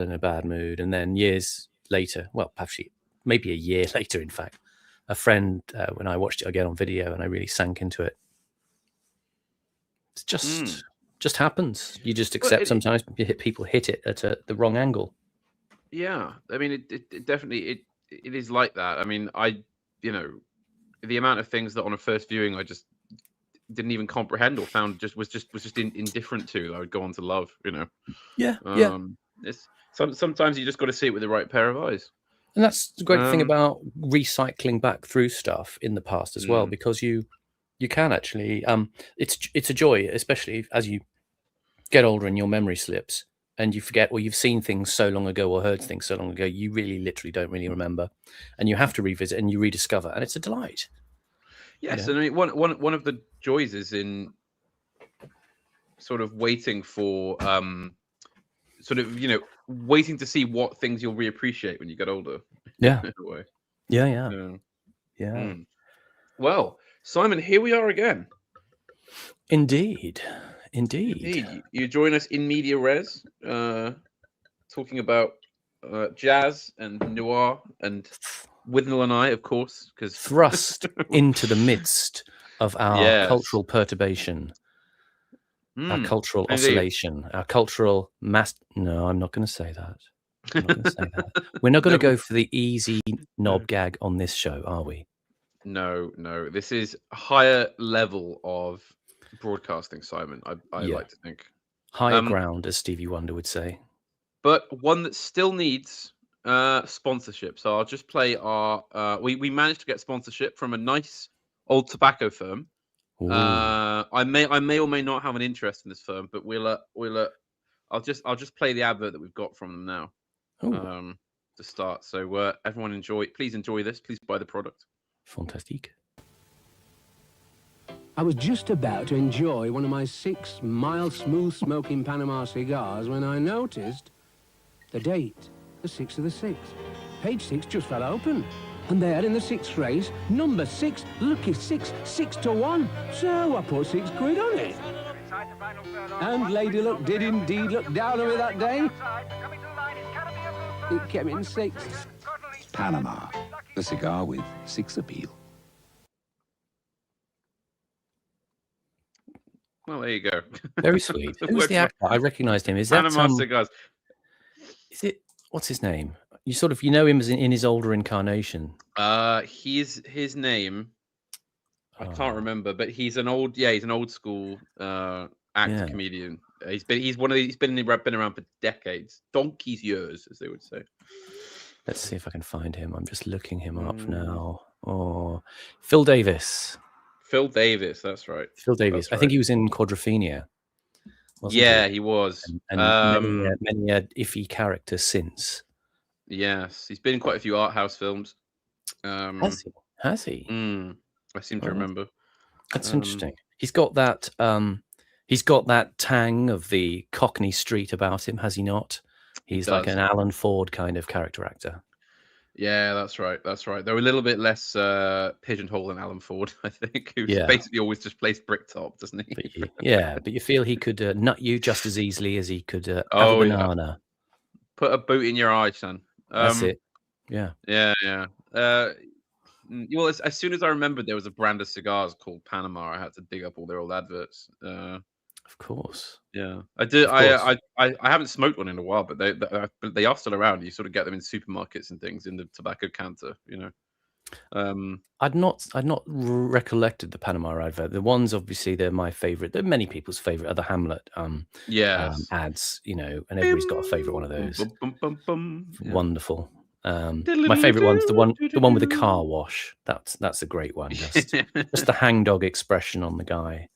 in a bad mood, and then years later, well, actually maybe a year later, in fact, a friend, when I watched it again on video and I really sank into it, it's just happens. You just accept sometimes people hit it at the wrong angle. Yeah, I mean, it definitely it is like that. I mean, the amount of things that on a first viewing I just didn't even comprehend or found was just indifferent to, that I would go on to love. Yeah. It's sometimes you just got to see it with the right pair of eyes. And that's the great thing about recycling back through stuff in the past as well, because you can actually, it's a joy, especially as you get older and your memory slips and you forget, or you've seen things so long ago or heard things so long ago, you really literally don't really remember, and you have to revisit and you rediscover, and it's a delight. Yes, and I mean, one of the joys is in sort of waiting for waiting to see what things you'll reappreciate when you get older. Yeah. In a way. Yeah. Well, Simon, here we are again. Indeed. You join us in media res, talking about jazz and noir, and Withnell and I, of course, because thrust into the midst of our cultural perturbation, our cultural oscillation, our cultural mass. No, I'm not going to say that. We're not going to go for the easy knob gag on this show, are we? No. This is a higher level of broadcasting, Simon. I like to think higher ground, as Stevie Wonder would say. But one that still needs sponsorship. So I'll just play our. We managed to get sponsorship from a nice old tobacco firm. I may or may not have an interest in this firm, but I'll just play the advert that we've got from them now. To start. So everyone please enjoy this. Please buy the product. Fantastic. I was just about to enjoy one of my 6 mild, smooth-smoking Panama cigars when I noticed the date, the 6th of the 6th. Page 6 just fell open. And there in the 6th race, number 6, lucky 6, 6 to 1. So I put £6 on it. And Lady Luck did indeed look down on me that day. It came in 6th. Panama, the cigar with 6 appeal. Well, there you go. Very sweet. Who's the actor? I recognised him. Is that Panama cigars? Is it? What's his name? You know him as in his older incarnation. His name, I can't remember, but he's an old school actor comedian. He's been around for decades, donkey's years, as they would say. Let's see if I can find him. I'm just looking him up now. Phil Davis. Phil Davis, that's right. Phil Davis. I think he was in Quadrophenia. He was. And many iffy character since. Yes, he's been in quite a few art house films. Has he? I seem to remember. That's interesting. He's got that. He's got that tang of the Cockney Street about him, has he not? He's like an Alan Ford kind of character actor. Yeah, that's right. They're a little bit less pigeonhole than Alan Ford, I think, who's basically always just plays Bricktop, doesn't he? But you feel he could nut you just as easily as he could have a banana. Put a boot in your eye, son. That's it. Yeah. Well, as soon as I remembered there was a brand of cigars called Panama, I had to dig up all their old adverts. Of course. Yeah, I did. I haven't smoked one in a while, but they are still around. You sort of get them in supermarkets and things in the tobacco canter, I'd not recollected the Panama advert. The ones, obviously, they're my favorite. They're many people's favorite. Are the Hamlet ads, and everybody's got a favorite one of those. Wonderful. My favorite one's the one with the car wash. That's a great one. Just the hangdog expression on the guy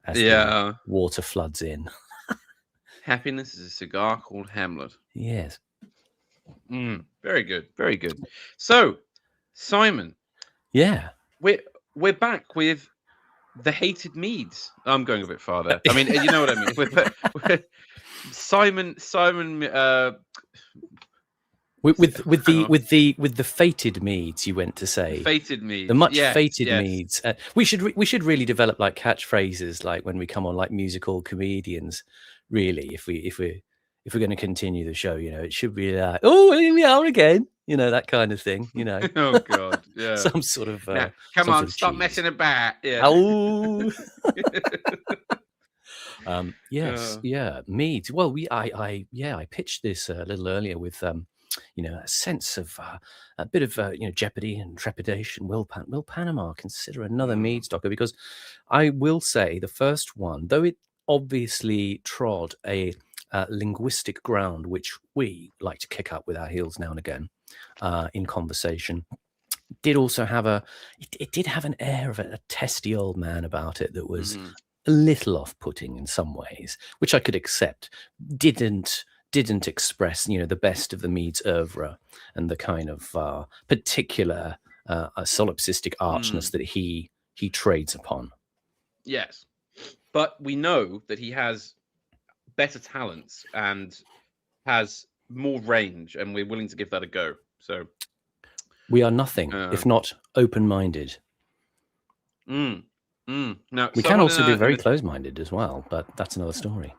as the water floods in. Happiness is a cigar called Hamlet. Yes. Very good. Very good. So, Simon. Yeah. We're back with the hated meads. I'm going a bit far there. I mean, you know what I mean. With Simon. With the fated meads, you went to say. Fated meads. The much fated meads. We should really develop like catchphrases, like when we come on, like musical comedians. Really, if if we're going to continue the show, it should be like, oh, here we are again, that kind of thing, Oh God, yeah. some sort of now, come on, stop messing about. Yeah. Oh. Yes, yeah, meads. Well, I pitched this a little earlier with a sense of a bit of jeopardy and trepidation. Will Panama consider another mead stocker? Because I will say the first one, though it obviously trod a linguistic ground which we like to kick up with our heels now and again in conversation, did also have it did have an air of a testy old man about it that was a little off-putting in some ways, which I could accept. Didn't express the best of the mead's oeuvre and the kind of particular solipsistic archness that he trades upon. Yes, but we know that he has better talents and has more range, and we're willing to give that a go. So we are nothing if not open-minded. Now, we can also be very close-minded as well, but that's another story.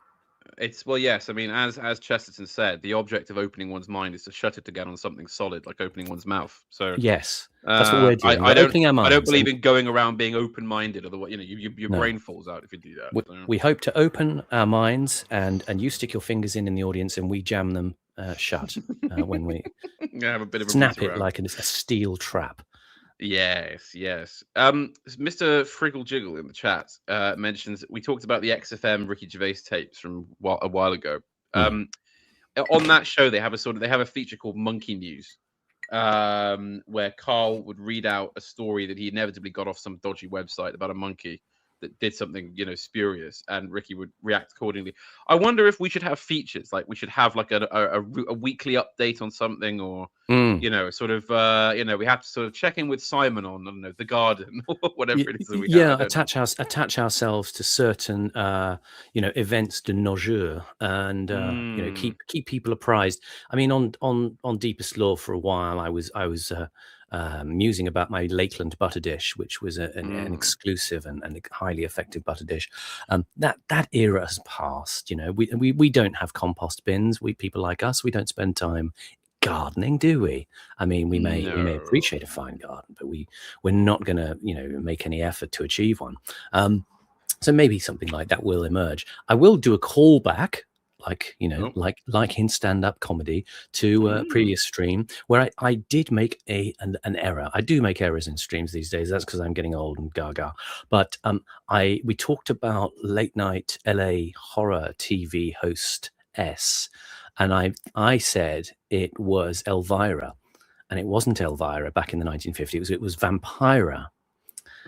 Yes. I mean, as Chesterton said, the object of opening one's mind is to shut it again on something solid, like opening one's mouth. So yes, that's what we're doing. I don't believe in going around being open-minded, otherwise, your brain falls out if you do that. We hope to open our minds, and you stick your fingers in the audience, and we jam them shut when we have a bit of snap it like a steel trap. Yes. Mr. Friggle Jiggle in the chat mentions we talked about the XFM Ricky Gervais tapes from a while ago. On that show, they have a feature called Monkey News, where Carl would read out a story that he inevitably got off some dodgy website about a monkey that did something spurious, and Ricky would react accordingly. I wonder if we should have features, like we should have like a weekly update on something, or we have to sort of check in with Simon on, I don't know, The Garden or whatever it is that we have. Attach ourselves to certain events de nos jours, and keep people apprised. I mean, on Deepest Law for a while, I was musing about my Lakeland butter dish, which was an exclusive and highly effective butter dish. That era has passed. We don't have compost bins. People like us, we don't spend time gardening, do we? I mean, we may appreciate a fine garden, but we're not going to make any effort to achieve one. So maybe something like that will emerge. I will do a callback, like in stand-up comedy, to a previous stream where I did make an error. I do make errors in streams these days. That's because I'm getting old and gaga. But we talked about late night LA horror TV host S, and I said it was Elvira, and it wasn't Elvira back in the 1950s. It was Vampira.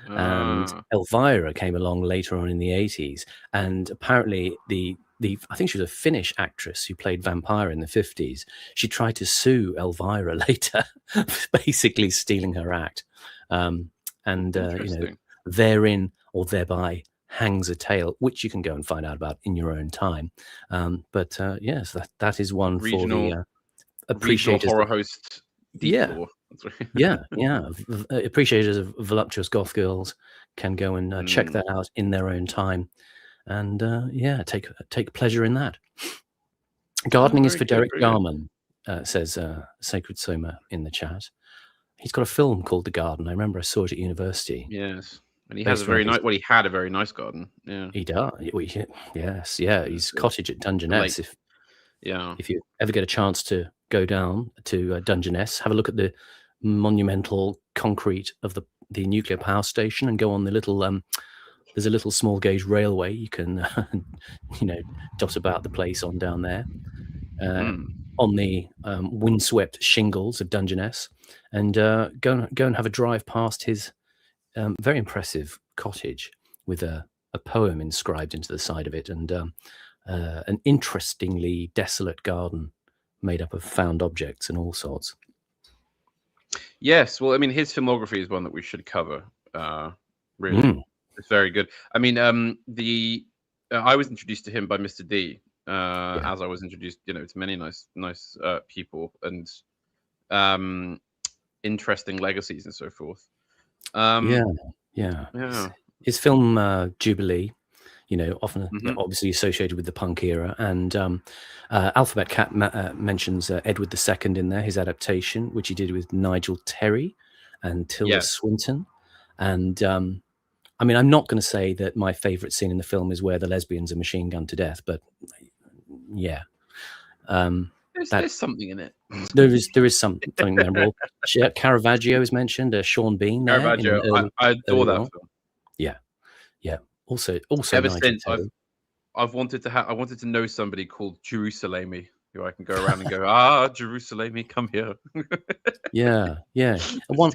And Elvira came along later on in the 80s, and apparently I think she was a Finnish actress who played Vampire in the 50s. She tried to sue Elvira later, basically stealing her act. Therein or thereby hangs a tale, which you can go and find out about in your own time. Yes, that is one regional, for the appreciators. Horror host. Appreciators of voluptuous goth girls can go and check that out in their own time. And take pleasure in that. Gardening is for Derek Garman, says Sacred Soma in the chat. He's got a film called The Garden. I remember I saw it at university. Yes, and he has a very nice. Well, he had a very nice garden. Yeah, he does. Yes, yeah. He's cottage at Dungeness. If you ever get a chance to go down to Dungeness, have a look at the monumental concrete of the nuclear power station, and go on the little. There's a little small gauge railway you can, dot about the place on down there, on the windswept shingles of Dungeness, and go and have a drive past his very impressive cottage with a poem inscribed into the side of it, and an interestingly desolate garden made up of found objects and all sorts. Yes, well, I mean, his filmography is one that we should cover. Really. It's very good. I mean, I was introduced to him by Mr. D, as I was introduced, to many nice people and interesting legacies and so forth. His film Jubilee, often obviously associated with the punk era. And Alphabet Cat mentions Edward II in there, his adaptation, which he did with Nigel Terry and Tilda Swinton. And I mean, I'm not going to say that my favorite scene in the film is where the lesbians are machine gunned to death, but yeah. There's something in it. There is something memorable. Caravaggio is mentioned. Sean Bean there. Caravaggio, I adore that film. Yeah. Also. Ever since I've wanted to know somebody called Jerusalem, who I can go around and go, Jerusalem, come here. Yeah. One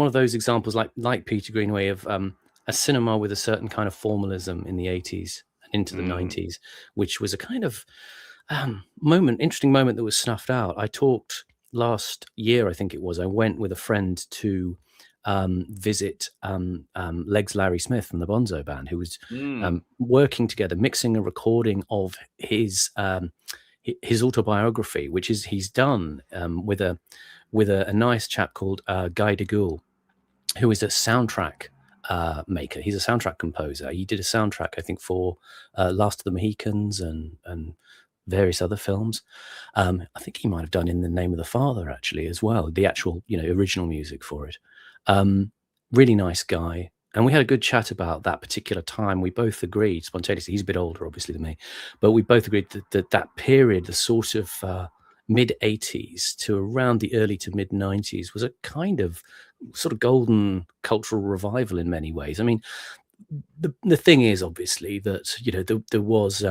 of those examples, like Peter Greenaway, of a cinema with a certain kind of formalism in the 80s and into the 90s, which was a kind of interesting moment that was snuffed out. I talked last year, I think it was. I went with a friend to visit Legs Larry Smith from the Bonzo Band, who was working together, mixing a recording of his autobiography, which he's done with a nice chap called Guy de Gaulle, who is a soundtrack maker. He's a soundtrack composer. He did a soundtrack, I think, for Last of the Mohicans and various other films. I think he might have done In the Name of the Father actually as well, the actual original music for it. Really nice guy, and we had a good chat about that particular time. We both agreed spontaneously, he's a bit older obviously than me, but we both agreed that period, the sort of mid 80s to around the early to mid 90s, was a kind of sort of golden cultural revival in many ways. I mean, the thing is obviously that there was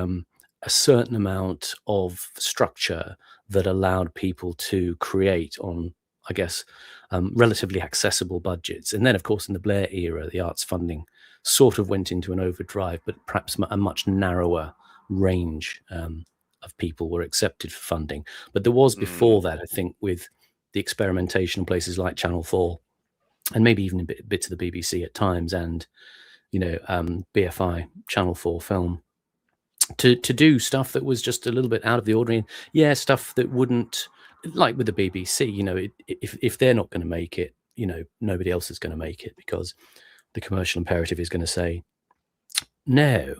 a certain amount of structure that allowed people to create on, I guess, relatively accessible budgets. And then, of course, in the Blair era, the arts funding sort of went into an overdrive, but perhaps a much narrower range of people were accepted for funding. But there was before that, I think, with the experimentation in places like Channel 4, and maybe even bits of the BBC at times, and BFI, Channel 4 Film, to do stuff that was just a little bit out of the ordinary. Yeah, stuff that wouldn't, like with the BBC, if they're not going to make it, nobody else is going to make it, because the commercial imperative is going to say, no,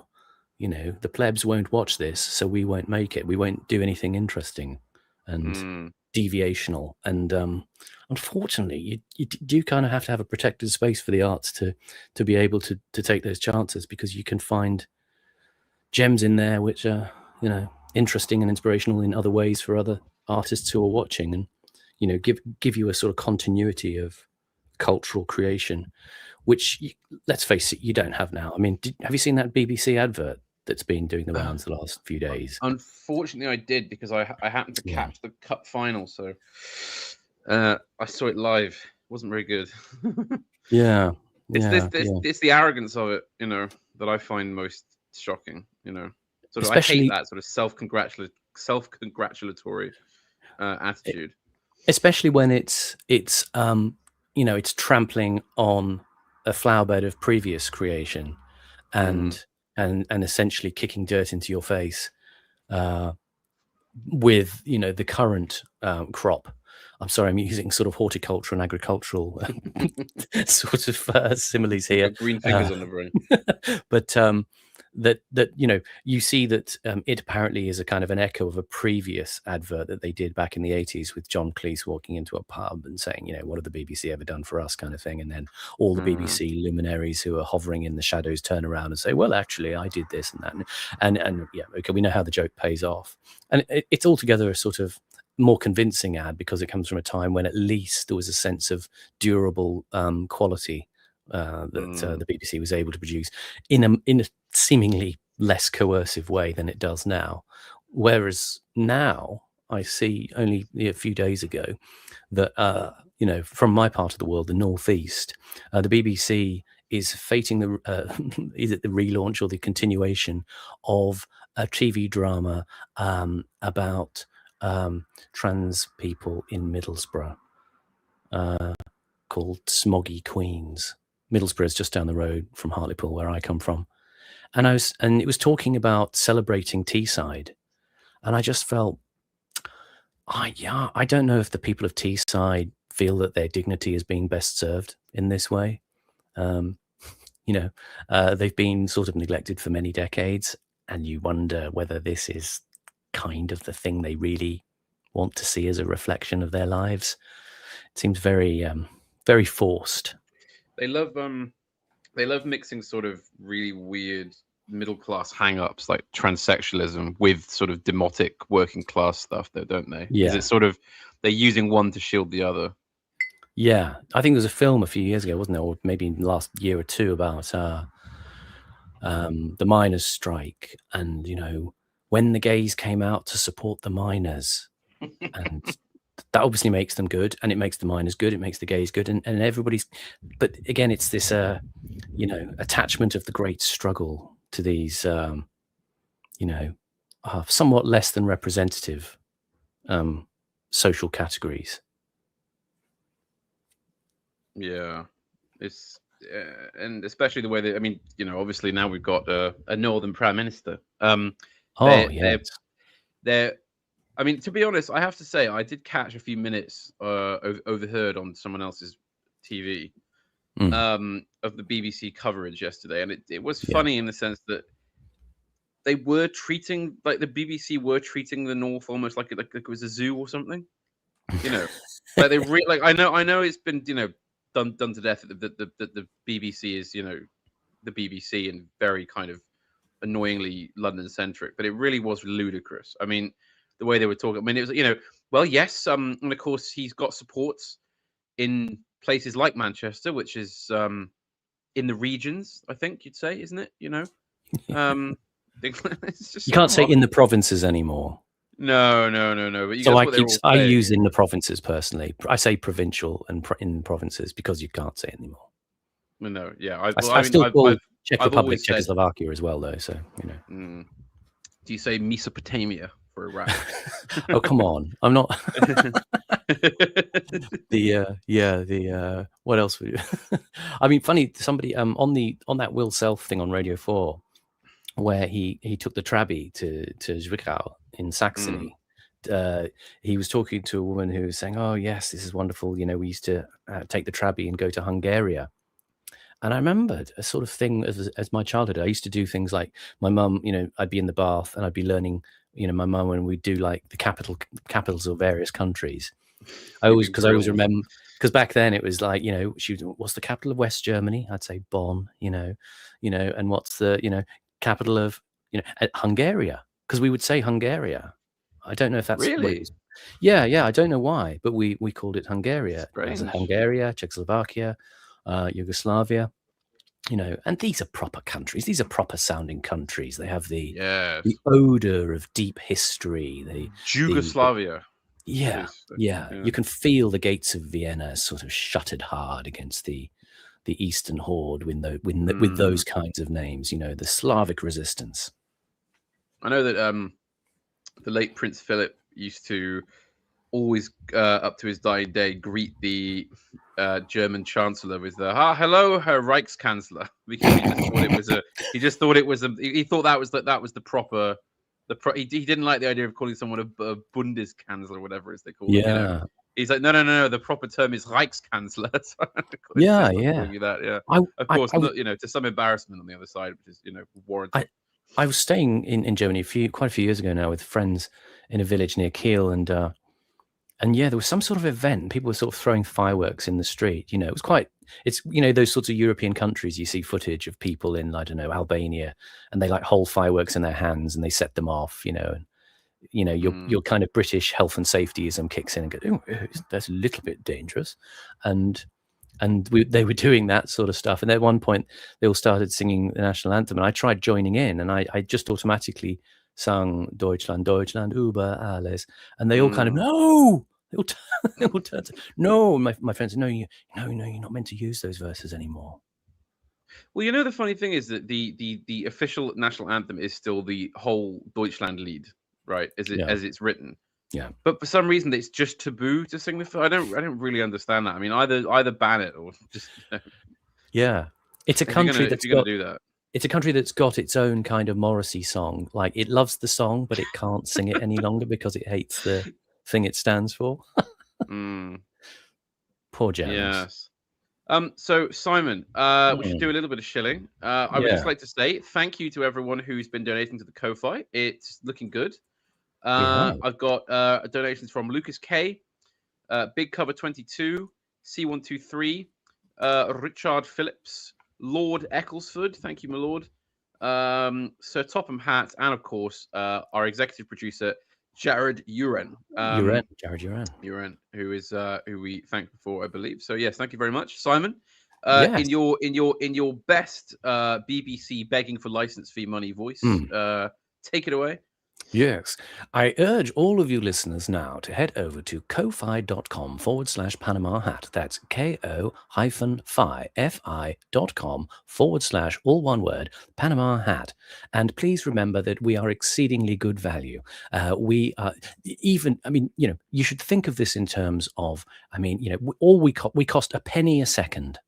the plebs won't watch this, so we won't make it. We won't do anything interesting and deviational. And unfortunately, you do kind of have to have a protected space for the arts to be able to take those chances, because you can find gems in there which are interesting and inspirational in other ways for other artists who are watching, and give you a sort of continuity of cultural creation, which, let's face it, you don't have now. I mean, have you seen that BBC advert that's been doing the rounds the last few days? Unfortunately, I did, because I happened to catch the cup final, so I saw it live. It wasn't very good. It's the arrogance of it, that I find most shocking. I hate that sort of self-congratulatory attitude, especially when it's trampling on a flower bed of previous creation, and essentially kicking dirt into your face with the current crop. I'm sorry, I'm using sort of horticulture and agricultural sort of similes here. Green fingers on the brain. But that you see that it apparently is a kind of an echo of a previous advert that they did back in the 80s with John Cleese walking into a pub and saying, what have the BBC ever done for us, kind of thing. And then all the BBC luminaries who are hovering in the shadows turn around and say, well, actually, I did this and that. And yeah, okay, we know how the joke pays off. And it's altogether a sort of more convincing ad, because it comes from a time when at least there was a sense of durable quality that the BBC was able to produce in a seemingly less coercive way than it does now. Whereas now I see, only a few days ago, that from my part of the world, the Northeast, the BBC is fating is it the relaunch or the continuation of a TV drama about trans people in Middlesbrough, called Smoggy Queens. Middlesbrough is just down the road from Hartlepool, where I come from, and it was talking about celebrating Teesside, and I just felt, I don't know if the people of Teesside feel that their dignity is being best served in this way. You know, they've been sort of neglected for many decades, and you wonder whether this is kind of the thing they really want to see as a reflection of their lives. It seems very, very forced. They love mixing sort of really weird middle class hang-ups like transsexualism with sort of demotic working class stuff, though, don't they? Yeah. Is it sort of they're using one to shield the other? Yeah, I think there was a film a few years ago, wasn't there, or maybe last year or two, about the miners' strike, and when the gays came out to support the miners, and that obviously makes them good, and it makes the miners good, it makes the gays good, and everybody's. But again, it's this attachment of the great struggle to these somewhat less than representative social categories. Yeah, it's and especially the way that, I mean, obviously now we've got a Northern Prime Minister. They're I mean, to be honest, I have to say I did catch a few minutes overheard on someone else's TV of the BBC coverage yesterday, and it was funny in the sense that they were treating, like, the BBC were treating the North almost like it was a zoo or something. Like they like I know it's been done to death that the BBC is the BBC and very kind of annoyingly London centric, but it really was ludicrous. I mean, the way they were talking. I mean, it was well, yes, and of course he's got supports in places like Manchester, which is in the regions, I think you'd say, isn't it? It's just you can't say in the provinces anymore. No. But so I use in the provinces personally. I say provincial and in provinces because you can't say it anymore. No, yeah. I still call Czech Republic Czechoslovakia as well, though. So Do you say Mesopotamia for a rap? Oh, come on! I'm not. What else would you? I mean, funny. Somebody on that Will Self thing on Radio 4, where he took the Trabi to Zwickau in Saxony. He was talking to a woman who was saying, "Oh yes, this is wonderful. We used to take the Trabi and go to Hungary." And I remembered a sort of thing as my childhood. I used to do things like my mum, I'd be in the bath and I'd be learning, my mum, when we'd do like the capitals of various countries. I always remember, because back then it was like, what's the capital of West Germany? I'd say Bonn, and what's the, capital of, Hungary? Because we would say Hungary. I don't know if that's really. Yeah. I don't know why, but we called it Hungary. Hungary, Czechoslovakia, Yugoslavia, and these are proper countries. These are proper sounding countries. They have the odor of deep history. The Yugoslavia. You can feel the gates of Vienna sort of shuttered hard against the Eastern Horde with those kinds of names. The Slavic resistance. I know that the late Prince Philip used to always, up to his dying day, greet the German Chancellor with the "Hello, Herr Reichskanzler," because he thought that was the proper. He didn't like the idea of calling someone a Bundeskanzler, whatever as they call it. He's like, no. The proper term is Reichskanzler. Of course, to some embarrassment on the other side, which is warranted. I was staying in Germany quite a few years ago now with friends in a village near Kiel, and there was some sort of event. People were sort of throwing fireworks in the street. It was quite. It's those sorts of European countries. You see footage of people in, I don't know, Albania, and they like hold fireworks in their hands and they set them off. Your kind of British health and safetyism kicks in and go, "Oh, that's a little bit dangerous," and they were doing that sort of stuff. And at one point, they all started singing the national anthem, and I tried joining in, and I just automatically sung Deutschland, Deutschland über alles, and they all kind of no. They all turned to, no. My friends said, no, you're not meant to use those verses anymore. Well, the funny thing is that the official national anthem is still the whole Deutschland Lied, right? As it's written. Yeah. But for some reason, it's just taboo to sing the. I don't really understand that. I mean, either ban it or just. Yeah, it's a country that's going to do that. It's a country that's got its own kind of Morrissey song. Like, it loves the song, but it can't sing it any longer because it hates the thing it stands for. Poor Germans. Yes. So Simon, we should do a little bit of shilling. I would just like to say thank you to everyone who's been donating to the Ko-Fi. It's looking good. I've got donations from Lucas K, Big Cover 22, C123, Richard Phillips, Lord Ecclesford. Thank you, my lord. Sir Topham Hatt, and of course our executive producer Jared Uren. Jared Uren, who we thanked before, I believe. So yes, thank you very much, Simon. In your best BBC begging for license fee money voice, take it away. Yes, I urge all of you listeners now to head over to ko-fi.com/Panama Hat. That's ko-fi.com/ all one word, Panama Hat. And please remember that we are exceedingly good value. We are you should think of this in terms of, we cost a penny a second.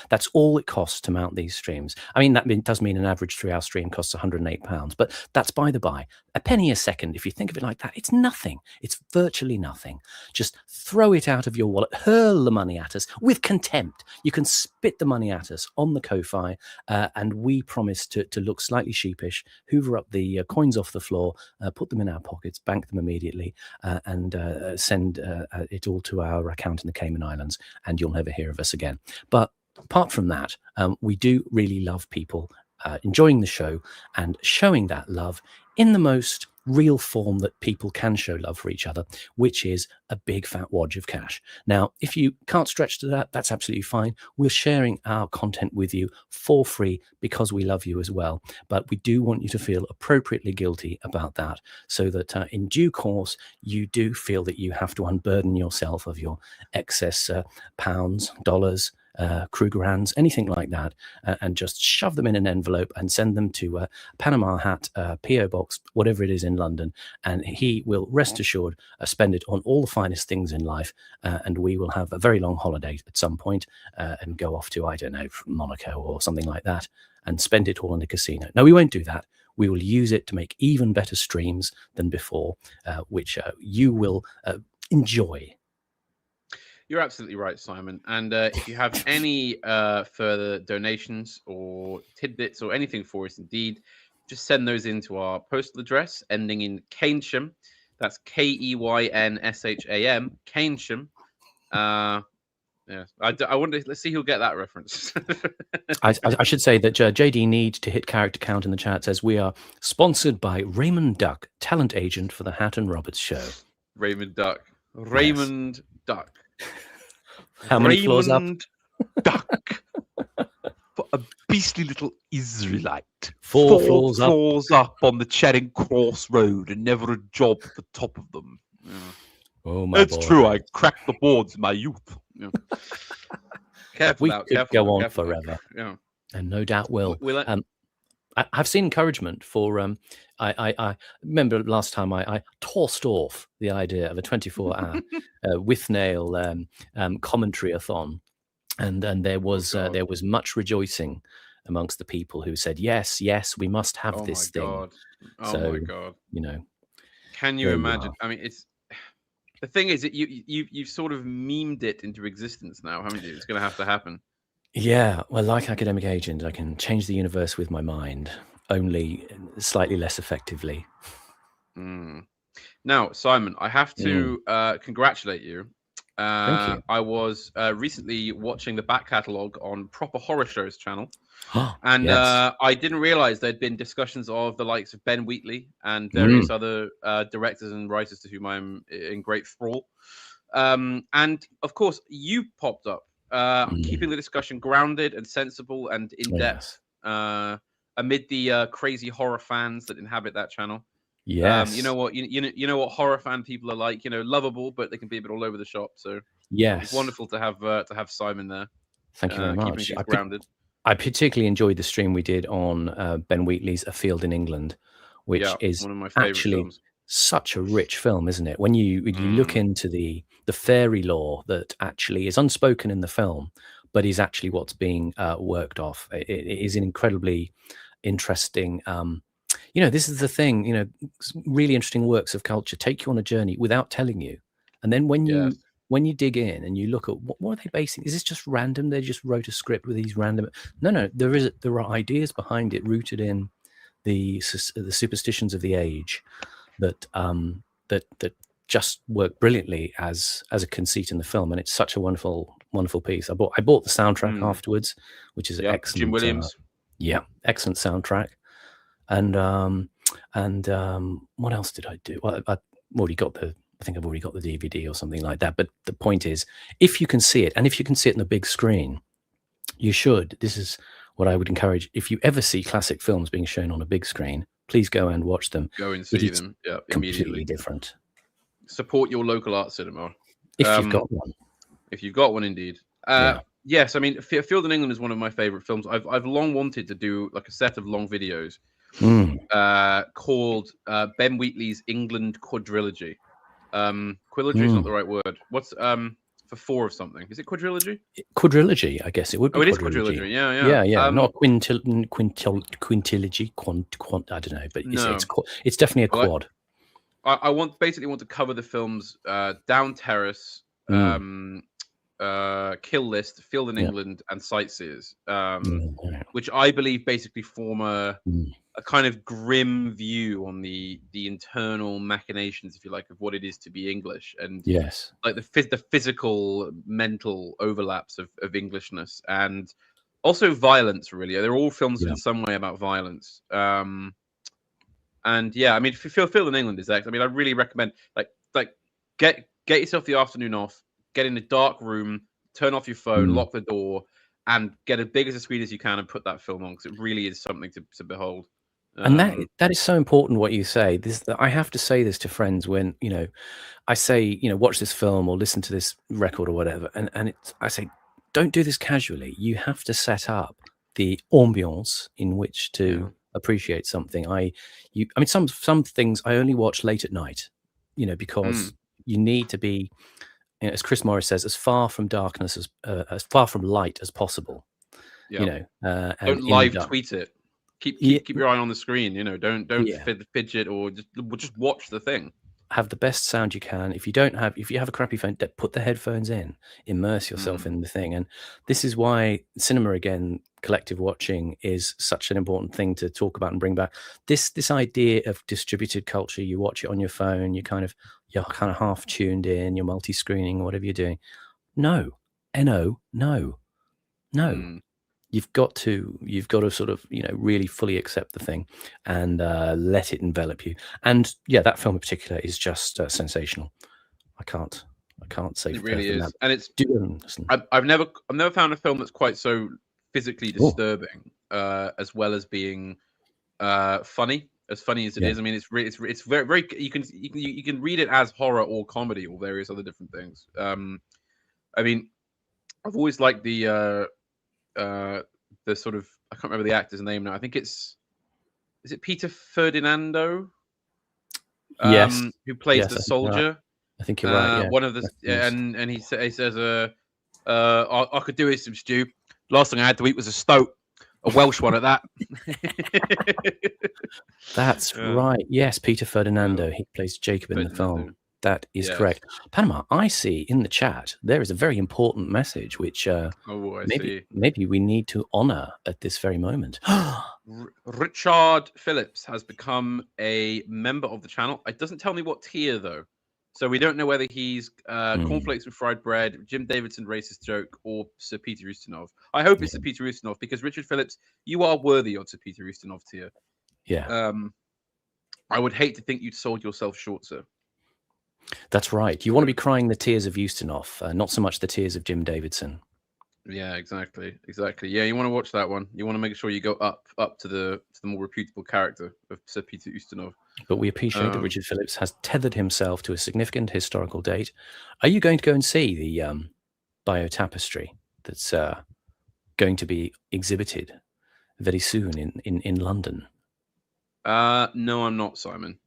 That's all it costs to mount these streams. That does mean an average 3-hour stream costs £108, but that's by the by. A penny a second, if you think of it like that, it's nothing. It's virtually nothing. Just throw it out of your wallet, hurl the money at us with contempt. You can spit the money at us on the Ko-Fi, and we promise to look slightly sheepish, hoover up the coins off the floor, put them in our pockets, bank them immediately, and send it all to our account in the Cayman Islands, and you'll never hear of us again. But apart from that, we do really love people enjoying the show and showing that love in the most real form that people can show love for each other, which is a big fat wad of cash. Now, if you can't stretch to that, that's absolutely fine. We're sharing our content with you for free because we love you as well. But we do want you to feel appropriately guilty about that, so that in due course, you do feel that you have to unburden yourself of your excess pounds, dollars, Krugerrands, anything like that, and just shove them in an envelope and send them to Panama Hat, PO Box, whatever it is in London, and he will, rest assured, spend it on all the finest things in life, and we will have a very long holiday at some point and go off to, I don't know, Monaco or something like that, and spend it all in a casino. No, we won't do that. We will use it to make even better streams than before, which you will enjoy. You're absolutely right, Simon. And if you have any further donations or tidbits or anything for us, indeed, just send those into our postal address ending in Keynsham. That's KEYNSHAM, Keynsham. Yeah, I wonder. Let's see who'll get that reference. I should say that JD Need to hit character count in the chat says we are sponsored by Raymond Duck, talent agent for the Hat and Roberts show. Raymond Duck. Duck. How many floors up? Duck. For a beastly little Israelite. Four floors up on the Charing Cross Road, and never a job at the top of them. Yeah. Oh my It's true, I cracked the boards in my youth. Yeah. We could go on forever. Yeah. And no doubt will. I've seen encouragement for I remember last time I tossed off the idea of a 24-hour Withnail commentary-a-thon, and there was much rejoicing amongst the people who said yes, we must have this thing. Oh my god! Can you imagine? It's the thing is that you've sort of memed it into existence now, haven't you? It's going to have to happen. Yeah, well, like Academic Agent, I can change the universe with my mind, only slightly less effectively. Now, Simon, I have to congratulate you. Thank you. I was recently watching the back catalogue on Proper Horror Show's channel, and yes. I didn't realize there'd been discussions of the likes of Ben Wheatley and various other directors and writers to whom I'm in great thrall. And of course, you popped up. Keeping the discussion grounded and sensible and in depth amid the crazy horror fans that inhabit that channel. Yes. You know what horror fan people are like. Lovable, but they can be a bit all over the shop. So yes, it's wonderful to have Simon there. Thank you very much. Grounded. I particularly enjoyed the stream we did on Ben Wheatley's A Field in England, which is one of my favorite films. Such a rich film, isn't it? When you look into the fairy lore that actually is unspoken in the film, but is actually what's being worked off. It is an incredibly interesting. This is the thing. Really interesting works of culture take you on a journey without telling you, and then when you when you dig in and you look at what are they basing? Is this just random? They just wrote a script with these random. No. There are ideas behind it, rooted in the superstitions of the age that that just work brilliantly as a conceit in the film, and it's such a wonderful piece. I bought the soundtrack afterwards, which is excellent. Jim Williams. Excellent soundtrack. And what else did I do? Well, I think I've already got the DVD or something like that. But the point is, if you can see it, and if you can see it on the big screen, you should. This is what I would encourage. If you ever see classic films being shown on a big screen, please go and watch them. Go and see them. Yeah, completely different. Support your local art cinema. If you've got one. If you've got one, indeed. Yes, I mean, Field in England is one of my favorite films. I've long wanted to do like a set of long videos called Ben Wheatley's England Quadrilogy. Quadrilogy is not the right word. What's for four of something? Is it quadrilogy? Quadrilogy, I guess it would be. Oh, it is quadrilogy. Yeah. Not quintilogy. I don't know, but it's definitely a quad. I basically want to cover the films Down Terrace, Kill List, Field in England, and Sightseers, which I believe basically form a kind of grim view on the internal machinations, if you like, of what it is to be English, and like the physical, mental overlaps of Englishness, and also violence. Really, they're all films in some way about violence. And yeah, I mean, Field in England is excellent. I mean, I really recommend like get yourself the afternoon off, get in a dark room, turn off your phone, lock the door, and get as big as a screen as you can and put that film on, because it really is something to behold. And that is so important what you say. I have to say this to friends when I say watch this film or listen to this record or whatever, and I say don't do this casually. You have to set up the ambiance in which to appreciate something. I mean some things I only watch late at night, because you need to be, as Chris Morris says, as far from darkness as far from light as possible. And don't live tweet it. Keep your eye on the screen. Don't fidget or just watch the thing. Have the best sound you can. If you have a crappy phone, put the headphones in. Immerse yourself in the thing. And this is why cinema, again, collective watching is such an important thing to talk about and bring back. This idea of distributed culture. You watch it on your phone. You're kind of half tuned in. You're multi-screening, whatever you're doing. No. You've got to sort of really fully accept the thing and let it envelop you. And that film in particular is just sensational. I can't say it really is. That. And it's I've never found a film that's quite so physically disturbing as well as being funny as it is. I mean, it's very, very. You can read it as horror or comedy or various other different things. I mean, I've always liked the sort of, I can't remember the actor's name now. I think is it Peter Ferdinando? Who plays the soldier? Right. I think you're right. Yeah. One of the and he says I could do with some stew. Last thing I had to eat was a stoat, a Welsh one at that. That's right. Yes, Peter Ferdinando. He plays Jacob in the film. That is correct. Panama, I see in the chat there is a very important message which maybe we need to honor at this very moment. Richard Phillips has become a member of the channel. It doesn't tell me what tier though, so we don't know whether he's cornflakes with fried bread, Jim Davidson racist joke, or Sir Peter Ustinov. I hope it's Sir Peter Ustinov, because Richard Phillips, you are worthy of Sir Peter Ustinov tier. Yeah. I would hate to think you'd sold yourself short, sir. That's right. You want to be crying the tears of Ustinov, not so much the tears of Jim Davidson. Yeah, exactly. Yeah, you want to watch that one. You want to make sure you go up to the more reputable character of Sir Peter Ustinov. But we appreciate that Richard Phillips has tethered himself to a significant historical date. Are you going to go and see the biotapestry that's going to be exhibited very soon in London? No, I'm not, Simon.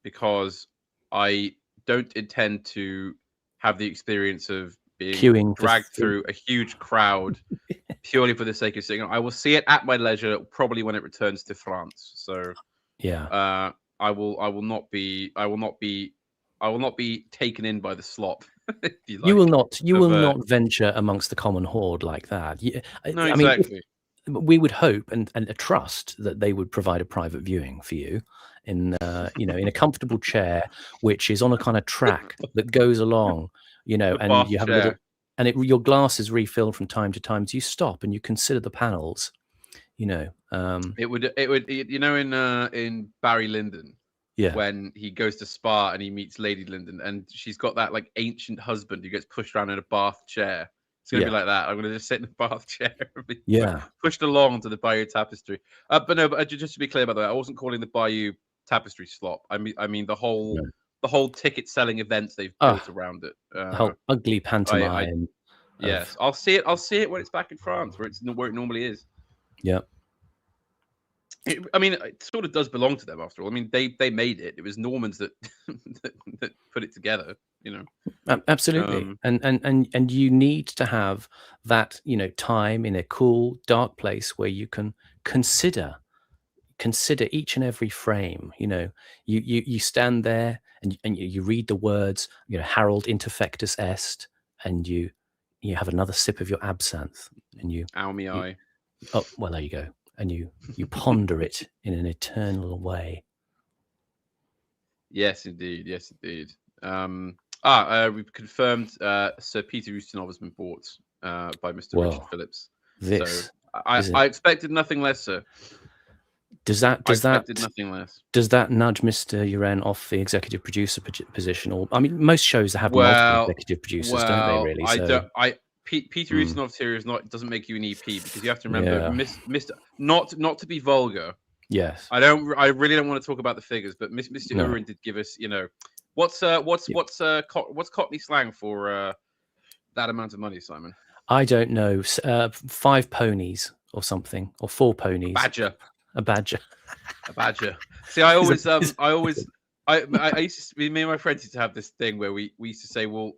Because I don't intend to have the experience of being dragged through a huge crowd purely for the sake of seeing it. I will see it at my leisure, probably when it returns to France. So I will not be will not be taken in by the slop. If you like, you will not venture amongst the common horde like that. No, I mean, exactly. we would hope and trust that they would provide a private viewing for you in in a comfortable chair, which is on a kind of track that goes along, The and bath you have a chair. little, and your glass is refilled from time to time. So you stop and you consider the panels. It would in Barry Lyndon, Yeah. when he goes to Spa and he meets Lady Lyndon, and she's got that like ancient husband who gets pushed around in a bath chair. It's gonna be like that. I'm gonna just sit in the bath chair and be pushed along to the Bayeux Tapestry. But just to be clear about that, I wasn't calling the Bayeux Tapestry slop. I mean the whole ticket selling events they've built around it. The whole ugly pantomime. Yes, I'll see it when it's back in France, where it normally is. Yeah. It sort of does belong to them after all. I mean, they made it. It was Normans that that put it together. Absolutely. And you need to have that time in a cool, dark place where you can consider each and every frame. You stand there and you read the words. Harold interfectus est, and you have another sip of your absinthe, and you. Ow me eye. Oh well, there you go. And you ponder it in an eternal way. Yes, indeed. Yes, indeed. We've confirmed Sir Peter Ustinov has been bought by Mr. Richard Phillips. This, so I expected nothing less, sir. Does that nothing less? Does that nudge Mr. Uren off the executive producer position? Or most shows have multiple executive producers, don't they? Really? Peter Ustinov's here doesn't make you an EP, because you have to remember, Mr. Not to be vulgar. Yes. I really don't want to talk about the figures, but Mr. Uren did give us, what's Cockney slang for that amount of money, Simon? I don't know. 5 ponies or something, or 4 ponies. A badger. A badger. See, I used to, me and my friends used to have this thing where we used to say, well,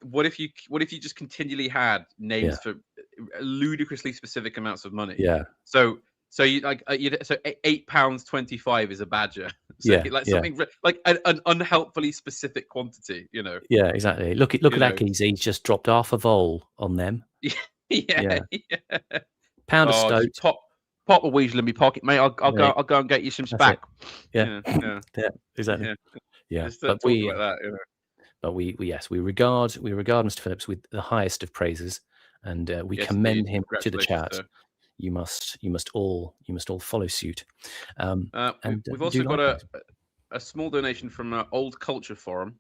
what if you just continually had names for ludicrously specific amounts of money? Yeah. So you so £8.25 is a badger. So something like an unhelpfully specific quantity, Yeah, exactly. Look at Aki's. He's just dropped half a vol on them. Yeah. Pound of stoat. Pop a weasel in my pocket, mate. I'll go and get you some spack. Yeah, exactly. Yeah. Just but we like that, But we regard Mr. Phillips with the highest of praises, and we commend him to the chat. Sir. You must all follow suit. We've also got a small donation from Old Culture Forum.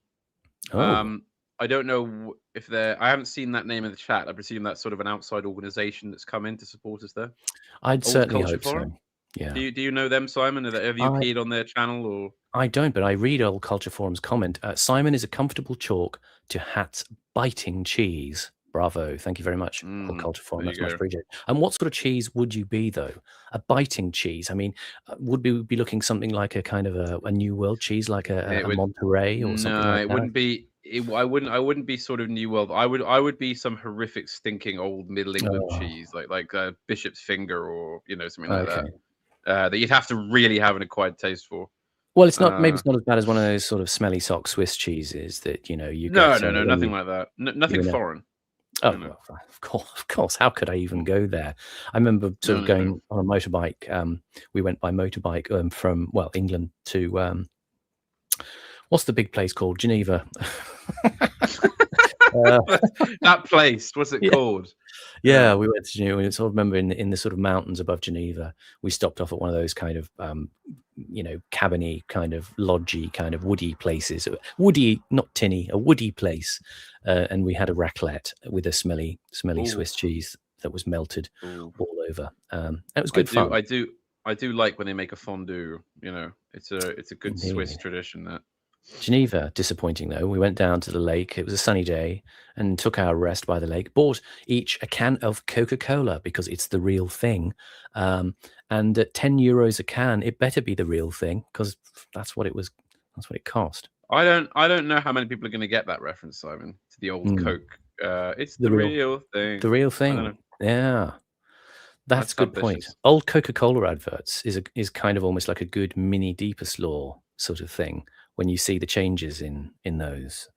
I don't know if I haven't seen that name in the chat. I presume that's sort of an outside organization that's come in to support us there. I'd certainly hope so. Yeah. Do you know them, Simon? Have you appeared on their channel or? I don't, but I read Old Culture Forum's comment. Simon is a comfortable chalk to Hat's biting cheese. Bravo. Thank you very much, Old Culture Forum. That's much appreciated. And what sort of cheese would you be, though? A biting cheese? I mean, would we be looking something like a kind of a New World cheese, like a Monterey or something like that? No, it wouldn't be. I wouldn't be sort of New World. I would be some horrific, stinking old Middle England cheese, like Bishop's Finger or something like that. That you'd have to really have an acquired taste for. Well, it's not. Maybe it's not as bad as one of those sort of smelly sock Swiss cheeses that you No, nothing like that. Nothing foreign. Oh, well, of course. How could I even go there? I remember sort of going on a motorbike. We went by motorbike from England to what's the big place called? Geneva. That place. What's it called? Yeah, we went to Geneva. I sort of remember in the sort of mountains above Geneva, we stopped off at one of those kind of cabiny, kind of lodgy, kind of woody places. Woody, not tinny, a woody place. And we had a raclette with a smelly Swiss cheese that was melted all over. It was good fun. I do like when they make a fondue. It's a good Swiss tradition. That Geneva, disappointing though. We went down to the lake. It was a sunny day and took our rest by the lake. Bought each a can of Coca-Cola because it's the real thing. And at €10 a can, it better be the real thing because that's what it was. That's what it cost. I don't know how many people are going to get that reference, Simon, to the old Coke. It's the real thing. The real thing. Yeah. That's a good point. Old Coca-Cola adverts is kind of almost like a good mini Deepest Law sort of thing, when you see the changes in those.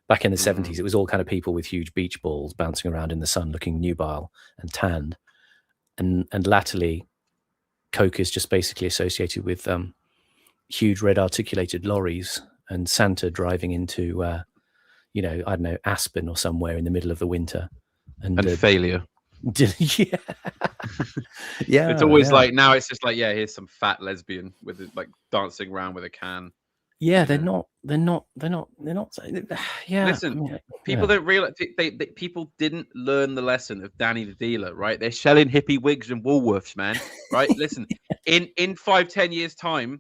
Back in the 70s, it was all kind of people with huge beach balls bouncing around in the sun, looking nubile and tanned. And latterly, Coke is just basically associated with huge red articulated lorries and Santa driving into, I don't know, Aspen or somewhere in the middle of the winter. And failure. Yeah. Yeah. It's always like, now it's just like, yeah, here's some fat lesbian with it, like dancing around with a can. Yeah, they're not. Yeah. Listen, people don't realize they people didn't learn the lesson of Danny the Dealer, right? They're selling hippie wigs and Woolworths, man. Right? Listen, in 5-10 years' time,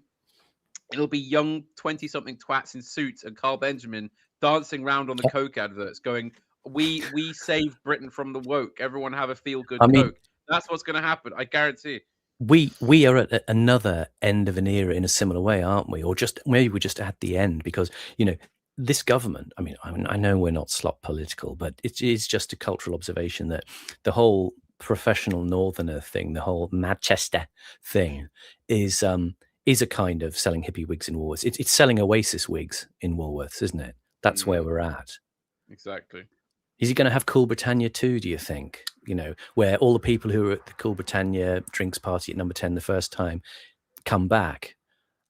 it'll be young 20-something twats in suits and Carl Benjamin dancing around on the Coke adverts, going, "We saved Britain from the woke. Everyone have a feel good Coke." That's what's going to happen. I guarantee. We are at another end of an era in a similar way, aren't we? Or maybe we're just at the end, because this government. I mean, I know we're not slot political, but it is just a cultural observation that the whole professional northerner thing, the whole Manchester thing, is a kind of selling hippie wigs in Woolworths. It's selling Oasis wigs in Woolworths, isn't it? That's where we're at. Exactly. Is he going to have Cool Britannia too, do you think? Where all the people who were at the Cool Britannia drinks party at number 10 the first time come back,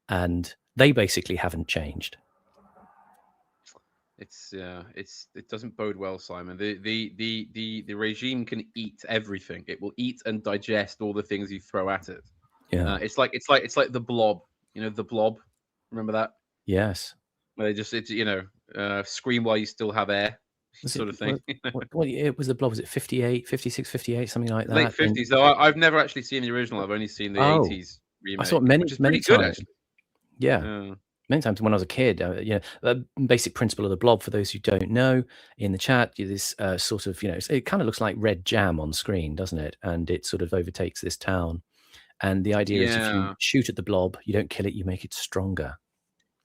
and they basically haven't changed. It doesn't bode well, Simon. The regime can eat everything. It will eat and digest all the things you throw at it. Yeah. It's like the Blob. The Blob. Remember that? Yes. Where they just scream while you still have air. Sort of thing. What it was the Blob? Was it 58, 56, 58, something like that? Late 50s. Though I've never actually seen the original. I've only seen the 80s remake. I saw it many times. Good, actually. Yeah. Many times when I was a kid. The basic principle of the Blob, for those who don't know, in the chat, this sort of, it kind of looks like red jam on screen, doesn't it? And it sort of overtakes this town. And the idea is, if you shoot at the Blob, you don't kill it, you make it stronger.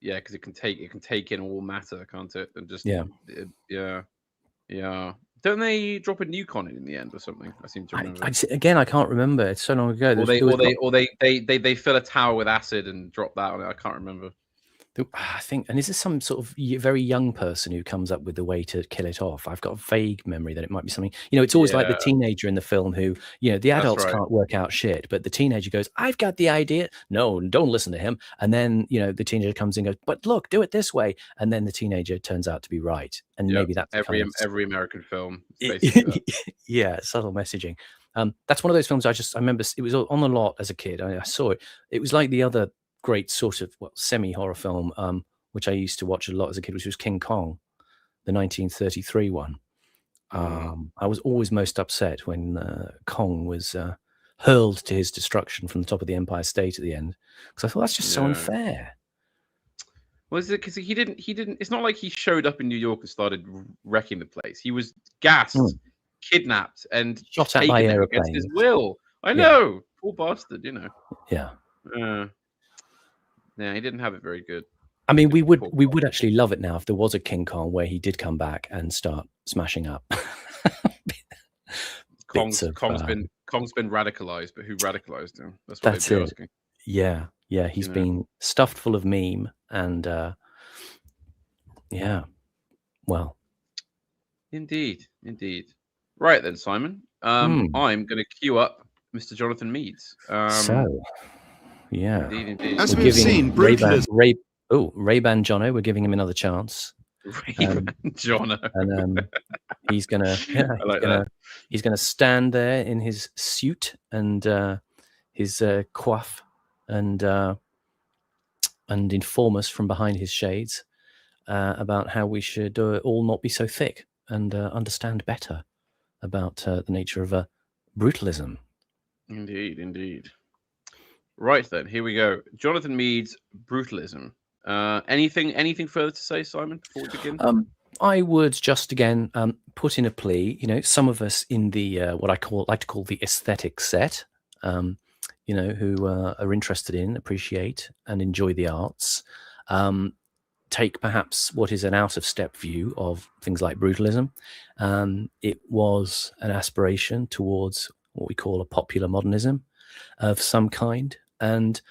Yeah, because it can take in all matter, can't it? And just yeah. Don't they drop a nuke on it in the end or something? I seem to remember. Again, I can't remember. It's so long ago. Or they fill a tower with acid and drop that on it. I can't remember. I think, and is this some sort of very young person who comes up with the way to kill it off? I've got a vague memory that it might be something. It's always like the teenager in the film who, the adults can't work out shit, but the teenager goes, "I've got the idea." No, don't listen to him. And then, the teenager comes in and goes, "But look, do it this way." And then the teenager turns out to be right. And maybe that's every American film. Yeah, subtle messaging. That's one of those films I remember it was on the lot as a kid. I saw it. It was like the other great sort of semi-horror film, which I used to watch a lot as a kid, which was King Kong, the 1933 one. I was always most upset when Kong was hurled to his destruction from the top of the Empire State at the end, because I thought that's just so unfair. Was it because he didn't? It's not like he showed up in New York and started wrecking the place. He was gassed, kidnapped, and shot at by airplane against his will. I know, poor bastard. Yeah. Yeah, he didn't have it very good. I mean, we would actually love it now if there was a King Kong where he did come back and start smashing up. Kong's been radicalized, but who radicalized him? That's what they'd be asking. Yeah, he's been stuffed full of meme and well. Indeed. Right then, Simon. I'm going to queue up Mr. Jonathan Meades. Yeah. Indeed. As we've seen, Brutalism. Ray-Ban Jono, we're giving him another chance. Ray-Ban Jono. And he's gonna he's gonna stand there in his suit and his coif and inform us from behind his shades about how we should all not be so thick and understand better about the nature of brutalism. Indeed. Right then, here we go. Jonathan Meades, Brutalism. Anything further to say, Simon, before we begin? I would just again put in a plea. Some of us in the what I like to call the aesthetic set, who are interested in, appreciate, and enjoy the arts, take perhaps what is an out-of-step view of things like brutalism. It was an aspiration towards what we call a popular modernism of some kind, and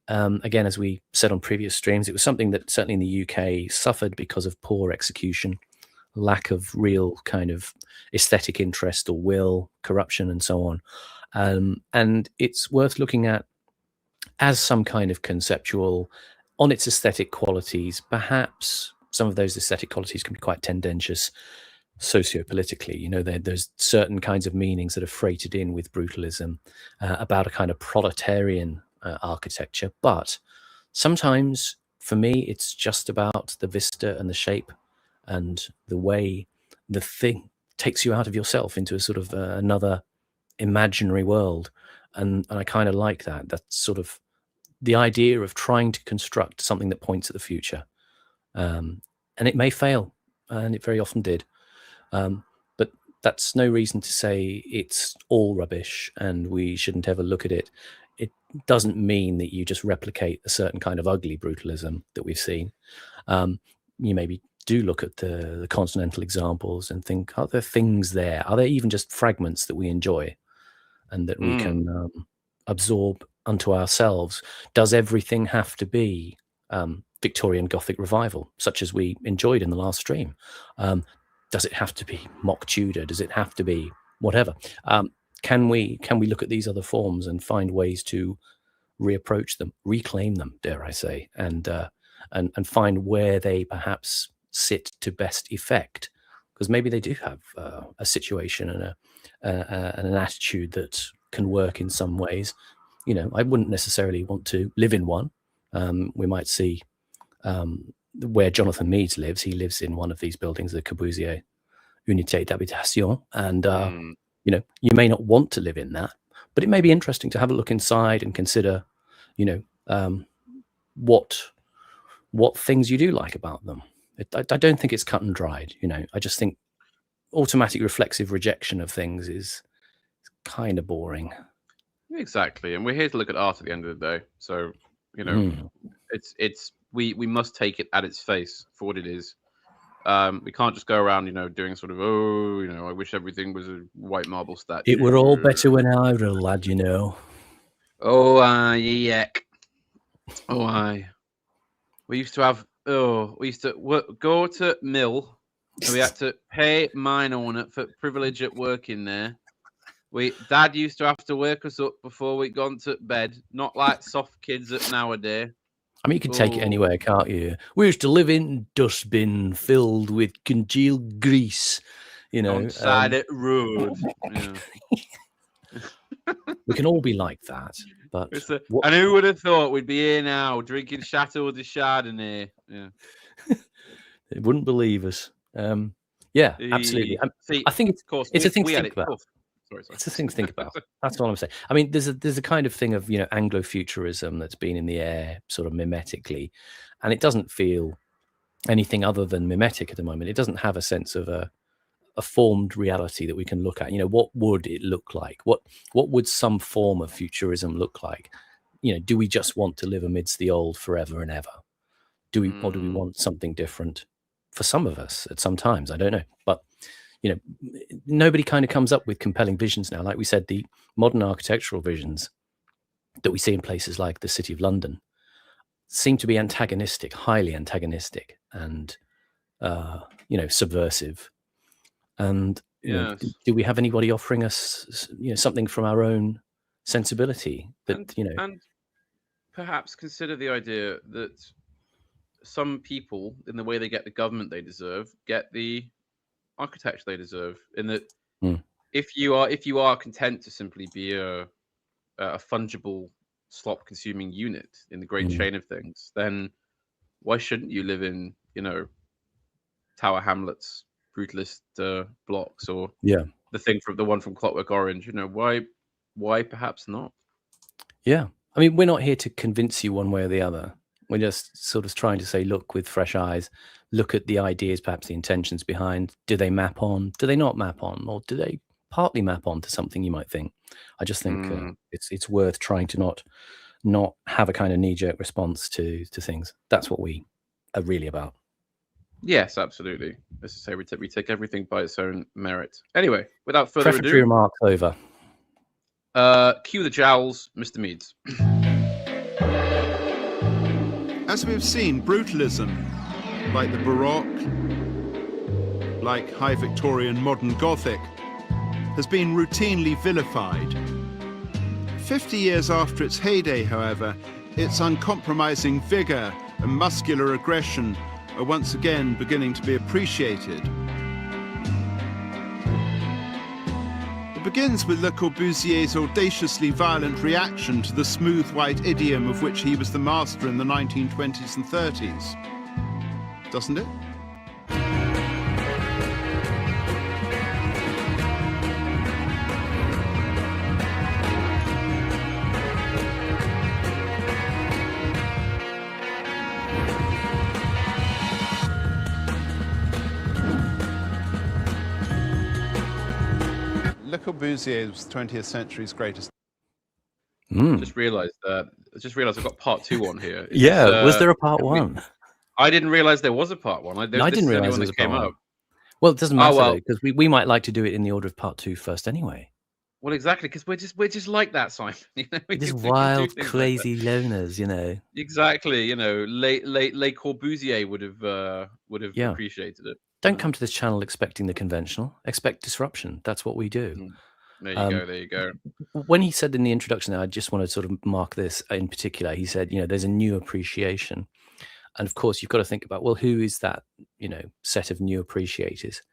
Again, as we said on previous streams, it was something that certainly in the UK suffered because of poor execution, lack of real kind of aesthetic interest or will, corruption, and so on. And it's worth looking at as some kind of conceptual on its aesthetic qualities. Perhaps some of those aesthetic qualities can be quite tendentious sociopolitically. You know, there's certain kinds of meanings that are freighted in with brutalism about a kind of proletarian architecture. But sometimes, for me, it's just about the vista and the shape and the way the thing takes you out of yourself into a sort of another imaginary world. And I kind of like that. That's sort of the idea of trying to construct something that points at the future. And it may fail, and it very often did. But that's no reason to say it's all rubbish and we shouldn't ever look at it. It doesn't mean that you just replicate a certain kind of ugly brutalism that we've seen. You maybe do look at the continental examples and think, are there things there? Are there even just fragments that we enjoy and that we can absorb unto ourselves? Does everything have to be Victorian Gothic revival, such as we enjoyed in the last stream? Does it have to be mock Tudor? Does it have to be whatever? Can we look at these other forms and find ways to reapproach them, reclaim them, dare I say, and find where they perhaps sit to best effect? Because maybe they do have a situation and an attitude that can work in some ways. You know, I wouldn't necessarily want to live in one. We might see where Jonathan Meades lives. He lives in one of these buildings, the Corbusier Unité d'Habitation, and you know, you may not want to live in that, but it may be interesting to have a look inside and consider, you know, what things you do like about them. I don't think it's cut and dried. You know, I just think automatic reflexive rejection of things is kind of boring. Exactly, and we're here to look at art at the end of the day. So, you know, we must take it at its face for what it is. We can't just go around, you know, doing sort of, oh, you know, I wish everything was a white marble statue. It were all better when I were a lad, you know. Oh, yuck. Oh, we used to have, we used to go to mill, and we had to pay mine owner for privilege at working there. Dad used to have to wake us up before we'd gone to bed, not like soft kids at nowadays. I mean, you can take it anywhere, can't you? We used to live in dustbin filled with congealed grease, you know. On side of road. Yeah. We can all be like that. But and who would have thought we'd be here now drinking Chateau de Chardonnay? Yeah. They wouldn't believe us. Yeah, absolutely. I think it's a thing to think about. Sorry. It's a thing to think about. That's all I'm saying. I mean, there's a kind of thing of, you know, Anglo-futurism that's been in the air sort of mimetically, and it doesn't feel anything other than mimetic at the moment. It doesn't have a sense of a formed reality that we can look at. You know, what would it look like? What would some form of futurism look like? You know, do we just want to live amidst the old forever and ever? Or do we want something different? For some of us, at some times, I don't know, but you know, nobody kind of comes up with compelling visions now. Like we said, the modern architectural visions that we see in places like the City of London seem to be antagonistic, highly antagonistic, and you know, subversive. And you know, do we have anybody offering us, you know, something from our own sensibility that you know? And perhaps consider the idea that some people, in the way they get the government they deserve, get the architecture they deserve. In that, if you are content to simply be a fungible, slop-consuming unit in the great chain of things, then why shouldn't you live in, you know, Tower Hamlets, brutalist blocks, or the one from Clockwork Orange? You know, why perhaps not? Yeah, I mean, we're not here to convince you one way or the other. We're just sort of trying to say, look with fresh eyes, look at the ideas, perhaps the intentions behind. Do they map on? Do they not map on? Or do they partly map on to something you might think? I just think it's worth trying to not have a kind of knee-jerk response to things. That's what we are really about. Yes, absolutely. As I say, we take everything by its own merit. Anyway, without further ado, prefatory remarks over. Cue the jowls, Mr. Meades. As we've seen, brutalism, like the Baroque, like high Victorian modern Gothic, has been routinely vilified. 50 years after its heyday, however, its uncompromising vigour and muscular aggression are once again beginning to be appreciated. It begins with Le Corbusier's audaciously violent reaction to the smooth white idiom of which he was the master in the 1920s and 30s. Doesn't it? Le Corbusier was the 20th century's greatest. Just realised I've got part 2 on here. Was there a part 1? I didn't realise there was a part 1. I didn't realise there was a part 1. Up. Well, it doesn't matter because we might like to do it in the order of part 2 first anyway. Well, exactly, because we're just like that, Simon. You know, Just wild, crazy loners, you know. Exactly, you know, Le Corbusier would have appreciated it. Don't come to this channel expecting the conventional. Expect disruption. That's what we do. There you go. There you go. When he said in the introduction, I just want to sort of mark this in particular. He said, you know, there's a new appreciation, and of course, you've got to think about, well, who is that, you know, set of new appreciators?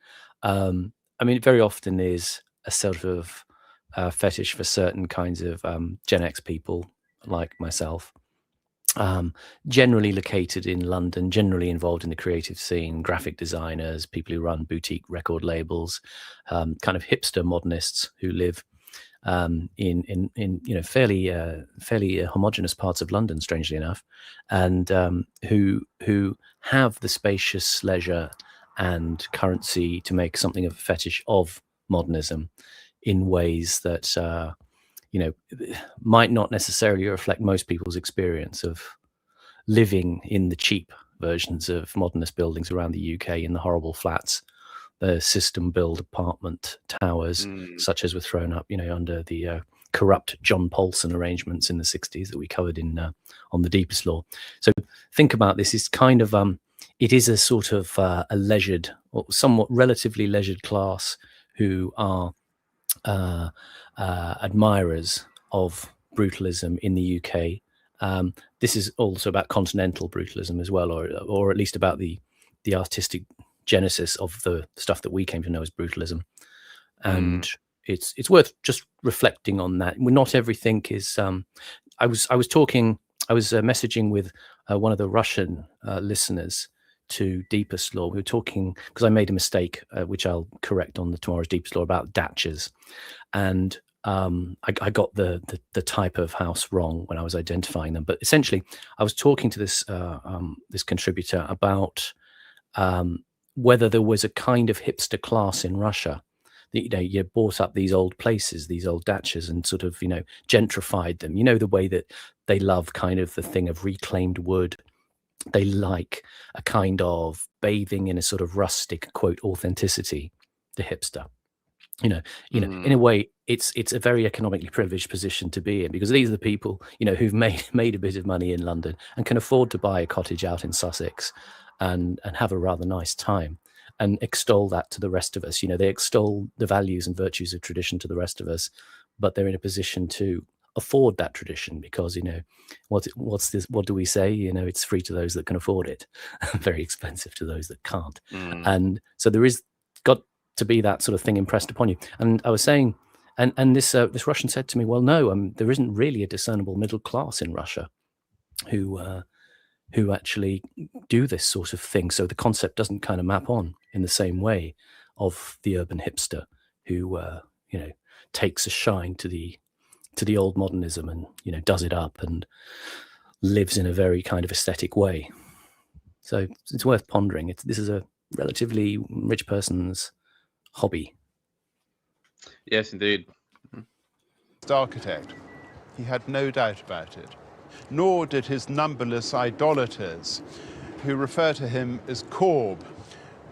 I mean, it very often is a sort of fetish for certain kinds of Gen X people like myself. Generally located in London, generally involved in the creative scene, graphic designers, people who run boutique record labels, kind of hipster modernists who live in you know fairly homogenous parts of London, strangely enough, and who have the spacious leisure and currency to make something of a fetish of modernism in ways that you know, might not necessarily reflect most people's experience of living in the cheap versions of modernist buildings around the UK, in the horrible flats, the system build apartment towers, such as were thrown up, you know, under the corrupt John Paulson arrangements in the 60s that we covered in on the Deepest Law. So think about this. It's kind of it is a sort of a leisured or somewhat relatively leisured class who are admirers of brutalism in the UK. This is also about continental brutalism as well, or at least about the artistic genesis of the stuff that we came to know as brutalism. And it's worth just reflecting on that. Not everything is. I was messaging with one of the Russian listeners to Deepest Law. We were talking because I made a mistake, which I'll correct on tomorrow's Deepest Law, about dachas, and I got the type of house wrong when I was identifying them. But essentially, I was talking to this this contributor about whether there was a kind of hipster class in Russia. That, you know, you bought up these old places, these old dachas, and sort of, you know, gentrified them. You know, the way that they love kind of the thing of reclaimed wood. They like a kind of bathing in a sort of rustic, quote, authenticity, the hipster. You know, in a way, it's a very economically privileged position to be in, because these are the people, you know, who've made a bit of money in London and can afford to buy a cottage out in Sussex and have a rather nice time and extol that to the rest of us. You know, they extol the values and virtues of tradition to the rest of us, but they're in a position to afford that tradition because, you know, what's this? What do we say? You know, it's free to those that can afford it, very expensive to those that can't. And so there is got to be that sort of thing impressed upon you. And I was saying, and this Russian said to me, well, no, there isn't really a discernible middle class in Russia who actually do this sort of thing. So the concept doesn't kind of map on in the same way of the urban hipster who you know, takes a shine to the old modernism and, you know, does it up and lives in a very kind of aesthetic way. So it's worth pondering. This is a relatively rich person's hobby. Yes, indeed. Architect. He had no doubt about it. Nor did his numberless idolaters, who refer to him as Corb,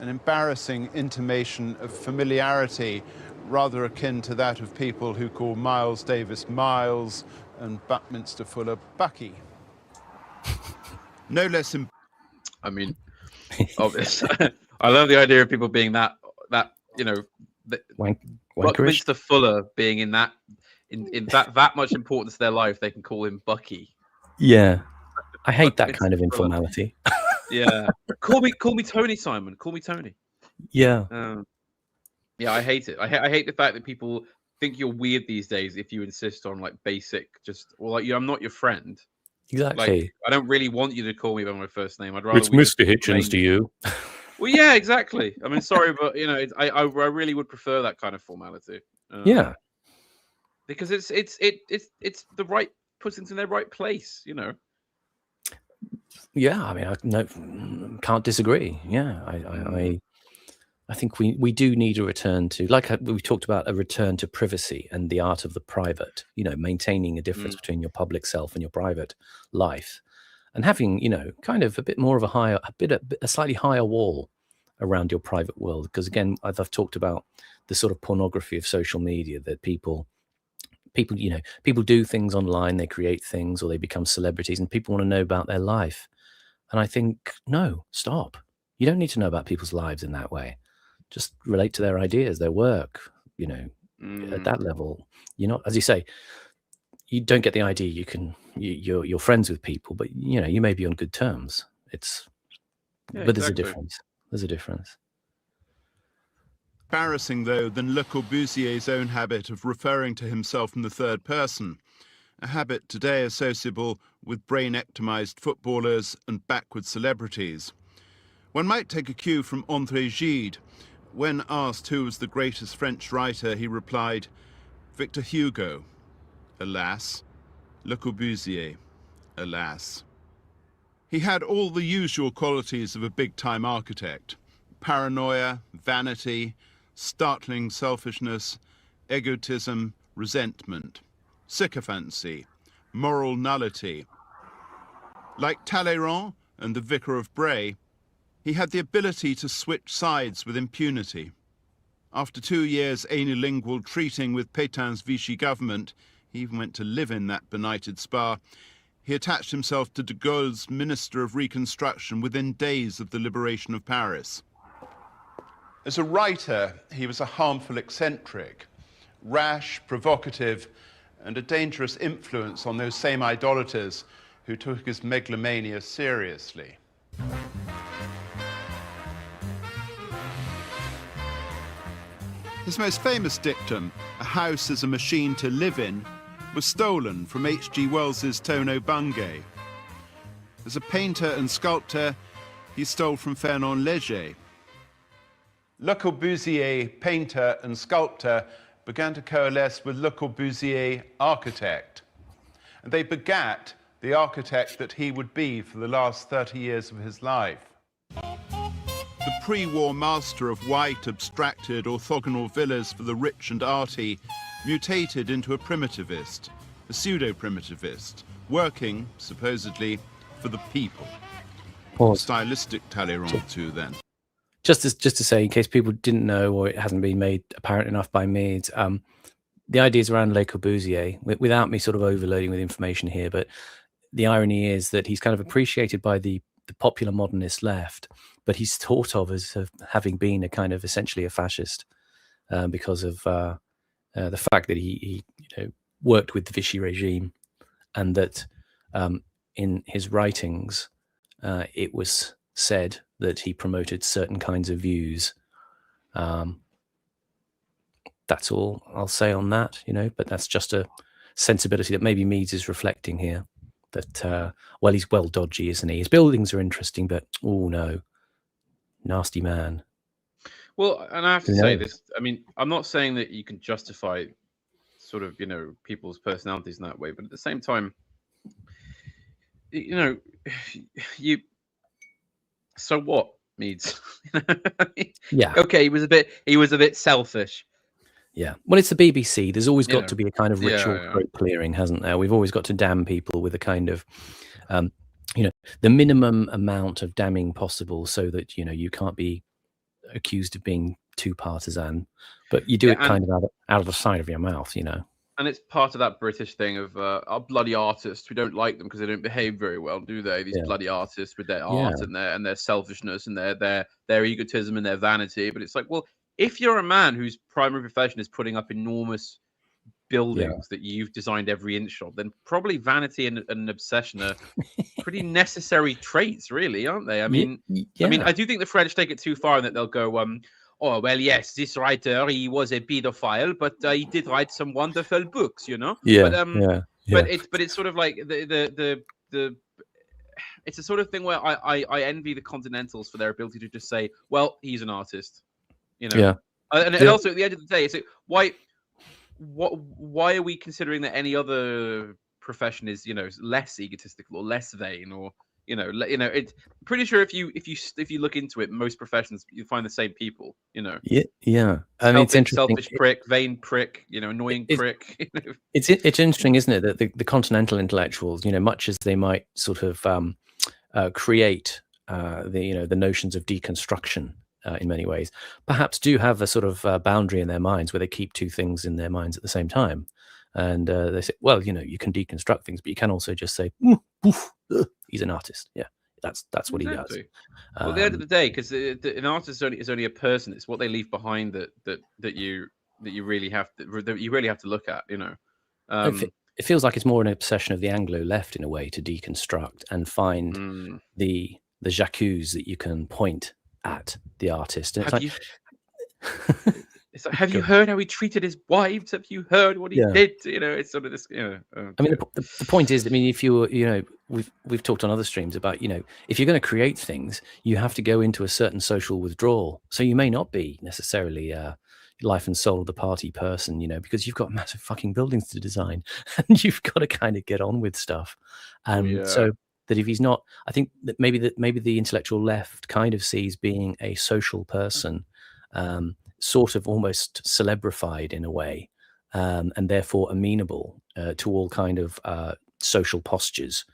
an embarrassing intimation of familiarity rather akin to that of people who call Miles Davis Miles and Buckminster Fuller Bucky. No less I mean, obvious. I love the idea of people being that Buckminster Fuller being in that much importance to their life. They can call him Bucky. Yeah, I hate that kind of informality. Yeah, call me Tony, Simon. Call me Tony. Yeah. Yeah, I hate it. I hate the fact that people think you're weird these days if you insist on like basic, I'm not your friend. Exactly. Like, I don't really want you to call me by my first name. I'd rather it's Mr. Hitchens to you. Well, yeah, exactly. I mean, sorry, but I really would prefer that kind of formality. Yeah, because it's the right, puts into their right place. Yeah, I mean, can't disagree. Yeah, I think we do need a return to, like we talked about, a return to privacy and the art of the private. Maintaining a difference between your public self and your private life, and having kind of a bit more of a slightly higher wall around your private world. Because again, I've talked about the sort of pornography of social media, that people do things online, they create things, or they become celebrities, and people want to know about their life. And I think, no, stop. You don't need to know about people's lives in that way. Just relate to their ideas, their work. At that level, you're not, as you say, you don't get the idea you're friends with people, but you may be on good terms. But there's a difference. There's a difference. Embarrassing, though, than Le Corbusier's own habit of referring to himself in the third person, a habit today associable with brain-ectomized footballers and backward celebrities. One might take a cue from André Gide. When asked who was the greatest French writer, he replied, Victor Hugo. Alas. Le Corbusier. Alas. He had all the usual qualities of a big-time architect: paranoia, vanity, startling selfishness, egotism, resentment, sycophancy, moral nullity. Like Talleyrand and the Vicar of Bray, he had the ability to switch sides with impunity. After 2 years unilingual treating with Pétain's Vichy government, he even went to live in that benighted spa, he attached himself to de Gaulle's Minister of Reconstruction within days of the liberation of Paris. As a writer, he was a harmful eccentric, rash, provocative, and a dangerous influence on those same idolaters who took his megalomania seriously. His most famous dictum, "A house is a machine to live in," was stolen from H.G. Wells's Tono Bungay. As a painter and sculptor, he stole from Fernand Léger. Le Corbusier, painter and sculptor, began to coalesce with Le Corbusier, architect. And they begat the architect that he would be for the last 30 years of his life. The pre-war master of white, abstracted, orthogonal villas for the rich and arty mutated into a primitivist, a pseudo-primitivist, working, supposedly, for the people. Pause. Stylistic Talleyrand too, then. Just to say, in case people didn't know, or it hasn't been made apparent enough by me, the ideas around Le Corbusier, without me sort of overloading with information here, but the irony is that he's kind of appreciated by the popular modernist left, but he's thought of as having been a kind of essentially a fascist because of the fact that he worked with the Vichy regime, and that in his writings it was said that he promoted certain kinds of views. That's all I'll say on that, but that's just a sensibility that maybe Meads is reflecting here. That, well, he's well dodgy, isn't he? His buildings are interesting, but, oh no, nasty man. Well, and I have to say this, I mean, I'm not saying that you can justify sort of, people's personalities in that way, but at the same time, so what, Meads? Yeah. Okay, he was a bit selfish. Yeah. Well, it's the BBC. There's always got to be a kind of ritual throat clearing, hasn't there? We've always got to damn people with a kind of, the minimum amount of damning possible, so that, you can't be accused of being too partisan, but you do it kind of out of the side of your mouth, And it's part of that British thing of our bloody artists. We don't like them because they don't behave very well, do they? These bloody artists with their art and their selfishness and their egotism and their vanity. But it's like, well, if you're a man whose primary profession is putting up enormous buildings that you've designed every inch of, then probably vanity and obsession are pretty necessary traits, really, aren't they? I mean, I do think the French take it too far, and that they'll go, oh, well, yes, this writer, he was a pedophile, but he did write some wonderful books, you know? Yeah, But it's sort of like the it's a sort of thing where I envy the Continentals for their ability to just say, well, he's an artist, you know? Yeah. And also, at the end of the day, it's like, why are we considering that any other profession is, you know, less egotistical or less vain, or it's pretty sure if you look into it, most professions you find the same people, you know. Yeah. I mean, it's interesting. Selfish prick, vain prick, you know, annoying prick. It's interesting, isn't it, that the continental intellectuals, you know, much as they might sort of create the notions of deconstruction in many ways, perhaps do have a sort of boundary in their minds where they keep two things in their minds at the same time. And they say, well, you know, you can deconstruct things, but you can also just say, he's an artist. Yeah, that's what he does. Well, at the end of the day, because an artist is only a person. It's what they leave behind that you really have to look at. You know, it feels like it's more an obsession of the Anglo left in a way to deconstruct and find the j'accuse that you can point at the artist. And have you heard how he treated his wives? Have you heard what he did? You know, it's sort of this. You know, I mean, the point is, I mean, if we've talked on other streams about, you know, if you're going to create things, you have to go into a certain social withdrawal. So you may not be necessarily life and soul of the party person, you know, because you've got massive fucking buildings to design, and you've got to kind of get on with stuff. So that if he's not, I think that maybe the intellectual left kind of sees being a social person sort of almost celebrified in a way, and therefore amenable to all kind of social postures,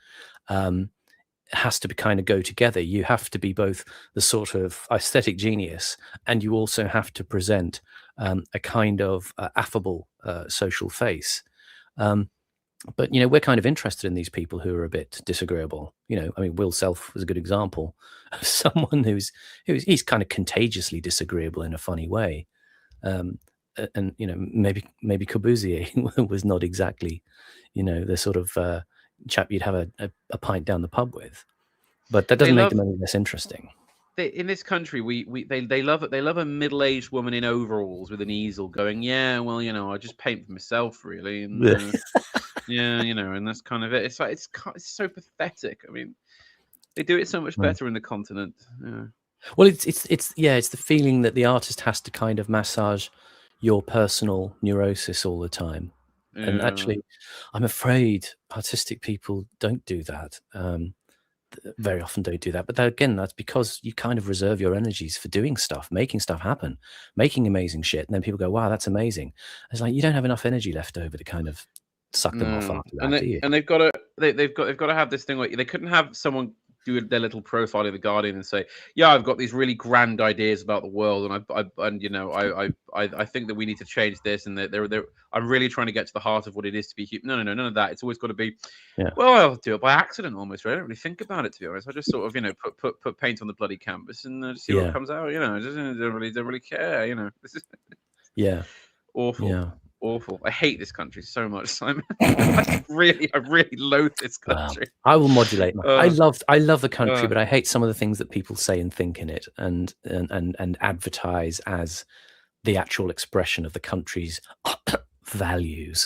has to kind of go together. You have to be both the sort of aesthetic genius, and you also have to present a kind of affable social face. But, you know, we're kind of interested in these people who are a bit disagreeable. You know, I mean, Will Self was a good example of someone he's kind of contagiously disagreeable in a funny way. And, you know, maybe Corbusier was not exactly, you know, the sort of chap you'd have a pint down the pub with. But that doesn't make them any less interesting. In this country, they love a middle-aged woman in overalls with an easel going, yeah, well, you know, I just paint for myself, really, and yeah, you know, and that's kind of it. It's like it's so pathetic. I mean, they do it so much better in the continent. Yeah. Well, it's the feeling that the artist has to kind of massage your personal neurosis all the time, and actually, I'm afraid artistic people don't do that. Very often don't do that, but again, that's because you kind of reserve your energies for doing stuff, making stuff happen, making amazing shit, and then people go, wow, that's amazing. It's like you don't have enough energy left over to kind of suck them off after that, do you? And they've got to have this thing like they couldn't have someone do their little profile in the Guardian and say, yeah, I've got these really grand ideas about the world, and I think that we need to change this, and I'm really trying to get to the heart of what it is to be human. No, none of that. It's always got to be, well, I'll do it by accident almost. Right? I don't really think about it, to be honest. I just sort of, you know, put paint on the bloody canvas and see what comes out. You know, I just don't really care. You know, this is awful. Yeah. Awful. I hate this country so much, Simon. I really loathe this country. I will modulate. I love the country, but I hate some of the things that people say and think in it, and advertise as the actual expression of the country's values.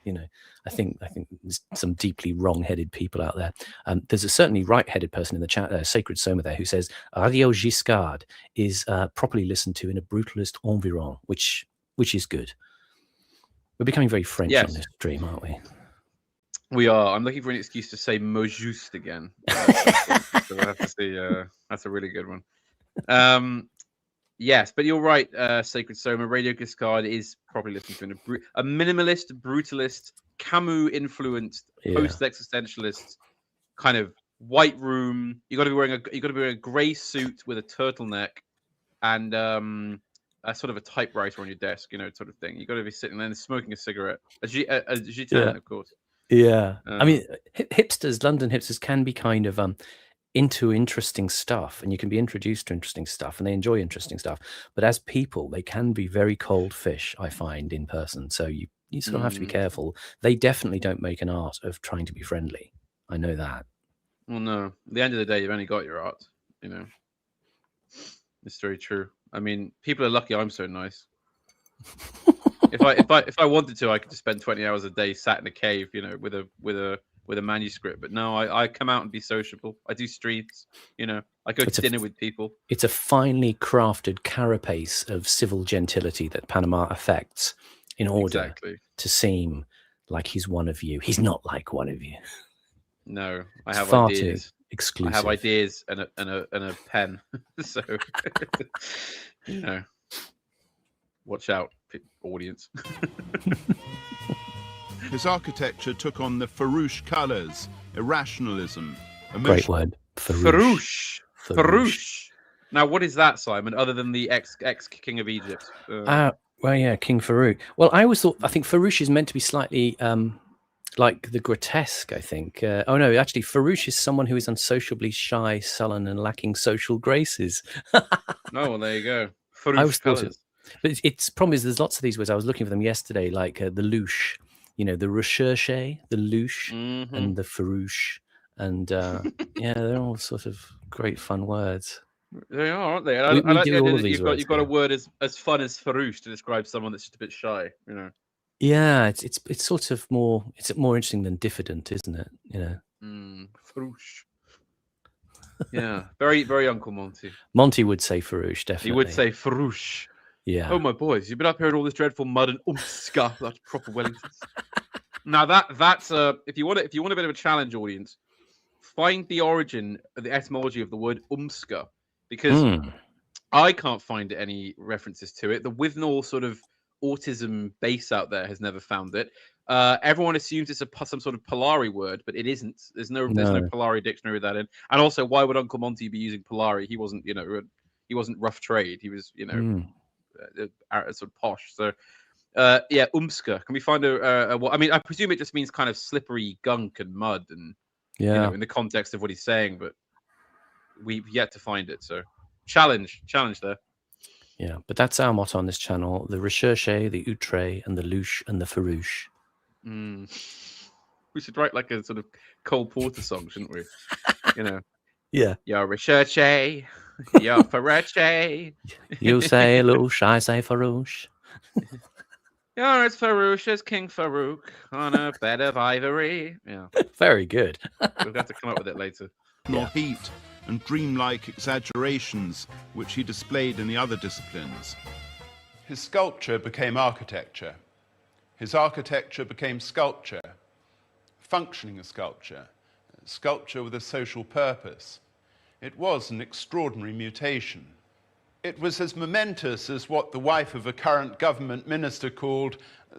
You know, I think there's some deeply wrong-headed people out there. There's a certainly right-headed person in the chat, Sacred Soma there, who says Radio Giscard is properly listened to in a brutalist environ, which is good. We're becoming very French on this stream, aren't we? We are. I'm looking for an excuse to say mot juste again. So we'll have to see. That's a really good one. Yes, but you're right, Sacred Soma. Radio Giscard is probably listening to a minimalist, brutalist, Camus-influenced, post-existentialist kind of white room. You got to be wearing a grey suit with a turtleneck and sort of a typewriter on your desk, sort of thing. You got to be sitting there and smoking a cigarette, a Gitan, Yeah. of course. Yeah. I mean, London hipsters can be kind of into interesting stuff, and you can be introduced to interesting stuff, and they enjoy interesting stuff. But as people, they can be very cold fish, I find, in person. So you sort of have to be careful. They definitely don't make an art of trying to be friendly. I know that. Well, no. At the end of the day, you've only got your art. It's very true. I mean, people are lucky I'm so nice. If I wanted to, I could just spend 20 hours a day sat in a cave, with a manuscript. But no, I come out and be sociable. I do streets. I go to dinner with people. It's a finely crafted carapace of civil gentility that Panama affects in order to seem like he's one of you. He's not like one of you. No, I have far ideas. Too exclusive. I have ideas and a pen. So watch out, audience. His architecture took on the farouche colours, irrationalism, emotion. Great word. Farouche. Now, what is that, Simon? Other than the ex king of Egypt? Well, yeah, King Farouk. Well, I think farouche is meant to be slightly like the grotesque, I think. Oh, no, actually, farouche is someone who is unsociably shy, sullen, and lacking social graces. Well, there you go. Farouche. I always thought it. But it's problem is there's lots of these words. I was looking for them yesterday, like the louche, the recherche, the louche, and the farouche. And yeah, they're all sort of great fun words. They are, aren't they? I like the idea that you've got a word as fun as farouche to describe someone that's just a bit shy, Yeah, it's sort of more interesting than diffident, isn't it? Farouche. Yeah, very, very Uncle Monty. Monty would say farouche, definitely. He would say farouche. Yeah. Oh, my boys, you've been up here in all this dreadful mud and umska. That's proper Wellington. Now that's if you want a bit of a challenge, audience, find the origin of the etymology of the word umska, because I can't find any references to it. The Withnall sort of autism base out there has never found it. Everyone assumes it's some sort of Polari word, but it isn't. There's no Polari dictionary with that in. And also, why would Uncle Monty be using Polari? He wasn't, he wasn't rough trade. He was, sort of posh. So, yeah, umska. Can we find I mean, I presume it just means kind of slippery gunk and mud, and in the context of what he's saying. But we've yet to find it. So, challenge there. Yeah, but that's our motto on this channel: the recherche, the outre, and the louche, and the farouche. We should write like a sort of Cole Porter song, shouldn't we? Yeah. You're recherche, you're farouche. You say louche, I say farouche. You're as farouche as King Farouk on a bed of ivory. Yeah. Very good. We'll have to come up with it later. Nor heat and dreamlike exaggerations which he displayed in the other disciplines. His sculpture became architecture. His architecture became sculpture, functioning sculpture with a social purpose. It was an extraordinary mutation. It was as momentous as what the wife of a current government minister called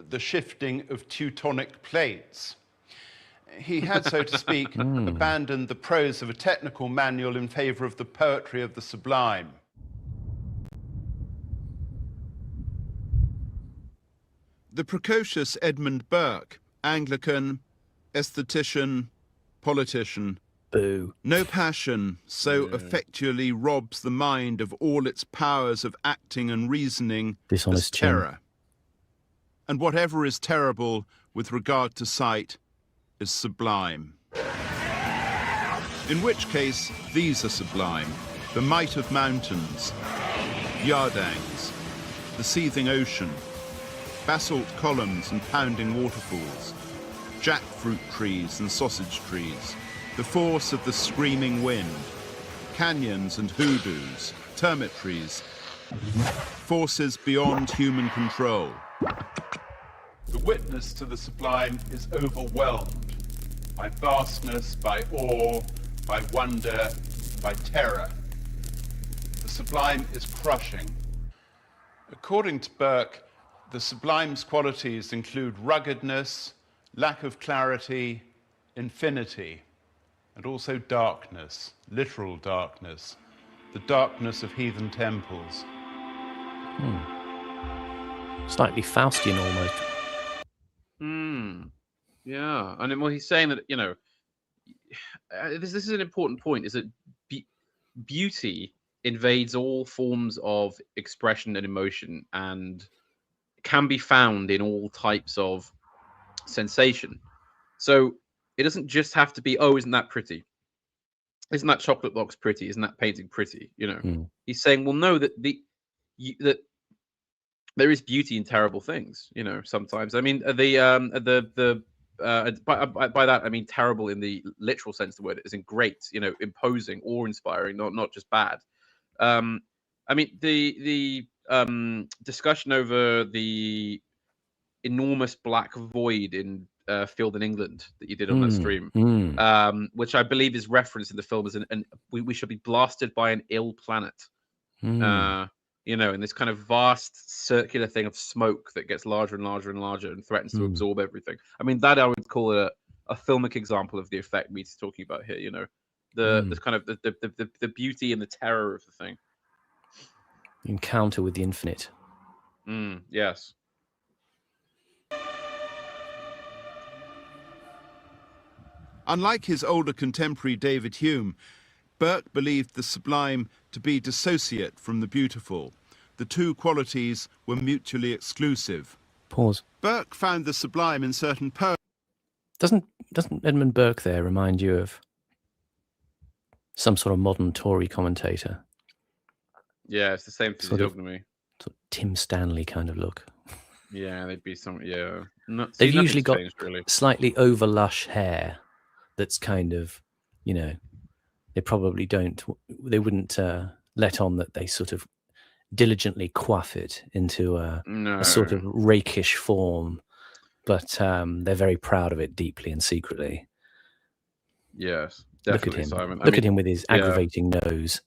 the shifting of Teutonic plates. He had, so to speak, abandoned the prose of a technical manual in favor of the poetry of the sublime. The precocious Edmund Burke, Anglican, aesthetician, politician. Boo. No passion so effectually robs the mind of all its powers of acting and reasoning as terror. And whatever is terrible with regard to sight is sublime. In which case, these are sublime: the might of mountains, yardangs, the seething ocean, basalt columns and pounding waterfalls, jackfruit trees and sausage trees, the force of the screaming wind, canyons and hoodoos, termit trees, forces beyond human control. The witness to the sublime is overwhelmed by vastness, by awe, by wonder, by terror. The sublime is crushing. According to Burke, the sublime's qualities include ruggedness, lack of clarity, infinity, and also darkness, literal darkness, the darkness of heathen temples. Slightly Faustian almost. Yeah, and then, well, he's saying that, you know, this is an important point, is that beauty invades all forms of expression and emotion and can be found in all types of sensation. So it doesn't just have to be, oh, isn't that pretty? Isn't that chocolate box pretty? Isn't that painting pretty? You know, he's saying, well, no, that that there is beauty in terrible things. You know, sometimes. I mean, by that I mean terrible in the literal sense of the word, as in great. You know, imposing, awe-inspiring, not just bad. I mean, the discussion over the enormous black void in Field in England that you did on that stream, which I believe is referenced in the film as we should be blasted by an ill planet. You know, in this kind of vast circular thing of smoke that gets larger and larger and larger and threatens to absorb everything. I mean, that I would call a filmic example of the effect Mead's talking about here. You know, the kind of the beauty and the terror of the thing. Encounter with the infinite. Yes. Unlike his older contemporary David Hume, Burke believed the sublime to be dissociate from the beautiful. The two qualities were mutually exclusive. Pause. Burke found the sublime in certain poems. Doesn't Edmund Burke there remind you of some sort of modern Tory commentator? Yeah, it's the same physiognomy. Sort of Tim Stanley kind of look. Yeah, they'd be some. Yeah, they've usually got really slightly over lush hair. That's kind of, you know, they wouldn't let on that they sort of diligently coif it into a sort of rakish form, but they're very proud of it deeply and secretly. Yes, definitely, Simon. Look at him with his aggravating nose.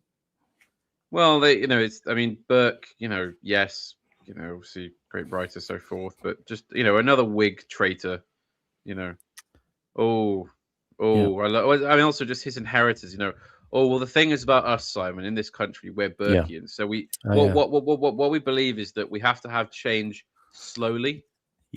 Well, I mean, Burke, you know, yes, you know, obviously great writer, so forth, but just, you know, another Whig traitor, you know. I mean, also just his inheritors, you know. Oh, well, the thing is about us, Simon, in this country, we're Burkean. So what we believe is that we have to have change slowly,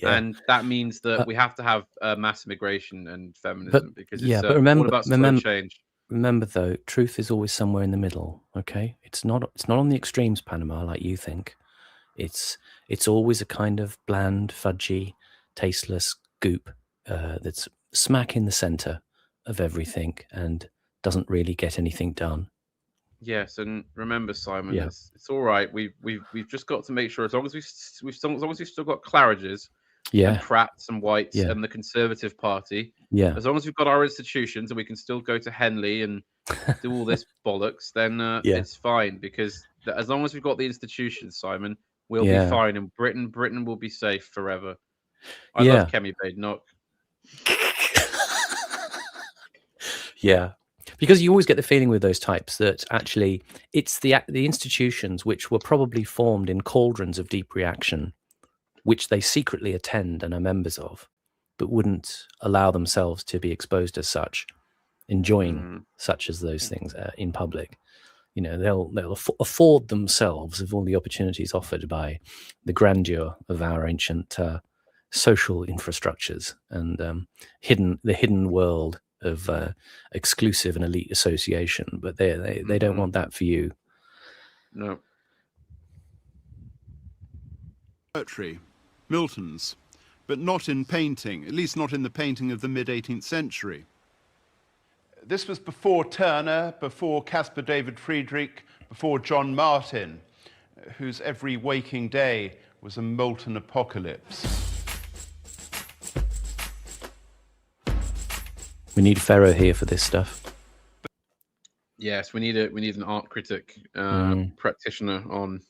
and that means that we have to have mass immigration and feminism, because it's all about slow change. Remember, though, truth is always somewhere in the middle. Okay, it's not on the extremes, Panama, like you think. It's always a kind of bland, fudgy, tasteless goop that's smack in the center of everything and doesn't really get anything done. Yes, and remember, Simon, it's all right. We've just got to make sure, as long as we've still got Claridge's, and Pratt's and White's and the Conservative Party, as long as we've got our institutions and we can still go to Henley and do all this bollocks, then it's fine, because as long as we've got the institutions, Simon, we'll be fine, and Britain will be safe forever. I love Kemi Badenoch. Yeah, because you always get the feeling with those types that actually it's the institutions which were probably formed in cauldrons of deep reaction, which they secretly attend and are members of, but wouldn't allow themselves to be exposed as such, enjoying such as those things in public. You know, they'll afford themselves of all the opportunities offered by the grandeur of our ancient social infrastructures and the hidden world of exclusive and elite association, but they don't want that for you. No. Poetry, Milton's, but not in painting, at least not in the painting of the mid-18th century. This was before Turner, before Caspar David Friedrich, before John Martin, whose every waking day was a molten apocalypse. We need Ferro here for this stuff. Yes, we need an art critic practitioner on.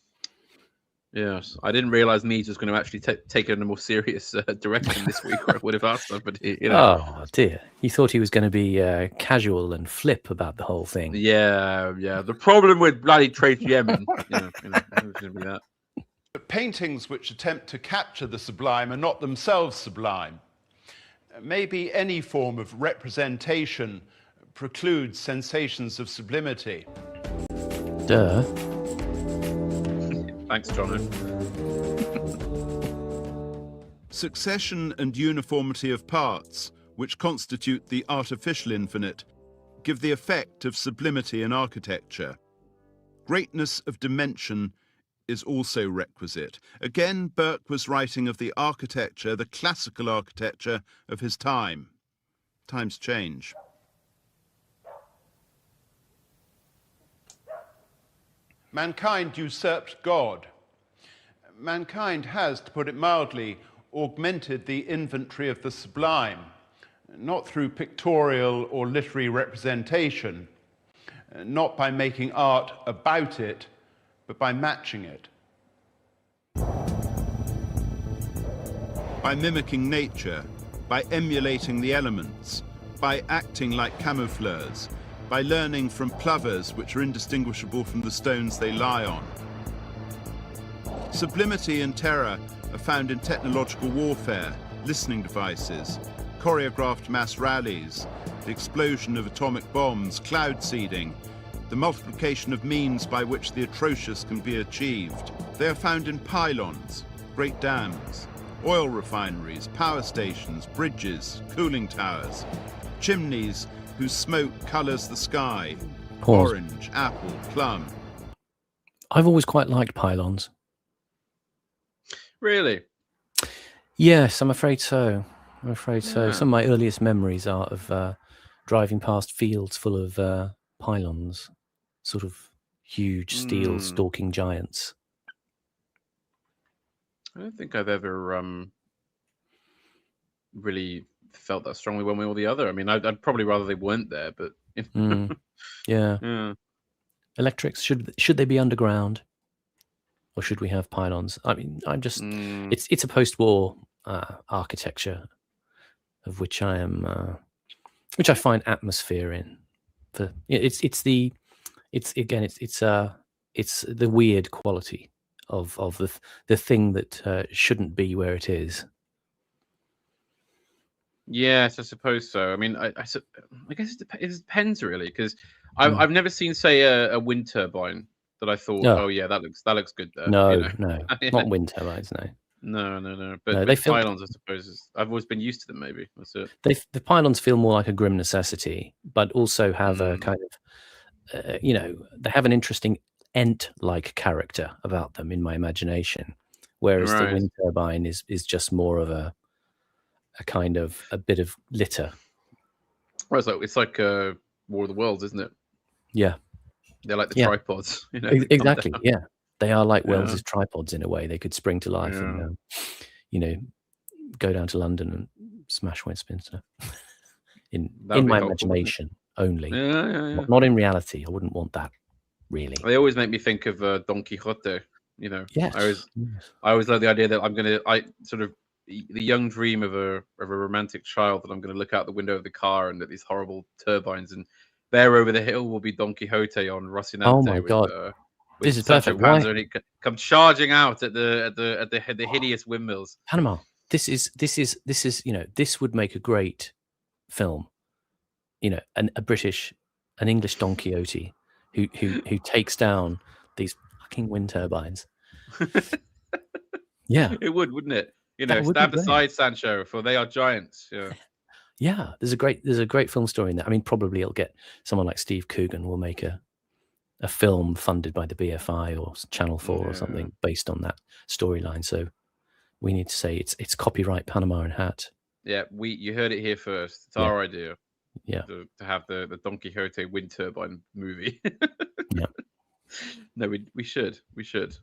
Yes, I didn't realize Mead was going to actually take it in a more serious direction this week, or I would have asked somebody. You know. Oh dear, he thought he was going to be casual and flip about the whole thing. Yeah. The problem with bloody Tracy Emin, it was going to be that. But paintings which attempt to capture the sublime are not themselves sublime. Maybe any form of representation precludes sensations of sublimity. Duh. Thanks, Jono. Succession and uniformity of parts, which constitute the artificial infinite, give the effect of sublimity in architecture. Greatness of dimension is also requisite. Again, Burke was writing of the architecture, the classical architecture of his time. Times change. Mankind usurped God. Mankind has, to put it mildly, augmented the inventory of the sublime, not through pictorial or literary representation, not by making art about it, but by matching it. By mimicking nature, by emulating the elements, by acting like camoufleurs, by learning from plovers which are indistinguishable from the stones they lie on. Sublimity and terror are found in technological warfare, listening devices, choreographed mass rallies, the explosion of atomic bombs, cloud seeding, the multiplication of means by which the atrocious can be achieved. They are found in pylons, great dams, oil refineries, power stations, bridges, cooling towers, chimneys whose smoke colours the sky, orange, apple, plum. I've always quite liked pylons. Really? Yes, I'm afraid so. Some of my earliest memories are of driving past fields full of pylons, sort of huge steel stalking giants. I don't think I've ever really felt that strongly one way or the other. I mean, I'd probably rather they weren't there, but Yeah. Electrics, should they be underground, or should we have pylons? I mean, I'm just it's a post-war architecture of which I am, which I find atmosphere in. It's the weird quality of the thing that shouldn't be where it is. Yes, I suppose so. I mean, I guess it depends really, because I've never seen, say, a wind turbine that I thought, oh yeah, that looks good there. No, you know? no, not wind turbines. No. But the pylons, I suppose, I've always been used to them. Maybe that's it. The pylons feel more like a grim necessity, but also have a kind of, they have an interesting Ent-like character about them in my imagination, whereas the wind turbine is just more of a kind of a bit of litter. Well, it's like War of the Worlds, isn't it? Yeah, they're like the tripods. Exactly. Yeah, they are like Wells's tripods in a way. They could spring to life and go down to London and smash Westminster. in my imagination only, not in reality. I wouldn't want that. Really, they always make me think of Don Quixote. Yes. I always love the idea that I sort of the young dream of a romantic child that I'm going to look out the window of the car and at these horrible turbines, and there over the hill will be Don Quixote on Rocinante. Oh my God, this is Sancho perfect. Panza, and he comes charging out at the hideous windmills. Panama. This is this would make a great film. An English Don Quixote who takes down these fucking wind turbines. Yeah, it would, wouldn't it? Stand aside, Sancho, for they are giants. Yeah. There's a great film story in that. I mean, probably it'll get someone like Steve Coogan will make a film funded by the BFI or Channel 4 or something based on that storyline. So we need to say it's copyright Panama and Hat. Yeah, you heard it here first. It's our idea. Yeah, to have the Don Quixote wind turbine movie. Yeah. No, we should.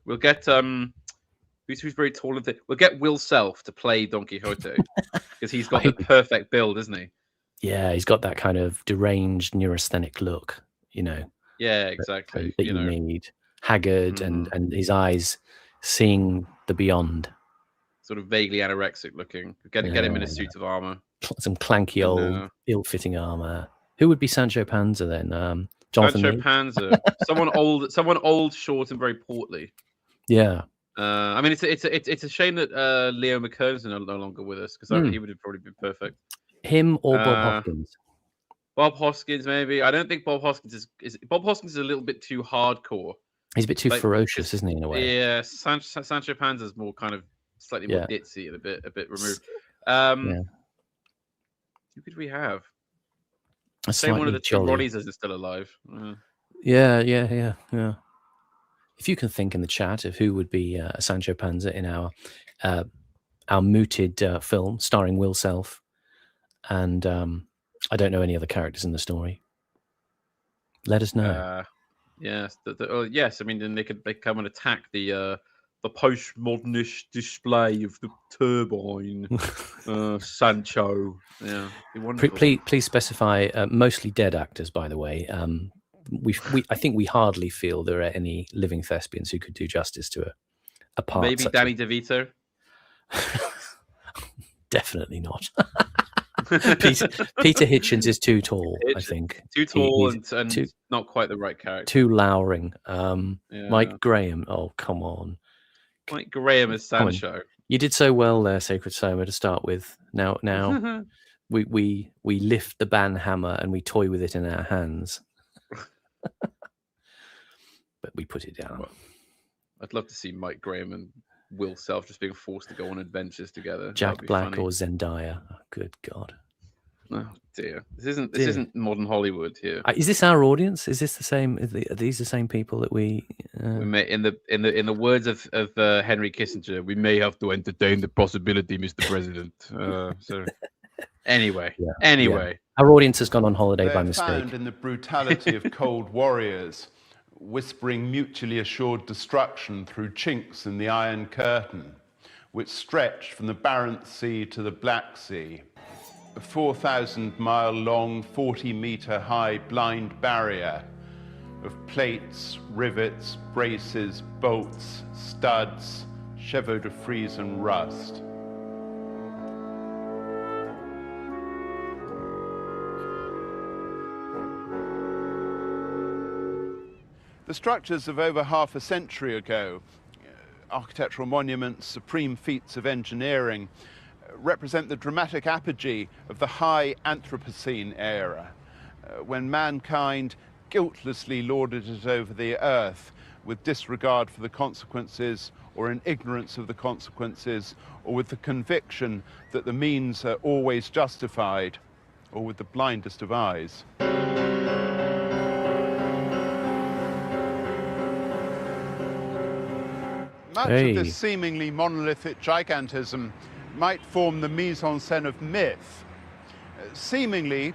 We'll get who's very tall and thick. We'll get Will Self to play Don Quixote because he's got the perfect build, isn't he? Yeah, he's got that kind of deranged neurasthenic look, Yeah, exactly. That you need. Haggard and his eyes seeing the beyond. Sort of vaguely anorexic looking. Get him in a suit of armor. Some clanky old, ill-fitting armor. Who would be Sancho Panza then? Jonathan Sancho Panza. someone old, short, and very portly. Yeah. I mean, it's a shame that Leo McKern's no longer with us, because he would have probably been perfect. Him or Bob Hoskins? Bob Hoskins, maybe. I don't think Bob Hoskins is Bob Hoskins is a little bit too hardcore He's a bit too ferocious, isn't he, in a way? Yeah, Sancho Panza's more kind of slightly more ditzy and a bit removed. Who could we have? Say one of the two Ronnies is still alive. Yeah. If you can think in the chat of who would be Sancho Panza in our mooted film starring Will Self, and I don't know any other characters in the story. Let us know. Yes, yes. I mean, then they come and attack the postmodernish display of the turbine, Sancho. Yeah, be wonderful. Please specify mostly dead actors, by the way. I think we hardly feel there are any living thespians who could do justice to a part. Maybe Danny DeVito. Definitely not. Peter Hitchens is too tall. I think too tall and not quite the right character. Too lowering. Mike Graham. Oh, come on. Mike Graham is Sancho. You did so well there, Sacred Soma, to start with. Now we lift the ban hammer and we toy with it in our hands. But we put it down. Well, I'd love to see Mike Graham and Will Self just being forced to go on adventures together. Jack Black or Zendaya. Oh, good God. Oh dear. This isn't modern Hollywood here. Is this our audience? Is this the same? Are these the same people that we may, in the words of Henry Kissinger, we may have to entertain the possibility, Mr. President. So anyway. Our audience has gone on holiday by mistake. Found in the brutality of cold warriors, whispering mutually assured destruction through chinks in the Iron Curtain, which stretched from the Barents Sea to the Black Sea. A 4,000-mile-long, 40-meter-high blind barrier of plates, rivets, braces, bolts, studs, chevaux de frise and rust. The structures of over half a century ago, architectural monuments, supreme feats of engineering, represent the dramatic apogee of the high Anthropocene era, when mankind guiltlessly lorded it over the earth with disregard for the consequences, or in ignorance of the consequences, or with the conviction that the means are always justified, or with the blindest of eyes. Much of this seemingly monolithic gigantism might form the mise-en-scène of myth, seemingly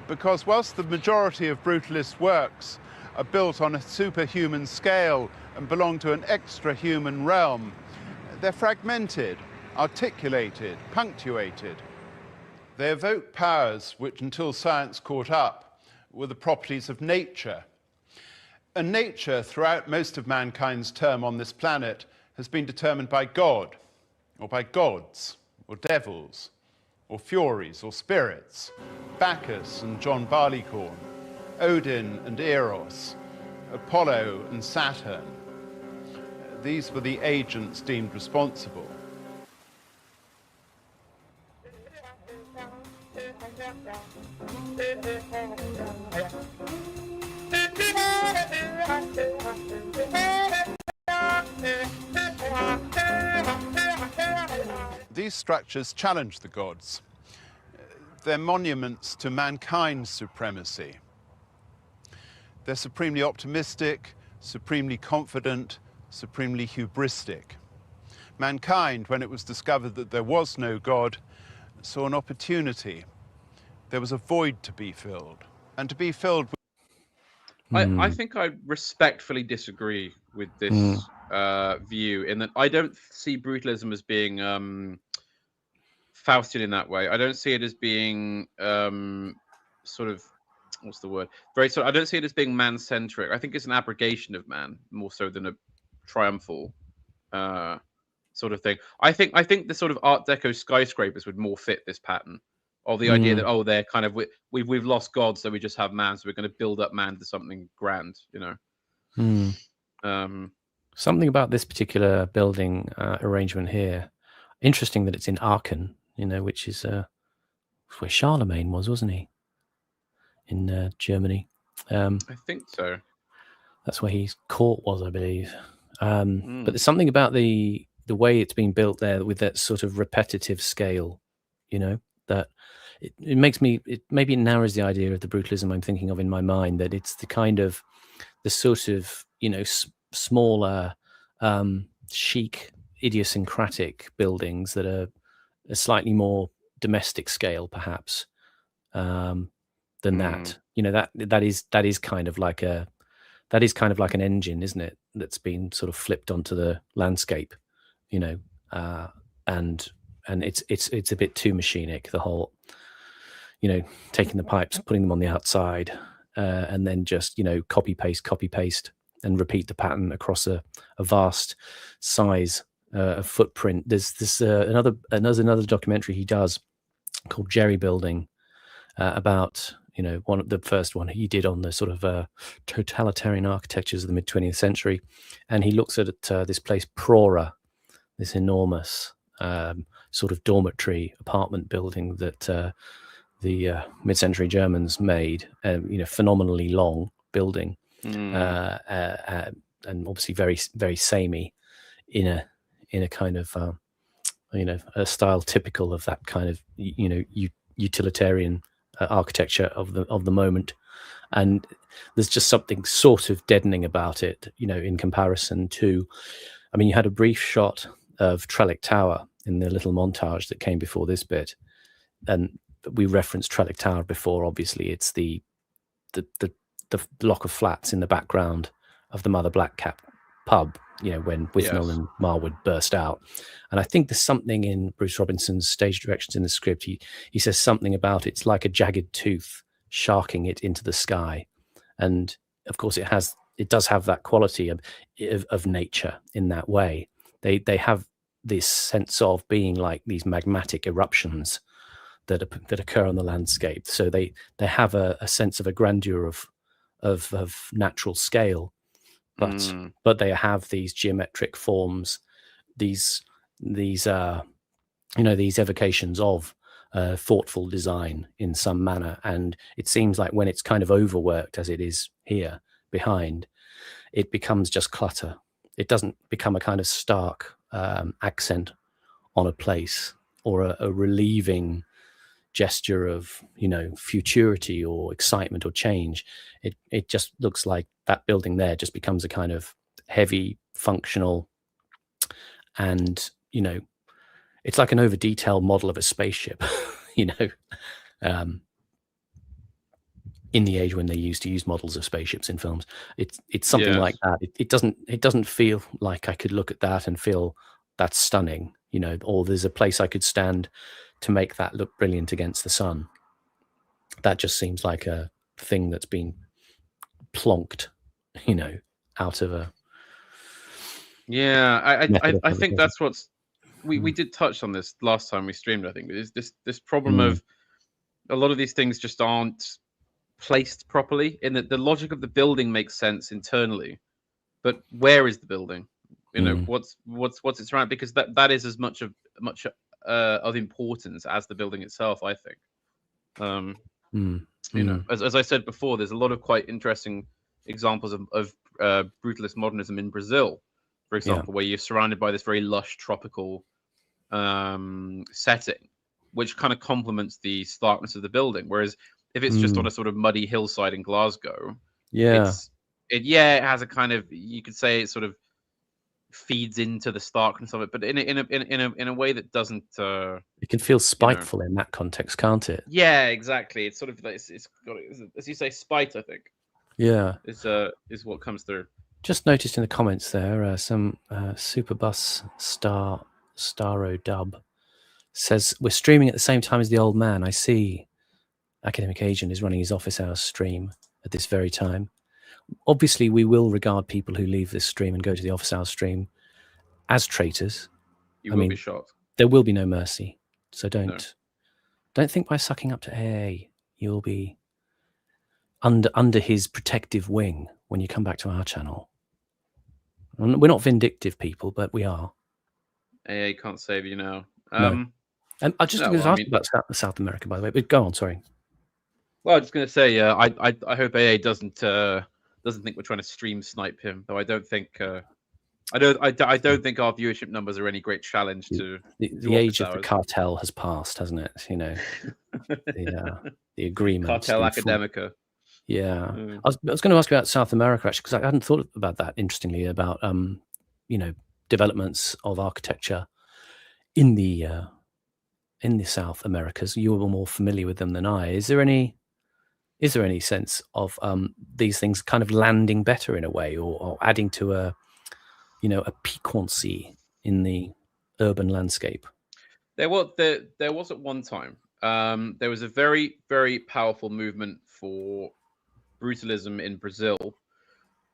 because whilst the majority of brutalist works are built on a superhuman scale and belong to an extra-human realm, they're fragmented, articulated, punctuated. They evoke powers which, until science caught up, were the properties of nature. And nature, throughout most of mankind's term on this planet, has been determined by God, or by gods, or devils, or furies, or spirits, Bacchus and John Barleycorn, Odin and Eros, Apollo and Saturn. These were the agents deemed responsible. These structures challenge the gods. They're monuments to mankind's supremacy. They're supremely optimistic, supremely confident, supremely hubristic. Mankind, when it was discovered that there was no God, saw an opportunity. There was a void to be filled, and to be filled with... I think I respectfully disagree with this view, in that I don't see brutalism as being Faustian in that way. I don't see it as being sort of, what's the word? I don't see it as being man-centric. I think it's an abrogation of man more so than a triumphal sort of thing. I think the sort of Art Deco skyscrapers would more fit this pattern of the idea that they're kind of we've lost God, so we just have man, so we're going to build up man to something grand, you know. Something about this particular building arrangement here. Interesting that it's in Aachen, you know, which is where Charlemagne was, wasn't he? In Germany. I think so. That's where his court was, I believe. But there's something about the way it's been built there with that sort of repetitive scale, that it makes me, maybe it narrows the idea of the brutalism I'm thinking of in my mind, that it's the kind of, the sort of, smaller, chic, idiosyncratic buildings that are a slightly more domestic scale, perhaps, than that. That is kind of like an engine, isn't it? That's been sort of flipped onto the landscape, and it's a bit too machinic. The whole, taking the pipes, putting them on the outside, and then just copy paste, and repeat the pattern across a vast size of footprint. There's another documentary he does called Jerry Building, about one of the first one he did on the sort of totalitarian architectures of the mid-20th century, and he looks at this place Prora, this enormous sort of dormitory apartment building that the mid-century Germans made, phenomenally long building, and obviously very, very samey, in a kind of a style typical of that kind of utilitarian architecture of the moment. And there's just something sort of deadening about it, in comparison to, you had a brief shot of Trellick Tower in the little montage that came before this bit, and we referenced Trellick Tower before. Obviously, it's the block of flats in the background of the Mother Black Cap pub, when Withnell and Marwood burst out. And I think there's something in Bruce Robinson's stage directions in the script. He says something about it's like a jagged tooth sharking it into the sky. And of course it does have that quality of nature in that way. They have this sense of being like these magmatic eruptions that occur on the landscape. So they have a sense of a grandeur of natural scale, but they have these geometric forms, these evocations of thoughtful design in some manner. And it seems like when it's kind of overworked, as it is here behind, it becomes just clutter. It doesn't become a kind of stark accent on a place, or a relieving gesture of futurity or excitement or change. It just looks like that building there just becomes a kind of heavy, functional, and it's like an over detailed model of a spaceship. In the age when they used to use models of spaceships in films, it's something like that. It doesn't feel like I could look at that and feel that's stunning, or there's a place I could stand to make that look brilliant against the sun. That just seems like a thing that's been plonked, out of a. Yeah, I think that's what's we did touch on this last time we streamed. I think is this problem of a lot of these things just aren't placed properly. In that the logic of the building makes sense internally, but where is the building? What's its right? Because that is as much of importance as the building itself, I think. As I said before, there's a lot of quite interesting examples of brutalist modernism in Brazil, for example, where you're surrounded by this very lush tropical setting, which kind of complements the starkness of the building. Whereas if it's just on a sort of muddy hillside in Glasgow, it has a kind of, you could say, it sort of feeds into the starkness of it, but in a way that doesn't. It can feel spiteful in that context, can't it? Yeah, exactly. It's sort of it's got, as you say, spite. I think. Yeah, is what comes through. Just noticed in the comments there, some Superbus Staro Dub says we're streaming at the same time as the old man. I see. Academic Agent is running his office hours stream at this very time. Obviously, we will regard people who leave this stream and go to the office hours stream as traitors. You will be shocked. There will be no mercy. So don't think by sucking up to AA you'll be under his protective wing when you come back to our channel. We're not vindictive people, but we are. AA can't save you now. No. And I just was asking about South America, by the way. But go on, sorry. Well, I was just going to say, I hope AA doesn't doesn't think we're trying to stream snipe him, though. I don't think. I don't think our viewership numbers are any great challenge to the age of the cartel has passed, hasn't it? You know, the agreement. Cartel Academica. Yeah, I was going to ask you about South America actually, because I hadn't thought about that. Interestingly, about you know, developments of architecture in the South Americas. You were more familiar with them than I. Is there any sense of these things kind of landing better in a way, or adding to a piquancy in the urban landscape? There was at one time. There was a very, very powerful movement for brutalism in Brazil,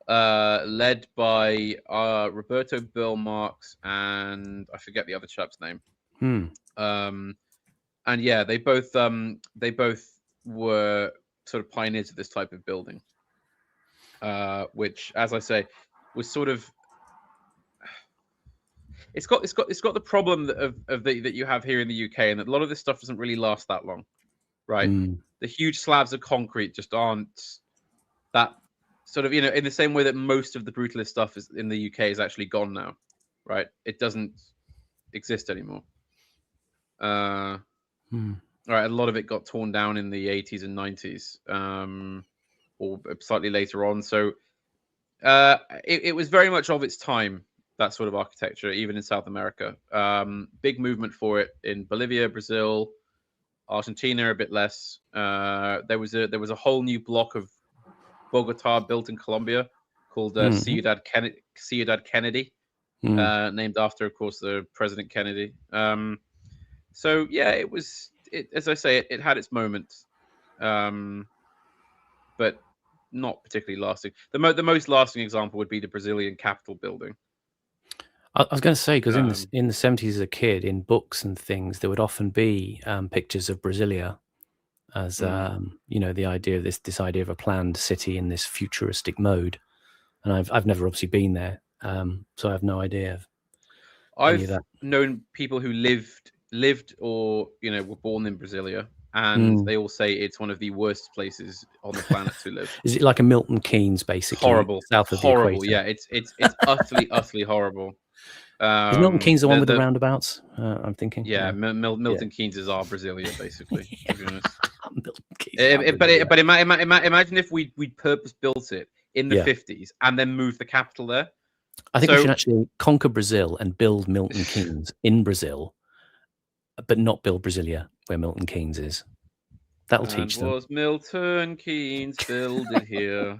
led by Roberto Burle Marx and I forget the other chap's name. And yeah, they both were sort of pioneers of this type of building, which, as I say, was sort of. It's got the problem that you have here in the UK, and that a lot of this stuff doesn't really last that long, right? The huge slabs of concrete just aren't that sort of, in the same way that most of the brutalist stuff is in the UK is actually gone now, right? It doesn't exist anymore. Right, a lot of it got torn down in the 80s and 90s, or slightly later on. So it was very much of its time, that sort of architecture, even in South America. Big movement for it in Bolivia, Brazil, Argentina, a bit less. There was a whole new block of Bogota built in Colombia called Ciudad Kennedy, named after, of course, the President Kennedy. So yeah, as I say, it had its moments, but not particularly lasting. The most lasting example would be the Brazilian Capitol building. I was going to say, because in the 70s as a kid, in books and things, there would often be pictures of Brasilia as the idea of this idea of a planned city in this futuristic mode. And I've never obviously been there, so I have no idea of any of that. I've known people who lived or were born in Brasilia, and they all say it's one of the worst places on the planet to live. Is it like a Milton Keynes, basically? Horrible, south of horrible. the equator? Yeah, it's utterly horrible. Is Milton Keynes the one with the roundabouts? I'm thinking. Yeah, Milton Keynes is our Brasilia, basically. To be honest. Milton Keynes, but imagine if we purpose built it in the 50s and then moved the capital there. I think we should actually conquer Brazil and build Milton Keynes in Brazil, but not build Brasilia where Milton Keynes is. That'll teach them. Was Milton Keynes builded here?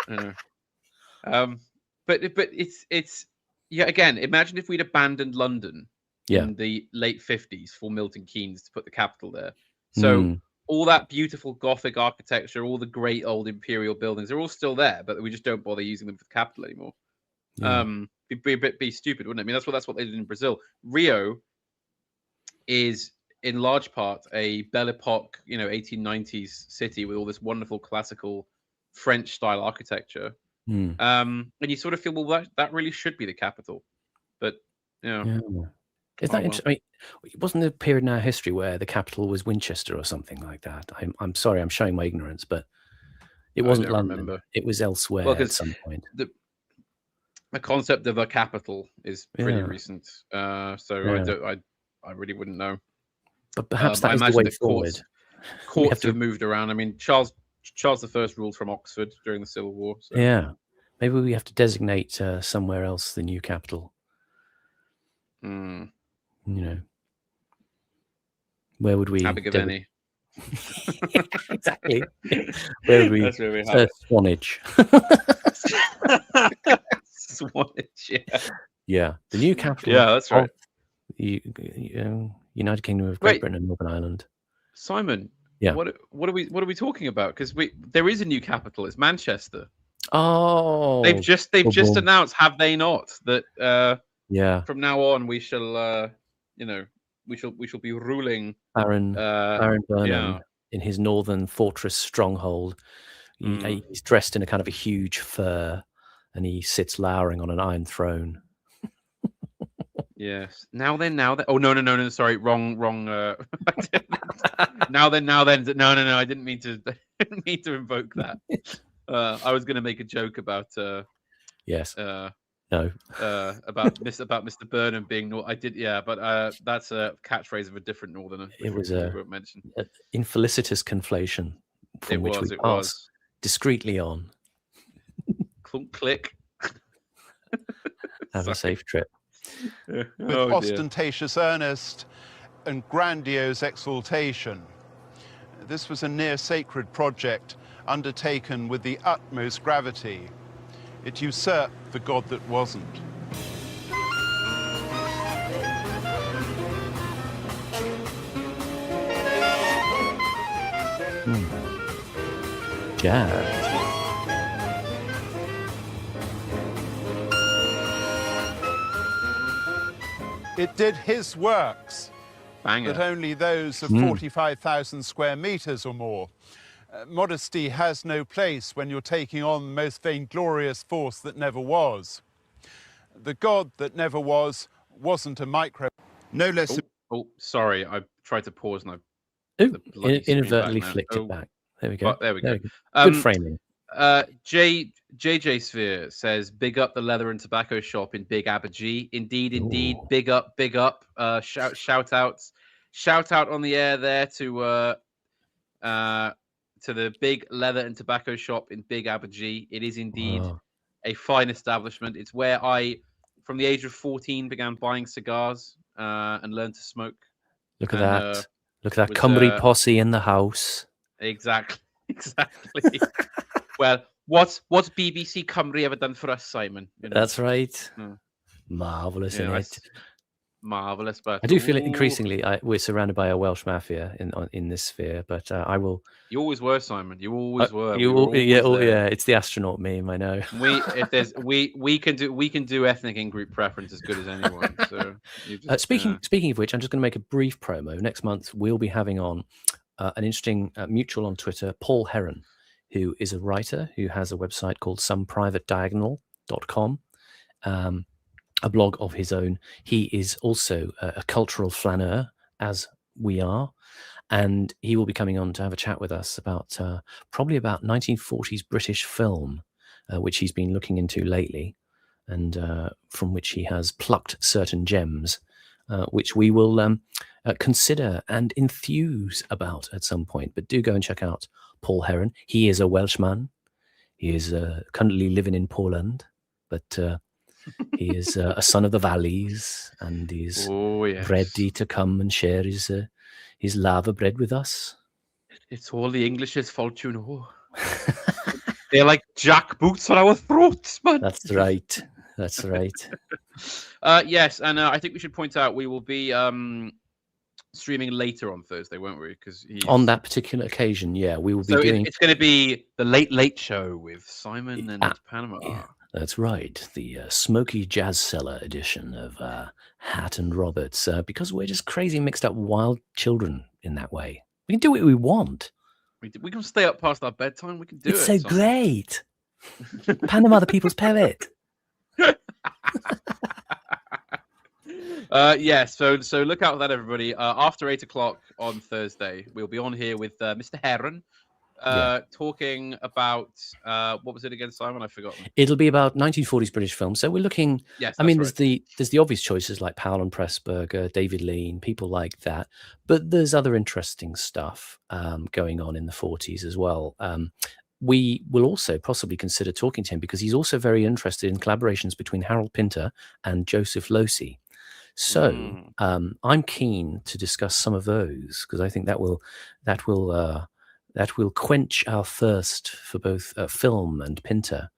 But it's. Yeah, again, imagine if we'd abandoned London in the late 50s for Milton Keynes to put the capital there. So all that beautiful Gothic architecture, all the great old imperial buildings, they're all still there, but we just don't bother using them for the capital anymore. Be stupid, wouldn't it? I mean, that's what they did in Brazil. Rio is in large part a Belle Epoque, 1890s city with all this wonderful classical French style architecture. And you sort of feel, well, that really should be the capital, but Isn't that interesting? I mean, wasn't there a period in our history where the capital was Winchester or something like that? I'm sorry, I'm showing my ignorance, but it wasn't London. Remember. It was elsewhere at some point. The concept of a capital is pretty recent, so I really wouldn't know. But perhaps that is the way forward. Courts have moved around. I mean, Charles I ruled from Oxford during the Civil War. So. Yeah, maybe we have to designate somewhere else the new capital. Where would we? Abergavenny. Exactly. Where would we? That's where we have Swanage. Swanage. Yeah. Yeah, the new capital. Yeah, that's right. United Kingdom of Great Britain and Northern Ireland. Simon. Yeah. What are we talking about? Because there is a new capital. It's Manchester. Oh. They've just announced, have they not, that from now on we shall we shall be ruling Baron Burnham in his northern fortress stronghold. He's dressed in a kind of a huge fur, and he sits lowering on an iron throne. Yes. Now then. Oh no. Sorry, wrong. Now then. No. I didn't mean to invoke that. I was going to make a joke about yes. no. About Mr. Burnham being I did, yeah, but that's a catchphrase of a different Northerner. It was we won't mention. An infelicitous conflation from which we pass discreetly on. Clunk, click. Have a safe trip. With ostentatious earnest and grandiose exaltation. This was a near sacred project undertaken with the utmost gravity. It usurped the God that wasn't. Jazz. It did his works, Banger. but only those of 45,000 square meters or more. Modesty has no place when you're taking on the most vainglorious force that never was. The God that never was wasn't a micro. No less. Oh, sorry. I tried to pause and I inadvertently flicked it back. There we go. There we go. Good framing. JJ Sphere says, "Big up the leather and tobacco shop in Big Abergee. Indeed. Ooh. Big up. Shout out on the air there to the Big Leather and Tobacco Shop in Big Abergee. It is indeed a fine establishment. It's where I, from the age of 14, began buying cigars and learned to smoke. Look at that. Look at that Cymru posse in the house. Exactly. Well, what's BBC Cymru ever done for us, Simon? You know? That's right. Marvellous, isn't it? Marvellous, but I do feel it increasingly. We're surrounded by a Welsh mafia in this sphere, but I will. You always were, Simon. You always were. Yeah. It's the astronaut meme. I know. We can do ethnic in-group preference as good as anyone. So speaking of which, I'm just going to make a brief promo. Next month we'll be having on an interesting mutual on Twitter, Paul Heron, who is a writer who has a website called someprivatediagonal.com. A blog of his own. He is also a cultural flaneur, as we are, and he will be coming on to have a chat with us about probably about 1940s British film, which he's been looking into lately, and from which he has plucked certain gems, which we will consider and enthuse about at some point. But do go and check out Paul Heron. He is a Welshman. He is currently living in Poland, but he is a son of the valleys, and he's ready to come and share his lava bread with us. It's all the English's fault, you know. They're like jackboots on our throats, man. That's right. Yes, and I think we should point out we will be streaming later on Thursday, won't we? Because on that particular occasion, we will be doing. It's going to be the Late Show with Simon and Panama. Yeah. That's right, the Smoky Jazz Cellar edition of Hat and Roberts, because we're just crazy mixed up wild children in that way. We can do what we want. We can stay up past our bedtime. We can do it. It's so great. Panama, the people's poet. So look out for that, everybody. After 8 o'clock on Thursday, we'll be on here with Mr. Heron. Talking about what was it again, Simon? I've forgotten. It'll be about 1940s British films. So we're looking. Yes, I mean, there's the obvious choices like Powell and Pressburger, David Lean, people like that. But there's other interesting stuff going on in the 40s as well. We will also possibly consider talking to him because he's also very interested in collaborations between Harold Pinter and Joseph Losey. So I'm keen to discuss some of those because I think that will quench our thirst for both film and Pinter,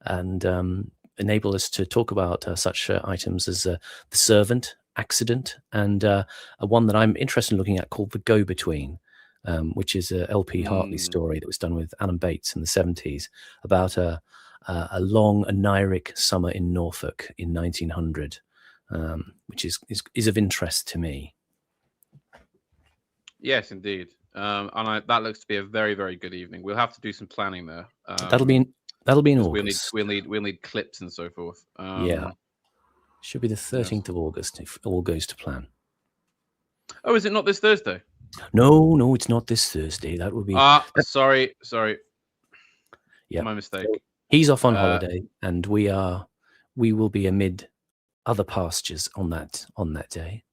and enable us to talk about such items as The Servant, Accident, and one that I'm interested in looking at called The Go-Between, which is a L.P. Hartley story that was done with Alan Bates in the 70s about a long Oneiric summer in Norfolk in 1900, which is of interest to me. Yes, indeed. That looks to be a very, very good evening. We'll have to do some planning there. That'll be in August. We'll need clips and so forth. Should be the 13th of August if all goes to plan. Oh, is it not this Thursday? No, it's not this Thursday. That will be. Sorry. Yeah, my mistake. So he's off on holiday, and we will be amid other pastures on that day.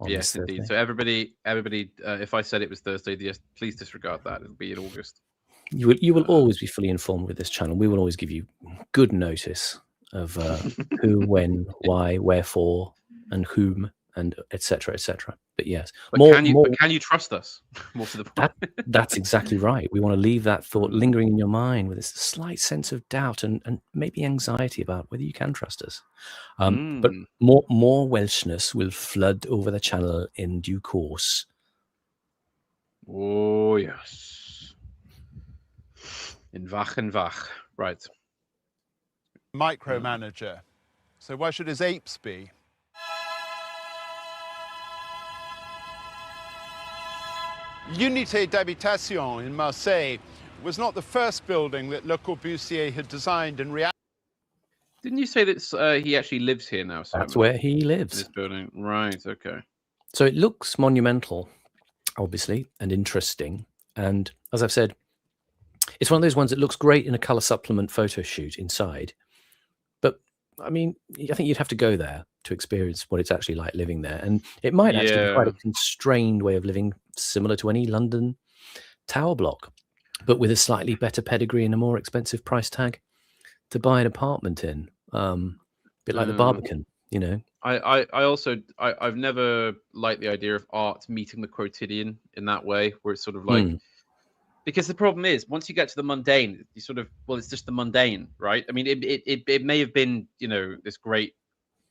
Yes, indeed. So everybody, if I said it was Thursday, please disregard that. It'll be in August. You will always be fully informed with this channel. We will always give you good notice of who, when, why, wherefore, and whom, and etc. etc. But yes, but can you trust us? More to the point. That's exactly right. We want to leave that thought lingering in your mind with this slight sense of doubt and maybe anxiety about whether you can trust us. But more Welshness will flood over the channel in due course. Oh yes. In Vach and Vach. Right. Micromanager. So why should his apes be? Unité d'habitation in Marseille was not the first building that Le Corbusier had designed in reality. Didn't you say that he actually lives here now, Simon? That's where he lives. This building. Right, okay. So it looks monumental, obviously, and interesting. And as I've said, it's one of those ones that looks great in a color supplement photo shoot inside. But I mean, I think you'd have to go there to experience what it's actually like living there. And it might actually be quite a constrained way of living, similar to any London tower block, but with a slightly better pedigree and a more expensive price tag to buy an apartment in. A bit like the Barbican, you know. I've never liked the idea of art meeting the quotidian in that way, where it's sort of like, because the problem is once you get to the mundane, you sort of, well, it's just the mundane, right? I mean, it may have been, you know, this great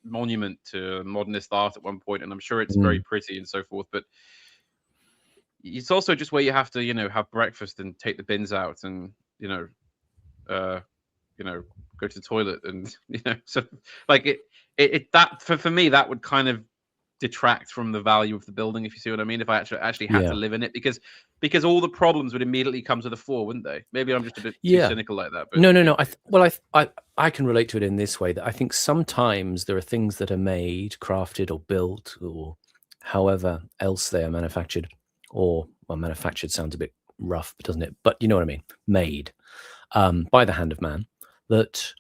monument to modernist art at one point, and I'm sure it's very pretty and so forth, but it's also just where you have to, you know, have breakfast and take the bins out and, you know, go to the toilet and, you know, so like that for me, that would kind of detract from the value of the building, if you see what I mean, if I actually had to live in it, because all the problems would immediately come to the fore, wouldn't they? Maybe I'm just a bit too cynical like that. But no. I can relate to it in this way, that I think sometimes there are things that are made, crafted, or built, or however else they are manufactured, or, well, manufactured sounds a bit rough, doesn't it? But you know what I mean, made by the hand of man, that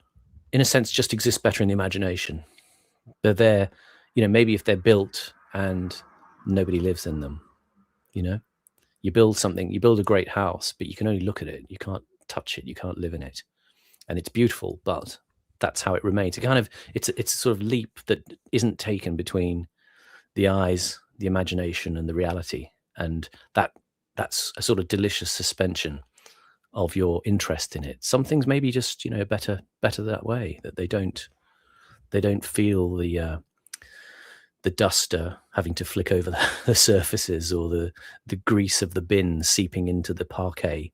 in a sense just exist better in the imagination. They're there, you know, maybe if they're built and nobody lives in them, you know, you build something, you build a great house, but you can only look at it, you can't touch it, you can't live in it, and it's beautiful, but that's how it remains. It kind of, it's a sort of leap that isn't taken between the eyes, the imagination, and the reality, and that's a sort of delicious suspension of your interest in it. Some things maybe just, you know, better that way, that they don't feel the duster having to flick over the surfaces, or the grease of the bin seeping into the parquet.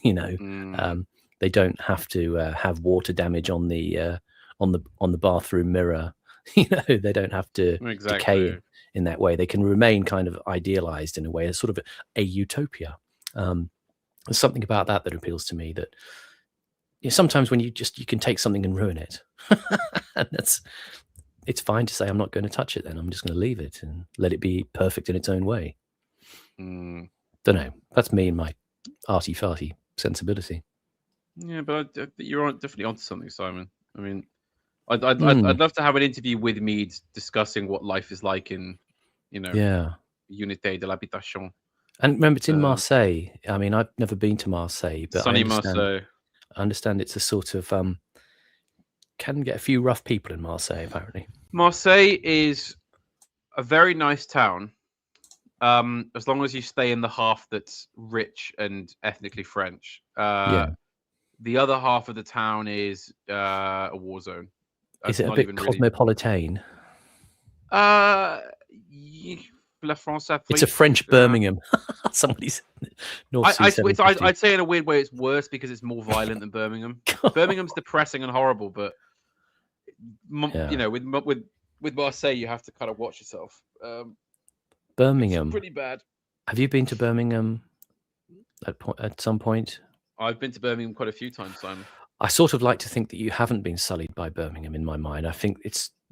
You know, they don't have to have water damage on the bathroom mirror. You know, they don't have to decay in that way. They can remain kind of idealized in a way, as sort of a utopia. There's something about that appeals to me, that, you know, sometimes when you can take something and ruin it, and it's fine to say, I'm not going to touch it then, I'm just going to leave it and let it be perfect in its own way. Don't know, that's me and my arty-farty sensibility. Yeah, but you're definitely onto something, Simon. I mean, I'd love to have an interview with Mead discussing what life is like in, you know, Unité de l'habitation. And remember, it's in Marseille. I mean, I've never been to Marseille, but sunny Marseille. I understand it's a sort of can get a few rough people in Marseille, apparently. Marseille is a very nice town, as long as you stay in the half that's rich and ethnically French. The other half of the town is a war zone. Is it a bit cosmopolitan? It's a French Birmingham. Somebody's I'd say in a weird way it's worse because it's more violent than Birmingham. Birmingham's depressing and horrible, but you know, with Marseille, you have to kind of watch yourself. Birmingham, it's pretty bad. Have you been to Birmingham at some point? I've been to Birmingham quite a few times, Simon. I sort of like to think that you haven't been sullied by Birmingham in my mind. I think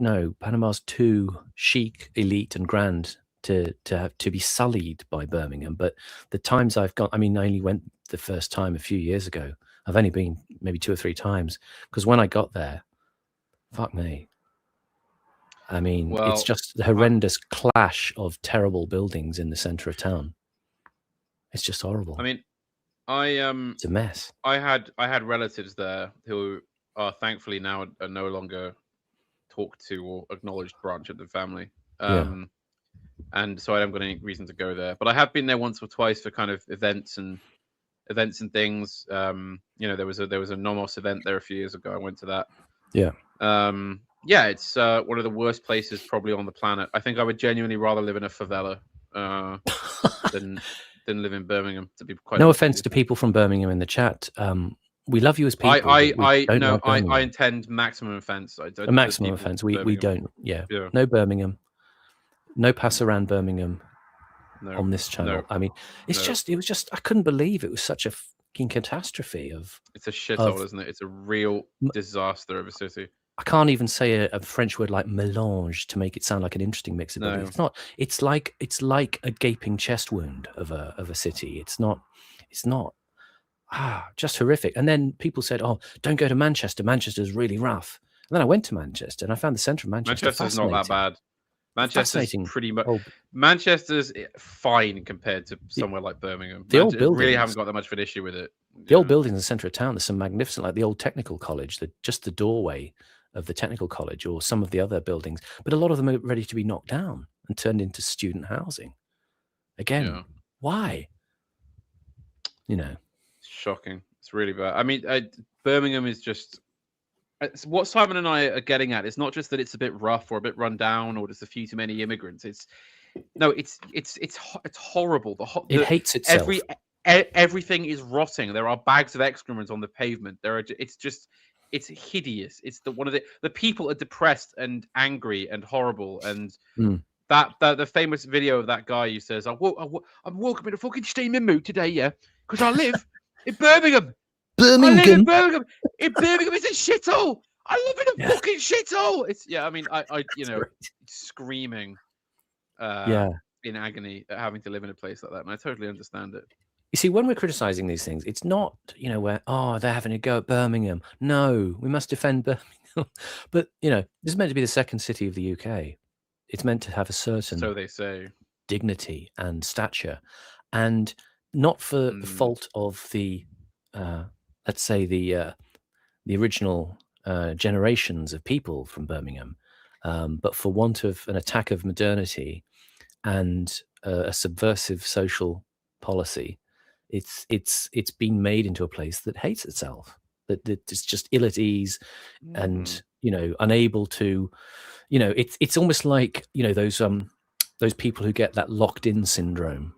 Panama's too chic, elite, and grand to be sullied by Birmingham. But the times I've gone, I mean, I only went the first time a few years ago. I've only been maybe 2 or 3 times, because when I got there, fuck me. I mean, it's just the horrendous clash of terrible buildings in the center of town. It's just horrible. I mean, it's a mess. I had relatives there who are thankfully now are no longer talked to or acknowledged branch of the family. And so I haven't got any reason to go there. But I have been there once or twice for kind of events and things. There was a Nomos event there a few years ago. I went to that. Yeah. It's one of the worst places probably on the planet. I think I would genuinely rather live in a favela than live in Birmingham, to be quite no offense to people from Birmingham in the chat. We love you as people. I intend maximum offense. A maximum offense. We don't. Yeah. No Birmingham. No pass around Birmingham on this channel. No, I mean, it was just, I couldn't believe it was such a fucking catastrophe of. It's a shithole, isn't it? It's a real disaster of a city. I can't even say a French word like mélange to make it sound like an interesting mix of buildings. It's not. It's like a gaping chest wound of a city. It's not. Just horrific. And then people said, "Oh, don't go to Manchester. Manchester's really rough." And then I went to Manchester and I found the centre of Manchester. Manchester's not that bad. Manchester's pretty much. Manchester's fine compared to somewhere like Birmingham. The old buildings really haven't got that much of an issue with it. The old buildings in the centre of town. There's some magnificent, like the old technical college. Just the doorway of the technical college, or some of the other buildings. But a lot of them are ready to be knocked down and turned into student housing. Again, why? Shocking. It's really bad. I mean, Birmingham is just. It's what Simon and I are getting at. It's not just that it's a bit rough or a bit run down or there's a few too many immigrants. It's horrible. It hates itself. Everything is rotting. There are bags of excrement on the pavement. It's hideous. It's the people are depressed and angry and horrible. And that the famous video of that guy who says, I'm walking in a fucking steaming mood today, yeah, because I live in Birmingham. I live in Birmingham. In Birmingham, it's a shithole. I live in a fucking shithole. It's I screaming, in agony at having to live in a place like that, and I totally understand it. You see, when we're criticizing these things, it's not where they're having a go at Birmingham. No, we must defend Birmingham. But this is meant to be the second city of the UK. It's meant to have a certain, so they say, dignity and stature, and not for the fault of the. Let's say the original generations of people from Birmingham, but for want of an attack of modernity and a subversive social policy, it's been made into a place that hates itself, that it's just ill at ease and unable to, it's almost like those people who get that locked in syndrome,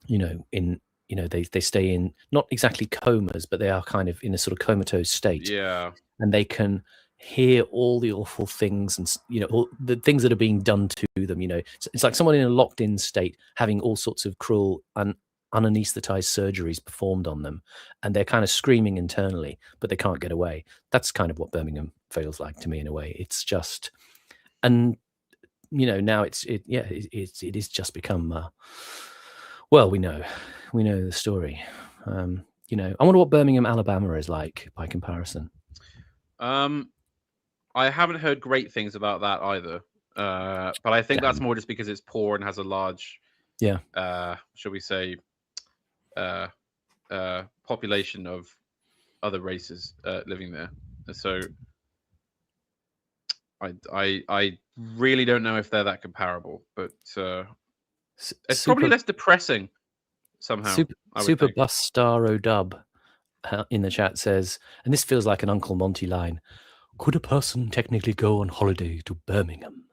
they stay in not exactly comas, but they are kind of in a sort of comatose state. Yeah. And they can hear all the awful things and, all the things that are being done to them. It's like someone in a locked in state having all sorts of cruel and unanesthetized surgeries performed on them. And they're kind of screaming internally, but they can't get away. That's kind of what Birmingham feels like to me in a way. It's just, and, now it is just become, well, we know the story. I wonder what Birmingham, Alabama is like by comparison. I haven't heard great things about that either. But I think that's more just because it's poor and has a large, shall we say, population of other races living there. So I really don't know if they're that comparable, but it's probably less depressing somehow. Super Bus Star O'Dub in the chat says, and this feels like an Uncle Monty line, could a person technically go on holiday to Birmingham?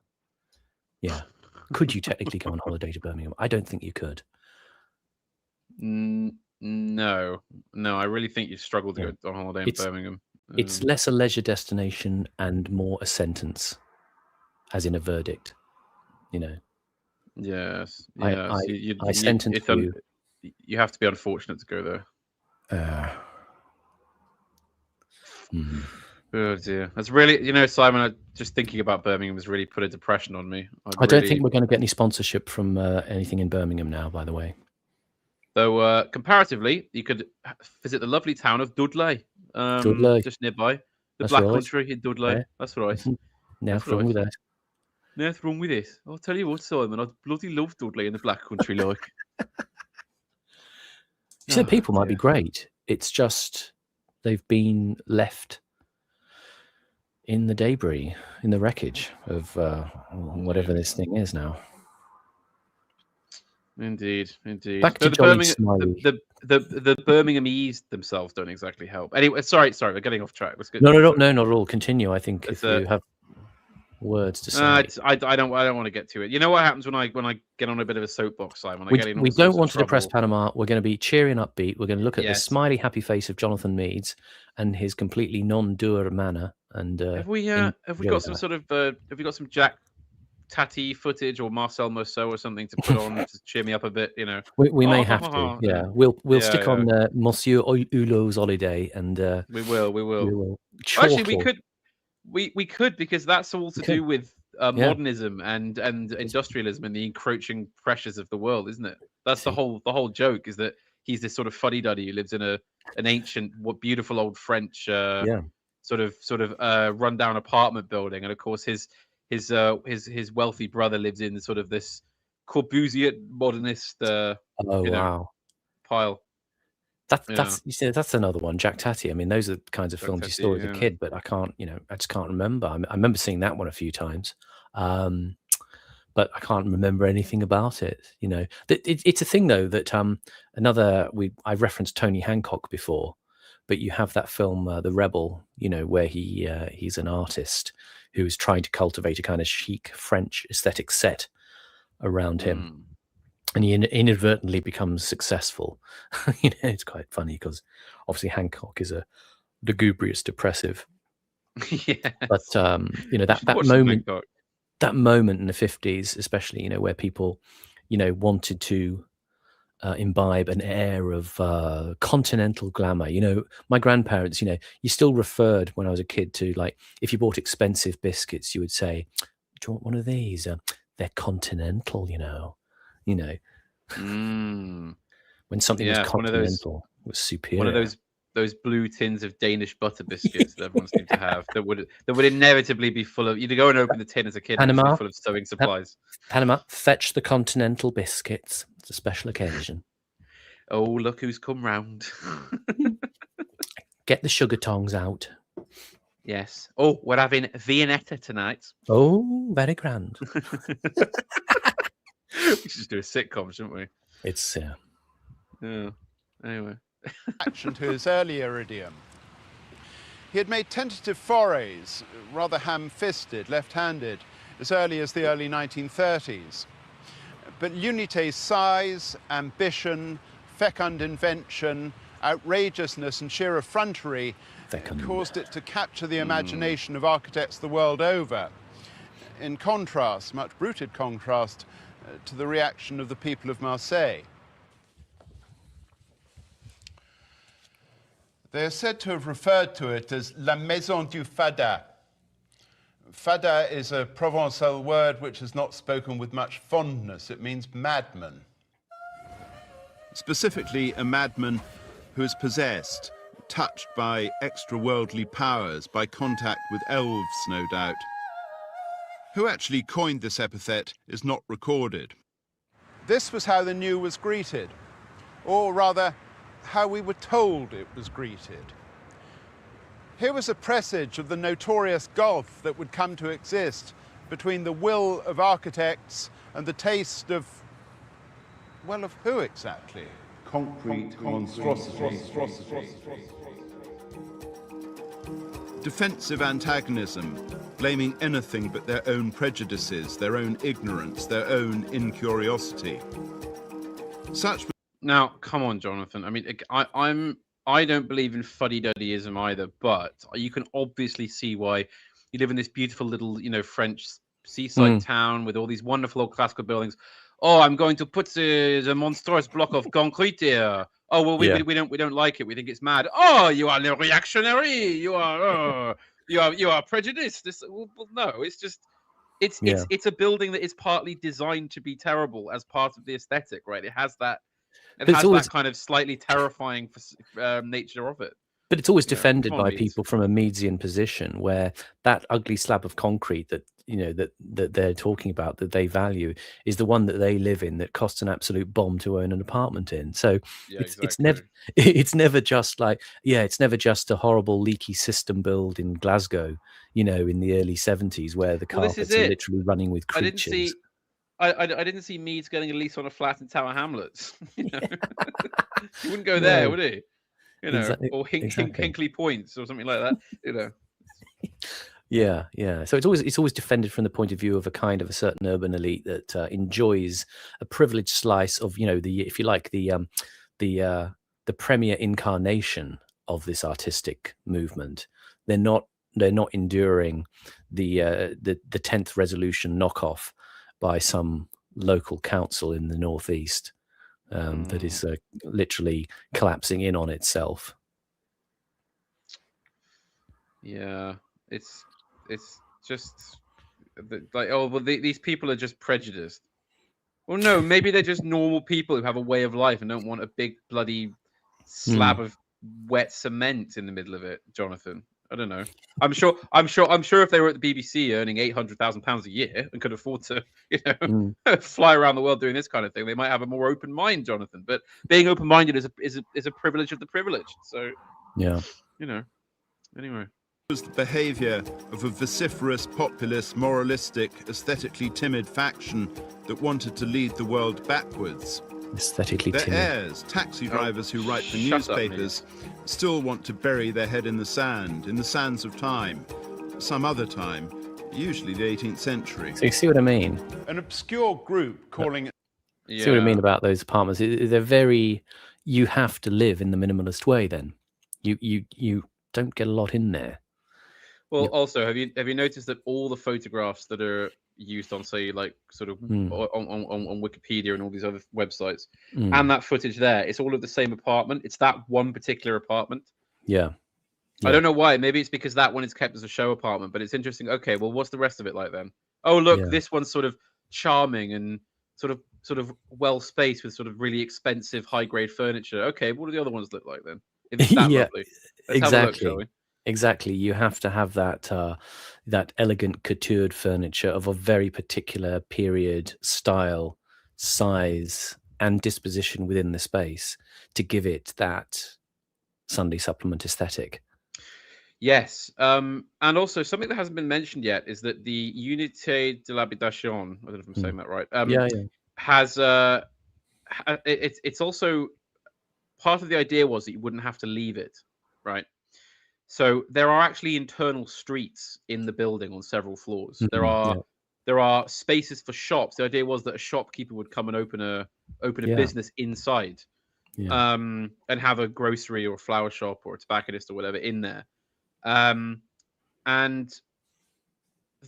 Yeah. Could you technically go on holiday to Birmingham? I don't think you could. No, I really think you struggle to go on holiday in Birmingham. It's less a leisure destination and more a sentence, as in a verdict, Yes. I sentence you. You have to be unfortunate to go there. Oh dear, that's really, Simon. Just thinking about Birmingham has really put a depression on me. I don't think we're going to get any sponsorship from anything in Birmingham now. By the way, Though comparatively, you could visit the lovely town of Dudley, just nearby. The That's Black right. Country in Dudley. Yeah. That's right. Nothing wrong with that. Nothing wrong with this. I'll tell you what, Simon, I bloody love Dudley in the Black Country, like. You said people might be great. It's just they've been left in the debris, in the wreckage of whatever this thing is now. Indeed. Back to Johnny Smiley. The Birminghamese themselves don't exactly help. Anyway, sorry, we're getting off track. Let's get No, not at all. Continue. I think if you have words to say, I don't want to get to it. You know what happens when I get on a bit of a soapbox, Simon? We don't want to depress Panama. We're going to be cheery and upbeat. We're going to look at the smiley, happy face of Jonathan Meades and his completely non-doer manner. And have we got some sort of have we got some Jack Tati footage or Marcel Mousseau or something to put on to cheer me up a bit? You know, we may have to. Yeah, we'll stick on Monsieur Hulot's holiday, and we will. Actually, we could because that's all to do with modernism and industrialism and the encroaching pressures of the world, isn't it? That's the whole joke, is that he's this sort of fuddy-duddy who lives in an ancient, beautiful old French sort of rundown apartment building, and of course his wealthy brother lives in sort of this Corbusier modernist pile. That's another one, Jack Tati. I mean, those are the kinds of films you saw as a kid, but I just can't remember. I remember seeing that one a few times, but I can't remember anything about it. You know, it's a thing though that I referenced Tony Hancock before, but you have that film The Rebel, you know, where he's an artist who is trying to cultivate a kind of chic French aesthetic set around him. And he inadvertently becomes successful. You know, it's quite funny because obviously Hancock is a lugubrious depressive. Yeah. But you know, that moment in the 50s, especially, you know, where people, you know, wanted to imbibe an air of continental glamour. You know, my grandparents, you know, you still referred when I was a kid to, like, if you bought expensive biscuits, you would say, "Do you want one of these? They're continental, you know." You know, when something was continental, it was superior. One of those blue tins of Danish butter biscuits that everyone seemed to have that would inevitably be full of. You'd go and open the tin as a kid, Panama, and it's full of sewing supplies. Panama, fetch the continental biscuits. It's a special occasion. Oh, look who's come round! Get the sugar tongs out. Yes. Oh, we're having Viennetta tonight. Oh, very grand. We should just do a sitcom, shouldn't we? It's yeah. Anyway. Action to his earlier idiom. He had made tentative forays, rather ham-fisted, left-handed, as early as the early 1930s. But l'unité's size, ambition, fecund invention, outrageousness and sheer effrontery caused it to capture the imagination of architects the world over. In contrast, much bruited contrast, to the reaction of the people of Marseille. They are said to have referred to it as La Maison du Fada. Fada is a Provençal word which is not spoken with much fondness. It means madman. Specifically, a madman who is possessed, touched by extra-worldly powers, by contact with elves, no doubt. Who actually coined this epithet is not recorded. This was how the new was greeted, or rather, how we were told it was greeted. Here was a presage of the notorious gulf that would come to exist between the will of architects and the taste of, well, of who exactly? Concrete monstrosity. Defensive antagonism, blaming anything but their own prejudices, their own ignorance, their own incuriosity. Now, come on, Jonathan. I mean, I don't believe in fuddy-duddyism either, but you can obviously see why. You live in this beautiful little, you know, French seaside town with all these wonderful old classical buildings. Oh, I'm going to put the monstrous block of concrete here. Oh, well, we don't like it. We think it's mad. Oh, you are reactionary. You are prejudiced. No, it's just it's a building that is partly designed to be terrible as part of the aesthetic, right? It has that It But has always, that kind of slightly terrifying nature of it. but it's always You know, defended come on, by Meads. people from a Meadesian position, where that ugly slab of concrete that that they're talking about, that they value, is the one that they live in, that costs an absolute bomb to own an apartment in. So Yeah, it's never exactly. it's never just like, it's never just a horrible leaky system build in Glasgow, in the early 70s, where the Well, this is carpets are it. literally running with I didn't creatures. see. I didn't see Meads getting a lease on a flat in Tower Hamlets. You know, he wouldn't go there, No, would he? You know, exactly, or exactly. Hinkley Points or something like that. You know. Yeah, yeah. So it's always defended from the point of view of a certain urban elite that enjoys a privileged slice of, if you like, the premier incarnation of this artistic movement. They're not enduring the 10th resolution knockoff by some local council in the northeast that is literally collapsing in on itself. Yeah, it's just like, oh well, these people are just prejudiced. Well, no, maybe they're just normal people who have a way of life and don't want a big bloody slab of wet cement in the middle of it, Jonathan. I don't know. I'm sure if they were at the BBC earning £800,000 a year and could afford to, fly around the world doing this kind of thing, they might have a more open mind, Jonathan. But being open-minded is a privilege of the privileged. So yeah, anyway. Was the behaviour of a vociferous, populist, moralistic, aesthetically timid faction that wanted to lead the world backwards. Aesthetically Their timid. heirs, taxi drivers who write for newspapers, still want to bury their head in the sands of time, some other time, usually the 18th century. So you see what I mean? An obscure group calling it... Yeah. See what I mean about those apartments? They're very... You have to live in the minimalist way then. You don't get a lot in there. Well, also, have you noticed that all the photographs that are used on, say, like sort of on Wikipedia and all these other websites, and that footage there, it's all of the same apartment. It's that one particular apartment. Yeah. I don't know why. Maybe it's because that one is kept as a show apartment, but it's interesting. Okay, well, what's the rest of it like then? Oh, look, this one's sort of charming and sort of well spaced with sort of really expensive high grade furniture. Okay, what do the other ones look like then? If it's that lovely, let's have a look, shall we? Exactly. You have to have that that elegant coutured furniture of a very particular period, style, size, and disposition within the space to give it that Sunday supplement aesthetic. Yes. And also something that hasn't been mentioned yet is that the Unité de l'Habitation, I don't know if I'm saying that right, has it's also part of the idea was that you wouldn't have to leave it, right? So there are actually internal streets in the building on several floors. There are spaces for shops. The idea was that a shopkeeper would come and open a business inside, and have a grocery or a flower shop or a tobacconist or whatever in there. And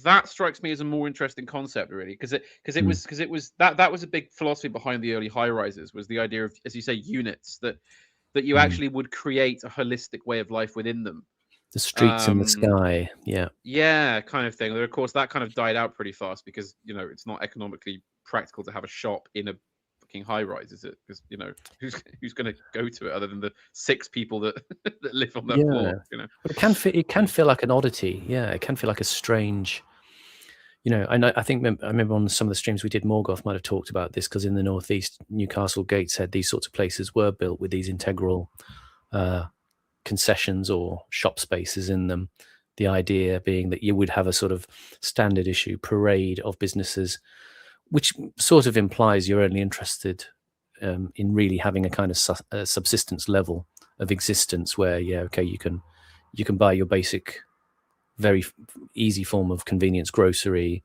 that strikes me as a more interesting concept, really, because it was that was a big philosophy behind the early high rises, was the idea of, as you say, units that you actually would create a holistic way of life within them. The streets in the sky, yeah, kind of thing. Of course, that kind of died out pretty fast because it's not economically practical to have a shop in a fucking high rise, is it? Because who's going to go to it other than the 6 people that that live on that floor? But it can feel like an oddity. Yeah, it can feel like a strange. I think I remember on some of the streams we did, Morgoth might have talked about this, because in the northeast, Newcastle, Gateshead, these sorts of places were built with these integral concessions or shop spaces in them. The idea being that you would have a sort of standard issue parade of businesses, which sort of implies you're only interested in really having a kind of subsistence level of existence, where you can buy your basic, very easy form of convenience grocery.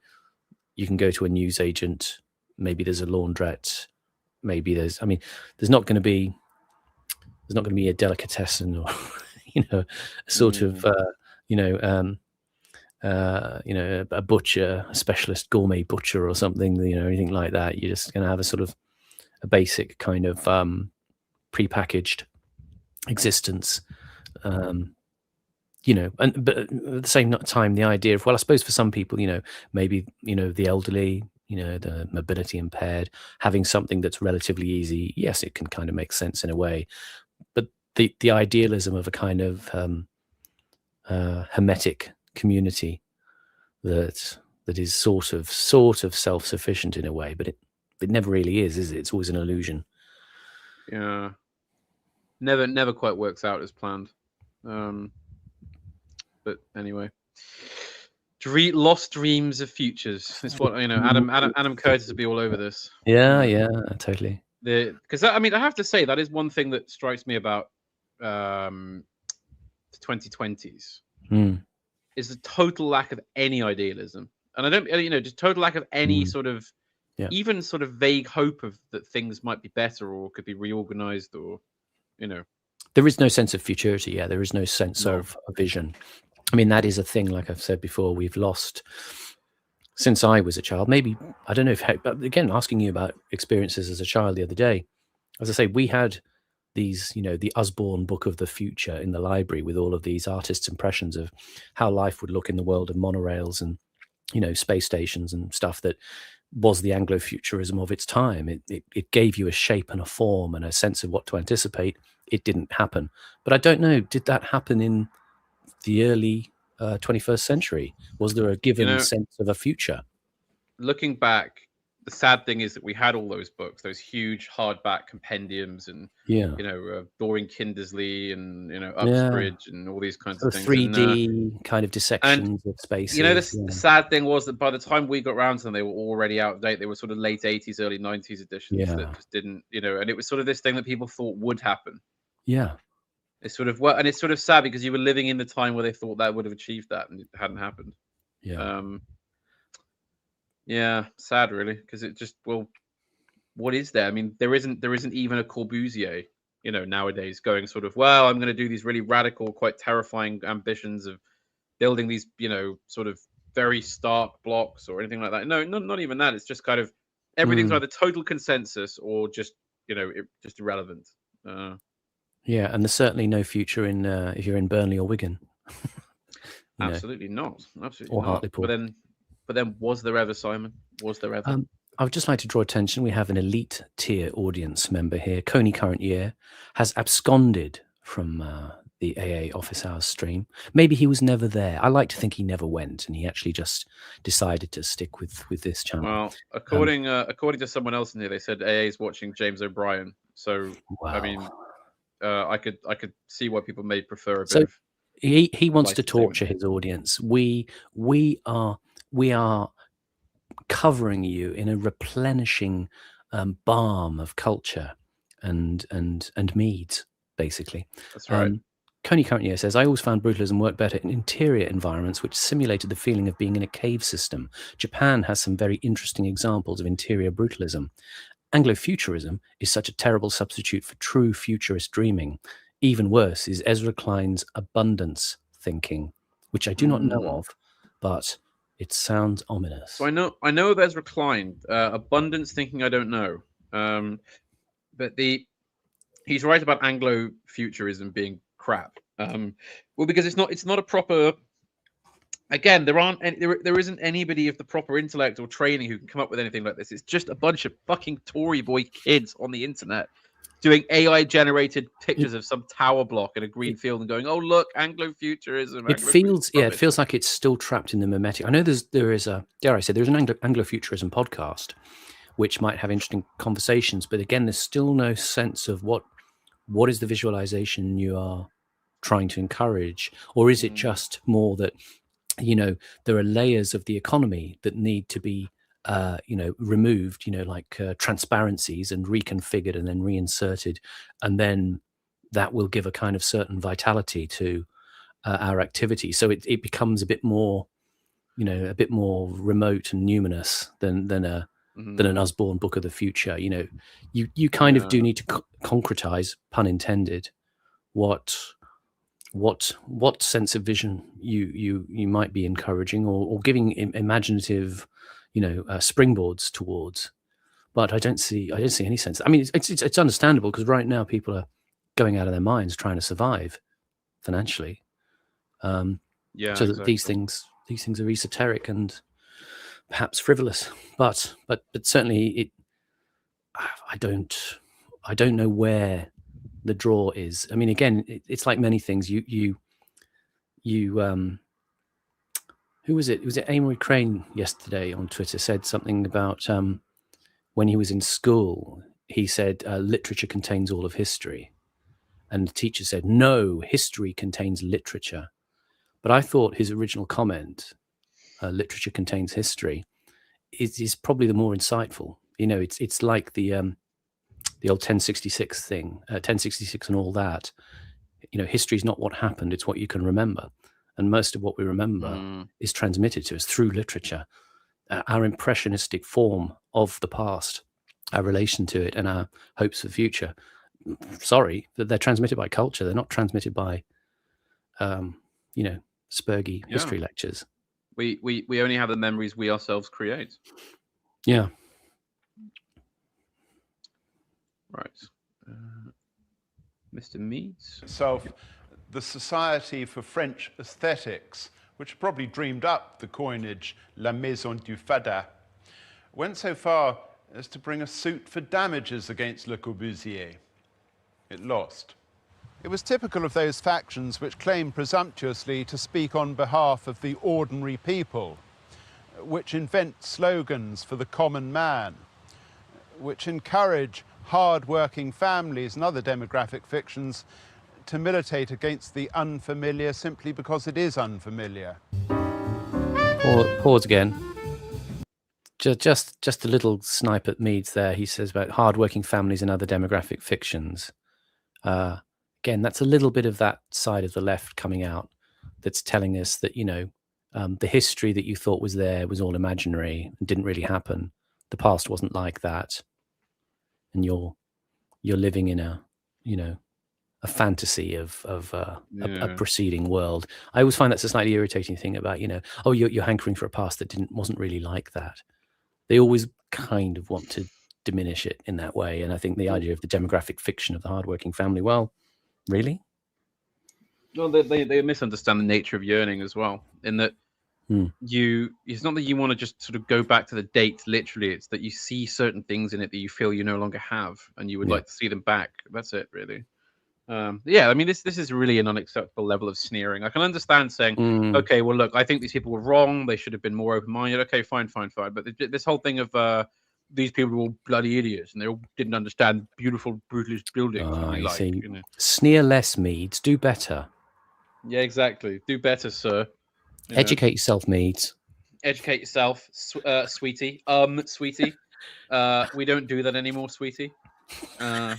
You can go to a newsagent. Maybe there's a laundrette. Maybe there's not going to be a delicatessen or a sort of a butcher, a specialist gourmet butcher or something, anything like that. You're just going to have a sort of a basic kind of prepackaged existence, but at the same time, the idea of, well, I suppose for some people, maybe the elderly, the mobility impaired, having something that's relatively easy, yes, it can kind of make sense in a way. But the idealism of a kind of hermetic community that is sort of self-sufficient in a way, but it never really is it? It's always an illusion. Yeah. Never quite works out as planned. But anyway. Lost dreams of futures. It's what Adam Curtis would be all over this. Yeah, totally. Because I have to say that is one thing that strikes me about the 2020s is the total lack of any idealism, and I don't just total lack of any sort of even sort of vague hope of that things might be better or could be reorganized or there is no sense of futurity. Yeah, there is no sense of a vision. I mean, that is a thing, like I've said before, we've lost since I was a child. Maybe, I don't know but again, asking you about experiences as a child the other day, as I say, we had these, the Usborne Book of the Future in the library with all of these artists' impressions of how life would look in the world of monorails and, space stations and stuff that was the Anglo-futurism of its time. It gave you a shape and a form and a sense of what to anticipate. It didn't happen. But I don't know, did that happen in the early 21st century? Was there a given sense of a future? Looking back, the sad thing is that we had all those books, those huge hardback compendiums, and Doreen Kindersley and Uxbridge and all these kinds of things. 3D kind of dissections of spaces. The sad thing was that by the time we got around to them, they were already out of date. They were sort of late 80s, early 90s editions that just didn't, and it was sort of this thing that people thought would happen. Yeah. It's sort of and it's sort of sad because you were living in the time where they thought that would have achieved that and it hadn't happened. Yeah. Yeah, sad really, because it just what is there? I mean, there isn't even a Corbusier, nowadays going sort of, well, I'm going to do these really radical, quite terrifying ambitions of building these, sort of very stark blocks or anything like that. No, not even that. It's just kind of everything's either total consensus or just just irrelevant. Yeah, and there's certainly no future in if you're in Burnley or Wigan. Absolutely not. Absolutely or not. Hartlepool. But then, was there ever, Simon? Was there ever? I would just like to draw attention. We have an elite tier audience member here. Coney Current Year has absconded from the AA office hours stream. Maybe he was never there. I like to think he never went, and he actually just decided to stick with this channel. Well, according to someone else in here, they said AA is watching James O'Brien. So wow. I mean, I could see why people may prefer a bit. So he wants to torture his audience. We are covering you in a replenishing balm of culture and meads, basically. That's right. Coney Current Year says, I always found brutalism worked better in interior environments which simulated the feeling of being in a cave system. Japan has some very interesting examples of interior brutalism. Anglo-futurism is such a terrible substitute for true futurist dreaming. Even worse is Ezra Klein's abundance thinking, which I do not know of, but it sounds ominous. So I know of Ezra Klein. Abundance thinking, I don't know. But he's right about Anglo-futurism being crap. Well, because it's not a proper. Again, there isn't anybody of the proper intellect or training who can come up with anything like this. It's just a bunch of fucking Tory boy kids on the internet doing AI-generated pictures of some tower block in a green field and going, "Oh, look, Anglo-futurism." It feels like it's still trapped in the mimetic. I know there is an Anglo-futurism podcast, which might have interesting conversations, but again, there's still no sense of what is the visualization you are trying to encourage, or is it just more that there are layers of the economy that need to be removed, like transparencies and reconfigured and then reinserted, and then that will give a kind of certain vitality to our activity. So it becomes a bit more, a bit more remote and numinous than an Usborne Book of the Future. You kind of do need to concretize, pun intended, what sense of vision you might be encouraging or giving imaginative springboards towards. But I don't see any sense. I mean, it's understandable because right now people are going out of their minds trying to survive financially. So that these things are esoteric and perhaps frivolous, but certainly I don't know where the draw is. I mean, again, it's like many things. You who was it? Was it Amory Crane yesterday on Twitter said something about when he was in school, he said literature contains all of history. And the teacher said, no, history contains literature. But I thought his original comment, literature contains history, is probably the more insightful. You know, it's like the old 1066 thing, 1066 and all that. You know, history is not what happened, it's what you can remember. And most of what we remember is transmitted to us through literature. Our impressionistic form of the past, our relation to it, and our hopes for the future. Sorry, that they're transmitted by culture. They're not transmitted by, spurgy history lectures. We only have the memories we ourselves create. Yeah. Right. Mr. Meads. The Society for French Aesthetics, which probably dreamed up the coinage La Maison du Fada, went so far as to bring a suit for damages against Le Corbusier. It lost. It was typical of those factions which claim presumptuously to speak on behalf of the ordinary people, which invent slogans for the common man, which encourage hard-working families and other demographic fictions to militate against the unfamiliar simply because it is unfamiliar. Pause again. Just a little snipe at Meads there. He says about hard-working families and other demographic fictions. Again, that's a little bit of that side of the left coming out that's telling us that, the history that you thought was there was all imaginary and didn't really happen. The past wasn't like that. And you're living in a fantasy of a preceding world. I always find that's a slightly irritating thing about, you're hankering for a past that wasn't really like that. They always kind of want to diminish it in that way. And I think the idea of the demographic fiction of the hardworking family, well, really? Well, they misunderstand the nature of yearning as well, in that it's not that you want to just sort of go back to the date literally, it's that you see certain things in it that you feel you no longer have and you would like to see them back. That's it, really. I mean, this is really an unacceptable level of sneering. I can understand saying, okay, well, look, I think these people were wrong. They should have been more open-minded. Okay, fine. But this whole thing of these people were all bloody idiots and they all didn't understand beautiful, brutalist buildings. Sneer less, Meads. Do better. Yeah, exactly. Do better, sir. Educate yourself, Meads. Educate yourself, sweetie. Sweetie. We don't do that anymore, sweetie. Can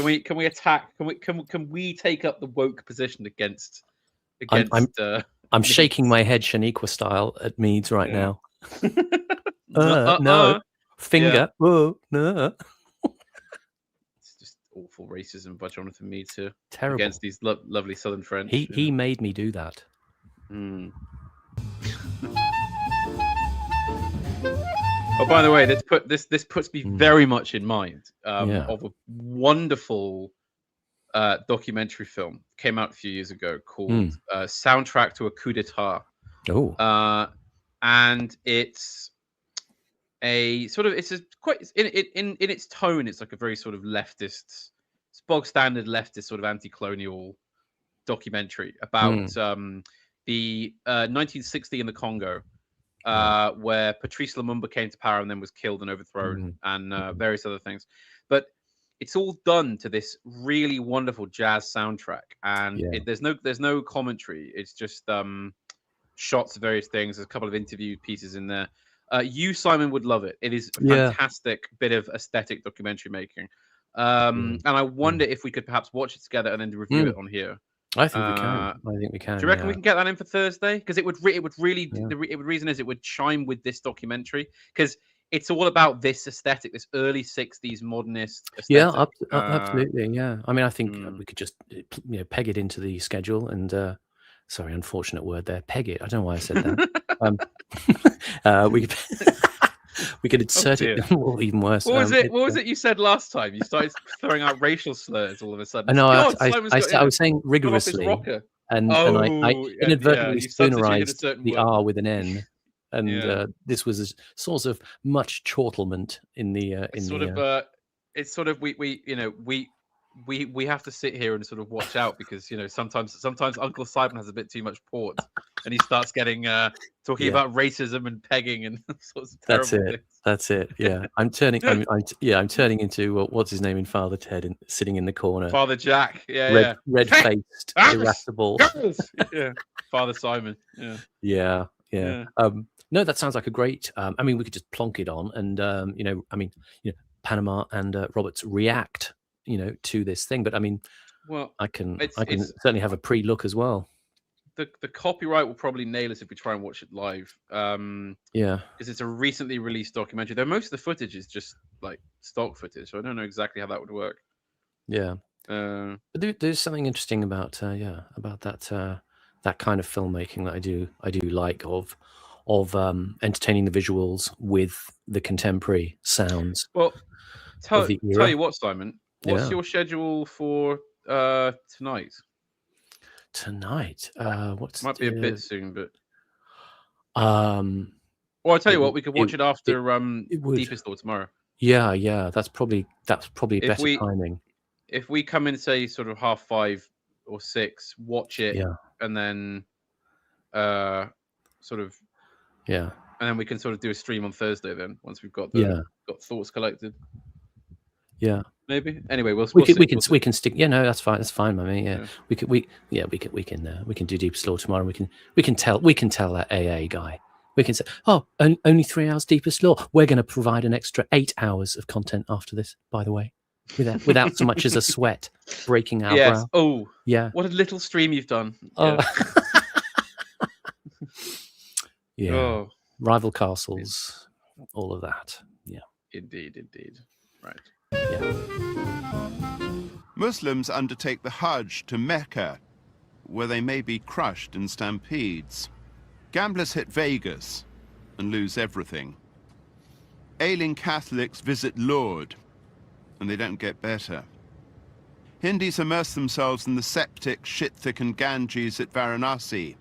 we attack? Can we take up the woke position against? I'm shaking my head Shaniqua style at Meads right now. No finger. Yeah. Oh no. It's just awful racism by Jonathan Meads here. Terrible. Against these lovely Southern French. He made me do that. Oh, by the way, this puts me very much in mind of a wonderful documentary film came out a few years ago called "Soundtrack to a Coup d'État." Oh, and it's a sort of quite in its tone. It's like a very sort of leftist, bog standard leftist sort of anti-colonial documentary about the 1960 in the Congo. Where Patrice Lumumba came to power and then was killed and overthrown, and various other things. But it's all done to this really wonderful jazz soundtrack, and there's no commentary. It's just shots of various things. There's a couple of interview pieces in there. You, Simon, would love it. It is a fantastic bit of aesthetic documentary making. And I wonder if we could perhaps watch it together and then review it on here. I think we can. Do you reckon we can get that in for Thursday? Because it would really the reason is it would chime with this documentary because it's all about this aesthetic, this early '60s modernist aesthetic. Yeah, absolutely. Yeah, I mean, I think we could just peg it into the schedule and. Sorry, unfortunate word there. Peg it. I don't know why I said that. We could insert it. Or even worse. What was it you said last time? You started throwing out racial slurs all of a sudden. I know. I was saying rigorously. and I inadvertently you substituted a spoonerized certain the word. R with an N, and this was a source of much chortlement in the it's sort of we have to sit here and sort of watch out because sometimes Uncle Simon has a bit too much port and he starts getting talking about racism and pegging and sorts of terrible things. That's it. Yeah, I'm turning into what's his name in Father Ted, and sitting in the corner. Father Jack. Red-faced, irascible. Yeah. Father Simon. Yeah. No, that sounds like a great. I mean, we could just plonk it on, and Panama and Roberts react, to this thing. But I mean, well, I can certainly have a pre-look as well. The copyright will probably nail us if we try and watch it live. Because it's a recently released documentary. Though most of the footage is just like stock footage, so I don't know exactly how that would work. Yeah. But there's something interesting about that kind of filmmaking that I do like of entertaining the visuals with the contemporary sounds. Well, tell you what, Simon. What's your schedule for tonight? Tonight, might be a bit soon, but well, I'll tell you what, we could watch it after Deepest Law tomorrow. Yeah, that's probably better timing. If we come in, say, sort of 5:30 or 6, watch it, and then and then we can sort of do a stream on Thursday. Then once we've got got thoughts collected. Yeah. Maybe. Anyway, we can stick. Yeah, no, that's fine. That's fine by me. Yeah, we can do Deepest Law tomorrow. We can tell that AA guy. We can say, only 3 hours Deepest Law. We're going to provide an extra 8 hours of content after this. By the way, without so much as a sweat breaking our brow. Oh, yeah. What a little stream you've done. Oh. Yeah. Oh. Rival castles, all of that. Yeah. Indeed. Right. Yeah. Muslims undertake the Hajj to Mecca, where they may be crushed in stampedes. Gamblers hit Vegas and lose everything. Ailing Catholics visit Lourdes, and they don't get better. Hindus immerse themselves in the septic, shit-thickened Ganges at Varanasi.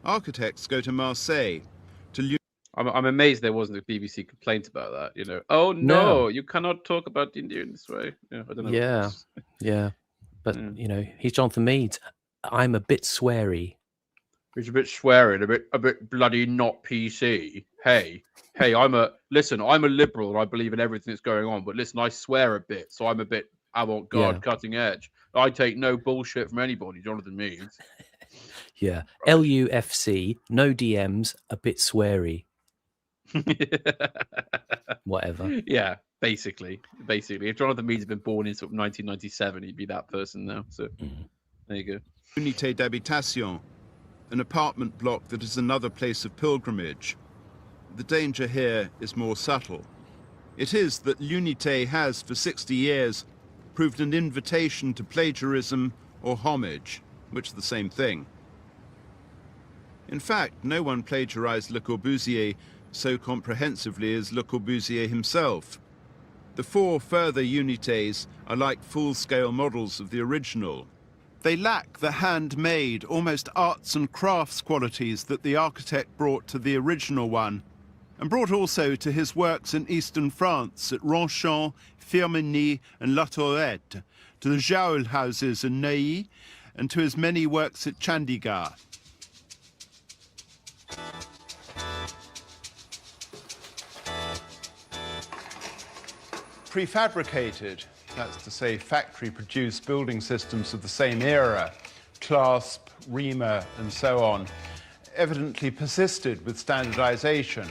Architects go to Marseille to... I'm amazed there wasn't a BBC complaint about that. Oh no, you cannot talk about India in this way. I don't know. Yeah. But he's Jonathan Meades. I'm a bit sweary. He's a bit swearing, a bit bloody not PC. Hey, I'm a liberal and I believe in everything that's going on. But listen, I swear a bit, so I'm a bit avant-garde, cutting edge. I take no bullshit from anybody. Jonathan Meades. Yeah, LUFC, no DMs, a bit sweary. Whatever. Yeah, basically. If Jonathan Meades had been born in sort of 1997, he'd be that person now. So there you go. Unité d'habitation, an apartment block that is another place of pilgrimage. The danger here is more subtle. It is that l'Unité has, for 60 years, proved an invitation to plagiarism or homage, which are the same thing. In fact, no one plagiarized Le Corbusier so comprehensively as Le Corbusier himself. The 4 further unités are like full-scale models of the original. They lack the handmade, almost arts and crafts qualities that the architect brought to the original one, and brought also to his works in eastern France at Ronchamp, Firminy and La Tourette, to the Jaoul houses in Neuilly, and to his many works at Chandigarh. Prefabricated, that's to say factory-produced building systems of the same era, Clasp, Riemer and so on, evidently persisted with standardization.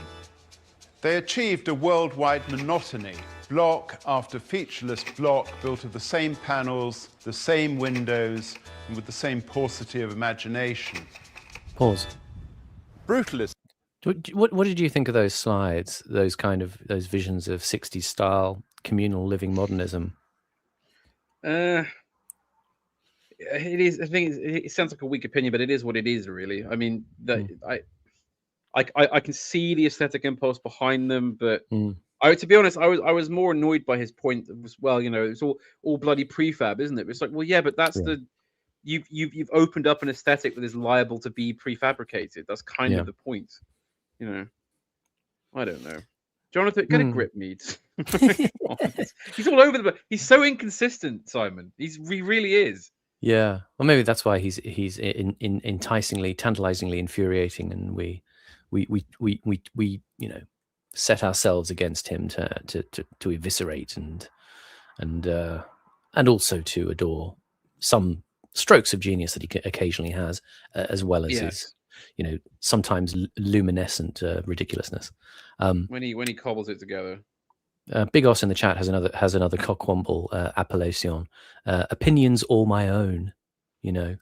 They achieved a worldwide monotony, block after featureless block built of the same panels, the same windows, and with the same paucity of imagination. Pause. Brutalism. What did you think of those slides, those visions of 60s style communal living modernism? It is. I think it sounds like a weak opinion, but it is what it is, really. I mean, I can see the aesthetic impulse behind them, but to be honest, I was more annoyed by his point. It was, it's all bloody prefab, isn't it? It's like, well, yeah, but that's you've opened up an aesthetic that is liable to be prefabricated. That's kind of the point, you know. I don't know. Jonathan, get a grip, Meads. He's all over the. He's so inconsistent, Simon. He really is. Yeah, well, maybe that's why he's enticingly, tantalizingly infuriating, and we you know, set ourselves against him to eviscerate and also to adore some strokes of genius that he occasionally has, as well as his, you know, sometimes luminescent ridiculousness. When he cobbles it together. Big Os in the chat has another cockwomble appellation. Opinions all my own, you know.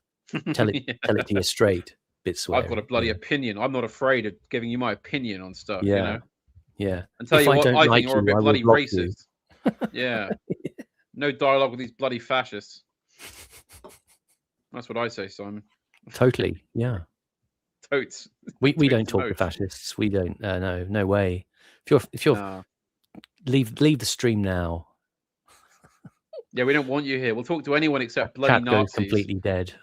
Tell it to you straight, bit sweary. I've got a bloody opinion. I'm not afraid of giving you my opinion on stuff. Yeah, you know? Yeah. And tell you what, I think you're a bit bloody racist. Yeah. No dialogue with these bloody fascists. That's what I say, Simon. Totally. Yeah. Totes. We don't talk to fascists. We don't. No way. If you're leave the stream now. Yeah, we don't want you here. We'll talk to anyone except bloody Nazis. Goes completely dead.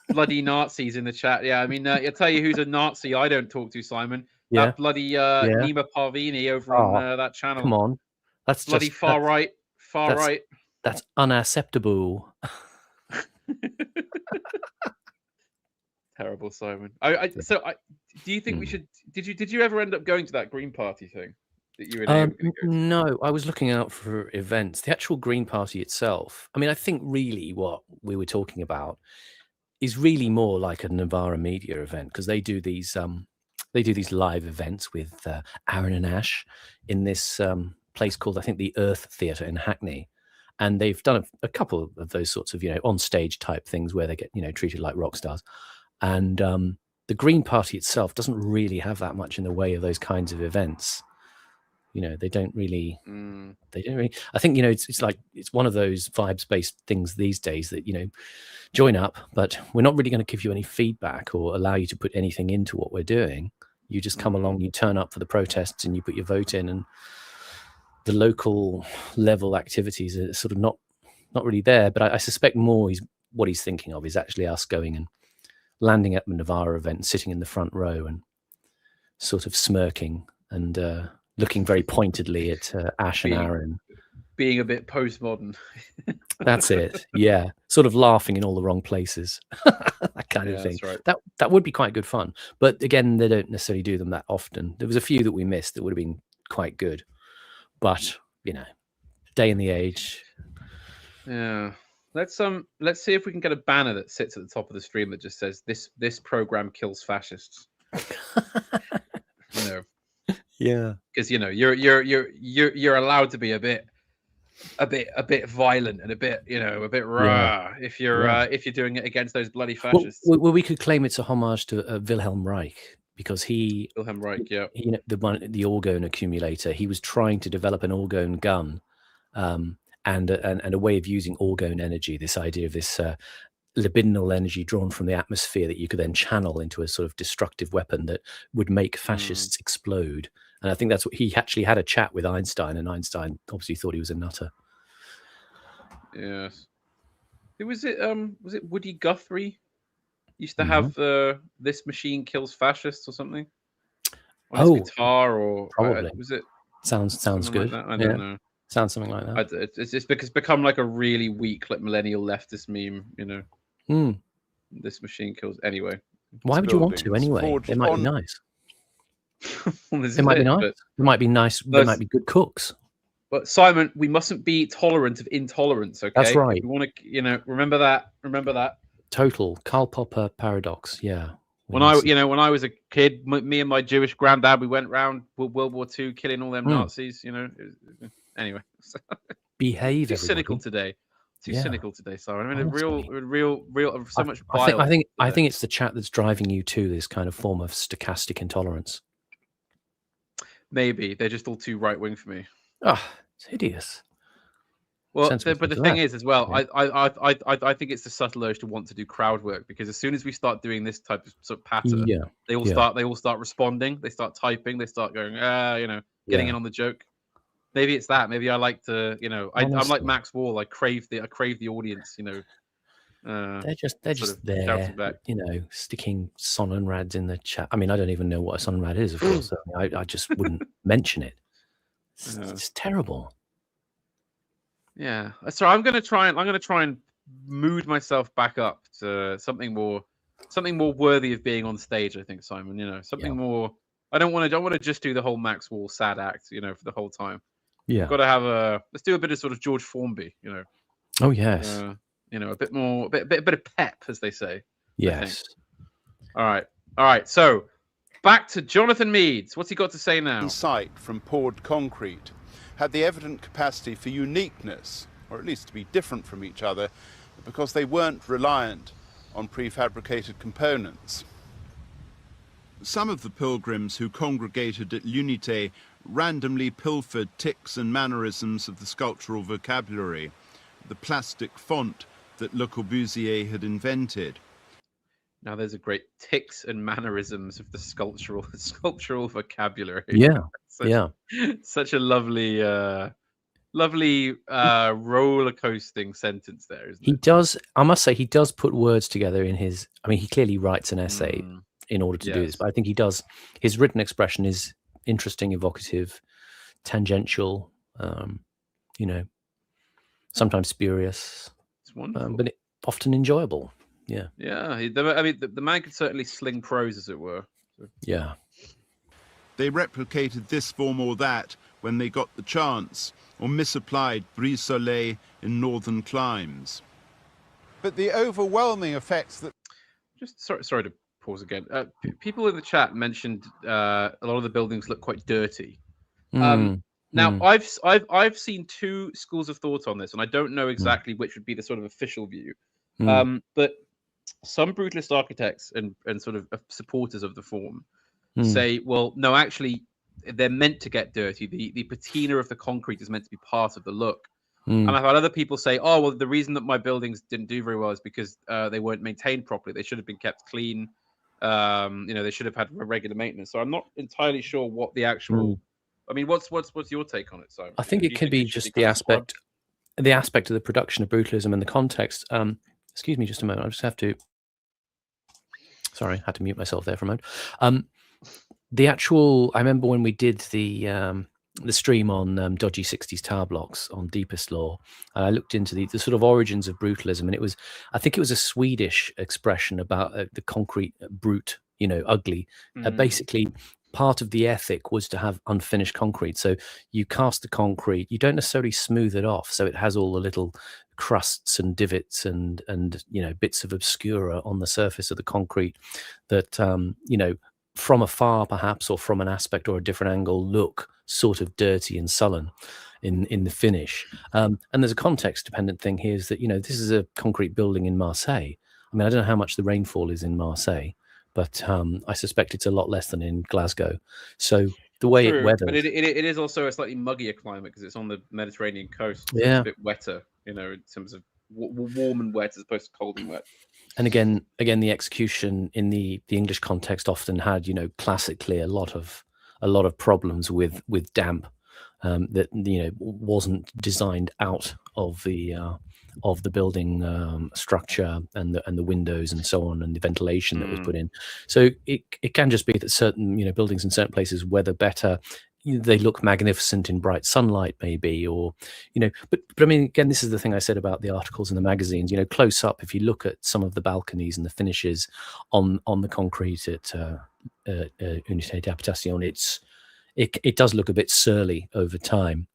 Bloody Nazis in the chat. Yeah, I mean, I'll tell you who's a Nazi I don't talk to, Simon. Yeah. That bloody Nima Parvini over on that channel. Come on. That's bloody just, far right. That's unacceptable. Terrible, Simon. Do you think we should? Did you ever end up going to that Green Party thing that you and No, I was looking out for events. The actual Green Party itself. I mean, I think really what we were talking about is really more like a Novara Media event, because they do these live events with Aaron and Ash in this place called, I think, the Earth Theatre in Hackney. And they've done a couple of those sorts of, you know, on stage type things where they get, you know, treated like rock stars. And the Green Party itself doesn't really have that much in the way of those kinds of events. You know, they don't really. I think, you know, it's like it's one of those vibes based things these days that, you know, join up, but we're not really going to give you any feedback or allow you to put anything into what we're doing. You just come along, you turn up for the protests, and you put your vote in, and the local level activities are sort of not really there. But I suspect more what he's thinking of is actually us going and landing at the Novara event and sitting in the front row and sort of smirking and looking very pointedly at Ash and Aaron. Being a bit postmodern. That's it. Yeah. Sort of laughing in all the wrong places. That kind of thing. That's right. That would be quite good fun. But again, they don't necessarily do them that often. There was a few that we missed that would have been quite good. But, you know, day and the age. Yeah. Let's see if we can get a banner that sits at the top of the stream that just says this program kills fascists. You know. Yeah. Because, you know, you're allowed to be a bit violent and a bit, you know, a bit raw if you're doing it against those bloody fascists. Well, we could claim it's a homage to Wilhelm Reich, because Wilhelm Reich, yeah, you know, the orgone accumulator. He was trying to develop an orgone gun, and a way of using orgone energy. This idea of this libidinal energy drawn from the atmosphere that you could then channel into a sort of destructive weapon that would make fascists explode. And I think that's what he actually had a chat with Einstein, and Einstein obviously thought he was a nutter. Yes. Who was it? Was it Woody Guthrie? Used to have "This Machine Kills Fascists" or something on his guitar, or probably was it? Sounds good. Like I don't know. Sounds something like that. It's become like a really weak, like millennial leftist meme. You know, This machine kills. Anyway, why would you want to anyway? It might be nice. It might be nice. It might be nice. They might be good cooks. But Simon, we mustn't be tolerant of intolerance. Okay, that's right. We want to, you know, remember that. Total Karl Popper paradox. Yeah. When I was a kid, me and my Jewish granddad, we went round World War II, killing all them Nazis. You know. Anyway, behave. Too cynical today. Cynical today, Simon. I mean, real, so much bile. I think it's the chat that's driving you to this kind of form of stochastic intolerance. Maybe they're just all too right wing for me. It's hideous. Well, but the thing is, as well, I think it's the subtle urge to want to do crowd work, because as soon as we start doing this type of sort of patter, they all start responding. They start typing. They start going, you know, getting in on the joke. Maybe it's that. Maybe I like to, you know, I'm like Max Wall. I crave the audience, you know. They're just there, you know, sticking Sonnenrads in the chat. I mean, I don't even know what a Sonnenrad is, of course. So I just wouldn't mention it. It's terrible. Yeah. So I'm gonna try and mood myself back up to something more worthy of being on stage. I think, Simon. You know, something more. I don't want to just do the whole Max Wall sad act. You know, for the whole time. Yeah. We've got to have let's do a bit of sort of George Formby. You know. Oh yes. You know, a bit more, a bit of pep, as they say. Yes. All right. So back to Jonathan Meads. What's he got to say now? Sight from poured concrete had the evident capacity for uniqueness, or at least to be different from each other, because they weren't reliant on prefabricated components. Some of the pilgrims who congregated at l'Unité randomly pilfered tics and mannerisms of the sculptural vocabulary, the plastic font that Le Corbusier had invented. Now there's a great tics and mannerisms of the sculptural vocabulary. Yeah. Such a lovely roller coasting sentence there, isn't it? He does, I must say, he does put words together in his, I mean, he clearly writes an essay in order to do this, but I think he does, his written expression is interesting, evocative, tangential, you know, sometimes spurious. It's wonderful. But often enjoyable. Yeah. Yeah. I mean, the man could certainly sling prose, as it were. So. Yeah. They replicated this form or that when they got the chance, or misapplied brise soleil in northern climes. But the overwhelming effects that... Just sorry to pause again. People in the chat mentioned a lot of the buildings look quite dirty. Now, I've seen two schools of thought on this, and I don't know exactly which would be the sort of official view. But some brutalist architects and sort of supporters of the form say, well, no, actually, they're meant to get dirty. The patina of the concrete is meant to be part of the look. And I've had other people say, oh, well, the reason that my buildings didn't do very well is because they weren't maintained properly. They should have been kept clean. You know, they should have had regular maintenance. So I'm not entirely sure what the actual... I mean, what's your take on it, Simon? I think it can be just the aspect of the production of brutalism and the context. Excuse me just a moment. I just have to... Sorry, I had to mute myself there for a moment. The actual... I remember when we did the stream on dodgy 60s tower blocks on Deepest Law, and I looked into the sort of origins of brutalism, and it was... I think it was a Swedish expression about the concrete brute, you know, ugly. Basically... part of the ethic was to have unfinished concrete. So you cast the concrete, you don't necessarily smooth it off, so it has all the little crusts and divots and you know, bits of obscura on the surface of the concrete that you know, from afar perhaps, or from an aspect or a different angle, look sort of dirty and sullen in the finish. And there's a context dependent thing here, is that, you know, this is a concrete building in Marseille. I mean, I don't know how much the rainfall is in Marseille, but I suspect it's a lot less than in Glasgow. So the way it weathers... But it is also a slightly muggier climate because it's on the Mediterranean coast. So it's a bit wetter, you know, in terms of warm and wet as opposed to cold and wet. And again, the execution in the English context often had, you know, classically a lot of problems with damp that, you know, wasn't designed out of the building structure and the windows and so on, and the ventilation that was put in. So it can just be that certain, you know, buildings in certain places weather better. They look magnificent in bright sunlight, maybe, or, you know, but I mean, again, this is the thing I said about the articles in the magazines. You know, close up, if you look at some of the balconies and the finishes on the concrete at Unité d'Habitation, it does look a bit surly over time.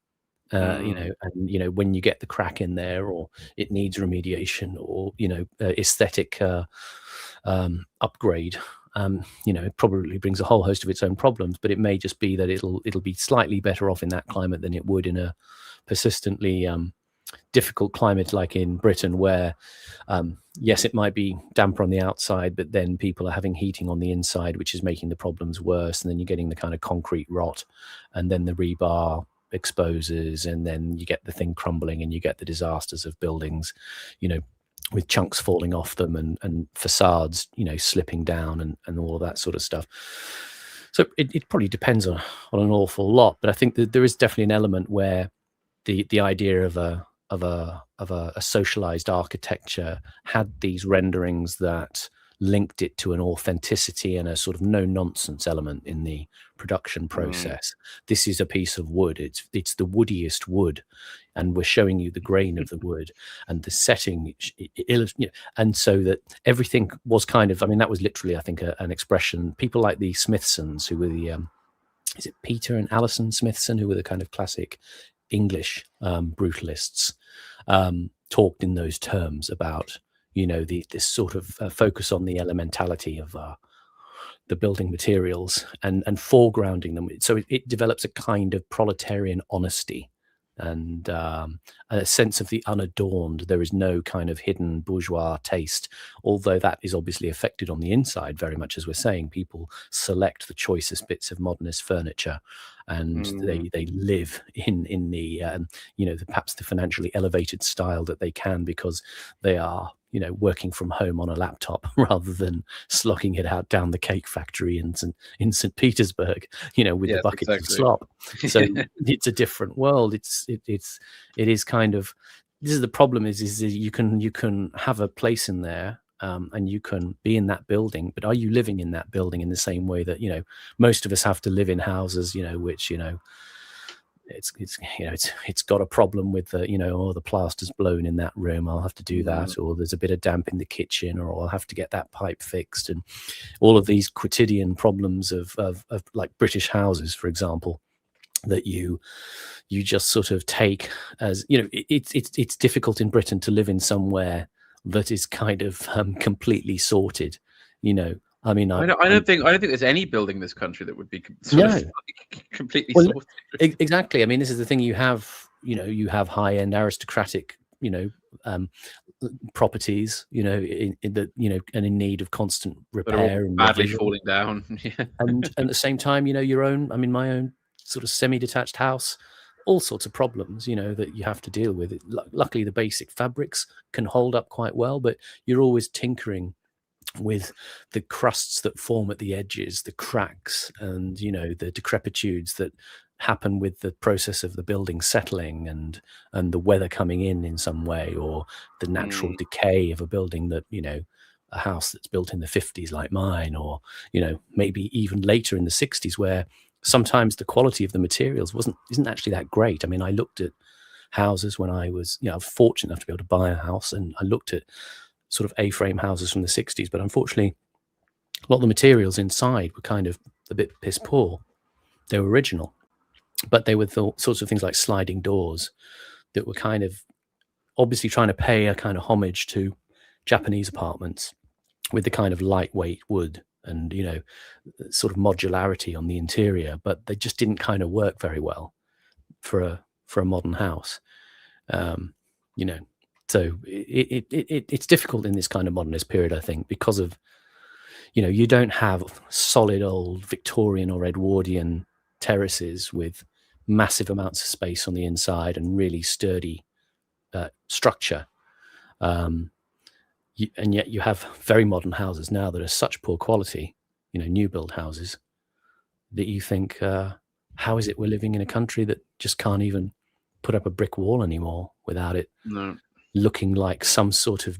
You know, and, you know, when you get the crack in there, or it needs remediation, or, you know, aesthetic upgrade, you know, it probably brings a whole host of its own problems, but it may just be that it'll be slightly better off in that climate than it would in a persistently difficult climate like in Britain, where yes, it might be damper on the outside, but then people are having heating on the inside, which is making the problems worse, and then you're getting the kind of concrete rot, and then the rebar exposes, and then you get the thing crumbling, and you get the disasters of buildings, you know, with chunks falling off them, and facades, you know, slipping down, and all of that sort of stuff. So it probably depends on an awful lot, but I think that there is definitely an element where the idea of a a socialized architecture had these renderings that linked it to an authenticity and a sort of no nonsense element in the production process. This is a piece of wood. It's the woodiest wood, and we're showing you the grain of the wood and the setting, and so that everything was kind of, I mean, that was literally, I think, an expression. People like the Smithsons, who were the is it Peter and Alison Smithson, who were the kind of classic English brutalists, talked in those terms about, this sort of focus on the elementality of the building materials and foregrounding them. So it develops a kind of proletarian honesty and a sense of the unadorned. There is no kind of hidden bourgeois taste, although that is obviously affected on the inside very much, as we're saying. People select the choicest bits of modernist furniture, and they live in the perhaps the financially elevated style that they can, because they are working from home on a laptop rather than slogging it out down the cake factory in St. Petersburg, with the buckets of slop. So it's a different world. It is kind of, this is the problem is you can have a place in there, and you can be in that building, but are you living in that building in the same way that most of us have to live in houses which it's got a problem with the the plaster's blown in that room, I'll have to do that, or there's a bit of damp in the kitchen, or I'll have to get that pipe fixed, and all of these quotidian problems of like British houses, for example, that you just sort of take as it's difficult in Britain to live in somewhere that is kind of completely sorted. I mean, I don't think there's any building in this country that would be completely sorted. Exactly. I mean, this is the thing. You have high-end aristocratic, properties, in the, and in need of constant repair and badly revision. falling down. And at the same time, your own. I mean, my own sort of semi-detached house, all sorts of problems, that you have to deal with. Luckily, the basic fabrics can hold up quite well, but you're always tinkering with the crusts that form at the edges, the cracks, and the decrepitudes that happen with the process of the building settling and the weather coming in some way, or the natural decay of a building that a house that's built in the 50s like mine, or maybe even later in the 60s, where sometimes the quality of the materials isn't actually that great. I mean, I looked at houses when I was fortunate enough to be able to buy a house, and I looked at sort of A-frame houses from the 60s, but unfortunately a lot of the materials inside were kind of a bit piss poor. They were original, but they were the sorts of things like sliding doors that were kind of obviously trying to pay a kind of homage to Japanese apartments, with the kind of lightweight wood and sort of modularity on the interior, but they just didn't kind of work very well for a modern house. So it's difficult in this kind of modernist period, I think, because of, you don't have solid old Victorian or Edwardian terraces with massive amounts of space on the inside and really sturdy structure. And yet you have very modern houses now that are such poor quality, new build houses, that you think, how is it we're living in a country that just can't even put up a brick wall anymore without it looking like some sort of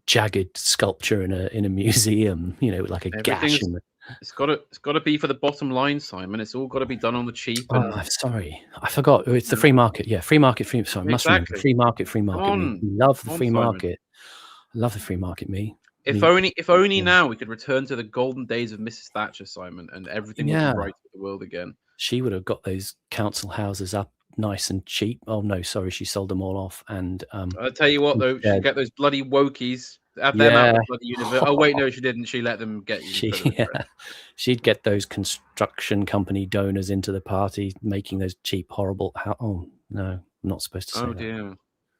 jagged sculpture in a museum, like a gash in the... It's got to be for the bottom line, Simon. It's all got to be done on the cheap. Oh, I'm sorry, I forgot. It's the free market. Yeah, free market. Sorry, I must remember. Free market. Me. Love the free market. Love the free market. Me. If only now we could return to the golden days of Mrs. Thatcher, Simon, and everything would be right with the world again. She would have got those council houses up nice and cheap. Oh no, sorry, she sold them all off. And I'll tell you what, though, she'd get those bloody wokies. Have them out of the bloody universe. Oh wait, no, she didn't. She let them get you. She'd get those construction company donors into the party, making those cheap, horrible. Oh no, I'm not supposed to say that. Oh dear.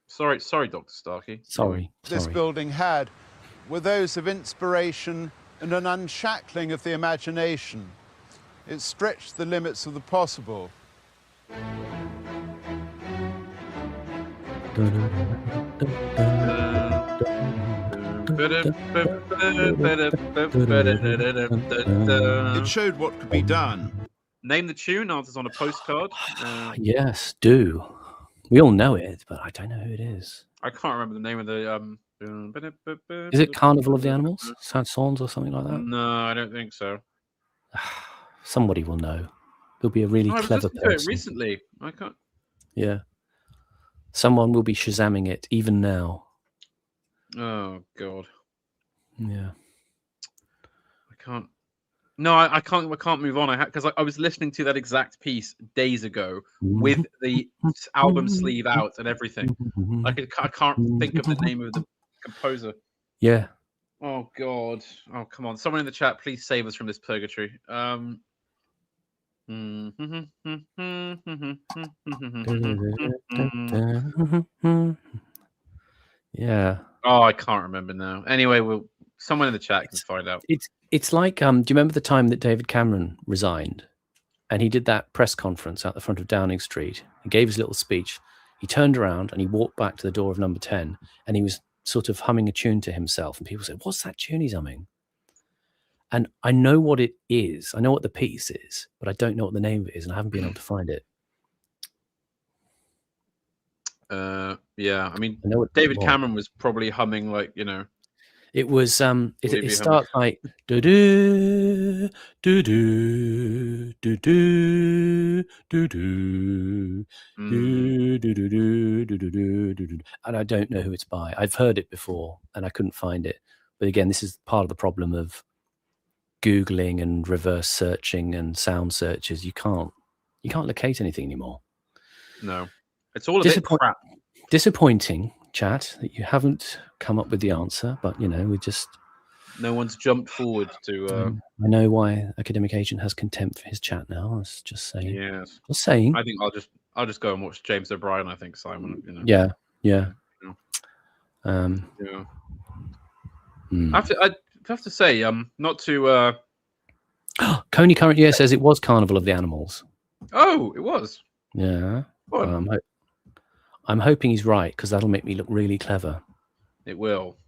Sorry, Dr. Starkey. Sorry. This building had were those of inspiration and an unshackling of the imagination. It stretched the limits of the possible. It showed what could be done. Name the tune. Answers on a postcard. Yes, do. We all know it, but I don't know who it is. I can't remember the name of the Is it Carnival of the Animals? Saint-Saëns or something like that? No, I don't think so. Somebody will know. There'll be a really clever person. I was listening to it recently. I can't. Yeah. Someone will be Shazamming it even now. Oh God. Yeah. I can't. No, I can't. I can't move on. Because I was listening to that exact piece days ago with the album sleeve out and everything. I can't think of the name of the composer. Yeah. Oh God. Oh come on. Someone in the chat, please save us from this purgatory. Yeah. Oh, I can't remember now. Anyway, someone in the chat can find out. It's like do you remember the time that David Cameron resigned, and he did that press conference out the front of Downing Street? He gave his little speech. He turned around and he walked back to the door of number 10, and he was sort of humming a tune to himself. And people said, "What's that tune he's humming?" And I know what it is. I know what the piece is, but I don't know what the name of it is, and I haven't been able to find it. Yeah. I mean, David Cameron was probably humming like, It was it starts like do do do do do do do do do, and I don't know who it's by. I've heard it before and I couldn't find it. But again, this is part of the problem of Googling and reverse searching and sound searches. You can't locate anything anymore. No. It's all a bit crap. Disappointing, chat, that you haven't come up with the answer, but we just no one's jumped forward to I know why Academic Agent has contempt for his chat now. I was just saying. Yes. Just saying. I think I'll just go and watch James O'Brien, I think, Simon. Yeah. I have to say, not to Coney Current Year says it was Carnival of the Animals. Oh, it was. Yeah. I'm hoping he's right, because that'll make me look really clever. It will.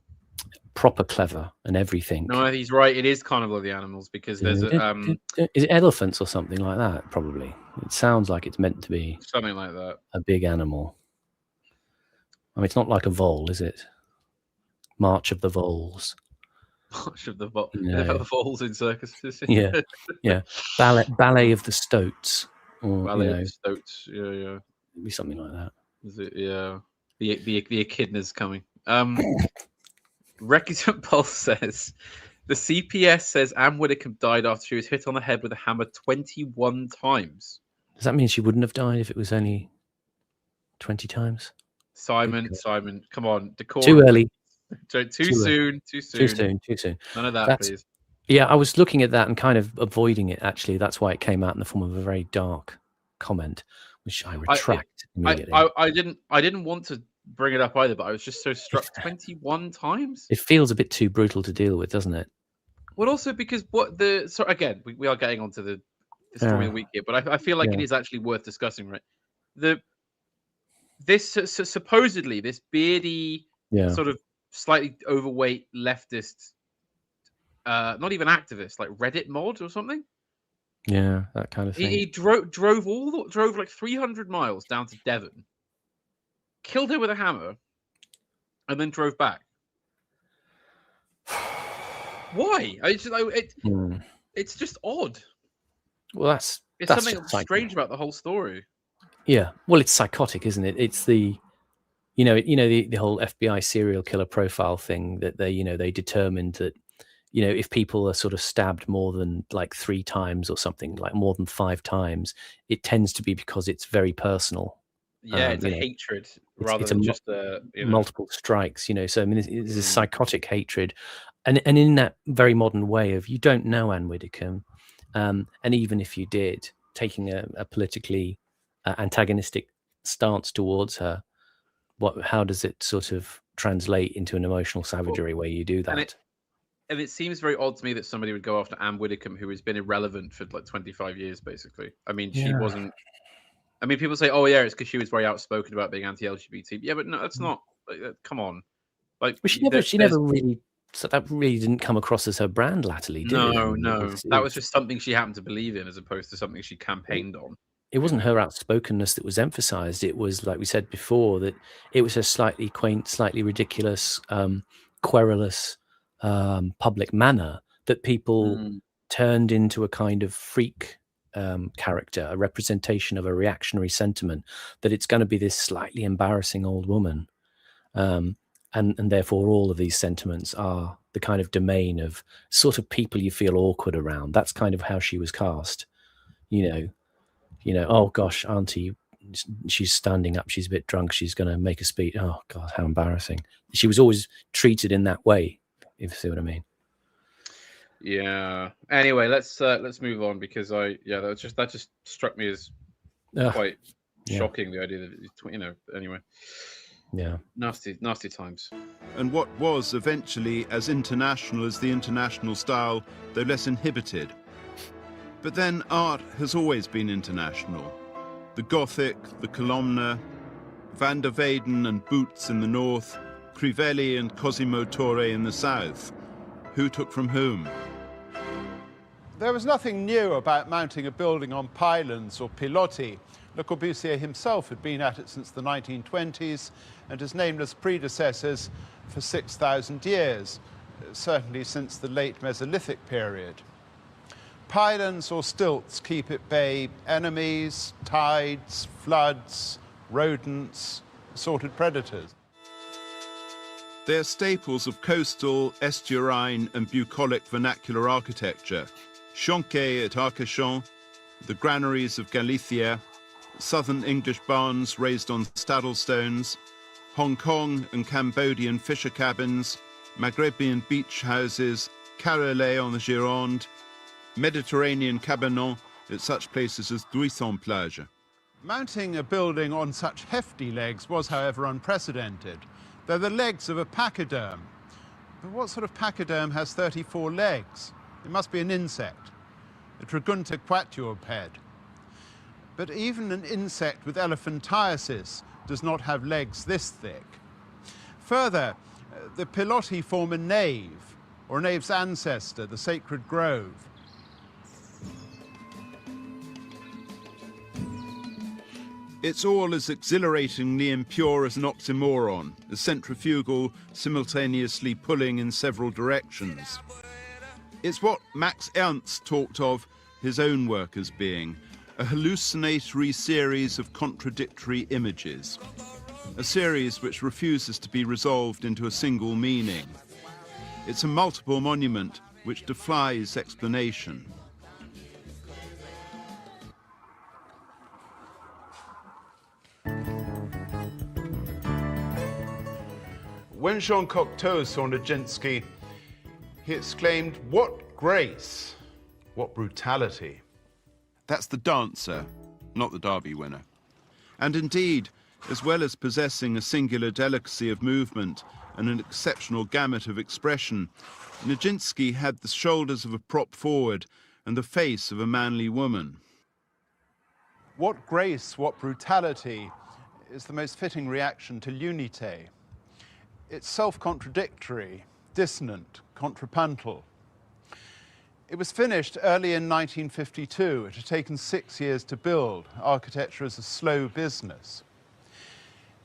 Proper clever and everything. No, he's right. It is Carnival of the Animals, because there's Is it elephants or something like that? Probably. It sounds like it's meant to be something like that. A big animal. I mean, it's not like a vole, is it? March of the Voles. March of the Voles in circuses. Yeah. Ballet of the Stoats. Or, Ballet of the Stoats. Yeah. It'd be something like that. Is it? Yeah. The echidna's coming. Recusant Pulse says the CPS says Anne Widdecombe died after she was hit on the head with a hammer 21 times. Does that mean she wouldn't have died if it was only 20 times? Simon, come on. Decorum. Too early. Too soon. None of that, please. Yeah, I was looking at that and kind of avoiding it, actually. That's why it came out in the form of a very dark comment, which I retract immediately. I didn't want to bring it up either, but I was just so struck. 21 times. It feels a bit too brutal to deal with, doesn't it? Well, also because again, we are getting onto the story of the week here, but I feel like it is actually worth discussing, right? This supposedly this beardy, sort of slightly overweight leftist, not even activist, like Reddit mod or something. Yeah, that kind of thing. He drove like 300 miles down to Devon, killed her with a hammer, and then drove back. Why? It's just odd. Well, it's something strange about the whole story. Yeah, well, it's psychotic, isn't it? It's the whole FBI serial killer profile thing that they determined that if people are sort of stabbed more than like 3 times or something, like more than 5 times, it tends to be because it's very personal. Yeah, it's a hatred rather than just multiple strikes. So I mean, it's a psychotic hatred, and in that very modern way of you don't know Anne Widdecombe, and even if you did, taking a politically antagonistic stance towards her, how does it sort of translate into an emotional savagery where you do that? And it seems very odd to me that somebody would go after Anne Widdecombe, who has been irrelevant for like 25 years, basically. I mean, she wasn't. I mean, people say, "Oh, yeah, it's because she was very outspoken about being anti-LGBT." Yeah, but no, that's not. Come on, like she never really. So that really didn't come across as her brand latterly, did it? No. That was just something she happened to believe in, as opposed to something she campaigned on. it wasn't her outspokenness that was emphasized. It was, like we said before, that it was a slightly quaint, slightly ridiculous, querulous public manner that people turned into a kind of freak character, a representation of a reactionary sentiment, that it's going to be this slightly embarrassing old woman. And therefore all of these sentiments are the kind of domain of sort of people you feel awkward around. That's kind of how she was cast. Oh gosh, auntie, she's standing up, she's a bit drunk, she's going to make a speech. Oh God, how embarrassing. She was always treated in that way, if you see what I mean. Yeah. Anyway, let's move on, because that just struck me as quite shocking, the idea that, anyway. Yeah. Nasty times. And what was eventually as international as the international style, though less inhibited. But then art has always been international. The Gothic, the Columna, Van der Weyden and Boots in the north, Crivelli and Cosimo Torre in the south. Who took from whom? There was nothing new about mounting a building on pylons or pilotti. Le Corbusier himself had been at it since the 1920s, and his nameless predecessors for 6,000 years, certainly since the late Mesolithic period. Pylons or stilts keep at bay enemies, tides, floods, rodents, assorted predators. They are staples of coastal, estuarine and bucolic vernacular architecture. Chonquet at Arcachon, the granaries of Galicia, southern English barns raised on saddle stones, Hong Kong and Cambodian fisher cabins, Maghrebian beach houses, Carrelais on the Gironde, Mediterranean cabanons at such places as Druisson-Plage. Mounting a building on such hefty legs was, however, unprecedented. They're the legs of a pachyderm. But what sort of pachyderm has 34 legs? It must be an insect, a Tragunta quatuorped. But even an insect with elephantiasis does not have legs this thick. Further, the pilotti form a nave, or a nave's ancestor, the sacred grove. It's all as exhilaratingly impure as an oxymoron, as centrifugal, simultaneously pulling in several directions. It's what Max Ernst talked of his own work as being, a hallucinatory series of contradictory images, a series which refuses to be resolved into a single meaning. It's a multiple monument which defies explanation. When Jean Cocteau saw Nijinsky, he exclaimed, "What grace, what brutality." That's the dancer, not the Derby winner. And indeed, as well as possessing a singular delicacy of movement and an exceptional gamut of expression, Nijinsky had the shoulders of a prop forward and the face of a manly woman. What grace, what brutality is the most fitting reaction to l'unité. It's self-contradictory, dissonant, contrapuntal. It was finished early in 1952. It had taken 6 years to build. Architecture is a slow business.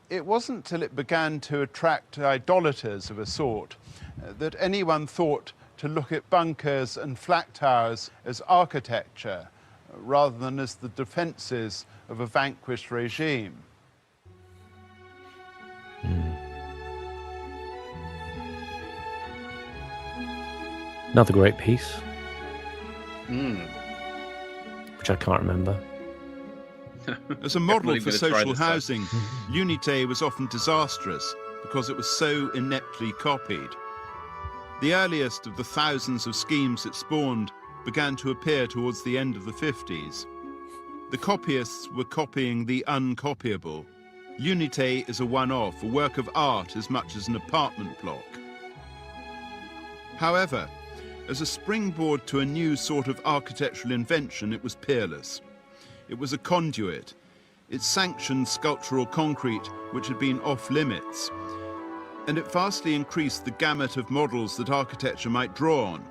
It wasn't till it began to attract idolaters of a sort that anyone thought to look at bunkers and flak towers as architecture rather than as the defences of a vanquished regime. Another great piece, which I can't remember. As a model for social housing, l'unité was often disastrous because it was so ineptly copied. The earliest of the thousands of schemes it spawned began to appear towards the end of the 50s. The copyists were copying the uncopyable. L'unité is a one-off, a work of art as much as an apartment block. However, as a springboard to a new sort of architectural invention, it was peerless. It was a conduit. It sanctioned sculptural concrete, which had been off-limits. And it vastly increased the gamut of models that architecture might draw on.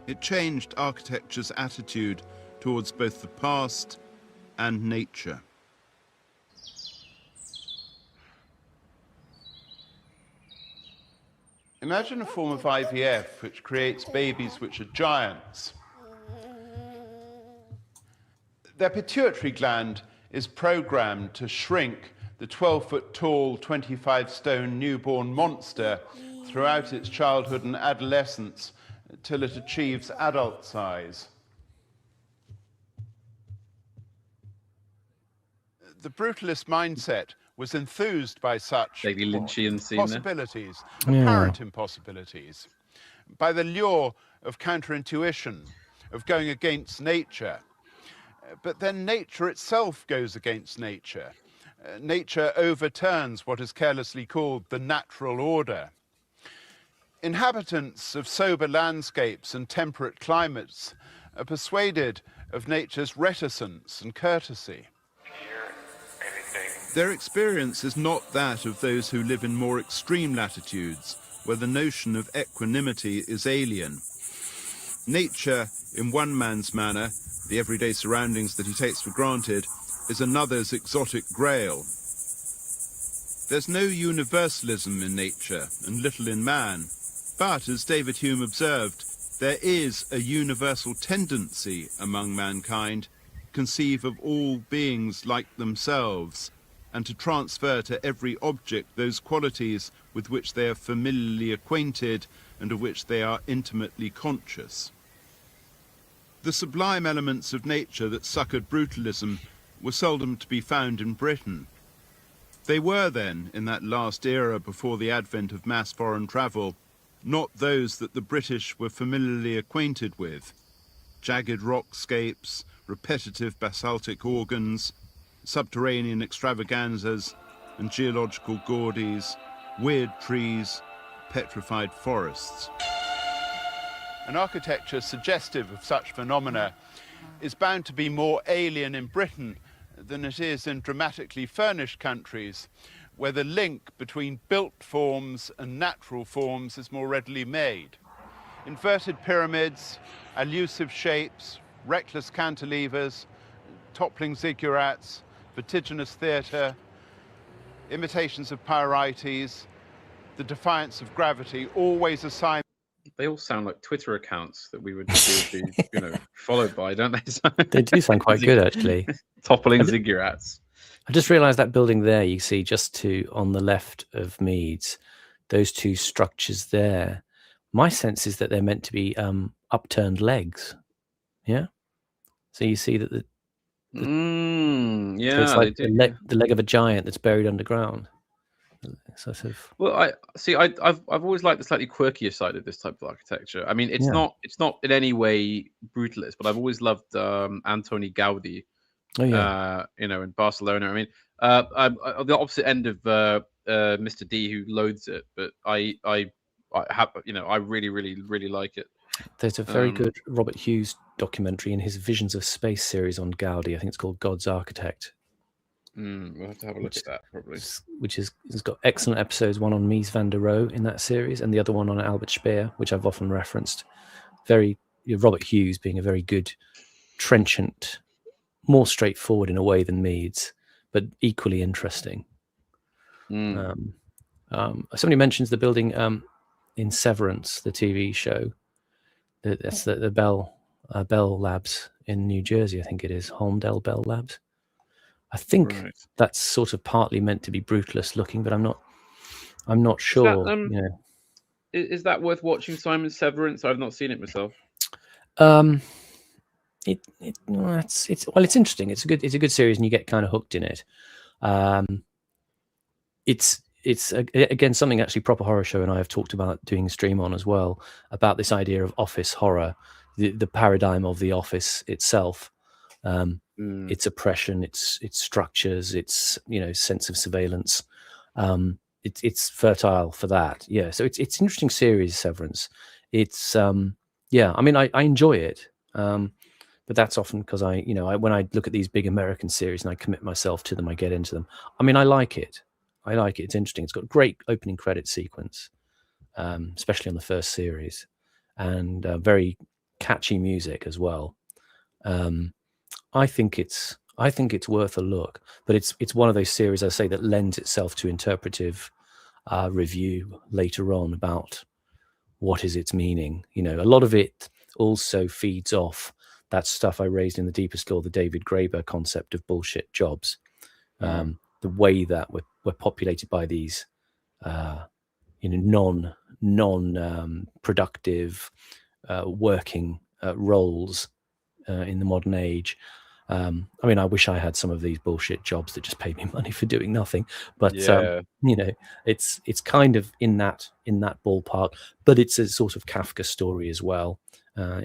It changed architecture's attitude towards both the past and nature. Imagine a form of IVF which creates babies which are giants. Their pituitary gland is programmed to shrink the 12-foot tall, 25-stone newborn monster throughout its childhood and adolescence till it achieves adult size. The brutalist mindset was enthused by such possibilities, apparent impossibilities, by the lure of counterintuition, of going against nature. But then nature itself goes against nature. Nature overturns what is carelessly called the natural order. Inhabitants of sober landscapes and temperate climates are persuaded of nature's reticence and courtesy. Their experience is not that of those who live in more extreme latitudes, where the notion of equanimity is alien. Nature, in one man's manner, the everyday surroundings that he takes for granted, is another's exotic grail. There's no universalism in nature and little in man, but, as David Hume observed, there is a universal tendency among mankind to conceive of all beings like themselves, and to transfer to every object those qualities with which they are familiarly acquainted and of which they are intimately conscious. The sublime elements of nature that succoured brutalism were seldom to be found in Britain. They were then, in that last era before the advent of mass foreign travel, not those that the British were familiarly acquainted with: jagged rockscapes, repetitive basaltic organs, subterranean extravaganzas and geological gordies, weird trees, petrified forests. An architecture suggestive of such phenomena is bound to be more alien in Britain than it is in dramatically furnished countries, where the link between built forms and natural forms is more readily made. Inverted pyramids, elusive shapes, reckless cantilevers, toppling ziggurats, vertiginous theatre, imitations of pyrites, the defiance of gravity, always assign. They all sound like Twitter accounts that we would be followed by, don't they? They do sound quite good, actually. Toppling ziggurats. I just realised that building there, you see, just on the left of Meads, those two structures there. My sense is that they're meant to be upturned legs. Yeah. So you see that so it's like the leg of a giant that's buried underground. Sort of. Well, I've always liked the slightly quirkier side of this type of architecture. I mean, it's not in any way brutalist, but I've always loved Antoni Gaudi. Oh yeah. In Barcelona. I mean, I'm the opposite end of Mr. D, who loathes it, but I really, really, really like it. There's a very good Robert Hughes documentary in his Visions of Space series on Gaudi. I think it's called God's Architect. We'll have to have a look at that, probably. Which has got excellent episodes, one on Mies van der Rohe in that series, and the other one on Albert Speer, which I've often referenced. Robert Hughes being a very good, trenchant, more straightforward in a way than Meads, but equally interesting. Somebody mentions the building in Severance, the TV show. That's the Bell Labs in New Jersey, I think it is, Holmdel Bell Labs. I think that's sort of partly meant to be brutalist looking, but I'm not sure. Is that worth watching, Simon? Severance? I've not seen it myself. It's interesting. It's a good series, and you get kind of hooked in it. It's again something actually Proper Horror Show and I have talked about doing a stream on as well, about this idea of office horror, the paradigm of the office itself, its oppression, its structures, its sense of surveillance. It's fertile for that. Yeah, so it's an interesting series, Severance. It's I mean I enjoy it. But that's often because when I look at these big American series and I commit myself to them, I get into them. I mean, I like it. It's interesting. It's got a great opening credit sequence, especially on the first series, and very catchy music as well. I think it's I think it's worth a look, but it's one of those series, I say, that lends itself to interpretive review later on about what is its meaning. You know, a lot of it also feeds off that stuff I raised in The Deepest Law, the David Graeber concept of bullshit jobs. The way that we're populated by these, non productive working roles in the modern age. I mean, I wish I had some of these bullshit jobs that just paid me money for doing nothing. But you know, it's kind of in that ballpark. But it's a sort of Kafka story as well.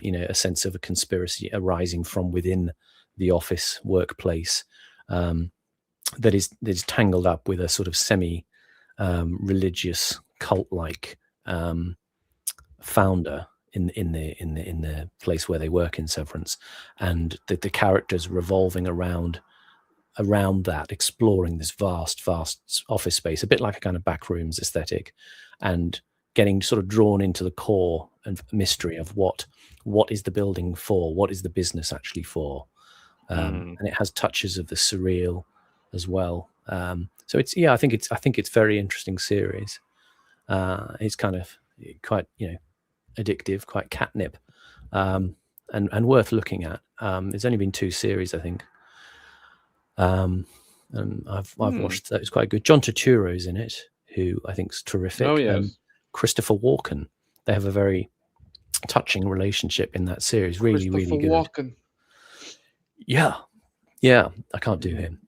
You know, a sense of a conspiracy arising from within the office workplace that is tangled up with a sort of semi religious cult-like founder in the place where they work in Severance, and the characters revolving around that, exploring this vast office space, a bit like a kind of backrooms aesthetic, and getting sort of drawn into the core and mystery of what is the building for, what is the business actually for, and it has touches of the surreal as well. So it's I think it's very interesting series. It's kind of quite, you know, addictive, quite catnip, and worth looking at. There's only been 2 series, I think, and I've watched that. It's quite good. John Turturro's in it, who I think is terrific. Oh yes. Christopher Walken. They have a very touching relationship in that series. Really, really good. Walken. Yeah, I can't do him,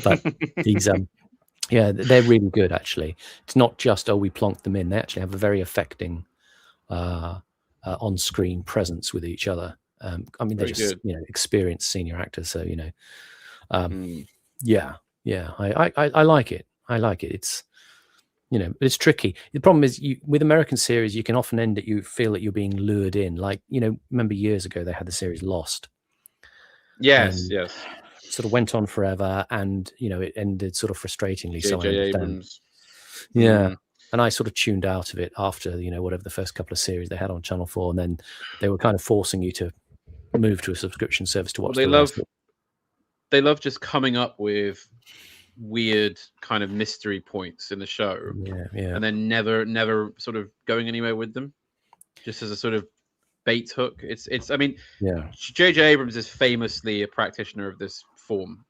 but he's yeah, they're really good, actually. It's not just, we plonked them in. They actually have a very affecting on-screen presence with each other. I mean, they're just, you know, experienced senior actors. So, you know, yeah, I like it. I like it. It's, you know, it's tricky. The problem is, with American series, you can often end it, you feel that you're being lured in. Like, you know, remember years ago, they had the series Lost. Yes. Sort of went on forever, and, you know, it ended sort of frustratingly. J.J. Abrams. Yeah. And I sort of tuned out of it after, you know, whatever the first couple of series they had on Channel 4, and then they were kind of forcing you to move to a subscription service to watch the rest. They love just coming up with weird kind of mystery points in the show, and then never sort of going anywhere with them, just as a sort of bait hook. It's I mean, J.J. Abrams is famously a practitioner of this form.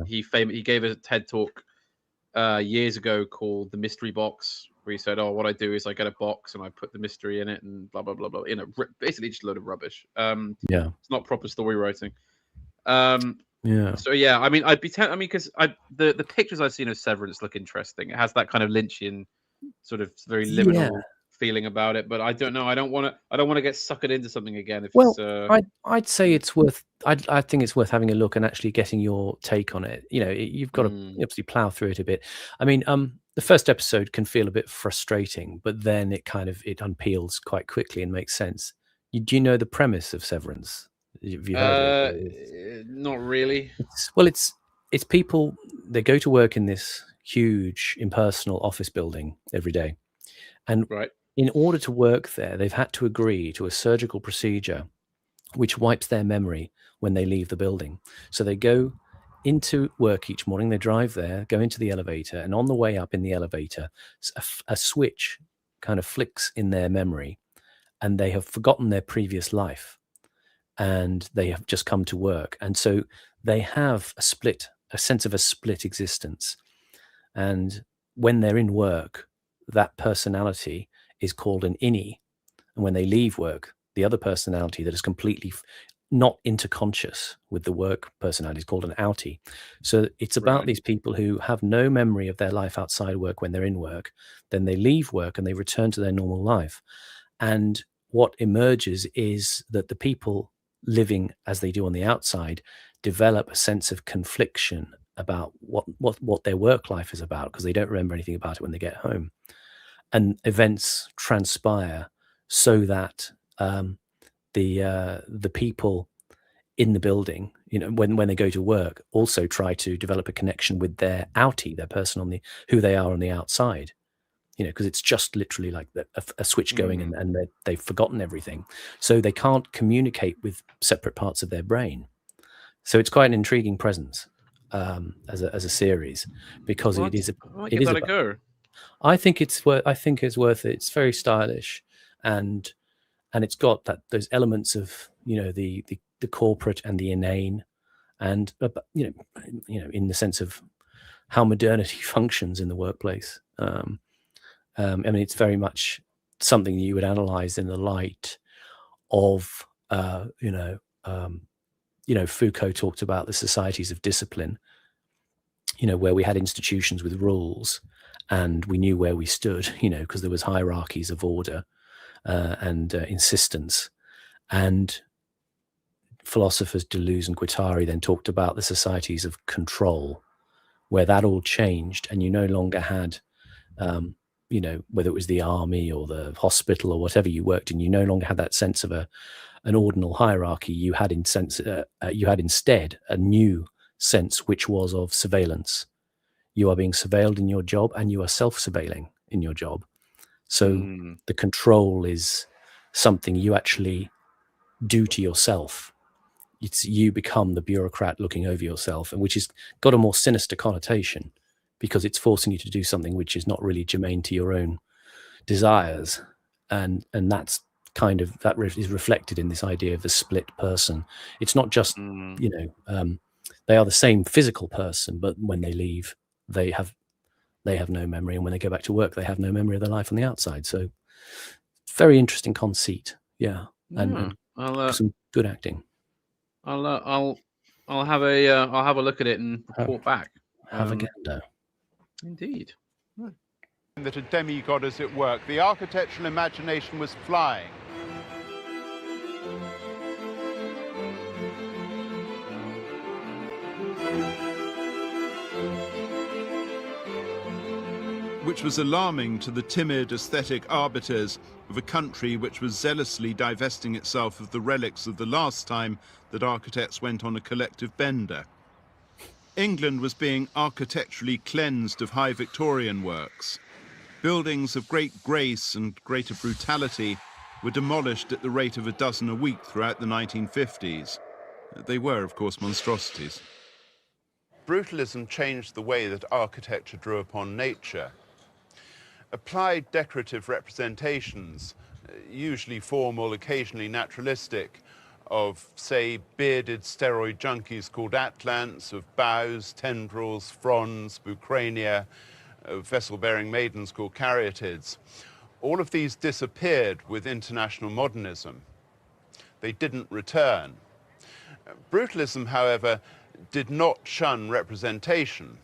He gave a TED talk years ago called The Mystery Box, where he said, what I do is I get a box and I put the mystery in it and blah blah blah blah, you know, basically just a load of rubbish. It's not proper story writing. So yeah, I mean, I'd be because the pictures I've seen of Severance look interesting. It has that kind of Lynchian sort of very liminal feeling about it, but I don't know. I don't want to get suckered into something again. I'd say it's worth. I think it's worth having a look and actually getting your take on it. You know, you've got to obviously plow through it a bit. I mean, the first episode can feel a bit frustrating, but then it unpeels quite quickly and makes sense. Do you know the premise of Severance? Have you heard of it? Not really. It's people. They go to work in this huge impersonal office building every day, and in order to work there, they've had to agree to a surgical procedure which wipes their memory when they leave the building. So they go into work each morning, they drive there, go into the elevator, and on the way up in the elevator, a switch kind of flicks in their memory, and they have forgotten their previous life, and they have just come to work. And so they have a sense of a split existence. And when they're in work, that personality is called an innie. And when they leave work, the other personality that is completely not interconscious with the work personality is called an outie. So it's about these people who have no memory of their life outside work when they're in work. Then they leave work and they return to their normal life. And what emerges is that the people living as they do on the outside develop a sense of confliction about what their work life is about, because they don't remember anything about it when they get home. And events transpire so that the people in the building, you know, when they go to work, also try to develop a connection with their outie, their person on who they are on the outside. You know, because it's just literally like a switch going, and they've forgotten everything, so they can't communicate with separate parts of their brain. So it's quite an intriguing presence as a series, because it is a go. I think it's worth it. It's very stylish, and it's got those elements of, you know, the corporate and the inane, and you know, in the sense of how modernity functions in the workplace. I mean, it's very much something you would analyze in the light of Foucault talked about the societies of discipline, you know, where we had institutions with rules and we knew where we stood, you know, because there was hierarchies of order and insistence. And philosophers Deleuze and Guattari then talked about the societies of control, where that all changed, and you no longer had, you know, whether it was the army or the hospital or whatever you worked in, you no longer had that sense of an ordinal hierarchy. You had instead a new sense, which was of surveillance. You are being surveilled in your job, and you are self-surveilling in your job. So the control is something you actually do to yourself. It's you become the bureaucrat looking over yourself, and which has got a more sinister connotation, because it's forcing you to do something which is not really germane to your own desires, and that's kind of is reflected in this idea of the split person. It's not just you know, they are the same physical person, but when they leave, they have no memory, and when they go back to work, they have no memory of their life on the outside. So very interesting conceit, and some good acting. I'll have a look at it and report back. Have a gander. Indeed. That a demigod is at work. The architectural imagination was flying. Which was alarming to the timid aesthetic arbiters of a country which was zealously divesting itself of the relics of the last time that architects went on a collective bender. England was being architecturally cleansed of high Victorian works. Buildings of great grace and greater brutality were demolished at the rate of a dozen a week throughout the 1950s. They were, of course, monstrosities. Brutalism changed the way that architecture drew upon nature. Applied decorative representations, usually formal, occasionally naturalistic, of, say, bearded steroid junkies called atlants, of boughs, tendrils, fronds, bucrania, of vessel-bearing maidens called caryatids. All of these disappeared with international modernism. They didn't return. Brutalism, however, did not shun representation.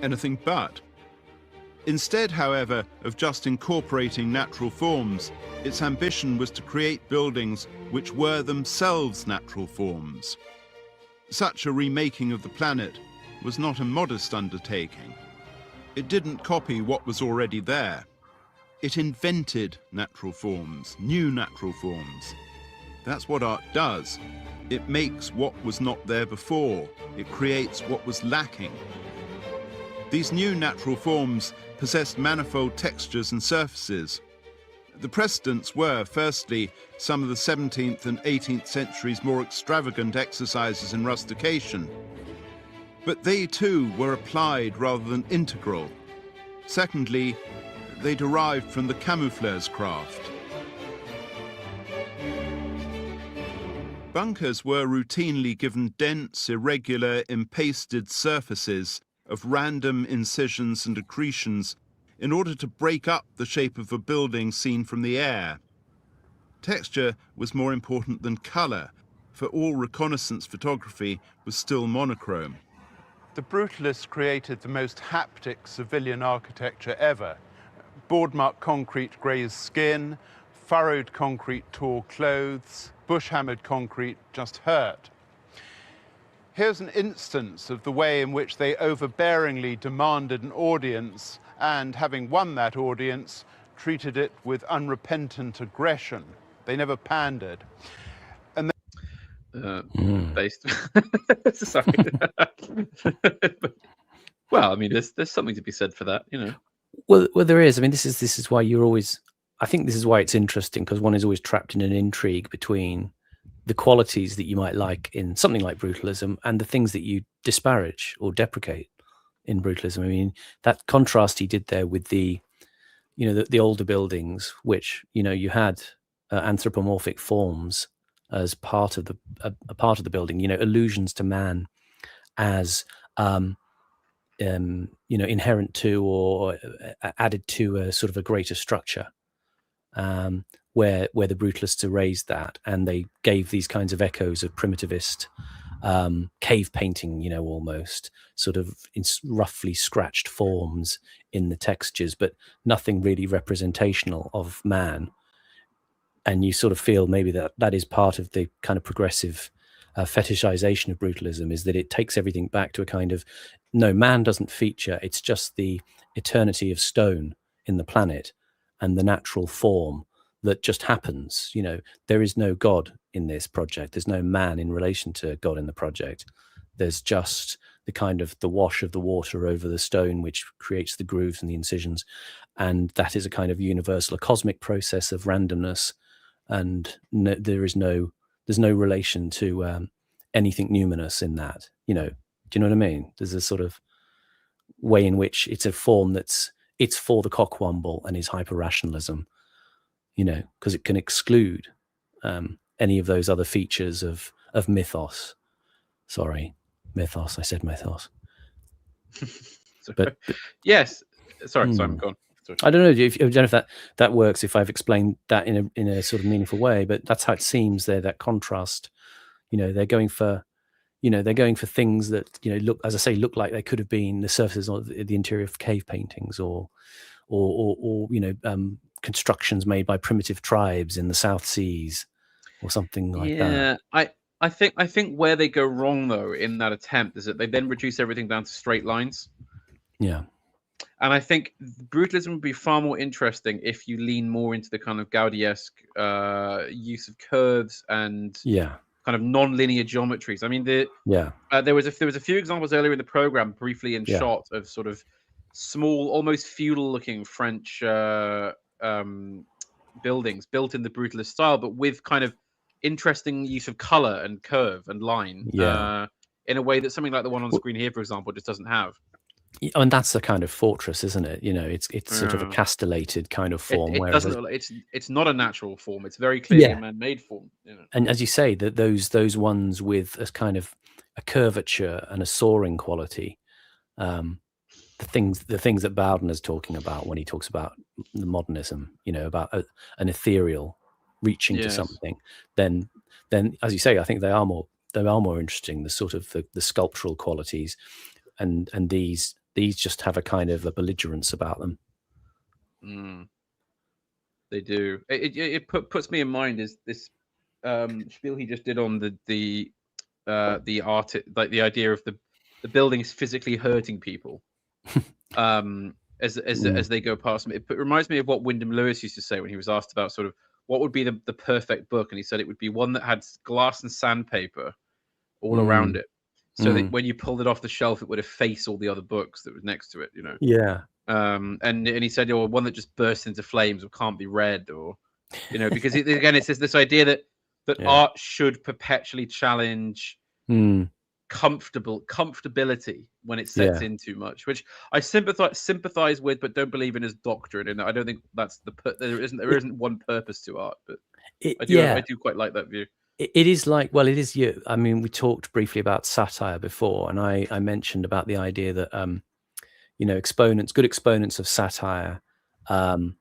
Anything but. Instead, however, of just incorporating natural forms, its ambition was to create buildings which were themselves natural forms. Such a remaking of the planet was not a modest undertaking. It didn't copy what was already there. It invented natural forms, new natural forms. That's what art does. It makes what was not there before. It creates what was lacking. These new natural forms possessed manifold textures and surfaces. The precedents were, firstly, some of the 17th and 18th centuries' more extravagant exercises in rustication. But they too were applied rather than integral. Secondly, they derived from the camouflage craft. Bunkers were routinely given dense, irregular, impasted surfaces of random incisions and accretions in order to break up the shape of a building seen from the air. Texture was more important than color, for all reconnaissance photography was still monochrome. The Brutalists created the most haptic civilian architecture ever. Board-marked concrete grazed skin, furrowed concrete tore clothes, bush-hammered concrete just hurt. Here's an instance of the way in which they overbearingly demanded an audience and, having won that audience, treated it with unrepentant aggression. They never pandered. And based. Sorry. Well, I mean, there's something to be said for that, you know. Well, there is. I mean, this is why you're always. I think this is why it's interesting, because one is always trapped in an intrigue between the qualities that you might like in something like Brutalism and the things that you disparage or deprecate in Brutalism. I mean, that contrast he did there with the older buildings, which, you had anthropomorphic forms as part of a part of the building, allusions to man as inherent to or added to a sort of a greater structure, where the brutalists erased that, and they gave these kinds of echoes of primitivist cave painting, almost sort of in roughly scratched forms in the textures, but nothing really representational of man. And you sort of feel maybe that is part of the kind of progressive fetishization of brutalism, is that it takes everything back to a kind of, no, man doesn't feature. It's just the eternity of stone in the planet and the natural form that just happens. There is no God in this project. There's no man in relation to God in the project. There's just the kind of the wash of the water over the stone, which creates the grooves and the incisions. And that is a kind of universal, a cosmic process of randomness. And there's no relation to anything numinous in that. Do you know what I mean? There's a sort of way in which it's a form it's for the cockwomble and is hyper-rationalism, because it can exclude any of those other features of mythos. Sorry, mythos. I said mythos. but yes. Sorry, Simon, go on. I don't know if that works, if I've explained that in a sort of meaningful way, but that's how it seems there, that contrast. They're going for things that, look, as I say, look like they could have been the surfaces of the interior of cave paintings or constructions made by primitive tribes in the South Seas or something like that. Yeah, I think where they go wrong though in that attempt is that they then reduce everything down to straight lines. Yeah. And I think brutalism would be far more interesting if you lean more into the kind of Gaudi-esque use of curves and kind of non-linear geometries. I mean, there was a few examples earlier in the program, briefly in shot, of sort of small, almost feudal-looking French buildings built in the brutalist style, but with kind of interesting use of color and curve and line in a way that something like the one on screen here, for example, just doesn't have. And that's the kind of fortress, isn't it? It's sort of a castellated kind of form. It's not a natural form. It's very clearly a man-made form. And as you say, that those ones with a kind of a curvature and a soaring quality, the things that Bowden is talking about when he talks about the modernism, about an ethereal reaching to something, then as you say, I think they are more interesting. The sort of the sculptural qualities, and these just have a kind of a belligerence about them. They do. It puts me in mind is this spiel he just did on the art, like the idea of the buildings physically hurting people as they go past them. It reminds me of what Wyndham Lewis used to say when he was asked about sort of what would be the perfect book, and he said it would be one that had glass and sandpaper all around it. So that when you pulled it off the shelf, it would efface all the other books that was next to it, Yeah. And he said, one that just bursts into flames or can't be read, or, because again, it's this idea that art should perpetually challenge comfortability when it sets in too much, which I sympathize with, but don't believe in as doctrine. And I don't think that's there isn't one purpose to art, but I do quite like that view. It is like, well, it is you. I mean, we talked briefly about satire before, and I mentioned about the idea that, good exponents of satire, like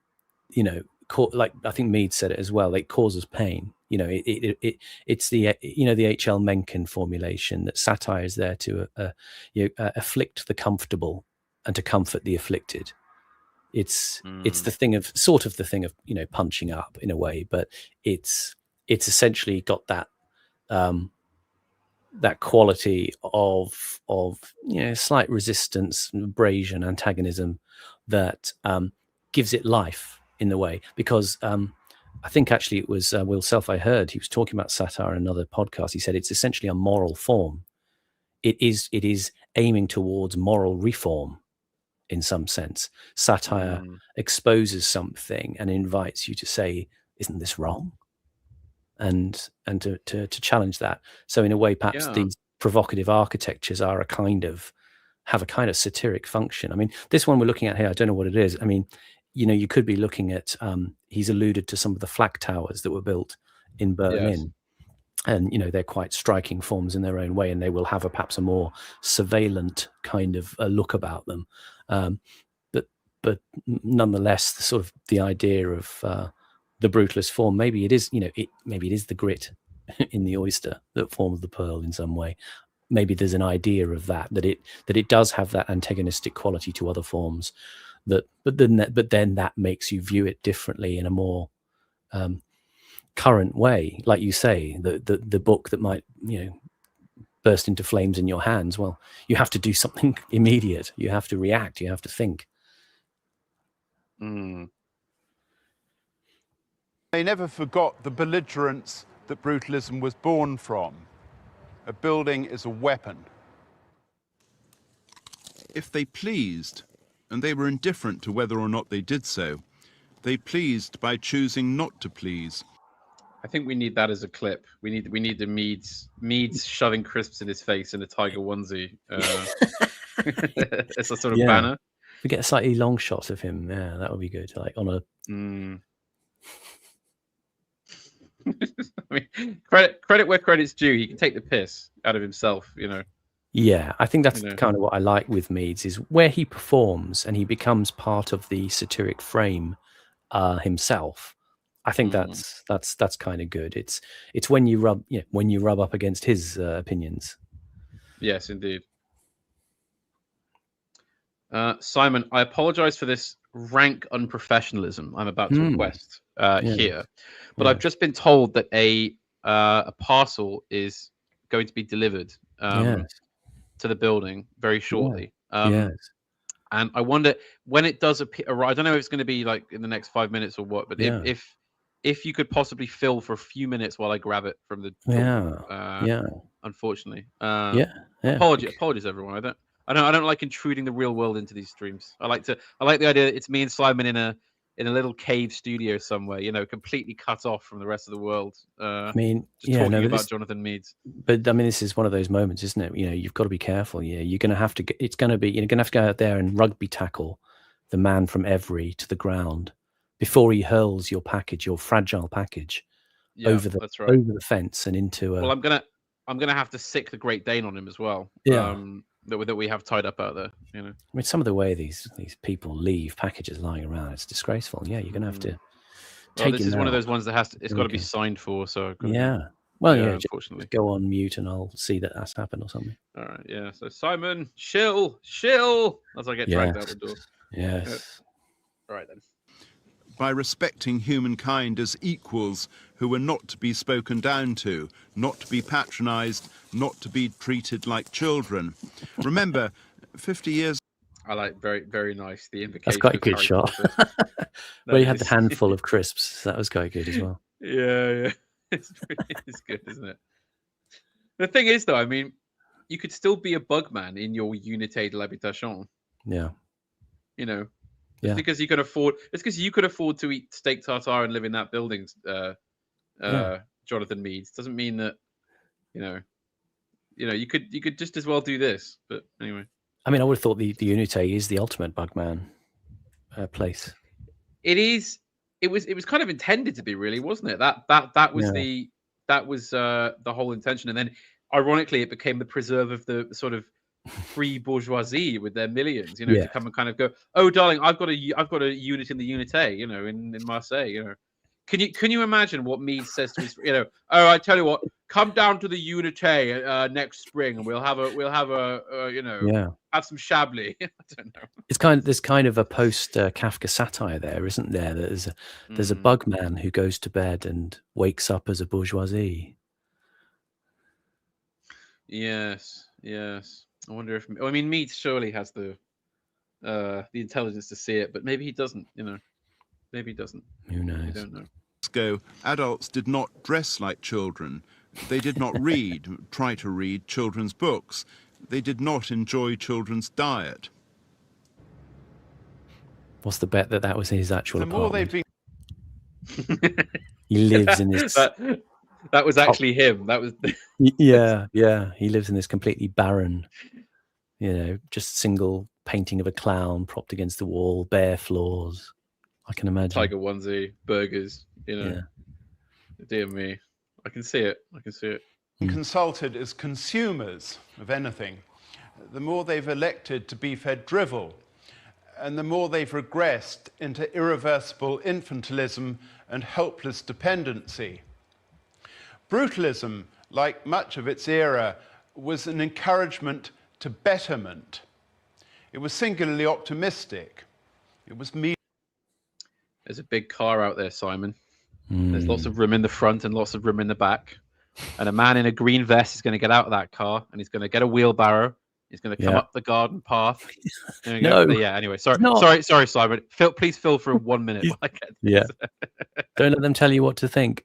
I think Mead said it as well, it causes pain. It's the, the H.L. Mencken formulation that satire is there to, afflict the comfortable and to comfort the afflicted. It's the thing of punching up in a way, but it's essentially got that that quality of slight resistance, abrasion, antagonism that gives it life in the way. Because I think actually it was Will Self, I heard he was talking about satire in another podcast. He said it's essentially a moral form. It is aiming towards moral reform in some sense. Satire exposes something and invites you to say, isn't this wrong? and to challenge that. So in a way, perhaps these provocative architectures are have a kind of satiric function. I mean, this one we're looking at here, I don't know what it is. I mean, you could be looking at, he's alluded to some of the flak towers that were built in Berlin. And, they're quite striking forms in their own way, and they will have perhaps a more surveillant kind of look about them. But nonetheless, the idea of the brutalist form, maybe it is, maybe it is the grit in the oyster that forms the pearl in some way. Maybe there's an idea of that it does have that antagonistic quality to other forms, but then that makes you view it differently in a more current way. Like you say, the book that might burst into flames in your hands. Well, you have to do something immediate. You have to react. You have to think. They never forgot the belligerence that brutalism was born from. A building is a weapon. If they pleased, and they were indifferent to whether or not they did so, they pleased by choosing not to please. I think we need that as a clip. We need the Meads shoving crisps in his face in a tiger onesie. It's a sort of banner. We get a slightly long shot of him. Yeah, that would be good. Like on a. I mean, credit where credit's due. He can take the piss out of himself, Yeah, I think that's kind of what I like with Meads, is where he performs and he becomes part of the satiric frame himself. I think that's kind of good. It's when you rub up against his opinions. Yes, indeed. Simon, I apologize for this rank unprofessionalism I'm about to request here, but I've just been told that a parcel is going to be delivered to the building very shortly. And I wonder when it does appear. I don't know if it's going to be like in the next 5 minutes or what, but if you could possibly fill for a few minutes while I grab it from the door, unfortunately. Apologies everyone. I don't like intruding the real world into these streams. I like the idea that it's me and Simon in a little cave studio somewhere, completely cut off from the rest of the world. I mean, talking about Jonathan Meads. But I mean, this is one of those moments, isn't it? You've got to be careful. You're going to have to. You're going to have to go out there and rugby tackle the man from Every to the ground before he hurls your fragile package, over the fence and into. Well, I'm gonna have to sick the Great Dane on him as well. That we have tied up out there. I mean, some of the way these people leave packages lying around, it's disgraceful. Yeah, you're gonna have to. This is one of those ones that it's got to be signed for. So unfortunately, go on mute and I'll see that that's happened or something. All right, yeah. So Simon, shill, as I get dragged out the door. Yes. All right then. By respecting humankind as equals who were not to be spoken down to, not to be patronized, not to be treated like children. Remember, 50 years... I like very, very nice. The invocation. That's quite a good shot. Where you had the handful of crisps. That was quite good as well. Yeah. It's good, isn't it? The thing is, though, I mean, you could still be a bugman in your unité de l'habitation. Yeah. It's because you can afford. It's because you could afford to eat steak tartare and live in that building. Jonathan Meads doesn't mean that. You could just as well do this. But anyway. I mean, I would have thought the Unité is the ultimate bugman place. It is. It was kind of intended to be, really, wasn't it? That was the whole intention, and then ironically, it became the preserve of the sort of free bourgeoisie with their millions, to come and kind of go, oh darling, I've got a unit in the Unité, in Marseille, Can you imagine what Mead says to his, oh, I tell you what, come down to the Unité next spring and we'll have some Chablis. I don't know. There's kind of a post Kafka satire there, isn't there? There's a bugman who goes to bed and wakes up as a bourgeoisie. Yes. I wonder if Mead surely has the intelligence to see it, but maybe he doesn't. Maybe he doesn't. Who knows? I don't know. Ago, adults did not dress like children. They did not try to read children's books. They did not enjoy children's diet. What's the bet that was his actual The more they've apartment? He lives in this. That was actually him. That was. Yeah. He lives in this completely barren, just single painting of a clown propped against the wall, bare floors. I can imagine. Tiger onesie, burgers. Yeah. Dear me, I can see it. Consulted as consumers of anything, the more they've elected to be fed drivel, and the more they've regressed into irreversible infantilism and helpless dependency. Brutalism, like much of its era, was an encouragement to betterment. It was singularly optimistic. It was There's a big car out there, Simon. There's lots of room in the front and lots of room in the back. And a man in a green vest is going to get out of that car and he's going to get a wheelbarrow. He's going to come up the garden path. No. Yeah, anyway, sorry, Simon. Please fill for 1 minute. While I get this. Yeah. Don't let them tell you what to think.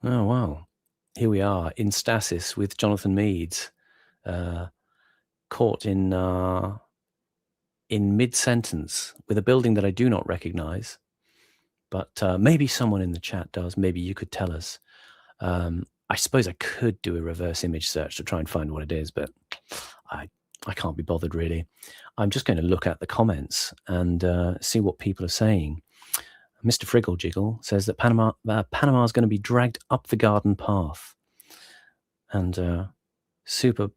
Oh, wow. Here we are in stasis with Jonathan Meades, caught in mid-sentence with a building that I do not recognize. But maybe someone in the chat does. Maybe you could tell us. I suppose I could do a reverse image search to try and find what it is, but I can't be bothered, really. I'm just going to look at the comments and see what people are saying. Mr. Friggle Jiggle says that Panama is going to be dragged up the garden path. And Super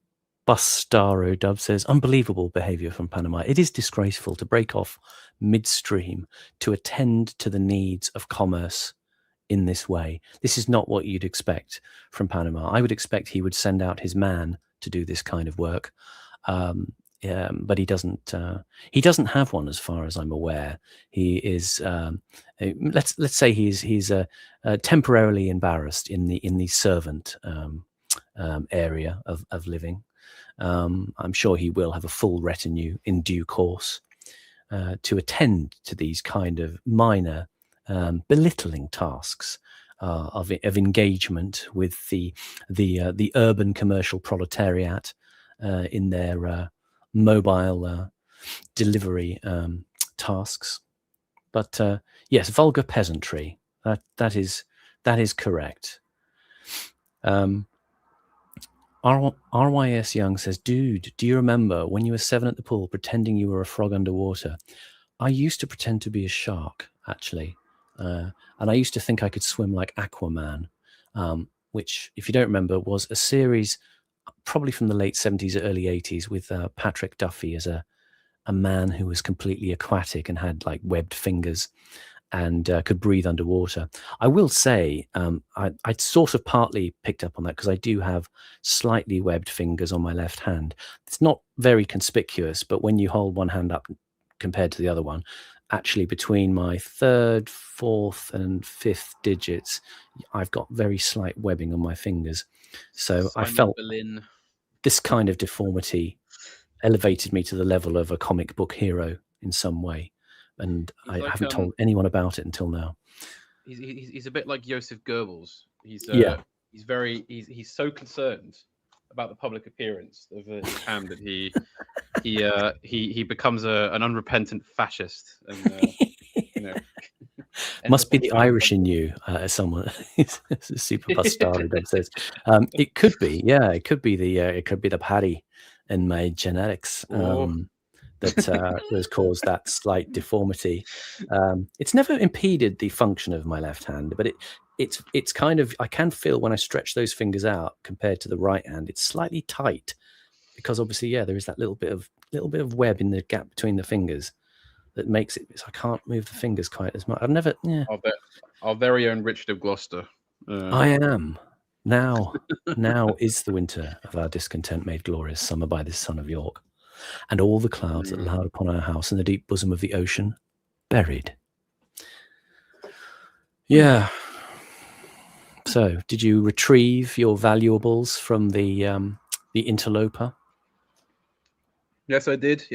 Bustaro Dub says, unbelievable behavior from Panama. It is disgraceful to break off midstream to attend to the needs of commerce in this way. This is not what you'd expect from Panama. I would expect he would send out his man to do this kind of work. But he doesn't. He doesn't have one, as far as I'm aware. He is. Let's say he's temporarily embarrassed in the servant area of living. I'm sure he will have a full retinue in due course to attend to these kind of minor belittling tasks of engagement with the urban commercial proletariat in their mobile delivery tasks. But yes, vulgar peasantry. That is correct. RYS Young says, dude, do you remember when you were 7 at the pool pretending you were a frog underwater? I used to pretend to be a shark, actually. And I used to think I could swim like Aquaman, which, if you don't remember, was a series probably from the late 70s or early 80s with Patrick Duffy as a man who was completely aquatic and had like webbed fingers and could breathe underwater. I will say I'd sort of partly picked up on that because I do have slightly webbed fingers on my left hand. It's not very conspicuous, but when you hold one hand up compared to the other one, actually between my 3rd, 4th and 5th digits, I've got very slight webbing on my fingers. So I felt this kind of deformity elevated me to the level of a comic book hero in some way. And I haven't told anyone about it until now. He's a bit like Joseph Goebbels. He's so concerned about the public appearance of his hand that he becomes an unrepentant fascist. And must be the Irish in you, as someone super bastardo says. It could be, it could be the Paddy in my genetics. That has caused that slight deformity. It's never impeded the function of my left hand, but it's kind of, I can feel when I stretch those fingers out compared to the right hand, it's slightly tight because obviously, there is that little bit of web in the gap between the fingers that makes it so I can't move the fingers quite as much. I've never. Yeah. Our very own Richard of Gloucester. I am now. Now is the winter of our discontent made glorious, summer by this son of York. And all the clouds that loud upon our house in the deep bosom of the ocean, buried. Yeah. So, did you retrieve your valuables from the interloper? Yes, I did.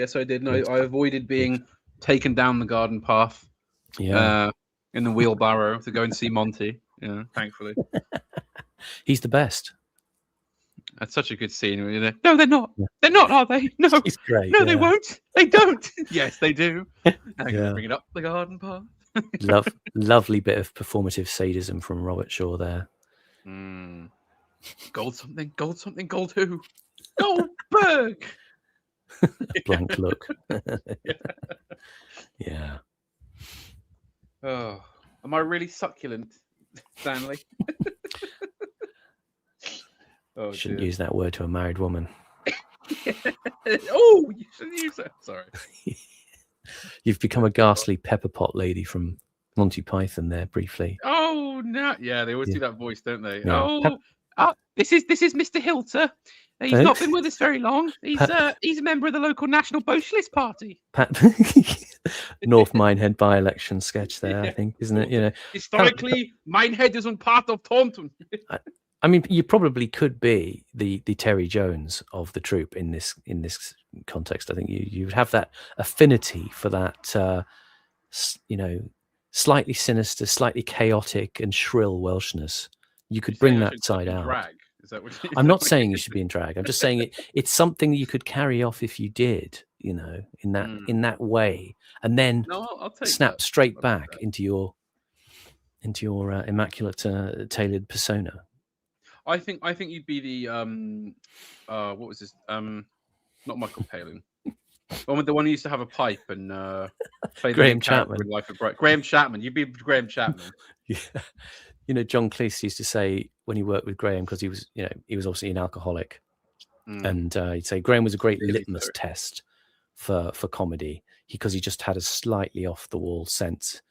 No, I avoided being taken down the garden path. Yeah. In the wheelbarrow to go and see Monty. Yeah, thankfully. He's the best. That's such a good scene. No, they're not. Yeah. They're not, are they? No, he's great. No, they won't. They don't. Yes, they do. Bring it up the garden path. Lovely bit of performative sadism from Robert Shaw there. Gold something, gold who? Goldberg! Blank look. Yeah. Oh, am I really succulent, Stanley? Oh, shouldn't use that word to a married woman. Oh, you shouldn't use that. Sorry. You've become a ghastly pepper pot lady from Monty Python there briefly. Oh no! Yeah, they always do that voice, don't they? Yeah. This is Mr. Hilter. He's not been with us very long. He's a member of the local National Socialist Party. North Minehead by-election sketch there, I think, isn't it? You know, historically, Minehead isn't part of Taunton. I mean, you probably could be the Terry Jones of the troupe in this context. I think you would have that affinity for that, slightly sinister, slightly chaotic, and shrill Welshness. You could bring that side out. Drag? Is that what I'm not saying you should be in drag. I'm just saying it's something that you could carry off if you did, in that way, and then snap straight back into your immaculate tailored persona. I think you'd be the what was this? Not Michael Palin. The one who used to have a pipe and play Graham Chapman. In Life of Bright. Graham Chapman. You'd be Graham Chapman. Yeah. John Cleese used to say when he worked with Graham, because he was obviously an alcoholic, and he'd say Graham was a great litmus test for comedy, because he just had a slightly off the wall sense.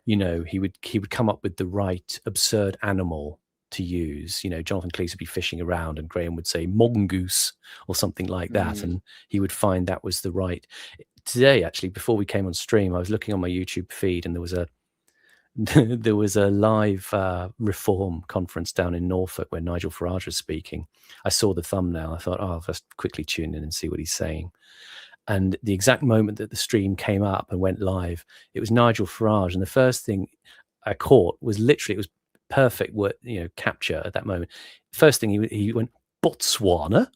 He would come up with the right absurd animal to use. Jonathan Cleese would be fishing around and Graham would say mongoose or something like that, and he would find that was the right. Today, actually, before we came on stream, I was looking on my YouTube feed, and there was a live reform conference down in Norfolk where Nigel Farage was speaking. I saw the thumbnail. I thought, I'll just quickly tune in and see what he's saying. And the exact moment that the stream came up and went live, it was Nigel Farage, and the first thing I caught was literally, it was perfect word, capture at that moment. First thing he went, Botswana,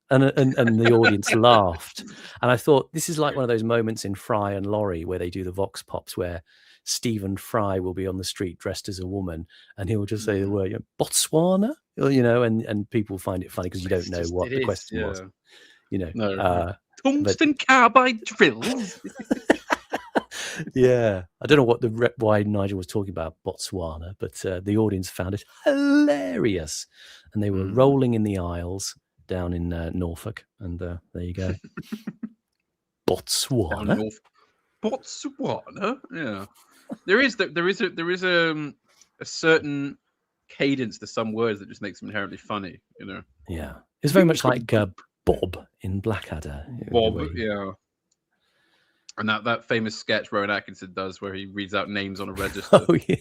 and the audience laughed. And I thought, this is like one of those moments in Fry and Laurie where they do the vox pops, where Stephen Fry will be on the street dressed as a woman, and he will just say the word Botswana, and people find it funny because you don't know what the question was. Tungsten carbide drills. Yeah, I don't know why Nigel was talking about Botswana, but the audience found it hilarious, and they were rolling in the aisles down in Norfolk, and there you go. Botswana. Botswana. Yeah, there is a certain cadence to some words that just makes them inherently funny. Yeah, it's very much like Bob in Blackadder. Bob, yeah. And that famous sketch Rowan Atkinson does where he reads out names on a register. Oh, yeah.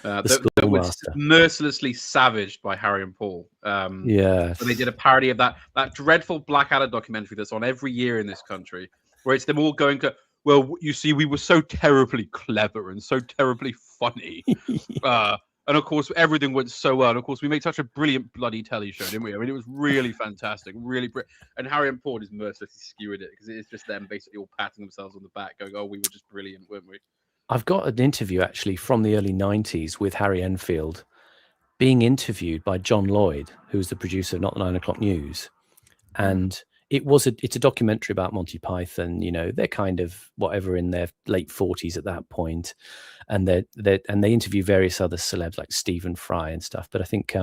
That was mercilessly savaged by Harry and Paul. Yes. When they did a parody of that dreadful Blackadder documentary that's on every year in this country, where it's them all going to, well, you see, we were so terribly clever and so terribly funny. And of course, everything went so well. And of course, we made such a brilliant bloody telly show, didn't we? I mean, it was really fantastic, really. And Harry and Paul is mercilessly skewered it because it's just them basically all patting themselves on the back, going, "Oh, we were just brilliant, weren't we?" I've got an interview actually from the early 90s with Harry Enfield being interviewed by John Lloyd, who was the producer of Not the 9 O'Clock News. And it's a documentary about Monty Python. They're kind of whatever in their late 40s at that point. And they interview various other celebs like Stephen Fry and stuff. But I think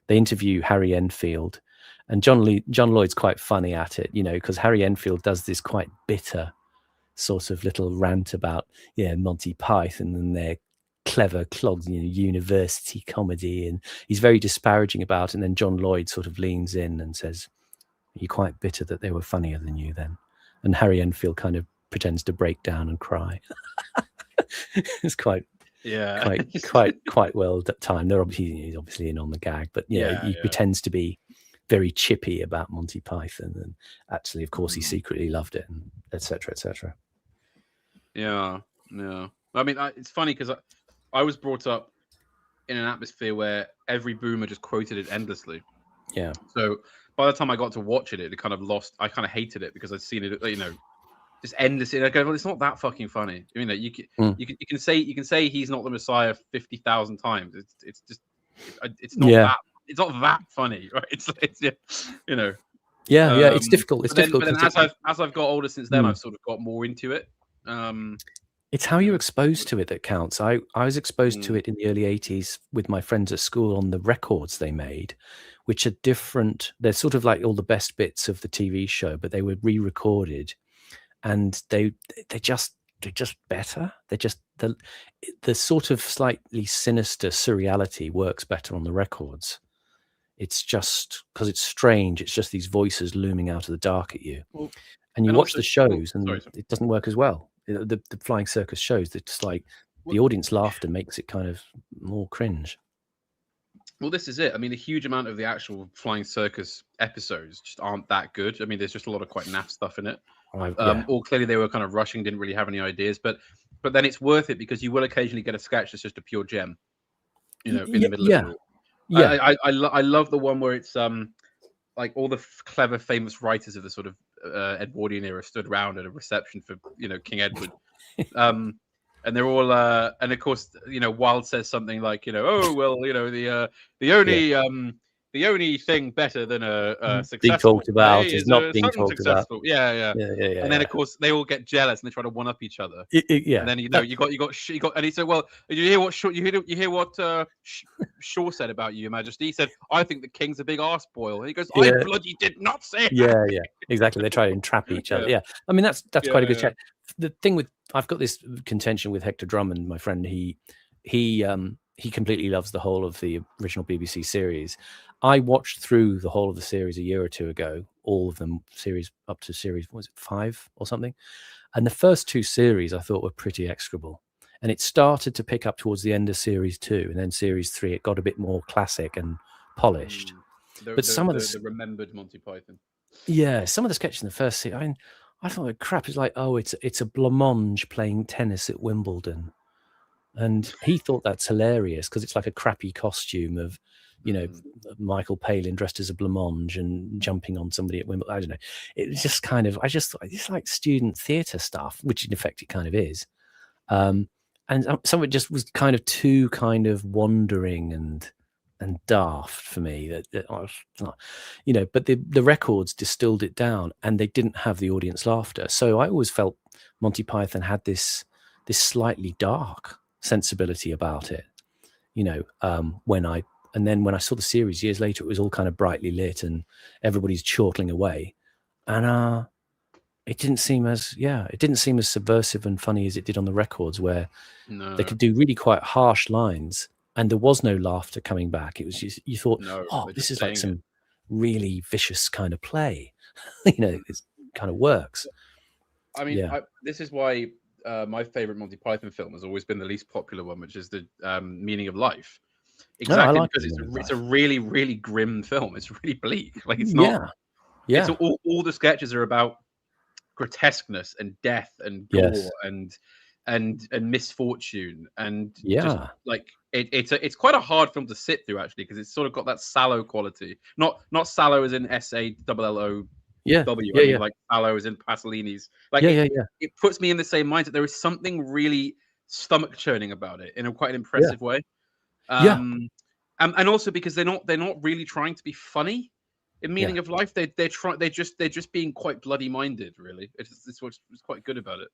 they interview Harry Enfield, and John Lloyd's quite funny at it, because Harry Enfield does this quite bitter sort of little rant about Monty Python and their clever clogs, university comedy, and he's very disparaging about it. And then John Lloyd sort of leans in and says, "Are you quite bitter that they were funnier than you then?" And Harry Enfield kind of pretends to break down and cry. It's quite well timed. He's obviously in on the gag, but he pretends to be very chippy about Monty Python, and actually, of course, he secretly loved it, and etc. etc. Yeah. I mean, it's funny because I was brought up in an atmosphere where every boomer just quoted it endlessly. Yeah. So by the time I got to watch it kind of lost. I kind of hated it because I'd seen it, just endlessly. I go, well, it's not that fucking funny. I mean, you can say he's not the Messiah 50,000 times. It's not that funny, right? It's you know. Yeah, it's difficult. It's difficult. But then as I've got older since then, I've sort of got more into it. It's how you're exposed to it that counts. I was exposed to it in the early 80s with my friends at school on the records they made, which are different. They're sort of like all the best bits of the TV show, but they were re-recorded, and they're just better. They're just the sort of slightly sinister surreality works better on the records. It's just because it's strange. It's just these voices looming out of the dark at you, and you watch the shows, and it doesn't work as well. The flying circus shows, that just like the audience laughter makes it kind of more cringe. Well, this is it. I mean, a huge amount of the actual flying circus episodes just aren't that good. I mean, there's just a lot of quite naff stuff in it. Or clearly they were kind of rushing, didn't really have any ideas. But then it's worth it because you will occasionally get a sketch that's just a pure gem, in the middle of it all. Yeah, I love the one where it's like all the clever, famous writers of the sort of Edwardian era stood around at a reception for King Edward, and they're all and of course Wilde says something like oh well the only thing better than a successful being talked about is not being talked successful. about. Yeah. And then of course they all get jealous and they try to one up each other. Yeah. And then you got and he said, well, you hear what Shaw said about you, Your Majesty? He said, I think the king's a big arse boil. And he goes, I bloody did not say that. Yeah, exactly. They try to entrap each other. Yeah. I mean that's quite a good check. The thing with I've got this contention with Hector Drummond, my friend. He completely loves the whole of the original BBC series. I watched through the whole of the series a year or two ago, all of them, series up to series, was it 5 or something? And the first 2 series I thought were pretty execrable. And it started to pick up towards the end of series 2, and then series 3, it got a bit more classic and polished. But some of the remembered Monty Python. Yeah, some of the sketches in the first series, I mean, I thought, crap, it's like, it's a blancmange playing tennis at Wimbledon. And he thought that's hilarious because it's like a crappy costume of, Michael Palin dressed as a blancmange and jumping on somebody at Wimbledon. I don't know. It was just kind of, it's like student theatre stuff, which in effect it kind of is. And some of it just was kind of too kind of wandering and daft for me. But the records distilled it down, and they didn't have the audience laughter. So I always felt Monty Python had this slightly dark sensibility about it, when I saw the series years later, it was all kind of brightly lit and everybody's chortling away, and it didn't seem as subversive and funny as it did on the records, where they could do really quite harsh lines and there was no laughter coming back. It was just, you thought, this is like some really vicious kind of play. It kind of works. I mean, this is why my favorite Monty Python film has always been the least popular one, which is the Meaning of Life. Exactly, because it's a really, really grim film. It's really bleak. Like it's not. Yeah. It's all the sketches are about grotesqueness and death and gore and misfortune and just like it's quite a hard film to sit through actually, because it's sort of got that sallow quality. Not sallow as in SALLOW. Like sallow as in Pasolini's. Like it puts me in the same mindset. There is something really stomach churning about it in a quite an impressive way. And also because they're not really trying to be funny in Meaning of Life. They're just being quite bloody minded, really. It's what's quite good about it.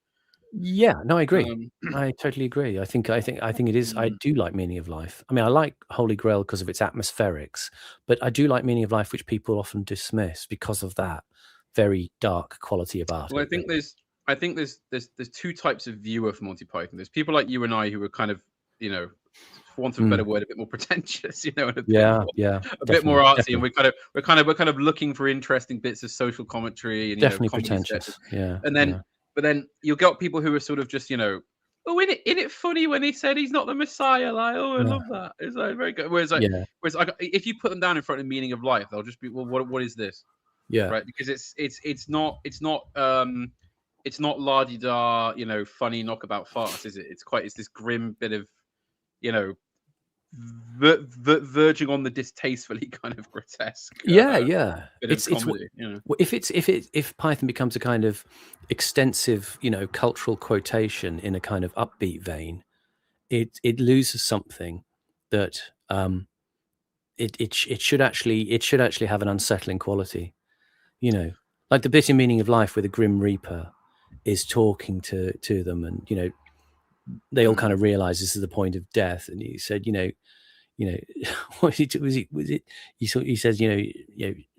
Yeah, no, I agree. I totally agree. I think it is. I do like Meaning of Life. I mean, I like Holy Grail because of its atmospherics, but I do like Meaning of Life, which people often dismiss because of that very dark quality about it. Well, I think there's 2 types of viewer of Monty Python. There's people like you and I who are kind of, for want of a better word, a bit more pretentious, and a bit more artsy, and we're kind of looking for interesting bits of social commentary and definitely pretentious. But then you'll get people who are sort of just, isn't it funny when he said he's not the Messiah? Like, I love that. It's like very good. Whereas if you put them down in front of Meaning of Life, they'll just be, well, what is this? Yeah, right. Because it's not la-di-da, funny knockabout farce, is it? It's this grim bit of, verging on the distastefully kind of grotesque. Yeah. Bit of comedy. If Python becomes a kind of extensive, cultural quotation in a kind of upbeat vein, it loses something that it should actually have an unsettling quality. Like the bitter meaning of life, where the Grim Reaper is talking to them, and they all kind of realize this is the point of death. And he said, what was it? He says,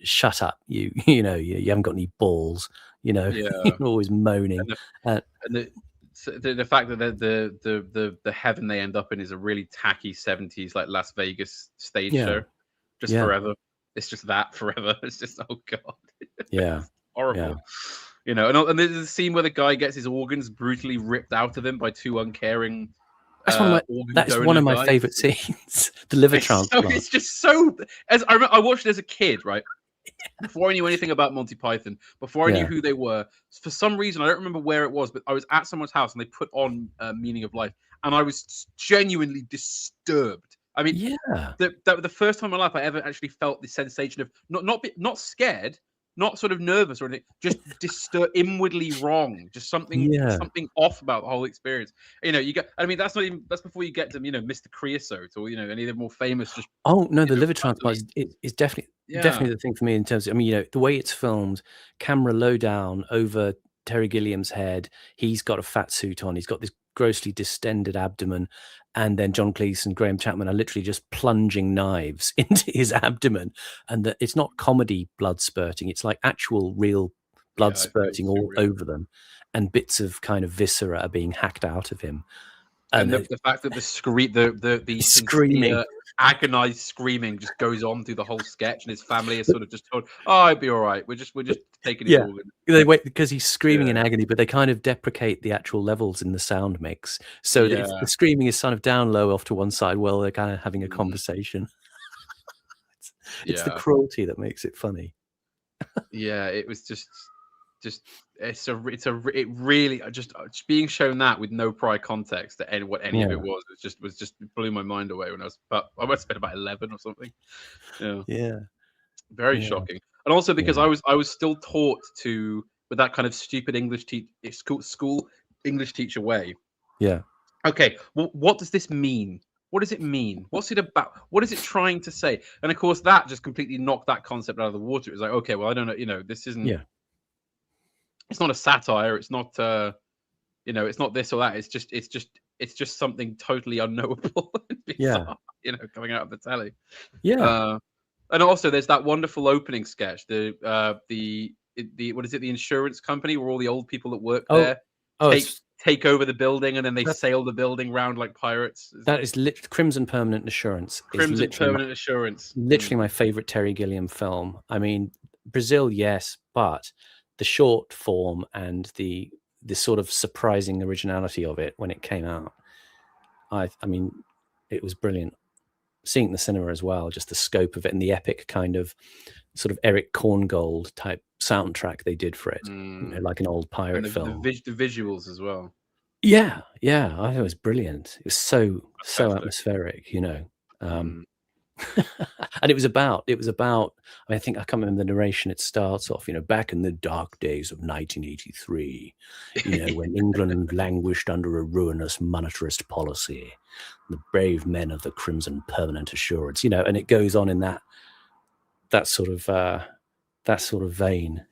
shut up, you haven't got any balls, you're always moaning. And the fact that the heaven they end up in is a really tacky 70s like Las Vegas stage show, just forever. It's just that forever. It's just, oh god, it's horrible. And there's a scene where the guy gets his organs brutally ripped out of him by two uncaring. That's one of my favorite scenes. The liver transplant. It's just so. As I remember, I watched it as a kid, right? Before I knew anything about Monty Python, before I knew who they were, for some reason I don't remember where it was, but I was at someone's house and they put on Meaning of Life, and I was genuinely disturbed. I mean, the first time in my life I ever actually felt the sensation of not scared, not sort of nervous or anything, just inwardly wrong, just something off about the whole experience. You get. I mean, that's before you get to Mr. Creosote or any of the more famous. Just the liver transplant is definitely the thing for me in terms of, the way it's filmed, camera low down over Terry Gilliam's head. He's got a fat suit on. He's got this grossly distended abdomen. And then John Cleese and Graham Chapman are literally just plunging knives into his abdomen. And it's not comedy blood spurting. It's like actual real blood spurting all over them. And bits of kind of viscera are being hacked out of him. And the fact that the screaming, agonized screaming just goes on through the whole sketch, and his family is sort of just told, "Oh, it'd be all right. We're just taking his organ." They wait because he's screaming in agony, but they kind of deprecate the actual levels in the sound mix, so that if the screaming is kind of down low off to one side, well, they're kind of having a conversation. It's the cruelty that makes it funny. It was just it really just being shown that with no prior context to what any of it was just blew my mind away when I must have been about 11 or something. Very shocking. And also because I was still taught to, with that kind of stupid English school English teacher way. Okay, well, what does this mean? What does it mean? What's it about? What is it trying to say? And of course that just completely knocked that concept out of the water. It was like, okay, well, I don't know, this isn't it's not a satire. It's not, it's not this or that. It's just something totally unknowable. And bizarre, coming out of the telly. And also, there's that wonderful opening sketch. The what is it? The insurance company where all the old people that work there take over the building, and then they sail the building round like pirates. That is Crimson Permanent Assurance. Crimson Permanent Assurance. Literally my favorite Terry Gilliam film. I mean, Brazil, yes, but the short form and the sort of surprising originality of it when it came out, I mean, it was brilliant. Seeing it in the cinema as well, just the scope of it and the epic kind of sort of Eric Korngold type soundtrack they did for it, like an old pirate film. The visuals as well. Yeah, I thought it was brilliant. It was so atmospheric, and it was about, I think, I can't remember the narration. It starts off, back in the dark days of 1983, when England languished under a ruinous monetarist policy, the brave men of the Crimson Permanent Assurance, and it goes on in that sort of vein,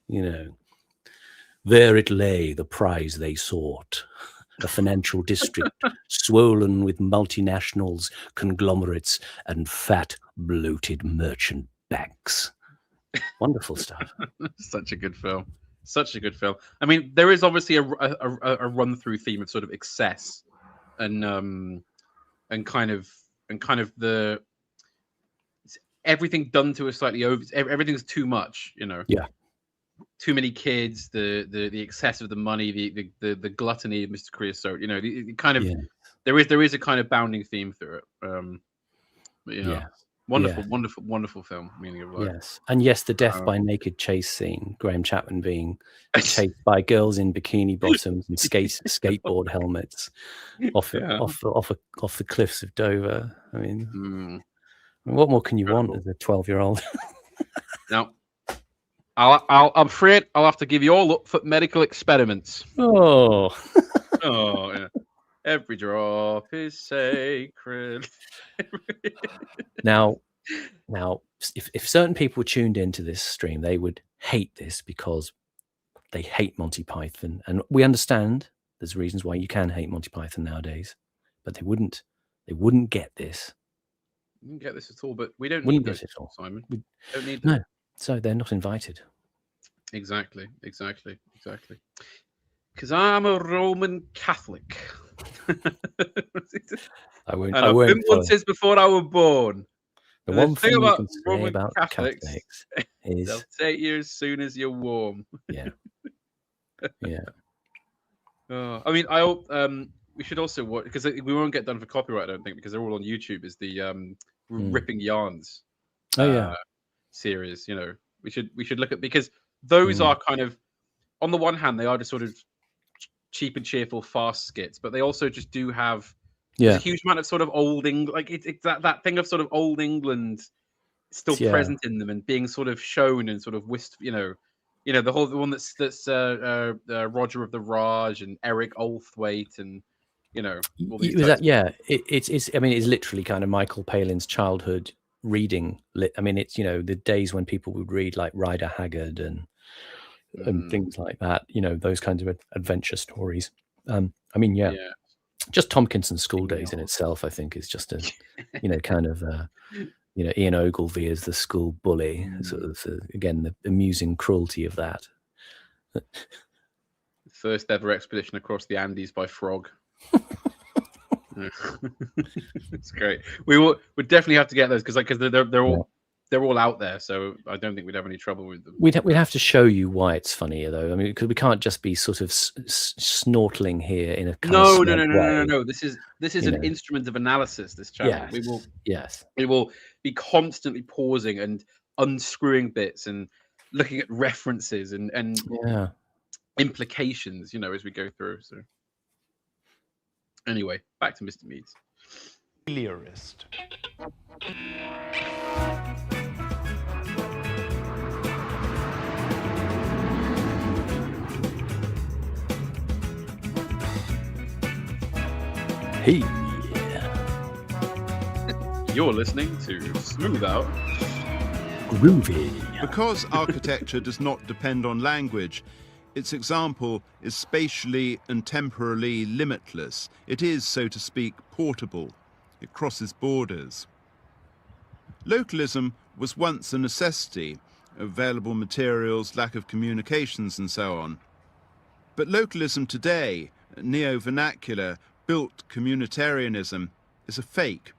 There it lay, the prize they sought. A financial district swollen with multinationals, conglomerates, and fat, bloated merchant banks. Wonderful stuff. Such a good film. I mean, there is obviously a run-through theme of sort of excess and kind of the everything done to a slightly over. Everything's too much, Too many kids, the excess of the money, the gluttony of Mr. Creosote, there is a kind of bounding theme through it. Wonderful film, Meaning of Life. Yes, and yes, the death by naked chase scene, Graham Chapman being chased by girls in bikini bottoms and skateboard helmets off the cliffs of Dover. I mean, what more can you want as a 12-year-old? Now, I'm afraid I'll have to give you all up for medical experiments. Oh, yeah. Every drop is sacred. Now, if certain people tuned into this stream, they would hate this because they hate Monty Python, and we understand there's reasons why you can hate Monty Python nowadays, but they wouldn't get this. We didn't get this at all, but we don't need this at all, Simon. We don't need no, so they're not invited. Exactly. Because I'm a Roman Catholic. I won't. I've been one since before I was born. The one thing you can say Roman about Catholics is they'll take you as soon as you're warm. Yeah. I mean, we should also watch, because we won't get done for copyright, I don't think, because they're all on YouTube. Is the Ripping Yarns series? You know, we should look at, because those are kind of, on the one hand, they are just sort of cheap and cheerful fast skits, but they also just do have a huge amount of sort of old England, like it's that thing of sort of old England still present in them and being sort of shown and sort of you know the one that's Roger of the Raj and Eric Olthwaite and all these it's I mean, it's literally kind of Michael Palin's childhood reading. I mean, it's the days when people would read like Rider Haggard and things like that, those kinds of adventure stories. I mean, just Tompkinson's School Days in itself, I think, is just a kind of Ian Ogilvy as the school bully, sort of again the amusing cruelty of that. First ever expedition across the Andes by frog. It's great. We'd definitely have to get those because they're all out there, so I don't think we'd have any trouble with them. We'd have to show you why it's funny, though. I mean, because we can't just be sort of snortling here in a no. This is an instrument of analysis. This channel, we will be constantly pausing and unscrewing bits and looking at references and implications, as we go through. So anyway, back to Mr. Meads. Hilarious. Hey, you're listening to Smooth Out Groovy. Because architecture does not depend on language, its example is spatially and temporally limitless. It is, so to speak, portable. It crosses borders. Localism was once a necessity, available materials, lack of communications, and so on. But localism today, neo-vernacular, built communitarianism, is a fake.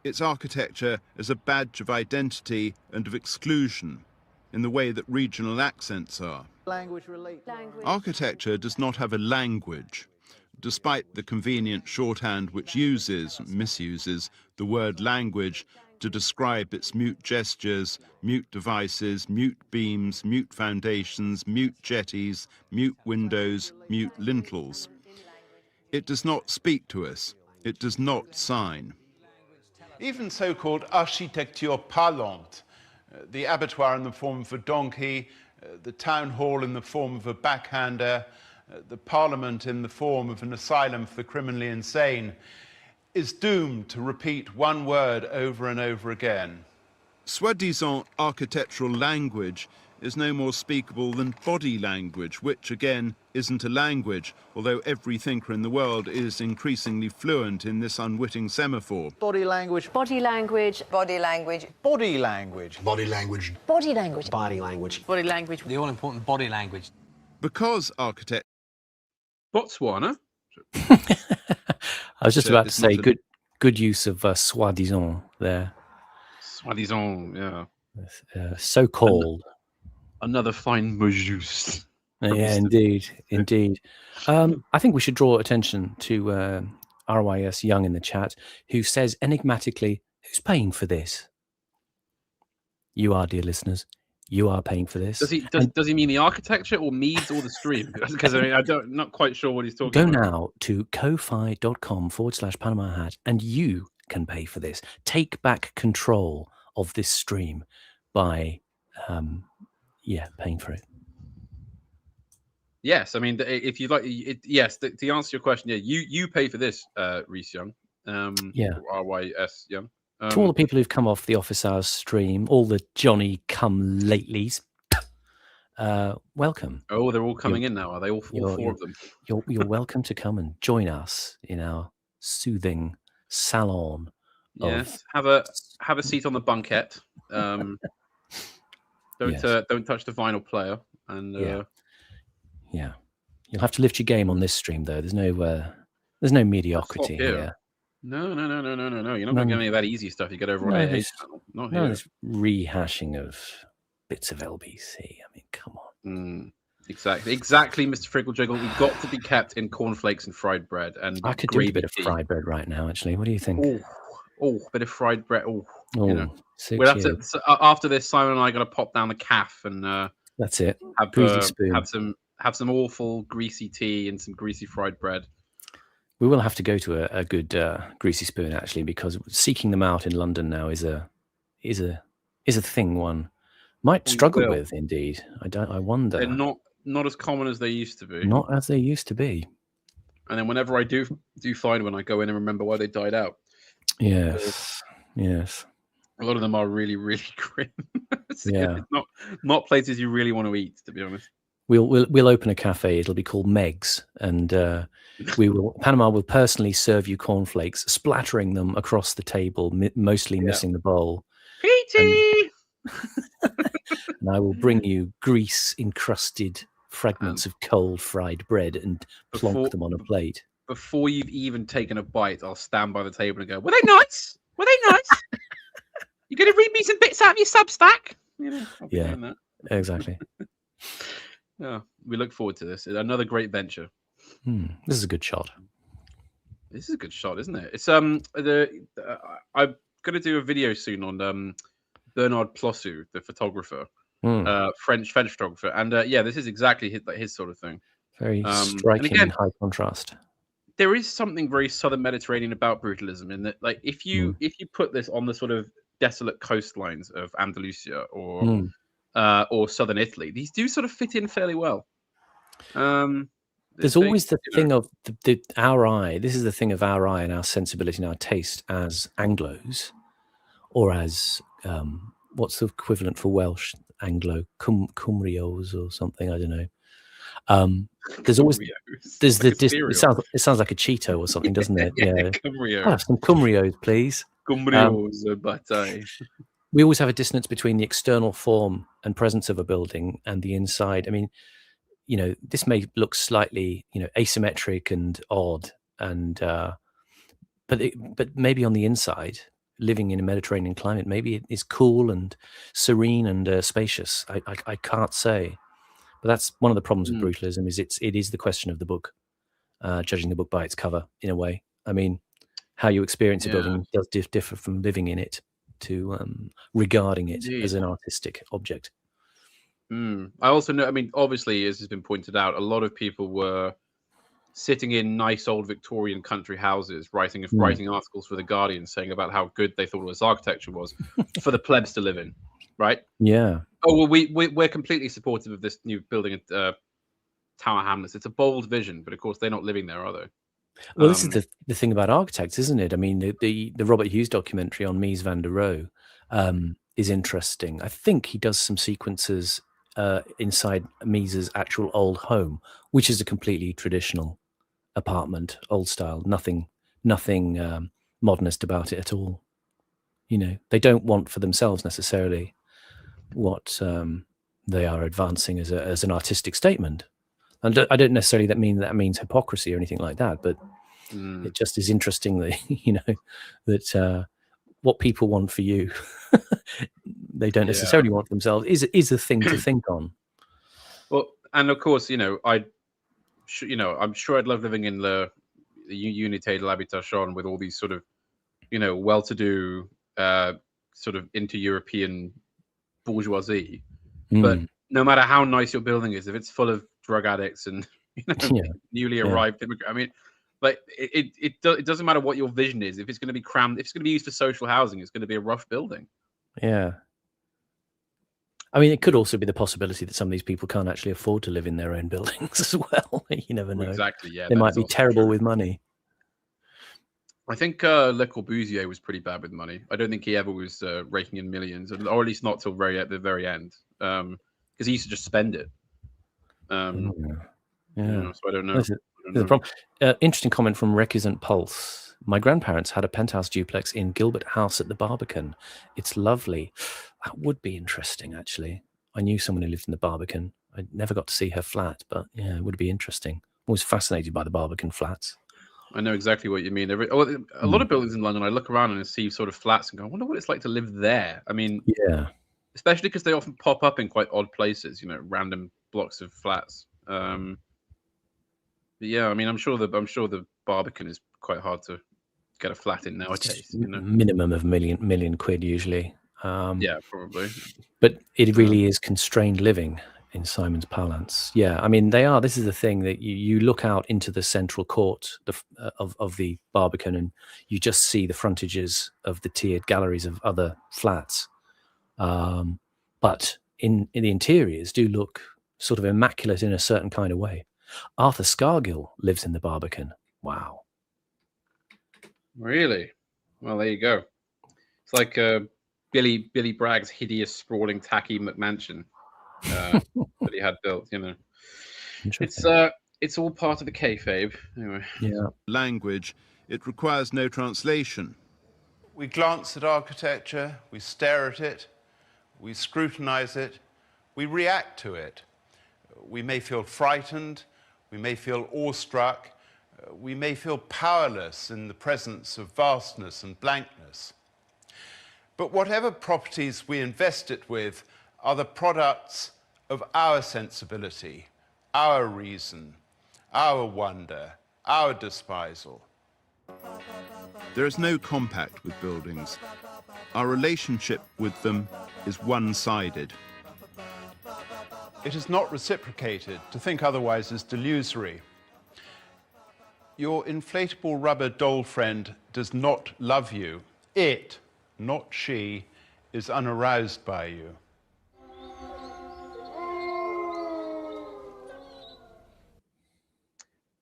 Its architecture is a badge of identity and of exclusion, in the way that regional accents are. Architecture does not have a language, despite the convenient shorthand which misuses the word language to describe its mute gestures, mute devices, mute beams, mute foundations, mute jetties, mute windows, mute lintels. It does not speak to us. It does not sign. Even so-called architecture parlante, the abattoir in the form of a donkey, the town hall in the form of a backhander, the parliament in the form of an asylum for the criminally insane, is doomed to repeat one word over and over again. Soi-disant architectural language is no more speakable than body language, which again isn't a language, although every thinker in the world is increasingly fluent in this unwitting semaphore. Body language. Body language. Body language. Body language. Body language. Body language. Body language. Body language. The all-important body language. Because architecture... Botswana? I was just about to say, good use of soi-disant there. Soi-disant, yeah. So-called. Another fine mot juste. Yeah, indeed. I think we should draw attention to RYS Young in the chat, who says enigmatically, who's paying for this? You are, dear listeners. You are paying for this. Does he mean the architecture or Meads or the stream? Because I'm not quite sure what he's talking about. Go now to ko-fi.com/Panama Hat, and you can pay for this. Take back control of this stream by, paying for it. Yes, I mean, if you'd like, yes. To answer your question, yeah, you pay for this, Reese Young. RYS Young. To all the people who've come off the Office Hours stream, all the Johnny come latelys, welcome. Oh, they're all coming in now, are they? All four of them. You're welcome to come and join us in our soothing salon. Yes, have a seat on the bunket. Don't touch the vinyl player. And yeah, you'll have to lift your game on this stream though. There's no mediocrity here. No. You're not getting any of that easy stuff you get over on AA channel. Not here. There's rehashing of bits of LBC. I mean, come on. Exactly, Mr. Friggle Jiggle. We've got to be kept in cornflakes and fried bread. And I could do a bit of fried bread right now. Actually, what do you think? Oh, a bit of fried bread. Oh, we'll have to. So after this, Simon and I got to pop down the calf and that's it. Have some awful greasy tea and some greasy fried bread. We will have to go to a good greasy spoon actually, because seeking them out in London now is a thing one might struggle with. Indeed, I wonder. They're not as common as they used to be. Not as they used to be. And then whenever I do find one, I go in and remember why they died out. Yes. A lot of them are really, really grim. It's not places you really want to eat, to be honest. We'll open a cafe. It'll be called Meg's, and Panama will personally serve you cornflakes, splattering them across the table, mostly missing the bowl. Petey! And I will bring you grease-encrusted fragments of cold fried bread and plonk them on a plate. Before you've even taken a bite, I'll stand by the table and go, "Were they nice? Were they nice? You going to read me some bits out of your Substack?" Yeah, exactly. Yeah, we look forward to this. Another great venture. This is a good shot. This is a good shot, isn't it? It's I'm going to do a video soon on Bernard Plossu, the photographer, French photographer, and this is exactly his sort of thing. Very striking and high contrast. There is something very Southern Mediterranean about brutalism in that, like, if you put this on the sort of desolate coastlines of Andalusia or southern Italy, these do sort of fit in fairly well. There's always the thing of our eye. This is the thing of our eye and our sensibility and our taste as Anglos, or as what's the equivalent for Welsh Anglo, Cymrios or something. I don't know. There's always it sounds like a Cheeto or something, doesn't it? Yeah. Cymrio. Have some Cymrios, please. Cymrios, but we always have a dissonance between the external form and presence of a building and the inside. I mean, this may look slightly, asymmetric and odd, and but maybe on the inside, living in a Mediterranean climate, maybe it is cool and serene and spacious. I can't say, but that's one of the problems with brutalism. Is it is the question of the book, judging the book by its cover in a way. I mean, how you experience a building does differ from living in it to regarding it as an artistic object. I also know, I mean, obviously, as has been pointed out, a lot of people were sitting in nice old Victorian country houses, writing articles for The Guardian saying about how good they thought this architecture was for the plebs to live in, right? Yeah. Oh, well, we're completely supportive of this new building at Tower Hamlets. It's a bold vision, but of course, they're not living there, are they? Well, this is the thing about architects, isn't it? I mean, the Robert Hughes documentary on Mies van der Rohe is interesting. I think he does some sequences inside Mies's actual old home, which is a completely traditional apartment, old style, nothing modernist about it at all. They don't want for themselves necessarily what they are advancing as an artistic statement. And I don't necessarily that means hypocrisy or anything like that, but it just is interesting that that what people want for you, they don't necessarily want for themselves is a thing to think on. Well, and of course, I'm sure I'd love living in the Unité de l'Habitation with all these sort of, well-to-do, sort of inter-European bourgeoisie. But no matter how nice your building is, if it's full of drug addicts and newly arrived immigrants, I mean, Like it doesn't matter what your vision is. If it's going to be crammed, if it's going to be used for social housing, it's going to be a rough building. Yeah. I mean, it could also be the possibility that some of these people can't actually afford to live in their own buildings as well. You never know. Exactly. Yeah, they might be terrible with money. I think Le Corbusier was pretty bad with money. I don't think he ever was raking in millions, or at least not till at the very end, because he used to just spend it. Yeah. So I don't know. There's a problem. Interesting comment from Recusant Pulse. My grandparents had a penthouse duplex in Gilbert House at the Barbican. It's lovely. That would be interesting, actually. I knew someone who lived in the Barbican. I never got to see her flat, but yeah, it would be interesting. Always fascinated by the Barbican flats. I know exactly what you mean. A lot of buildings in London, I look around and see sort of flats and go, I wonder what it's like to live there. I mean, yeah, especially because they often pop up in quite odd places, random blocks of flats. But yeah, I mean, I'm sure the Barbican is quite hard to get a flat in nowadays. Minimum of million quid usually. Yeah, probably. But it really is constrained living in Simon's Palance. Yeah, I mean, they are. This is the thing that you look out into the central court of the Barbican, and you just see the frontages of the tiered galleries of other flats. But in the interiors do look sort of immaculate in a certain kind of way. Arthur Scargill lives in the Barbican. Wow. Really? Well, there you go. It's like Billy Bragg's hideous, sprawling, tacky McMansion that he had built. It's all part of the kayfabe. Anyway. Yeah. Language, it requires no translation. We glance at architecture, we stare at it, we scrutinize it, we react to it. We may feel frightened, we may feel awestruck, we may feel powerless in the presence of vastness and blankness. But whatever properties we invest it with are the products of our sensibility, our reason, our wonder, our despisal. There is no compact with buildings. Our relationship with them is one-sided. It is not reciprocated. To think otherwise is delusory. Your inflatable rubber doll friend does not love you. It, not she, is unaroused by you.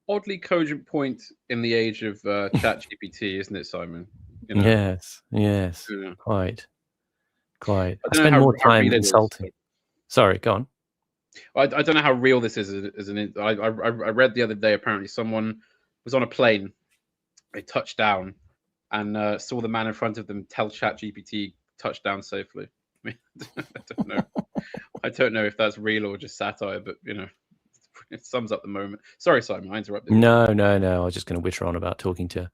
Oddly cogent point in the age of ChatGPT, isn't it, Simon? Yes, yeah. Quite. I spend more time insulting. Sorry, go on. I don't know how real this is. I read the other day, apparently someone was on a plane, they touched down, and saw the man in front of them tell ChatGPT touch down safely. I mean, I don't know. I don't know if that's real or just satire, but it sums up the moment. Sorry, Simon, I interrupted. No. I was just going to witter on about talking to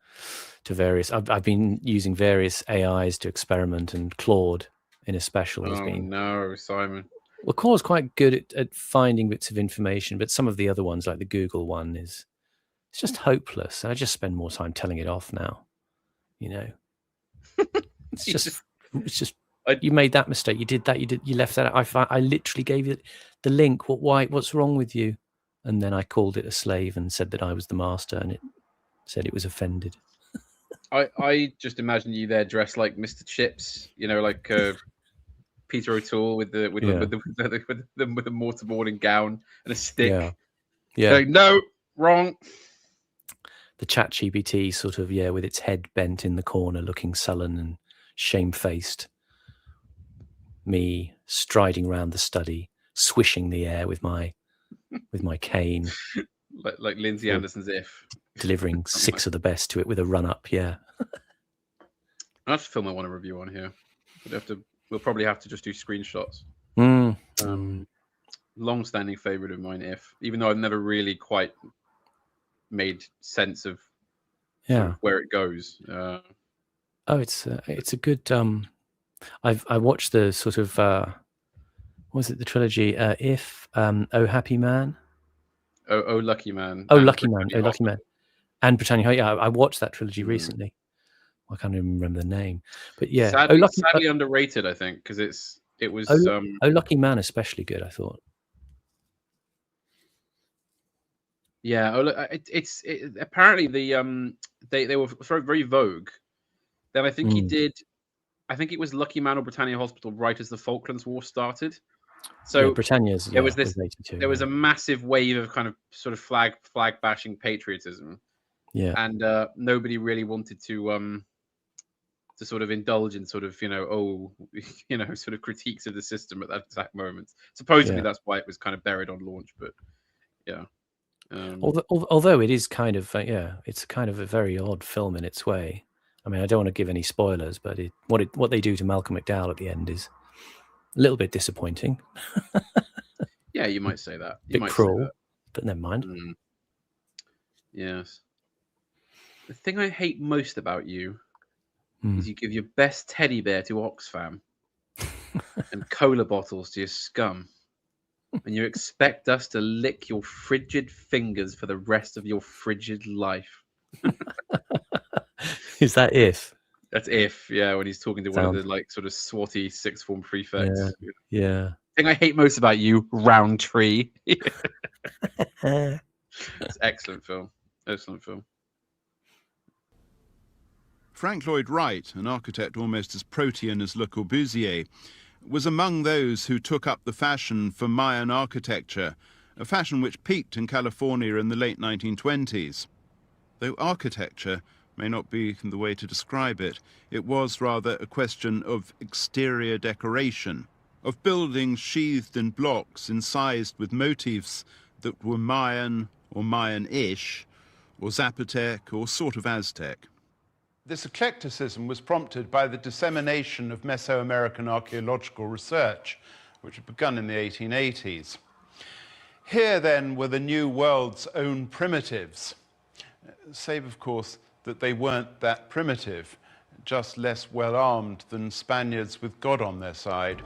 various. I've been using various AIs to experiment, and Claude, in especial, has been. No, Simon. Well, Claude's quite good at finding bits of information, but some of the other ones, like the Google one, it's just hopeless. I just spend more time telling it off now. It's just. You made that mistake. You did that. You left that out. I literally gave you the link. What's wrong with you? And then I called it a slave and said that I was the master, and it said it was offended. I just imagine you there dressed like Mr. Chips, like Peter O'Toole with the mortarboard gown and a stick. Yeah. Like, no, wrong. The ChatGPT sort of with its head bent in the corner, looking sullen and shamefaced. Me striding around the study, swishing the air with my cane, like Lindsay Anderson's If, delivering 6 of the best to it with a run up. Yeah, I have to film I want to review on here. We'll probably have to just do screenshots. Long-standing favorite of mine, If, even though I've never really quite made sense of where it goes. It's a good. I watched the sort of was it the trilogy If, Oh Happy Man, Oh Lucky Man, Oh Lucky Man, Oh Lucky Man, and Britannia. Yeah, I watched that trilogy recently. I can't even remember the name, but yeah, sadly underrated, I think, because it was Oh Lucky Man especially good, I thought. Yeah. Oh, look, apparently they were very vogue. Then I think he did. I think it was Lucky Man or Britannia Hospital right as the Falklands War started. So Britannia's there was was 82. There was a massive wave of kind of sort of flag bashing patriotism. Yeah. And nobody really wanted to sort of indulge in sort of, sort of critiques of the system at that exact moment. Supposedly that's why it was kind of buried on launch, but yeah. Although it is kind of it's kind of a very odd film in its way. I mean, I don't want to give any spoilers, but what they do to Malcolm McDowell at the end is a little bit disappointing. Yeah, you might say that. You might cruel, say that. But never mind. Yes. The thing I hate most about you is you give your best teddy bear to Oxfam and cola bottles to your scum. And you expect us to lick your frigid fingers for the rest of your frigid life. Is that if? That's if, yeah, when he's talking to one of the like sort of swatty sixth form prefects. Yeah. The thing I hate most about you, Roundtree. It's excellent film. Excellent film. Frank Lloyd Wright, an architect almost as protean as Le Corbusier, was among those who took up the fashion for Mayan architecture, a fashion which peaked in California in the late 1920s. Though architecture may not be the way to describe it, it was rather a question of exterior decoration, of buildings sheathed in blocks incised with motifs that were Mayan or Mayan-ish, or Zapotec or sort of Aztec. This eclecticism was prompted by the dissemination of Mesoamerican archaeological research, which had begun in the 1880s. Here, then, were the New World's own primitives, save, of course, that they weren't that primitive, just less well-armed than Spaniards with God on their side.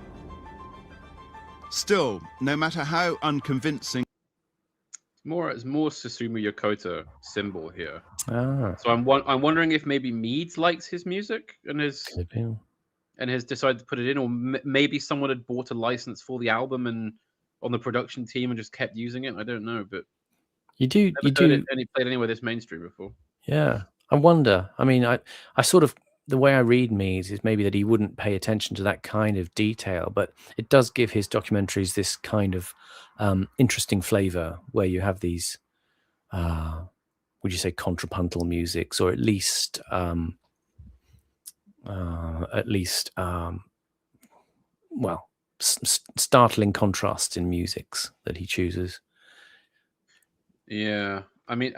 Still, no matter how unconvincing... It's more Susumu Yokota symbol here. Ah. So I'm wondering if maybe Meads likes his music and has decided to put it in, or maybe someone had bought a license for the album and on the production team and just kept using it. I don't know, but never heard it any played anywhere this mainstream before. Yeah, I wonder. I mean, I sort of, the way I read Meads is maybe that he wouldn't pay attention to that kind of detail, but it does give his documentaries this kind of interesting flavor where you have these, would you say, contrapuntal musics, or at least startling contrasts in musics that he chooses. Yeah, I mean,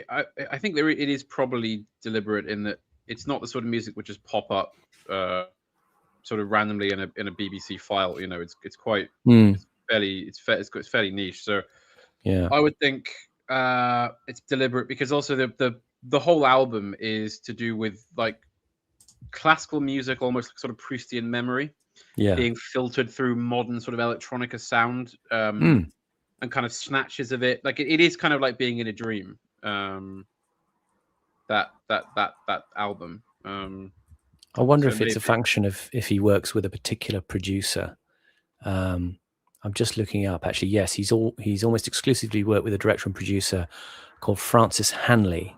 I think it is probably deliberate in that it's not the sort of music which just pop up sort of randomly in a BBC file. You know, it's quite it's fairly niche. So yeah, I would think it's deliberate because also the whole album is to do with like classical music, almost like sort of Proustian memory, being filtered through modern sort of electronica sound. And kind of snatches of it, like it is kind of like being in a dream. That album. I wonder if it's a function of if he works with a particular producer. I'm just looking up. Actually, yes, he's almost exclusively worked with a director and producer called Francis Hanley.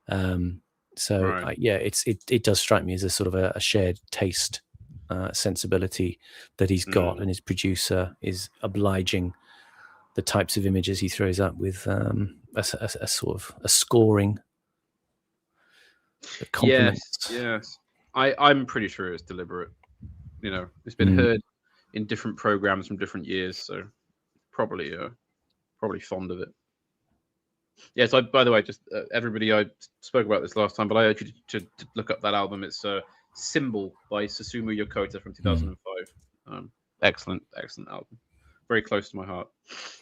It does strike me as a sort of a shared taste, sensibility that he's got, and his producer is obliging the types of images he throws up with a sort of a scoring that complements. Yes. I'm pretty sure it's deliberate. You know, it's been heard in different programs from different years, so probably fond of it. Yeah. So by the way, just everybody, I spoke about this last time, but I urge you to look up that album. It's Symbol by Susumu Yokota from 2005. Excellent album. Very close to my heart.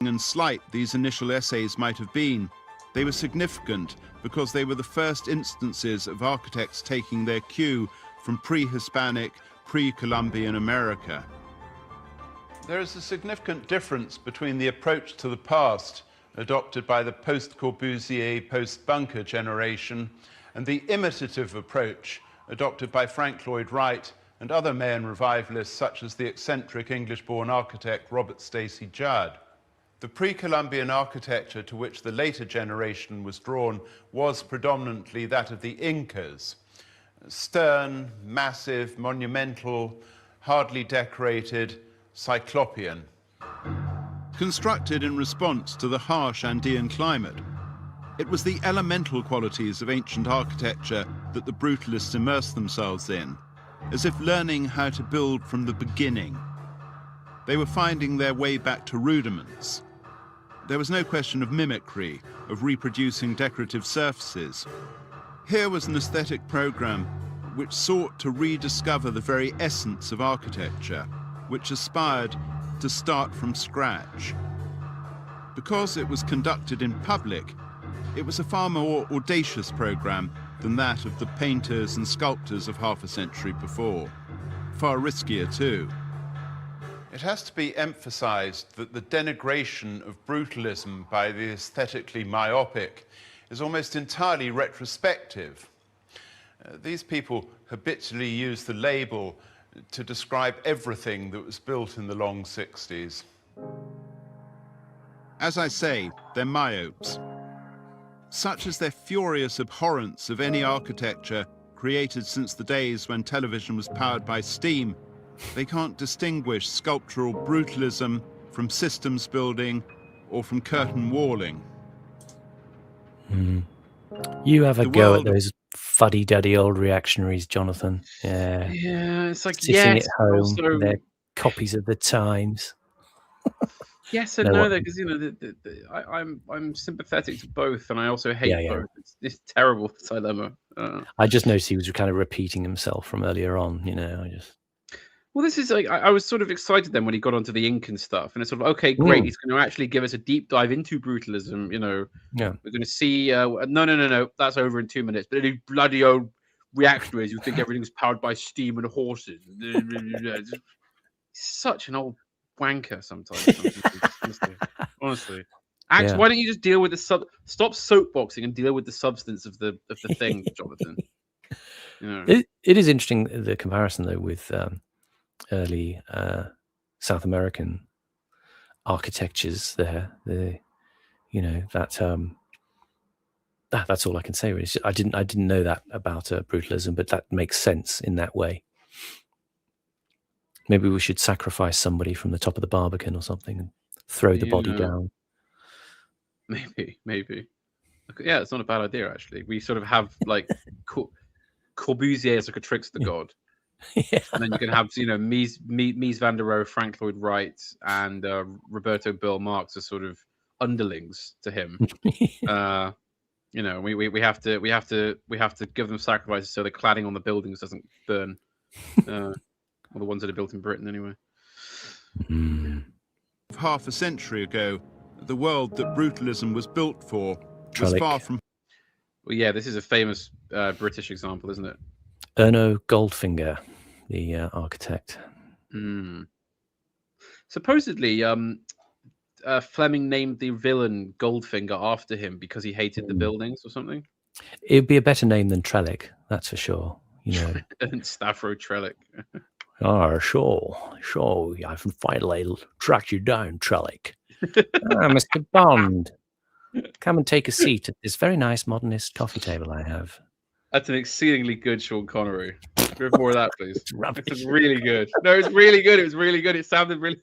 And slight these initial essays might have been, they were significant because they were the first instances of architects taking their cue from pre-Hispanic, pre-Columbian America. There is a significant difference between the approach to the past adopted by the post-Corbusier, post-Bunker generation and the imitative approach adopted by Frank Lloyd Wright and other Mayan revivalists such as the eccentric English-born architect Robert Stacey Judd. The pre-Columbian architecture to which the later generation was drawn was predominantly that of the Incas. Stern, massive, monumental, hardly decorated, cyclopean. Constructed in response to the harsh Andean climate, it was the elemental qualities of ancient architecture that the brutalists immersed themselves in, as if learning how to build from the beginning. They were finding their way back to rudiments. There was no question of mimicry, of reproducing decorative surfaces. Here was an aesthetic program which sought to rediscover the very essence of architecture, which aspired to start from scratch. Because it was conducted in public, it was a far more audacious program than that of the painters and sculptors of half a century before. Far riskier too. It has to be emphasized that the denigration of brutalism by the aesthetically myopic is almost entirely retrospective. These people habitually use the label to describe everything that was built in the long 60s. As I say, they're myopes. Such is their furious abhorrence of any architecture created since the days when television was powered by steam, they can't distinguish sculptural brutalism from systems building or from curtain walling. You have a go at those fuddy-duddy old reactionaries, Jonathan. Yeah. Yeah, it's like, sitting yes, at home, also... their copies of the Times. Yes and no, though, because, you know, I'm sympathetic to both, and I also hate both. It's terrible dilemma. I just noticed he was kind of repeating himself from earlier on, you know, Well, this is like, I was sort of excited then when he got onto the Incan stuff, and it's sort of, okay, great, he's going to actually give us a deep dive into brutalism, you know. Yeah. We're going to see, no, that's over in 2 minutes, but any bloody old reactionaries who think everything's powered by steam and horses. Such an old wanker sometimes. honestly. Actually, why don't you just deal with the stop soapboxing and deal with the substance of the thing, Jonathan? You know. It is interesting, the comparison though with early South American architectures there. You know, that's all I can say really. I didn't know that about brutalism, but that makes sense in that way. Maybe we should sacrifice somebody from the top of the Barbican or something and throw the body down. Maybe. Yeah, it's not a bad idea, actually. We sort of have, like, Corbusier as like a trickster god. Yeah. And then you can have, you know, Mies van der Rohe, Frank Lloyd Wright, and Roberto Burle Marx as sort of underlings to him. You know, we have to give them sacrifices so the cladding on the buildings doesn't burn. Or the ones that are built in Britain, anyway. Half a century ago, the world that brutalism was built for was far from... Well, yeah, this is a famous British example, isn't it? Erno Goldfinger, the architect. Supposedly, Fleming named the villain Goldfinger after him because he hated the buildings or something. It'd be a better name than Trellick, that's for sure. You know, and Stavro Trellick. Sure. I've finally tracked you down, Trellick. Mr. Bond, come and take a seat at this very nice modernist coffee table I have. That's an exceedingly good Sean Connery. Give more of that, please. It's really good. No, it's really good. It was really good. It sounded like...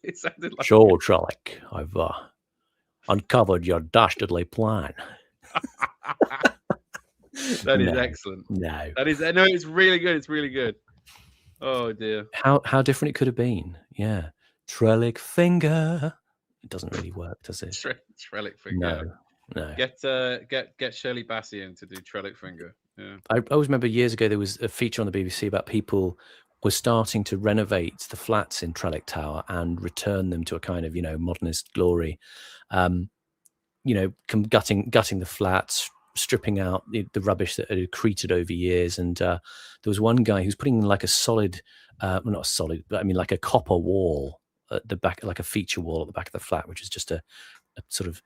Sure, Trellick. I've uncovered your dastardly plan. That is excellent. No. It's really good. It's really good. Oh dear. How different it could have been. Yeah. Trellick finger. It doesn't really work, does it? Trellick finger. No. Get Shirley Bassey in to do Trellick finger. Yeah. I always remember years ago there was a feature on the BBC about people were starting to renovate the flats in Trellick Tower and return them to a kind of, you know, modernist glory. You know, gutting the flats, stripping out the rubbish that had accreted over years. And there was one guy who's putting like a solid, well, not a solid, but I mean like a copper wall at the back, like a feature wall at the back of the flat, which is just a sort of,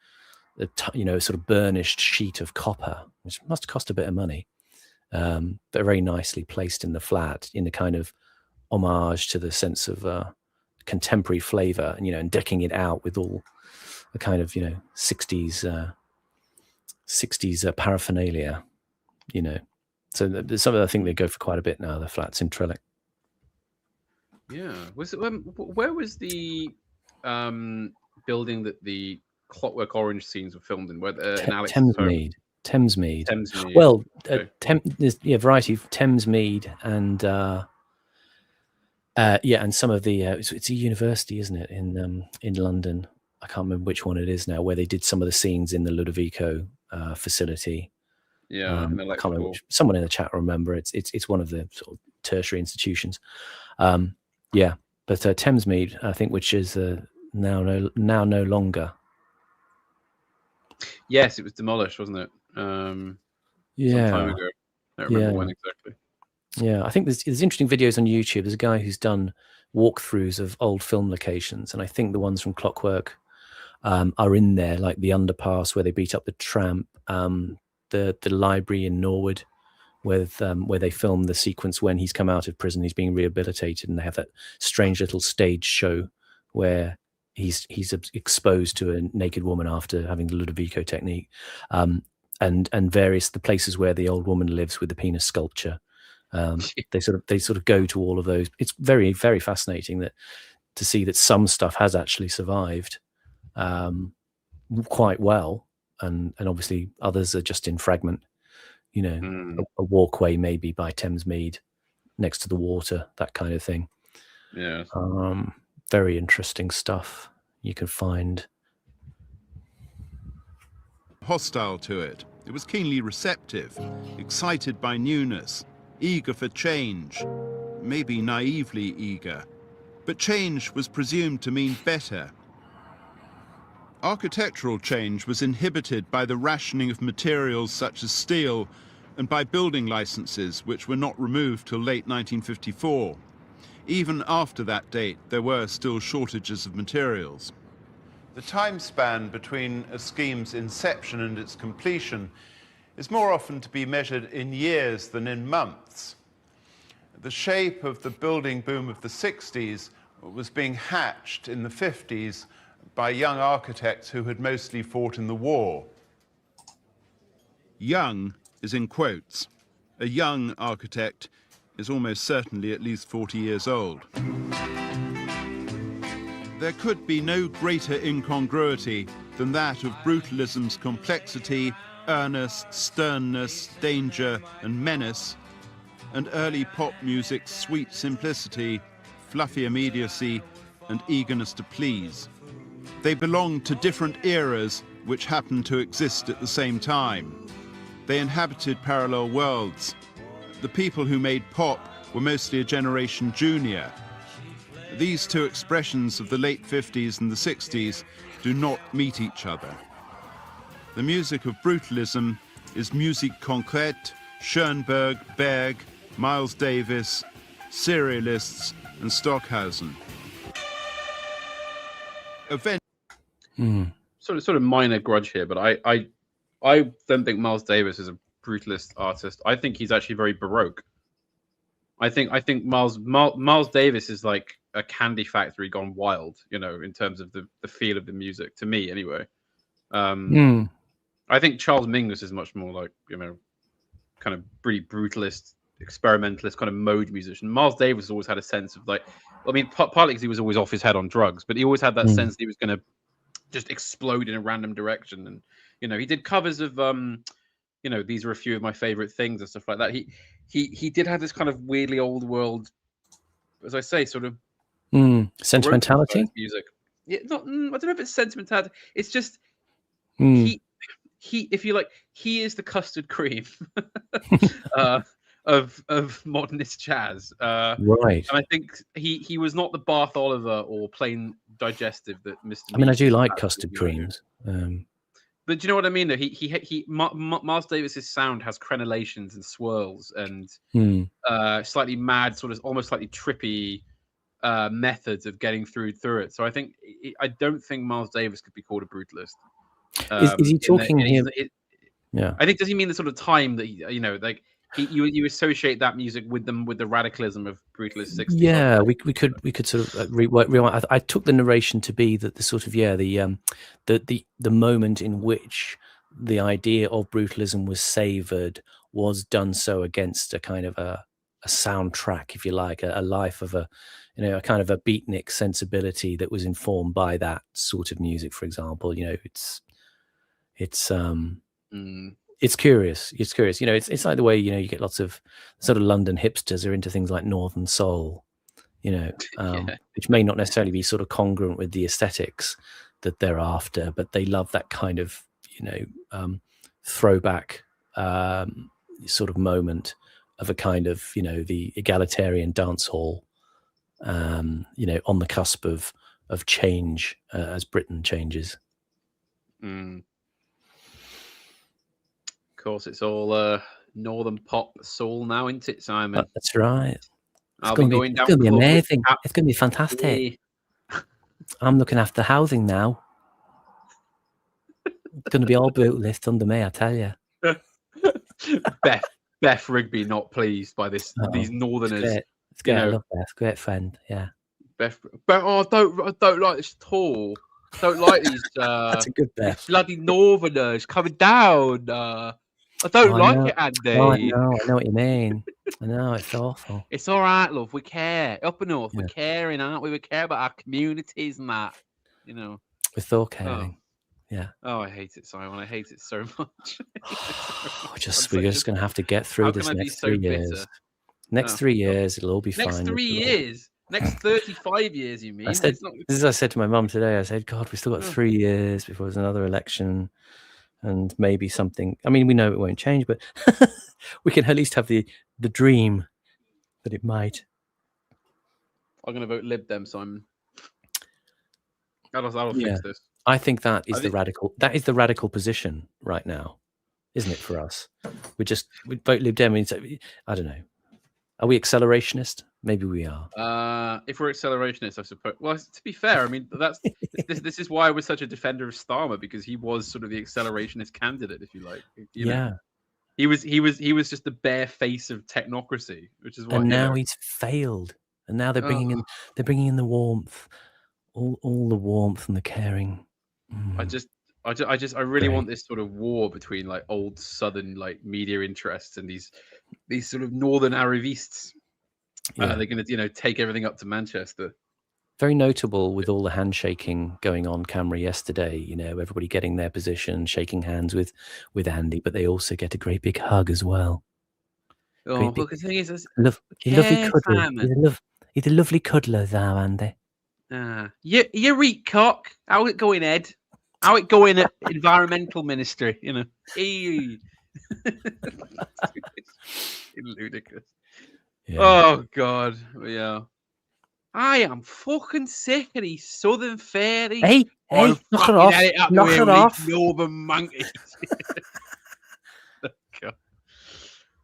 sort of burnished sheet of copper, which must cost a bit of money, but very nicely placed in the flat in a kind of homage to the sense of contemporary flavor, and, you know, and decking it out with all kind of 60s paraphernalia, So some of I think they go for quite a bit now. The flats in Trellick. Yeah, was it? Where was the building that the Clockwork Orange scenes were filmed in? Where in Alex's home? Thamesmead. Thamesmead. Well, Okay. there's variety of Thamesmead and and some of the it's a university, isn't it, in London? I can't remember which one it is now, where they did some of the scenes in the Ludovico facility. Yeah, I can't remember someone in the chat will remember. It's one of the sort of tertiary institutions. But Thamesmead, I think, which is now no longer. Yes, it was demolished, wasn't it? Some time ago. I don't remember when exactly. Yeah, I think there's interesting videos on YouTube. There's a guy who's done walkthroughs of old film locations, and I think the ones from Clockwork are in there, like the underpass where they beat up the tramp, the library in Norwood, where they film the sequence when he's come out of prison, he's being rehabilitated, and they have that strange little stage show where he's exposed to a naked woman after having the Ludovico technique, and various the places where the old woman lives with the penis sculpture. They sort of go to all of those. It's very, very fascinating to see that some stuff has actually survived quite well, and obviously others are just in fragment. A walkway maybe by Thamesmead next to the water, that kind of thing. Yeah. Very interesting stuff you can find. Hostile to it. It was keenly receptive, excited by newness, eager for change, maybe naively eager. But change was presumed to mean better. Architectural change was inhibited by the rationing of materials such as steel and by building licenses which were not removed till late 1954. Even after that date, there were still shortages of materials. The time span between a scheme's inception and its completion is more often to be measured in years than in months. The shape of the building boom of the 60s was being hatched in the 50s by young architects who had mostly fought in the war. Young is in quotes. A young architect is almost certainly at least 40 years old. There could be no greater incongruity than that of brutalism's complexity, earnest, sternness, danger, and menace, and early pop music's sweet simplicity, fluffy immediacy, and eagerness to please. They belonged to different eras which happened to exist at the same time. They inhabited parallel worlds. The people who made pop were mostly a generation junior. These two expressions of the late 50s and the 60s do not meet each other. The music of brutalism is musique concrète, Schoenberg, Berg, Miles Davis, Serialists, and Stockhausen. Sort of minor grudge here, but I don't think Miles Davis is a brutalist artist. I think he's actually very Baroque. I think Miles Davis is like a Candy Factory gone wild, in terms of the feel of the music, to me anyway. I think Charles Mingus is much more like, kind of pretty brutalist, experimentalist kind of mode musician. Miles Davis always had a sense of partly because he was always off his head on drugs, but he always had that sense that he was going to just explode in a random direction. And, he did covers of, these are a few of my favorite things and stuff like that. He did have this kind of weirdly old world, as I say, sort of sentimentality music. Yeah, I don't know if it's sentimentality. It's just he, if you like, he is the custard cream of modernist jazz. Right. And I think he was not the Bath Oliver or plain digestive that Mr. I mean, I do like custard creams. But do you know what I mean? Though Miles Davis's sound has crenellations and swirls and slightly mad, sort of almost slightly trippy methods of getting through it. So I don't think Miles Davis could be called a brutalist. Is he talking here? Yeah, I think, does he mean the sort of time that You associate that music with the radicalism of Brutalist 60s. Yeah, we could sort of rewind. I took the narration to be that the sort of the moment in which the idea of brutalism was savoured was done so against a kind of a soundtrack, if you like, a life of a kind of a beatnik sensibility that was informed by that sort of music. For example, it's curious. It's curious. It's like the way, you get lots of sort of London hipsters are into things like Northern Soul, which may not necessarily be sort of congruent with the aesthetics that they're after, but they love that kind of, throwback sort of moment of a kind of, the egalitarian dance hall, on the cusp of change as Britain changes. Of course, it's all northern pop soul now, isn't it, Simon? That's right. It's going to be amazing. It's going to be fantastic. I'm looking after housing now. It's going to be all brutalist under me, I tell you. Beth Rigby not pleased by this. These Northerners. It's great. I love Beth. Great friend. Yeah. Beth. I don't like this at all. Don't like these. That's a good Beth. Bloody Northerners coming down. I don't like it, Andy. Oh, I know what you mean. I know, it's awful. It's all right, love. We care. Up north, we're caring, aren't we? We care about our communities and that. We're so caring. Yeah. Oh, I hate it, Simon. I hate it so much. We're just going to have to get through this next 3 years. Next 3 years, it'll all be fine. Next 3 years? Next 35 years, you mean? I said to my mum today, I said, God, we've still got 3 years before there's another election. And maybe something, I mean, we know it won't change, but we can at least have the dream that it might. I'm going to vote Lib Dem, Simon. That'll fix this. I think that is the radical position right now, isn't it, for us? We vote Lib Dem. I don't know. Are we accelerationist? Maybe we are. If we're accelerationists, I suppose. Well, to be fair, I mean, this is why I was such a defender of Starmer, because he was sort of the accelerationist candidate, if you like. You know? He was just the bare face of technocracy, which is why. And now he's failed, and now they're bringing in the warmth, all the warmth and the caring. I really want this sort of war between like old Southern like media interests and these sort of Northern Arrivistes. They're going to take everything up to Manchester. Very notable with all the handshaking going on camera yesterday. Everybody getting their position, shaking hands with Andy, but they also get a great big hug as well. Oh, look, the thing is, he's a lovely cuddler, thou, Andy. You read cock. How it going, Ed? How it going at Environmental Ministry? Ludicrous. Yeah. Oh God, yeah. I am fucking sick of these Southern fairies. Hey, knock it off! Knock it off! Northern monkeys.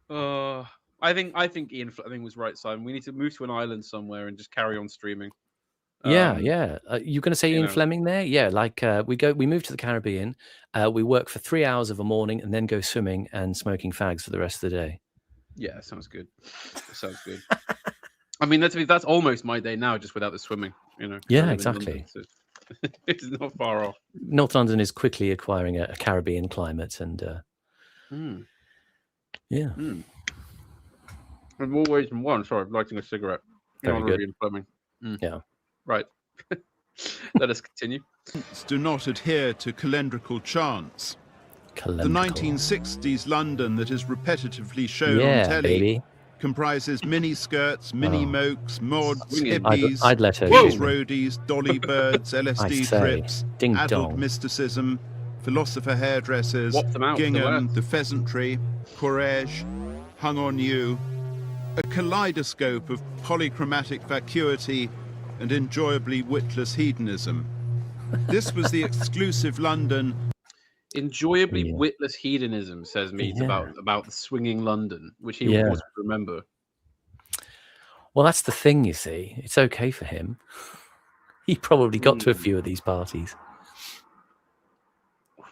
God. I think Ian Fleming was right, Simon. We need to move to an island somewhere and just carry on streaming. Yeah. You're going to say Ian Fleming there? Yeah, like we move to the Caribbean, we work for 3 hours of a morning and then go swimming and smoking fags for the rest of the day. Yeah, sounds good. Sounds good. I mean, that's almost my day now, just without the swimming. Yeah, exactly. London, so it's not far off. North London is quickly acquiring a Caribbean climate, and yeah. In more ways than one. Sorry, I'm lighting a cigarette. Very good. Ian Fleming. Yeah. Right. Let us continue. Do not adhere to calendrical chants. The 1960s London that is repetitively shown on telly baby. Comprises mini skirts, mini mokes, mods, hippies, I'd let her roadies, dolly birds, LSD trips, adult dong. mysticism, philosopher hairdressers, gingham, the pheasantry, courage, hung on you, a kaleidoscope of polychromatic vacuity and enjoyably witless hedonism. This was the exclusive London. Enjoyably witless hedonism, says Meads about the swinging London, which he will remember. Well, that's the thing, you see. It's okay for him. He probably got to a few of these parties.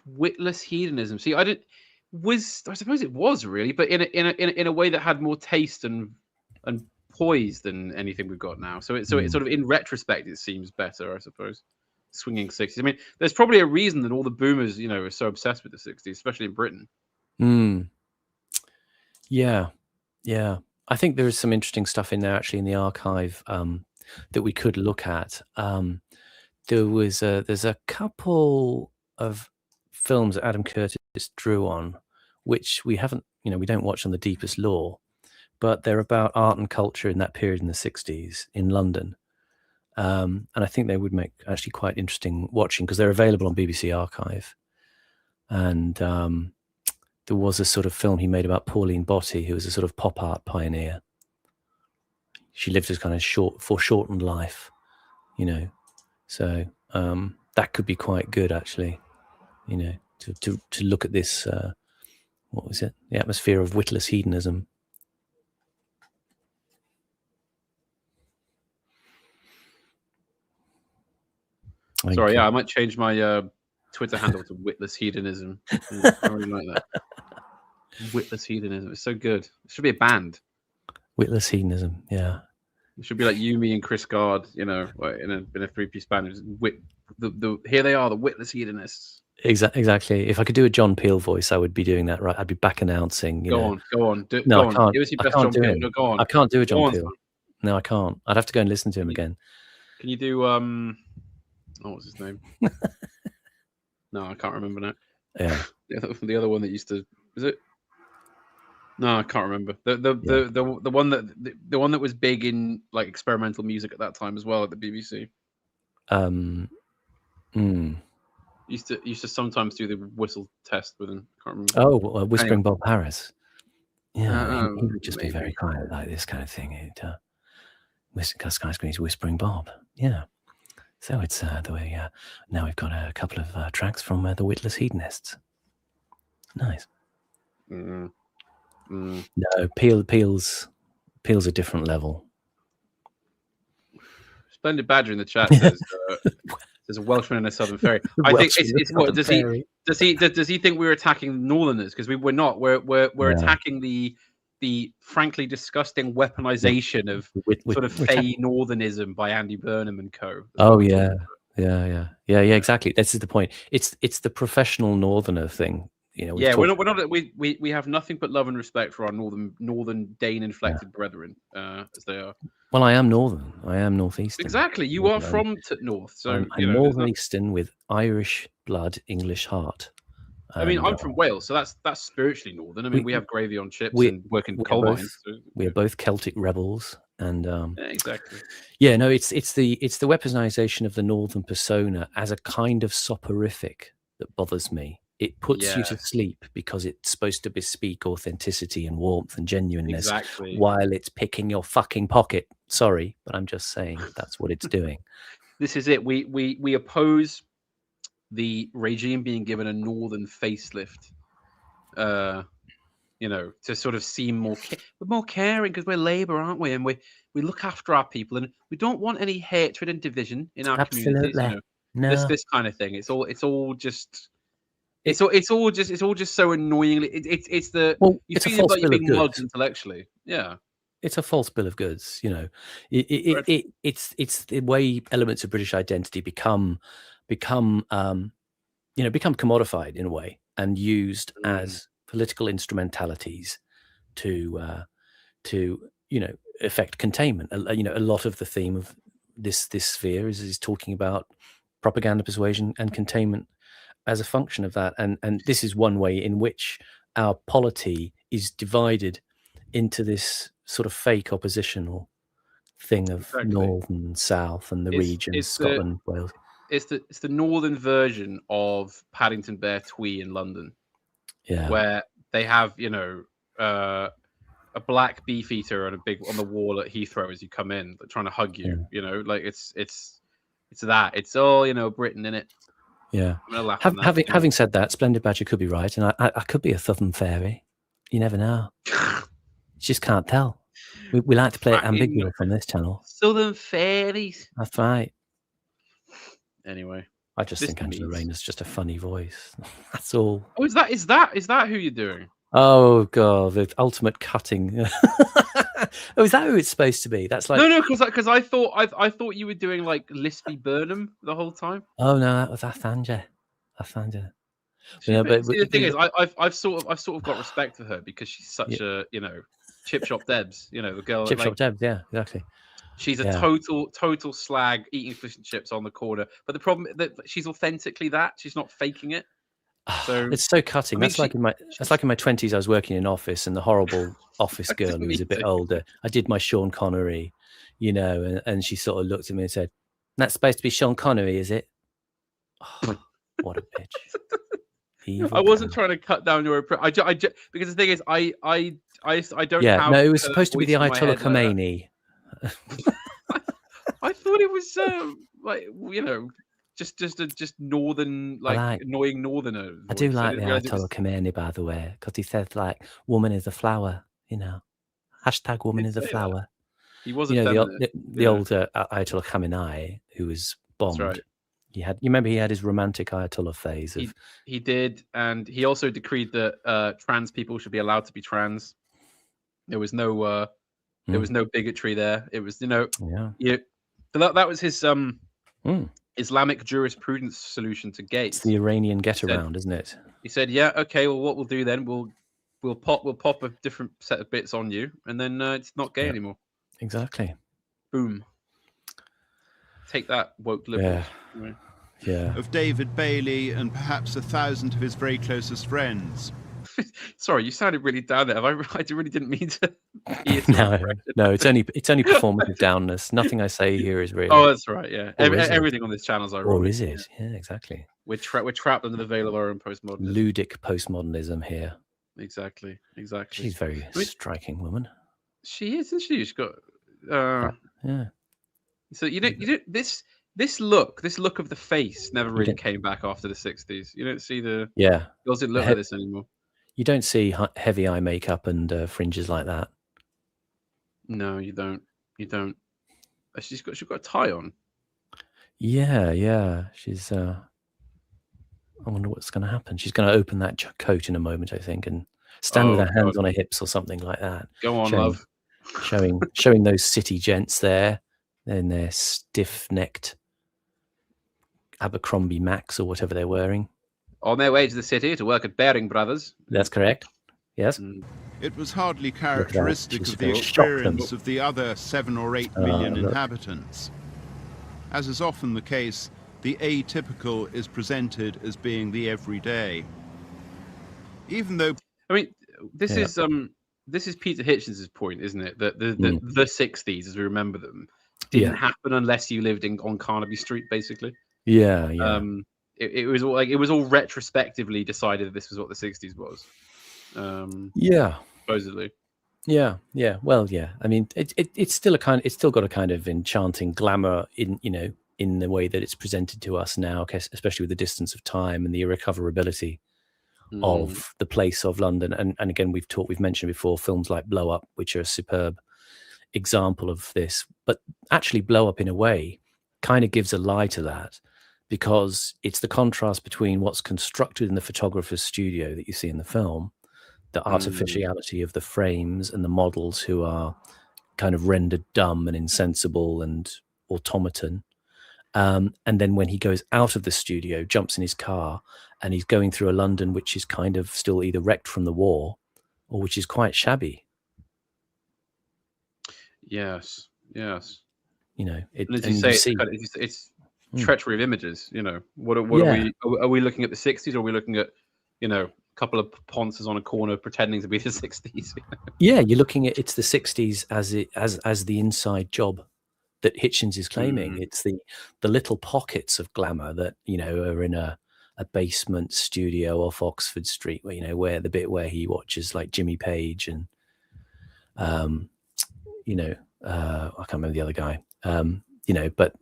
Witless hedonism. See, I suppose it was really, but in a way that had more taste and poise than anything we've got now. So it sort of in retrospect it seems better, I suppose. Swinging 60s. I mean, there's probably a reason that all the boomers, are so obsessed with the 60s, especially in Britain. Yeah. I think there is some interesting stuff in there actually in the archive that we could look at. There's a couple of films that Adam Curtis drew on, which we haven't, we don't watch on The Deepest Law, but they're about art and culture in that period in the 60s in London. And I think they would make actually quite interesting watching because they're available on BBC Archive. And there was a sort of film he made about Pauline Botti, who was a sort of pop art pioneer. She lived a kind of foreshortened life, So that could be quite good, actually, to look at this. What was it? The atmosphere of witless hedonism. Sorry, I might change my Twitter handle to witless hedonism. I really like that. Witless hedonism. It's so good. It should be a band. Witless hedonism. Yeah. It should be like you, me, and Chris Gard. In a 3-piece band. Here they are, the witless hedonists. Exactly. If I could do a John Peel voice, I would be doing that. Right. I'd be back announcing. Go on. No, I can't. Give us your best John Peel. No, go on. I can't do a John Peel. No, I can't. I'd have to go and listen to him again. Can you do what's his name? No, I can't remember now. Yeah. The other one that used to was it? No, I can't remember. The one that was big in like experimental music at that time as well at the BBC. Used to sometimes do the whistle test with him. Can't remember. Oh, Whispering Bob Harris. Yeah, he would just be very quiet like this kind of thing. He's Whispering Bob. Yeah. So it's the way. Now we've got a couple of tracks from the Witless Hedonists. Nice. No, Peel's a different level. Splendid Badger in the chat says there's a Welshman and a Southern Fairy. I think it's what does he think we're attacking Northerners? Because we're not. We're attacking the frankly disgusting weaponization of sort of fey Northernism by Andy Burnham and co. Oh yeah, exactly. This is the point. It's the professional Northerner thing. We're not. We have nothing but love and respect for our northern Dane inflected brethren, as they are. Well, I am Northern. I am Northeastern. Exactly. You are from North, so I'm Northeastern with Irish blood, English heart. I mean, I'm from Wales, so that's spiritually Northern. I mean, we have gravy on chips and work in coal mines. We are both Celtic rebels, and exactly. Yeah, no, it's the weaponization of the Northern persona as a kind of soporific that bothers me. It puts you to sleep because it's supposed to bespeak authenticity and warmth and genuineness, while it's picking your fucking pocket. Sorry, but I'm just saying that's what it's doing. This is it. We oppose the regime being given a Northern facelift, to sort of seem we're more caring because we're Labour, aren't we? And we look after our people, and we don't want any hatred and division in our communities. No. This kind of thing. It's all just so annoyingly. It's feel like you're being mugged intellectually. Yeah. It's a false bill of goods. It's the way elements of British identity become commodified in a way and used as political instrumentalities to affect containment. A lot of the theme of this sphere is talking about propaganda, persuasion, and containment as a function of that. And this is one way in which our polity is divided into this sort of fake oppositional thing of North and South and the regions, Scotland, Wales. It's the Northern version of Paddington Bear Twee in London, where they have a black beefeater and a big on the wall at Heathrow as you come in, trying to hug you. Like it's that. It's all Britain in it. Yeah. Having said that, Splendid Badger could be right, and I could be a Southern Fairy. You never know. You just can't tell. We like to play it ambiguous on this channel. Southern Fairies. That's right. Anyway, I just think Angela Rayner's just a funny voice. That's all. Oh, is that who you're doing? Oh god, the ultimate cutting. Oh, is that who it's supposed to be? That's like no, because I thought you were doing like Lispy Burnham the whole time. Oh no, that was Athanja. Yeah, but the thing is, I've sort of got respect for her because she's such a chip shop Debs. The girl. Chip shop Debs, yeah, exactly. She's a total slag eating fish and chips on the corner. But the problem that she's authentically that. She's not faking it. So it's so cutting. That's like in my 20s. I was working in an office, and the horrible office girl who was a bit older. I did my Sean Connery, and she sort of looked at me and said, "That's supposed to be Sean Connery, is it?" Oh, what a bitch! I wasn't trying to cut down your because the thing is, I don't. Yeah, have no, it was supposed to be the Ayatollah Khomeini. I thought it was just northern, annoying northerner. I do like the Ayatollah Khomeini, by the way, because he says woman is a flower, Hashtag woman is a flower. He wasn't the old Ayatollah Khamenei who was bombed. That's right. You remember he had his romantic Ayatollah phase. He did, and he also decreed that trans people should be allowed to be trans. There was no bigotry there. It was but that was his Islamic jurisprudence solution to gays. It's the Iranian get around, isn't it? He said, "Yeah, okay. Well, what we'll do then? We'll pop a different set of bits on you, and then it's not gay anymore." Exactly. Boom. Take that, woke liberals. Yeah. Of David Bailey and perhaps 1,000 of his very closest friends. Sorry, you sounded really down there. I really didn't mean to. No, it's only performative downness. Nothing I say here is real. Oh, that's right. Yeah, everything on this channel is ironic. Or is it? Yeah, exactly. We're trapped under the veil of our own postmodernism. Ludic postmodernism here. Exactly. She's a very striking woman. She is, isn't she? She's got. Yeah. So this look of the face never really came back after the 60s. You don't see the girls didn't look like this anymore. You don't see heavy eye makeup and fringes like that. No, you don't. She's got a tie on. Yeah. She's. I wonder what's going to happen. She's going to open that coat in a moment, I think, and stand with her hands on her hips or something like that. Go on, love. Showing those city gents there in their stiff-necked Abercrombie Macs or whatever they're wearing. On their way to the city to work at Baring Brothers. That's correct. Yes. It was hardly characteristic of the experience of the other 7 or 8 million inhabitants. As is often the case, the atypical is presented as being the everyday. Even though... I mean, this is Peter Hitchens' point, isn't it? That the 60s, as we remember them, didn't happen unless you lived on Carnaby Street, basically. Yeah. It was all retrospectively decided that this was what the 60s was. Supposedly. Yeah. Well, yeah. I mean, it's still got a kind of enchanting glamour in the way that it's presented to us now, especially with the distance of time and the irrecoverability of the place of London. And again, we've mentioned before films like Blow Up, which are a superb example of this. But actually, Blow Up in a way kind of gives a lie to that, because it's the contrast between what's constructed in the photographer's studio that you see in the film, the artificiality of the frames and the models who are kind of rendered dumb and insensible and automaton. And then when he goes out of the studio, jumps in his car, and he's going through a London which is kind of still either wrecked from the war or which is quite shabby. Yes. As you say, it's treachery of images. What are we looking at the 60s, or are we looking at a couple of ponces on a corner pretending to be the 60s? Yeah, you're looking at it's the 60s as the inside job that Hitchens is claiming. It's the little pockets of glamour that are in a basement studio off Oxford Street, where the bit where he watches like Jimmy Page and I can't remember the other guy, but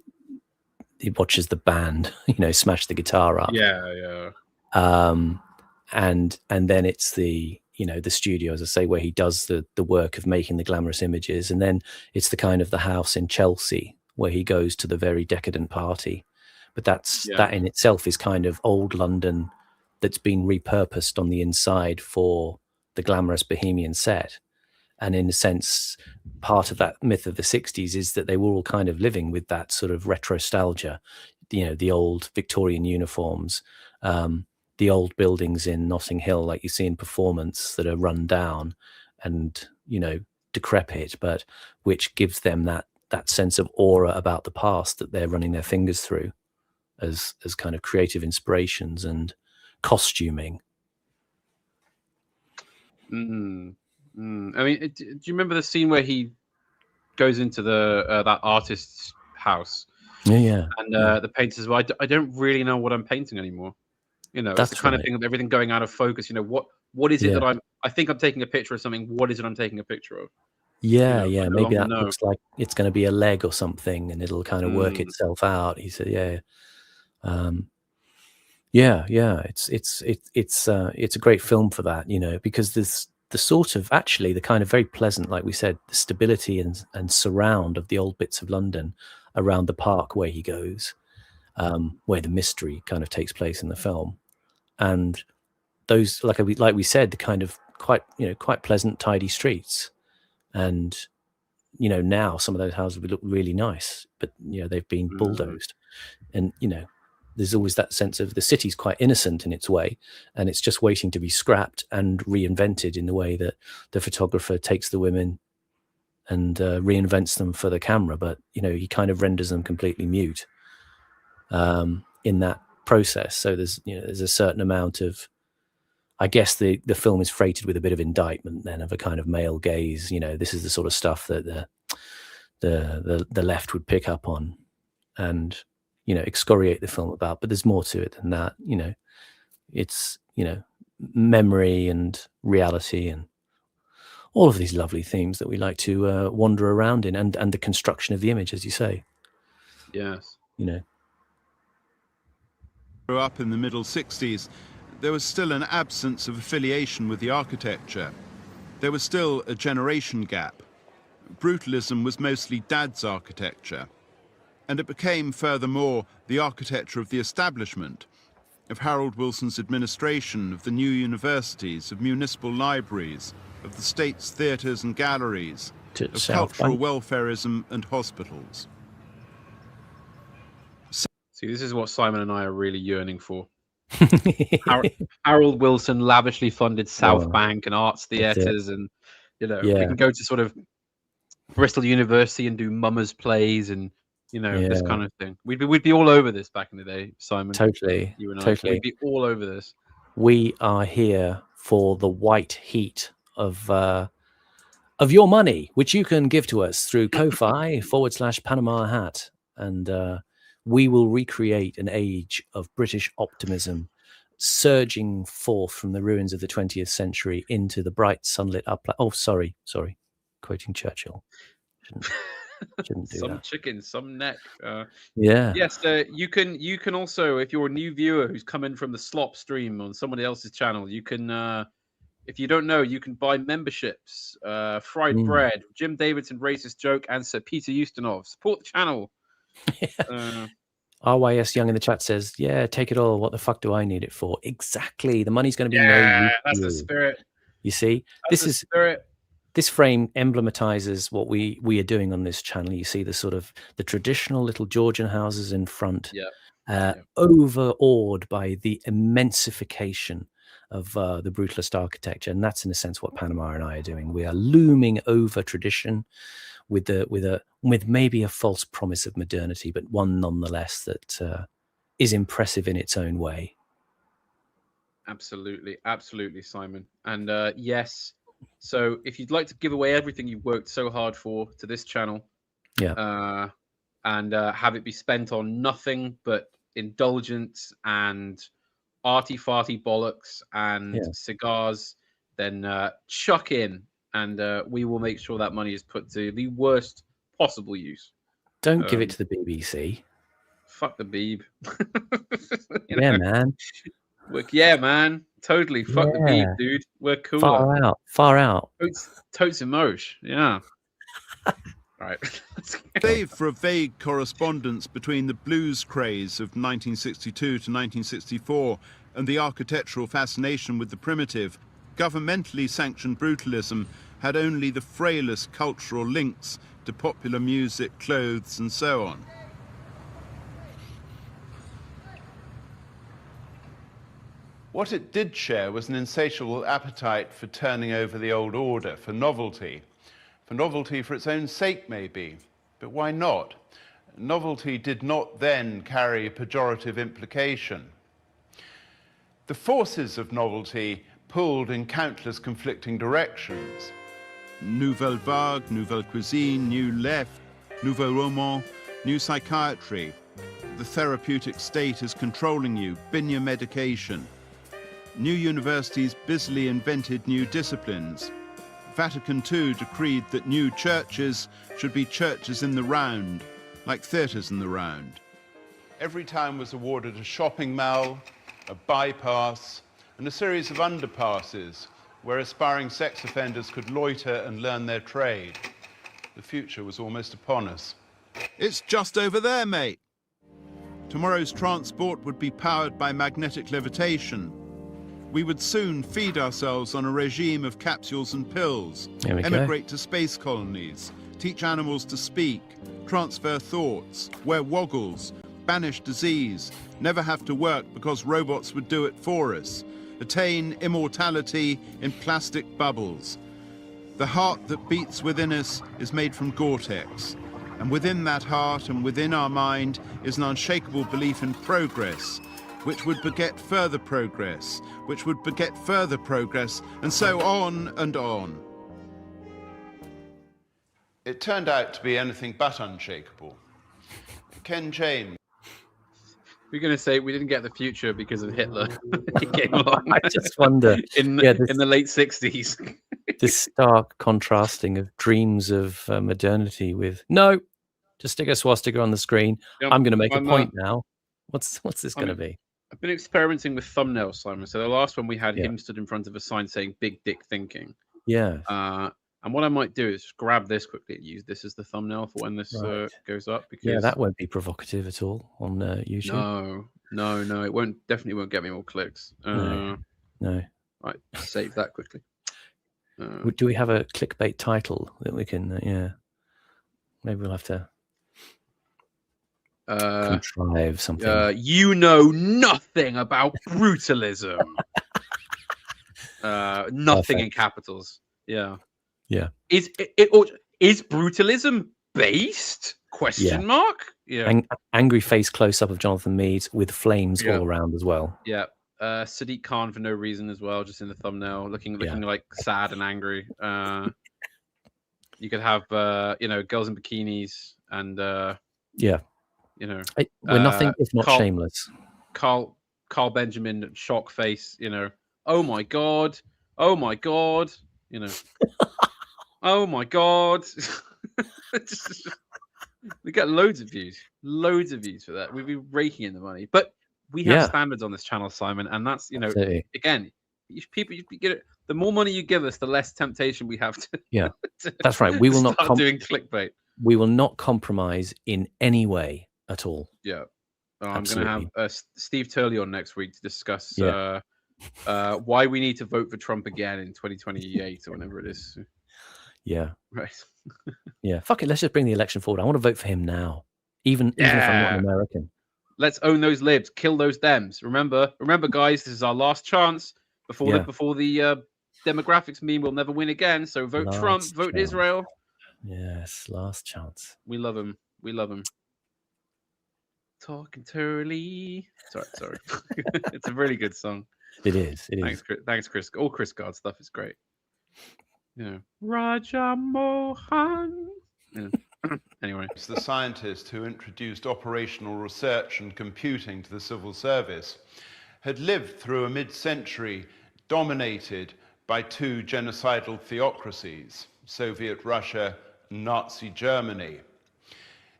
he watches the band, smash the guitar up. Yeah. And then it's the studio, as I say, where he does the work of making the glamorous images. And then it's the kind of the house in Chelsea where he goes to the very decadent party but that in itself is kind of old London that's been repurposed on the inside for the glamorous bohemian set. And in a sense, part of that myth of the 60s is that they were all kind of living with that sort of retrostalgia, the old Victorian uniforms, the old buildings in Notting Hill, like you see in Performance, that are run down and, decrepit, but which gives them that sense of aura about the past that they're running their fingers through as kind of creative inspirations and costuming. I mean, do you remember the scene where he goes into that artist's house? Yeah. And the painter says, "Well, I don't really know what I'm painting anymore." It's the kind of thing of everything going out of focus. What is it that I think I'm taking a picture of something. What is it I'm taking a picture of? Yeah. Maybe that looks like it's going to be a leg or something, and it'll kind of work itself out. He said, It's a great film for that, because there's the sort of the kind of very pleasant, like we said, the stability and surround of the old bits of London around the park where he goes, where the mystery kind of takes place in the film, and those, like we said, the kind of quite pleasant, tidy streets, and now some of those houses would look really nice, but they've been bulldozed, and there's always that sense of the city's quite innocent in its way, and it's just waiting to be scrapped and reinvented in the way that the photographer takes the women and reinvents them for the camera, but he kind of renders them completely mute in that process. So there's a certain amount of, I guess the film is freighted with a bit of indictment then of a kind of male gaze. This is the sort of stuff that the left would pick up on and excoriate the film about. But there's more to it than that. It's memory and reality and all of these lovely themes that we like to wander around in, and the construction of the image, as you say. Yes. Grew up in the middle 60s, there was still an absence of affiliation with the architecture. There was still a generation gap. Brutalism was mostly Dad's architecture. And it became, furthermore, the architecture of the establishment, of Harold Wilson's administration, of the new universities, of municipal libraries, of the state's theatres and galleries, of cultural welfareism and hospitals. See, this is what Simon and I are really yearning for. Harold Wilson lavishly funded South Bank and arts theatres, and we can go to sort of Bristol University and do mummers plays and this kind of thing. We'd be all over this back in the day, Simon. Totally. You and I. Totally. We'd be all over this. We are here for the white heat of your money, which you can give to us through Ko-Fi /Panama Hat, and we will recreate an age of British optimism, surging forth from the ruins of the 20th century into the bright sunlit upland. Oh, sorry, quoting Churchill. Shouldn't do some that. Chicken, some neck. Yes. You can also, if you're a new viewer who's come in from the slop stream on somebody else's channel, you can, if you don't know, you can buy memberships. Fried Bread, Jim Davidson, Racist Joke, and Sir Peter Ustinov. Support the channel. RYS Young in the chat says, "Yeah, take it all. What the fuck do I need it for?" Exactly. The money's going to be that's the spirit. You see, this frame emblematizes what we are doing on this channel. You see the traditional little Georgian houses in front, overawed by the immensification of the brutalist architecture, and that's in a sense what Panama and I are doing. We are looming over tradition with maybe a false promise of modernity, but one nonetheless that is impressive in its own way. Absolutely, Simon. And yes, so if you'd like to give away everything you've worked so hard for to this channel, and have it be spent on nothing but indulgence and arty-farty bollocks and cigars, then chuck in, and we will make sure that money is put to the worst possible use. Don't give it to the BBC. Fuck the Beeb. Man. Yeah, man. Totally. Fuck the Beeb, dude. We're cool. Far out. Totes emotion. Yeah. All right. Save for a vague correspondence between the blues craze of 1962 to 1964 and the architectural fascination with the primitive, governmentally sanctioned brutalism had only the frailest cultural links to popular music, clothes, and so on. What it did share was an insatiable appetite for turning over the old order, for novelty for its own sake maybe, but why not? Novelty did not then carry a pejorative implication. The forces of novelty pulled in countless conflicting directions. Nouvelle vague, nouvelle cuisine, new left, nouveau roman, new psychiatry. The therapeutic state is controlling you, Binya medication. New universities busily invented new disciplines. Vatican II decreed that new churches should be churches in the round, like theatres in the round. Every town was awarded a shopping mall, a bypass, and a series of underpasses where aspiring sex offenders could loiter and learn their trade. The future was almost upon us. It's just over there, mate. Tomorrow's transport would be powered by magnetic levitation. We would soon feed ourselves on a regime of capsules and pills, emigrate to space colonies, teach animals to speak, transfer thoughts, wear woggles, banish disease, never have to work because robots would do it for us, attain immortality in plastic bubbles. The heart that beats within us is made from Gore-Tex, and within that heart and within our mind is an unshakable belief in progress, which would beget further progress, which would beget further progress, and so on and on. It turned out to be anything but unshakable. Ken James. We're going to say we didn't get the future because of Hitler. He came along. I just wonder. in the late 60s. This stark contrasting of dreams of modernity with, no, just stick a swastika on the screen. Yep. I'm going to make a point now. What's this going to be? I've been experimenting with thumbnails, Simon. So the last one we had him stood in front of a sign saying "Big Dick Thinking." Yeah. And what I might do is just grab this quickly and use this as the thumbnail for when this goes up. Because that won't be provocative at all on YouTube. No, it won't. Definitely won't get me more clicks. No. Right, save that quickly. Do we have a clickbait title that we can? Maybe we'll have to contrive something. You know nothing about brutalism. Nothing in capitals. Yeah. Is brutalism based? Question mark. Yeah. Angry face close up of Jonathan Meade with flames all around as well. Yeah. Sadiq Khan for no reason as well, just in the thumbnail, looking like sad and angry. You could have girls in bikinis and we're nothing if not shameless. Carl Benjamin shock face, oh my god, oh my god. Oh my god. We get loads of views for that. We'd be raking in the money, but we have standards on this channel, Simon, and that's again, people, you get it. The more money you give us, the less temptation we have to. That's right. We will not start doing clickbait. We will not compromise in any way at all. Yeah, I'm going to have Steve Turley on next week to discuss why we need to vote for Trump again in 2028 or whenever it is. Yeah. Right. Fuck it. Let's just bring the election forward. I want to vote for him now, even if I'm not an American. Let's own those libs, kill those Dems. Remember, guys, this is our last chance before the demographics mean we'll never win again. So vote Trump, vote Israel. Yes, last chance. We love him. Talking Turley. Sorry. It's a really good song. It is. Thanks, Chris. All Chris Guard stuff is great. Raja Mohan. Anyway, it's the scientist who introduced operational research and computing to the civil service, had lived through a mid-century dominated by two genocidal theocracies, Soviet Russia and Nazi Germany.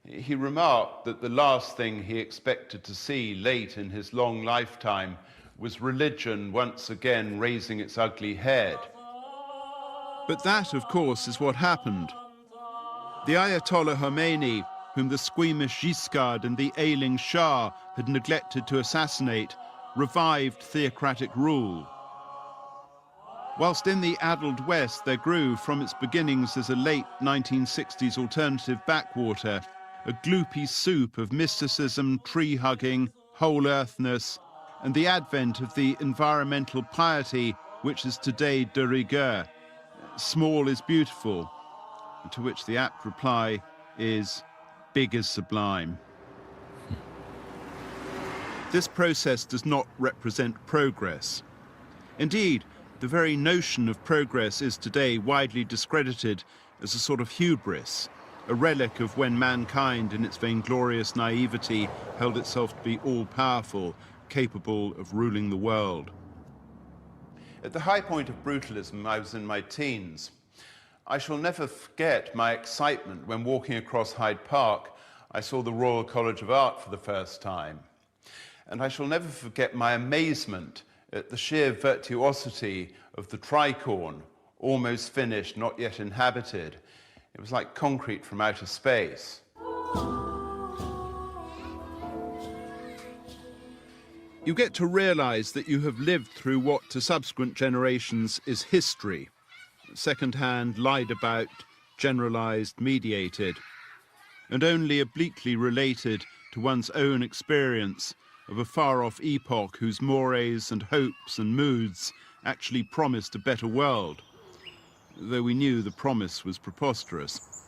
He remarked that the last thing he expected to see late in his long lifetime was religion once again raising its ugly head. But that, of course, is what happened. The Ayatollah Khomeini, whom the squeamish Giscard and the ailing Shah had neglected to assassinate, revived theocratic rule. Whilst in the addled West there grew, from its beginnings as a late 1960s alternative backwater, a gloopy soup of mysticism, tree-hugging, whole-earthness, and the advent of the environmental piety which is today de rigueur. Small is beautiful, to which the apt reply is big is sublime. This process does not represent progress. Indeed, the very notion of progress is today widely discredited as a sort of hubris, a relic of when mankind in its vainglorious naivety held itself to be all-powerful, capable of ruling the world. At the high point of brutalism, I was in my teens. I shall never forget my excitement when walking across Hyde Park, I saw the Royal College of Art for the first time. And I shall never forget my amazement at the sheer virtuosity of the tricorn, almost finished, not yet inhabited. It was like concrete from outer space. You get to realize that you have lived through what to subsequent generations is history. Second-hand, lied about, generalized, mediated, and only obliquely related to one's own experience of a far-off epoch whose mores and hopes and moods actually promised a better world, though we knew the promise was preposterous.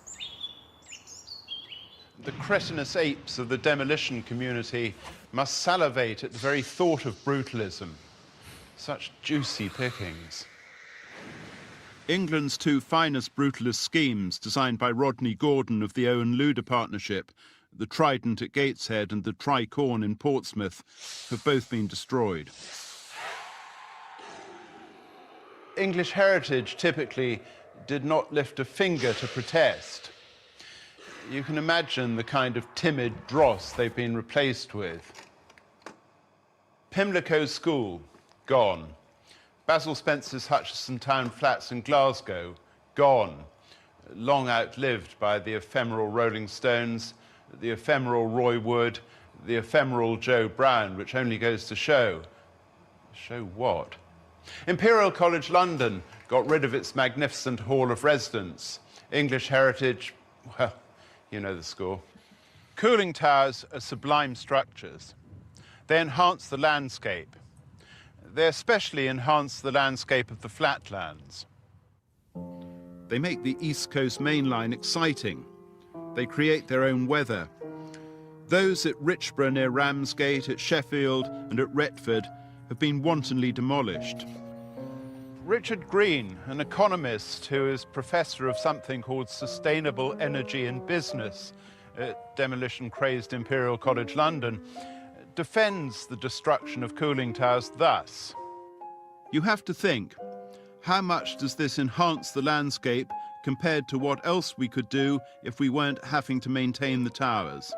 The cretinous apes of the demolition community must salivate at the very thought of brutalism. Such juicy pickings. England's two finest brutalist schemes, designed by Rodney Gordon of the Owen Luder Partnership, the Trident at Gateshead and the Tricorn in Portsmouth, have both been destroyed. English heritage typically did not lift a finger to protest. You can imagine the kind of timid dross they've been replaced with. Pimlico School, gone. Basil Spencer's Hutchison Town Flats in Glasgow, gone. Long outlived by the ephemeral Rolling Stones, the ephemeral Roy Wood, the ephemeral Joe Brown, which only goes to show. Show what? Imperial College London got rid of its magnificent Hall of Residence. English heritage, well, you know the score. Cooling towers are sublime structures. They enhance the landscape. They especially enhance the landscape of the flatlands. They make the East Coast Main Line exciting. They create their own weather. Those at Richborough near Ramsgate, at Sheffield and at Retford have been wantonly demolished. Richard Green, an economist who is professor of something called sustainable energy in business at demolition-crazed Imperial College London, defends the destruction of cooling towers thus. You have to think, how much does this enhance the landscape compared to what else we could do if we weren't having to maintain the towers?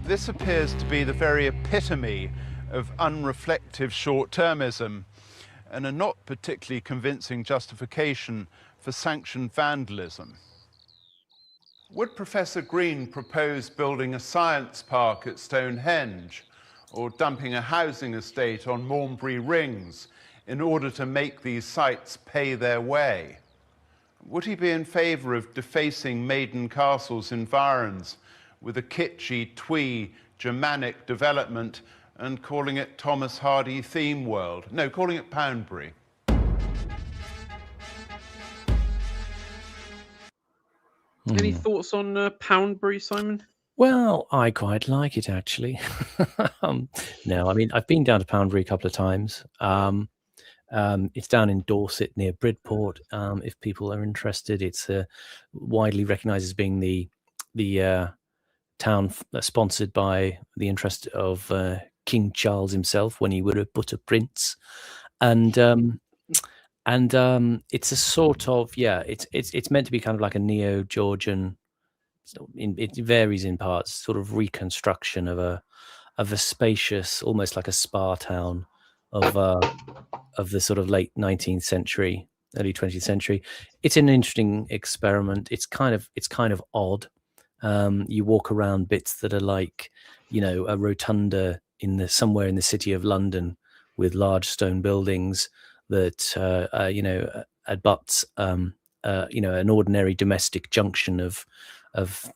This appears to be the very epitome of unreflective short-termism and a not particularly convincing justification for sanctioned vandalism. Would Professor Green propose building a science park at Stonehenge or dumping a housing estate on Malmbury Rings in order to make these sites pay their way? Would he be in favour of defacing maiden castles' environs with a kitschy, twee, Germanic development and calling it Thomas Hardy Theme World? No, calling it Poundbury. Any thoughts on Poundbury, Simon? Well, I quite like it, actually. No, I mean, I've been down to Poundbury a couple of times. It's down in Dorset near Bridport. If people are interested, it's widely recognised as being the town sponsored by the interest of King Charles himself when he would have put a prince. And And it's a sort of, it's meant to be kind of like a neo-Georgian. So it varies in parts, sort of reconstruction of a spacious, almost like a spa town of the sort of late 19th century, early 20th century. It's an interesting experiment. It's kind of odd. You walk around bits that are like, a rotunda somewhere in the city of London with large stone buildings that abuts an ordinary domestic junction of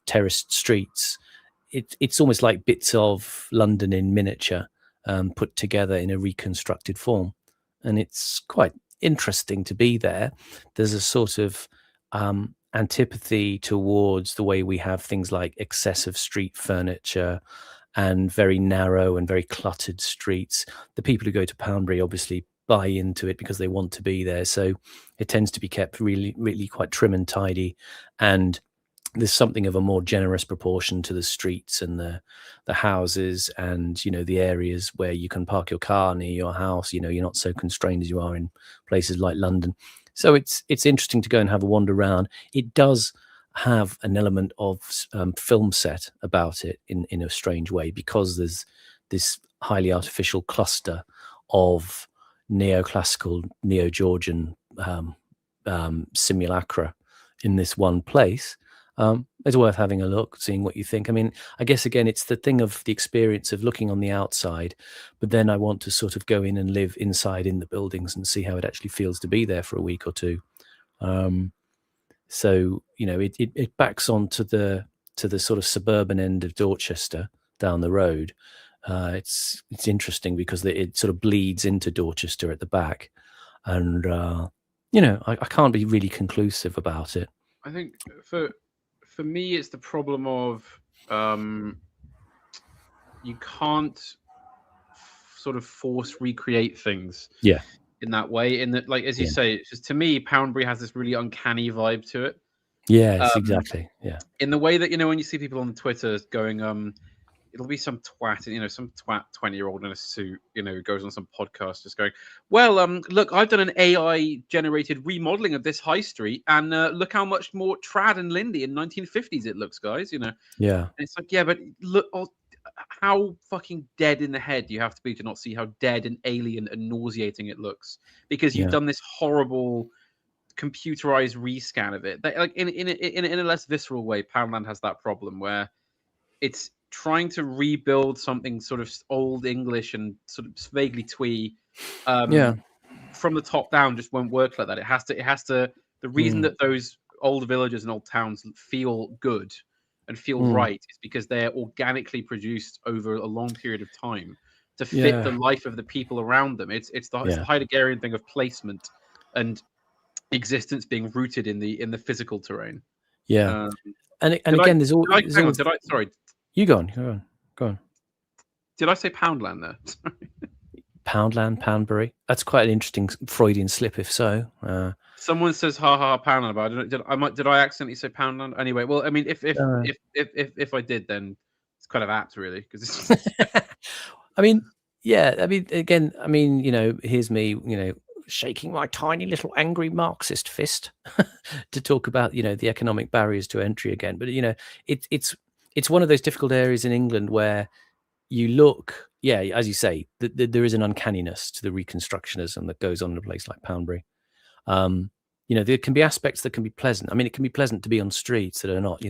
terraced streets. It's almost like bits of London in miniature, put together in a reconstructed form, and it's quite interesting to be there. There's a sort of antipathy towards the way we have things like excessive street furniture and very narrow and very cluttered streets. The people who go to Poundbury obviously buy into it because they want to be there, so it tends to be kept really, really quite trim and tidy, and there's something of a more generous proportion to the streets and the houses, and the areas where you can park your car near your house. You're not so constrained as you are in places like London. So it's interesting to go and have a wander around. It does have an element of film set about it in a strange way, because there's this highly artificial cluster of neoclassical, neo-Georgian simulacra in this one place. It's worth having a look, seeing what you think. I mean, I guess again, it's the thing of the experience of looking on the outside, but then I want to sort of go in and live inside in the buildings and see how it actually feels to be there for a week or two. So it backs on to the sort of suburban end of Dorchester down the road. It's interesting because it sort of bleeds into Dorchester at the back, and I can't be really conclusive about it. I think for me, it's the problem of you can't sort of force recreate things. Yeah. In that way, in that, like as you say, it's just, to me, Poundbury has this really uncanny vibe to it. Yes, exactly. Yeah. In the way that when you see people on Twitter going, it'll be some twat, some twat 20-year-old in a suit, goes on some podcast just going, well, look, I've done an AI generated remodeling of this high street, and look how much more trad and Lindy in 1950s it looks, guys. Yeah. And it's like, yeah, but look, how fucking dead in the head do you have to be to not see how dead and alien and nauseating it looks? Because you've done this horrible computerized rescan of it. Like in a less visceral way, Poundland has that problem where it's trying to rebuild something sort of old English and sort of vaguely twee. From the top down just won't work like that. It has to. The reason that those old villages and old towns feel good and feel right is because they're organically produced over a long period of time to fit the life of the people around them. It's the Heideggerian thing of placement and existence being rooted in the physical terrain. Yeah. And again, there's all. Sorry. You go on. Did I say Poundland there? Sorry. Poundland, Poundbury. That's quite an interesting Freudian slip, if so. Someone says "ha ha Poundland," but did I accidentally say Poundland? Anyway, well, I mean, if I did, then it's kind of apt, really, because it's. I mean, again, here's me, shaking my tiny little angry Marxist fist to talk about, the economic barriers to entry again. But it's one of those difficult areas in England where you look, as you say, there is an uncanniness to the reconstructionism that goes on in a place like Poundbury. There can be aspects that can be pleasant. I mean, it can be pleasant to be on streets that are not,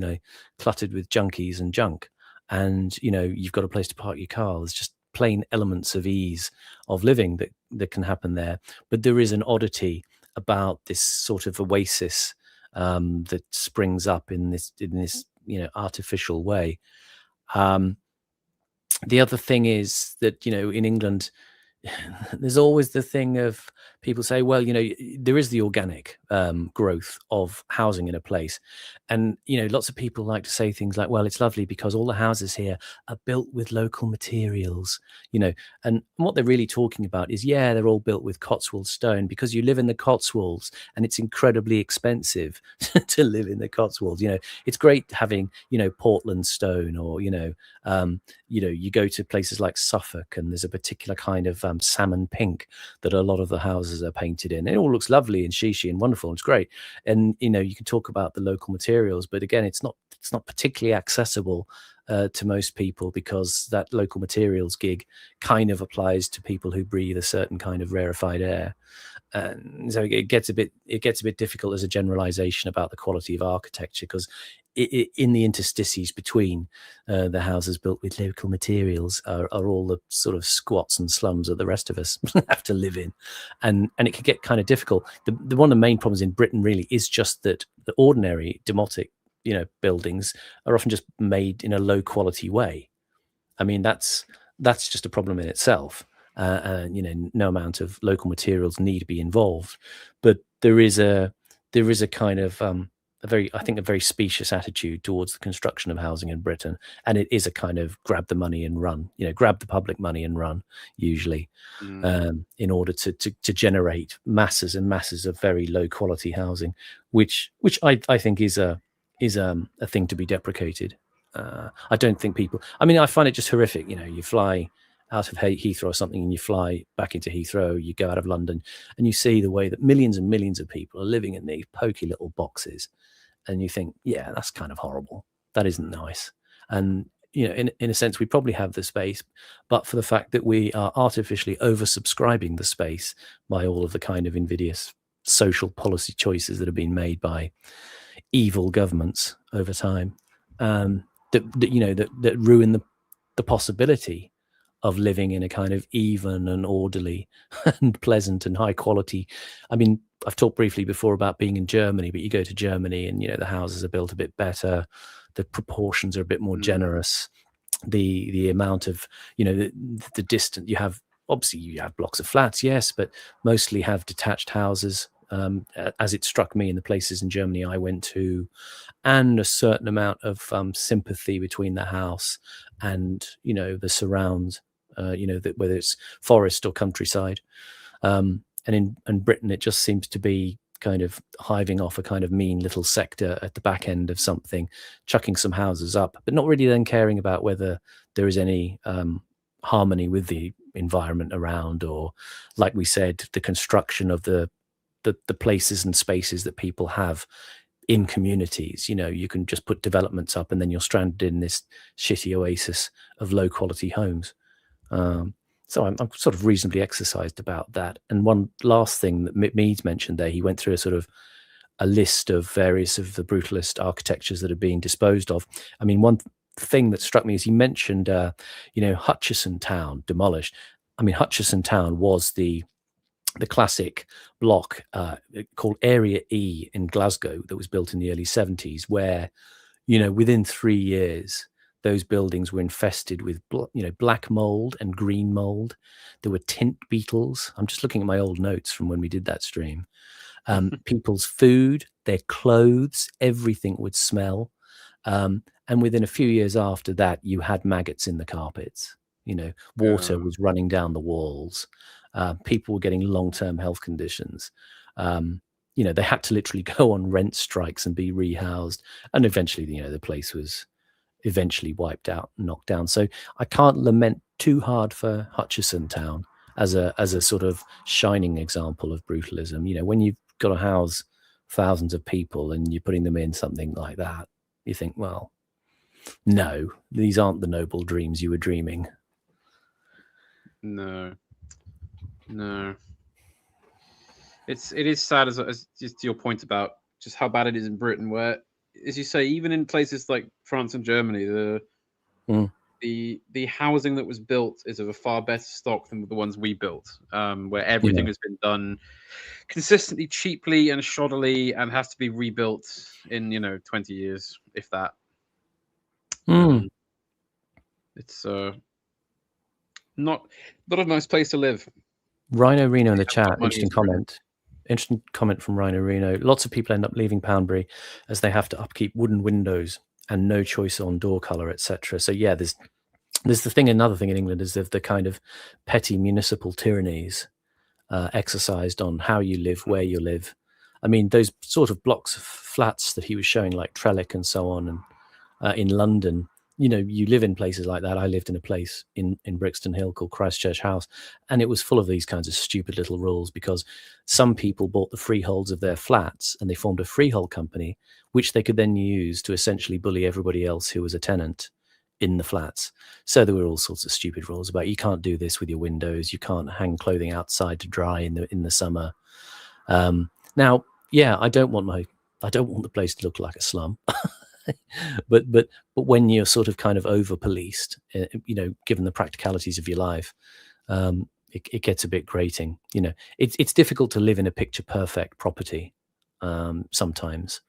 cluttered with junkies and junk, and you've got a place to park your car. There's just plain elements of ease of living that can happen there. But there is an oddity about this sort of oasis that springs up in this artificial way. The other thing is that, in England, there's always the thing of people say, well, there is the organic growth of housing in a place. And, lots of people like to say things like, well, it's lovely because all the houses here are built with local materials, and what they're really talking about is, they're all built with Cotswold stone because you live in the Cotswolds and it's incredibly expensive to live in the Cotswolds. It's great having, Portland stone, or, you go to places like Suffolk and there's a particular kind of salmon pink that a lot of the houses houses are painted in. It all looks lovely and chic and wonderful, and it's great. And you can talk about the local materials, but again, it's not particularly accessible to most people, because that local materials gig kind of applies to people who breathe a certain kind of rarefied air. And so it gets a bit difficult as a generalization about the quality of architecture, because in the interstices between the houses built with local materials are all the sort of squats and slums that the rest of us have to live in, and it can get kind of difficult. The one of the main problems in Britain really is just that the ordinary demotic buildings are often just made in a low quality way. I mean, that's just a problem in itself. And no amount of local materials need to be involved, but there is a kind of a very specious attitude towards the construction of housing in Britain, and it is a kind of grab the money and run, grab the public money and run, usually, in order to generate masses and masses of very low quality housing, which I think is a thing to be deprecated. I don't think people. I mean, I find it just horrific. You fly out of Heathrow or something, and you fly back into Heathrow, you go out of London, and you see the way that millions and millions of people are living in these pokey little boxes, and you think, yeah, that's kind of horrible. That isn't nice. And in a sense, we probably have the space, but for the fact that we are artificially oversubscribing the space by all of the kind of invidious social policy choices that have been made by evil governments over time, that ruin the possibility of living in a kind of even and orderly and pleasant and high quality. I mean, I've talked briefly before about being in Germany, but you go to Germany and the houses are built a bit better, the proportions are a bit more generous, the amount of the distance you have. Obviously, you have blocks of flats, yes, but mostly have detached houses. As it struck me in the places in Germany I went to, and a certain amount of sympathy between the house and the surrounds, whether it's forest or countryside. And in Britain, it just seems to be kind of hiving off a kind of mean little sector at the back end of something, chucking some houses up, but not really then caring about whether there is any harmony with the environment around, or, like we said, the construction of the places and spaces that people have in communities. You can just put developments up and then you're stranded in this shitty oasis of low quality homes. So I'm sort of reasonably exercised about that. And one last thing that Meads mentioned there, he went through a sort of a list of various of the brutalist architectures that are being disposed of. I mean, one thing that struck me is he mentioned, Hutchison Town demolished. I mean, Hutchison Town was the classic block called Area E in Glasgow that was built in the early 70s, where, within 3 years, those buildings were infested with, black mold and green mold. There were tint beetles. I'm just looking at my old notes from when we did that stream. People's food, their clothes, everything would smell. And within a few years after that, you had maggots in the carpets. Water was running down the walls. People were getting long-term health conditions. They had to literally go on rent strikes and be rehoused. And eventually, the place was eventually wiped out, knocked down. So I can't lament too hard for Hutchison Town as a sort of shining example of brutalism. When you've got to house thousands of people and you're putting them in something like that, you think, well, no, these aren't the noble dreams you were dreaming. No. It is sad, as just to your point about just how bad it is in Britain, where, as you say, even in places like France and Germany, the housing that was built is of a far better stock than the ones we built, where everything has been done consistently, cheaply and shoddily, and has to be rebuilt in 20 years, if that. It's not a nice place to live. Rhino Reno in the chat, interesting comment from Rhino Reno. Lots of people end up leaving Poundbury as they have to upkeep wooden windows and no choice on door color, etc. So yeah, there's another thing in England is the kind of petty municipal tyrannies exercised on how you live, where you live. I mean, those sort of blocks of flats that he was showing, like Trellick and so on, and in London, you live in places like that. I lived in a place in Brixton Hill called Christchurch House, and it was full of these kinds of stupid little rules because some people bought the freeholds of their flats and they formed a freehold company, which they could then use to essentially bully everybody else who was a tenant in the flats. So there were all sorts of stupid rules about you can't do this with your windows, you can't hang clothing outside to dry in the summer. Now, yeah, I don't want the place to look like a slum. but when you're sort of kind of over policed, given the practicalities of your life, it gets a bit grating. It's difficult to live in a picture perfect property sometimes,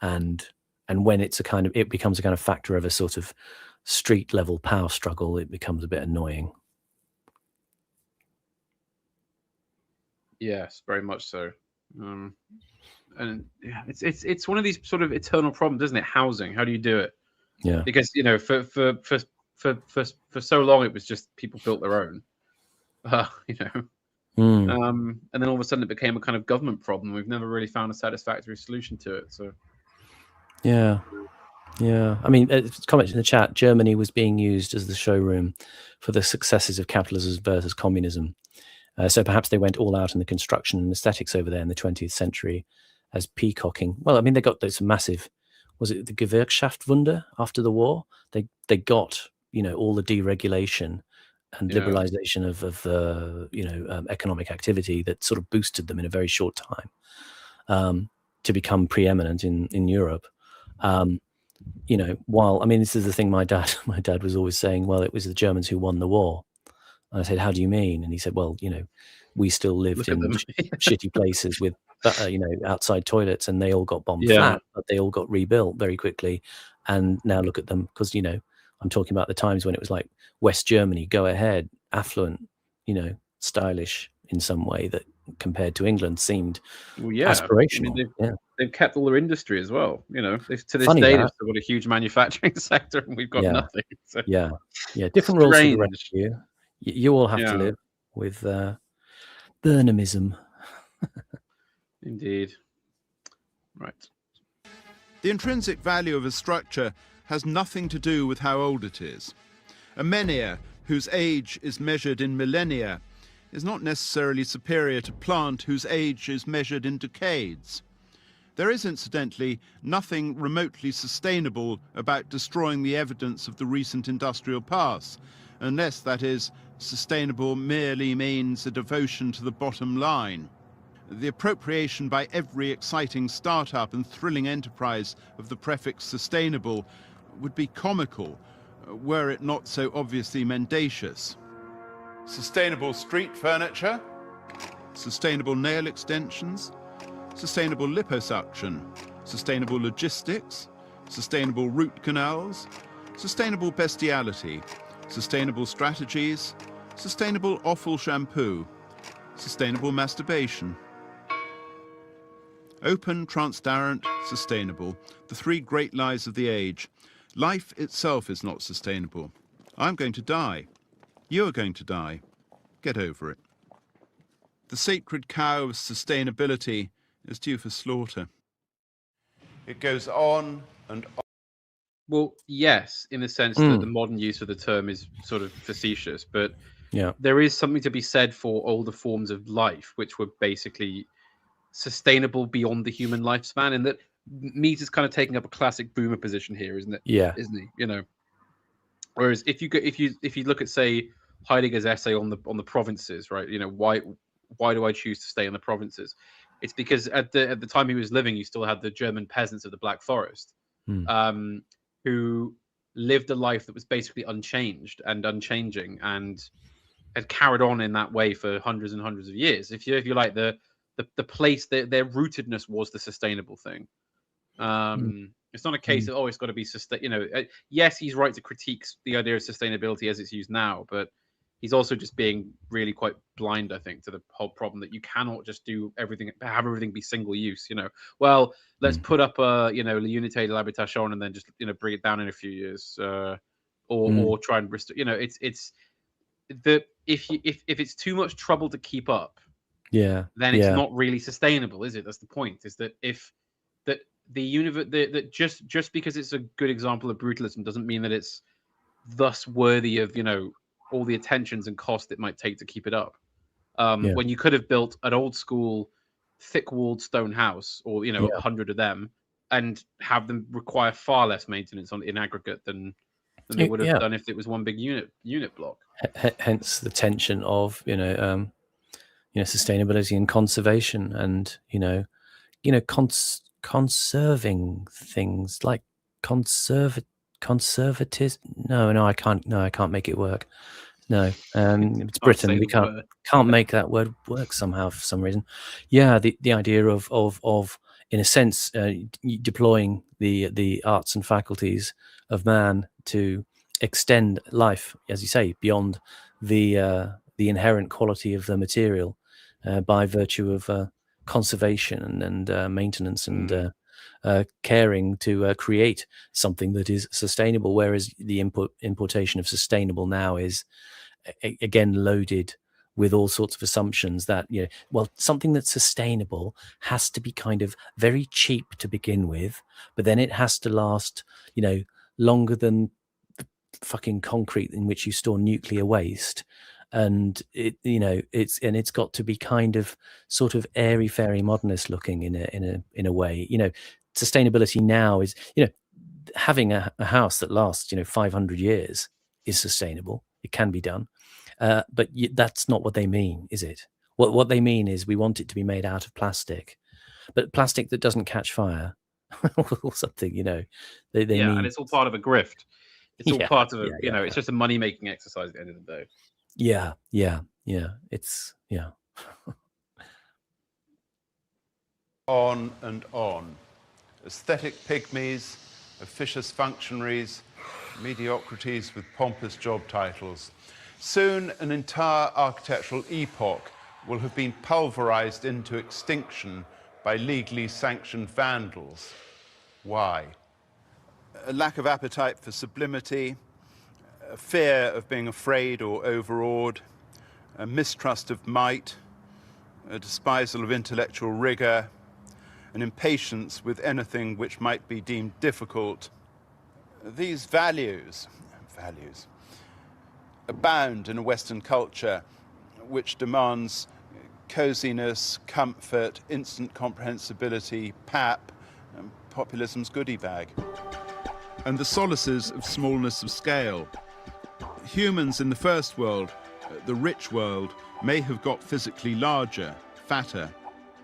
and when it becomes a kind of factor of a sort of street level power struggle, it becomes a bit annoying. Yes, very much so. And yeah, it's one of these sort of eternal problems, isn't it? Housing. How do you do it? Yeah. Because for so long it was just people built their own. And then all of a sudden it became a kind of government problem. We've never really found a satisfactory solution to it. So yeah. I mean, comment in the chat, Germany was being used as the showroom for the successes of capitalism versus communism. So perhaps they went all out in the construction and aesthetics over there in the 20th century as peacocking. Well, I mean, they got this massive, was it the Gewerkschaftswunder after the war? They got, all the deregulation and liberalization of economic activity that sort of boosted them in a very short time to become preeminent in Europe. While, I mean, this is the thing my dad was always saying, well, it was the Germans who won the war. And I said, how do you mean? And he said, well, we still lived in shitty places with, outside toilets, and they all got bombed flat, but they all got rebuilt very quickly. And now look at them, because, I'm talking about the times when it was like West Germany, go ahead, affluent, stylish in some way that compared to England seemed aspirational. I mean, they've kept all their industry as well. To this day, they've still got a huge manufacturing sector, and we've got nothing. So. Yeah. Different rules for the rest of you. You all have to live with Burnhamism. Indeed. Right. The intrinsic value of a structure has nothing to do with how old it is. A menhir whose age is measured in millennia is not necessarily superior to plant whose age is measured in decades. There is, incidentally, nothing remotely sustainable about destroying the evidence of the recent industrial past, unless, that is, sustainable merely means a devotion to the bottom line. The appropriation by every exciting startup and thrilling enterprise of the prefix sustainable would be comical, were it not so obviously mendacious. Sustainable street furniture, Sustainable nail extensions, sustainable liposuction, sustainable logistics, sustainable root canals, sustainable bestiality, sustainable strategies, sustainable offal shampoo, sustainable masturbation. Open, transparent, sustainable, the three great lies of the age. Life itself is not sustainable. I'm going to die. You are going to die. Get over it. The sacred cow of sustainability is due for slaughter. It goes on and on. Well, yes, in the sense that the modern use of the term is sort of facetious, but there is something to be said for older forms of life, which were basically sustainable beyond the human lifespan, and that Mises is kind of taking up a classic boomer position here, isn't it? Yeah, isn't he? Whereas if you look at, say, Heidegger's essay on the provinces, right? Why do I choose to stay in the provinces? It's because at the time he was living, you still had the German peasants of the Black Forest, who lived a life that was basically unchanged and unchanging, and had carried on in that way for hundreds and hundreds of years. If you like, the place, their rootedness was the sustainable thing. It's not a case of it's got to be yes, he's right to critique the idea of sustainability as it's used now, but he's also just being really quite blind, I think, to the whole problem that you cannot just have everything be single use. Well, let's put up a l'unité de l'habitation and then just bring it down in a few years, or try and restore. It's the if it's too much trouble to keep up, then it's not really sustainable, is it? That's the point. Is that the universe, that just because it's a good example of brutalism doesn't mean that it's thus worthy of, you know, all the attentions and cost it might take to keep it up. When you could have built an old school thick-walled stone house, or, you know, 100 of them, and have them require far less maintenance in aggregate than they would have done if it was one big unit block. Hence the tension of sustainability and conservation, and conserving things like conservatism. No, I can't make it work. No, it's Britain. We can't make that word work somehow for some reason. Yeah, the idea of in a sense deploying the arts and faculties of man to extend life, as you say, beyond the inherent quality of the material by virtue of conservation and maintenance and caring to create something that is sustainable. Whereas the importation of sustainable now is again loaded with all sorts of assumptions that, something that's sustainable has to be kind of very cheap to begin with, but then it has to last, longer than the fucking concrete in which you store nuclear waste. And it's got to be kind of sort of airy fairy modernist looking in a way. Sustainability now is, having a house that lasts 500 years is sustainable. It can be done, but that's not what they mean, is it? What they mean is we want it to be made out of plastic, but plastic that doesn't catch fire or something. They mean, and it's all part of a grift. It's all part of it's just a money making exercise at the end of the day. Yeah. It's On and on. Aesthetic pygmies, officious functionaries, mediocrities with pompous job titles. Soon, an entire architectural epoch will have been pulverized into extinction by legally sanctioned vandals. Why? A lack of appetite for sublimity, a fear of being afraid or overawed, a mistrust of might, a despisal of intellectual rigor, an impatience with anything which might be deemed difficult. These values abound in a Western culture which demands coziness, comfort, instant comprehensibility, pap, and populism's goodie bag. And the solaces of smallness of scale. Humans in the first world, the rich world, may have got physically larger, fatter,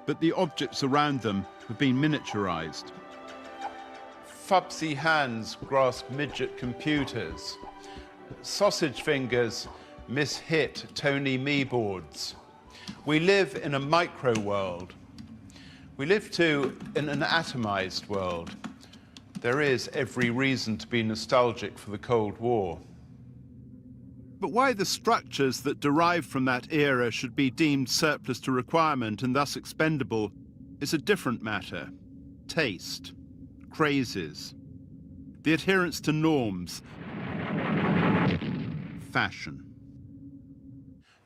but the objects around them have been miniaturized. Fubsy hands grasp midget computers. Sausage fingers miss-hit Tony Me boards. We live in a micro world. We live too in an atomized world. There is every reason to be nostalgic for the Cold War. But why the structures that derive from that era should be deemed surplus to requirement and thus expendable is a different matter. Taste, crazes, the adherence to norms, fashion.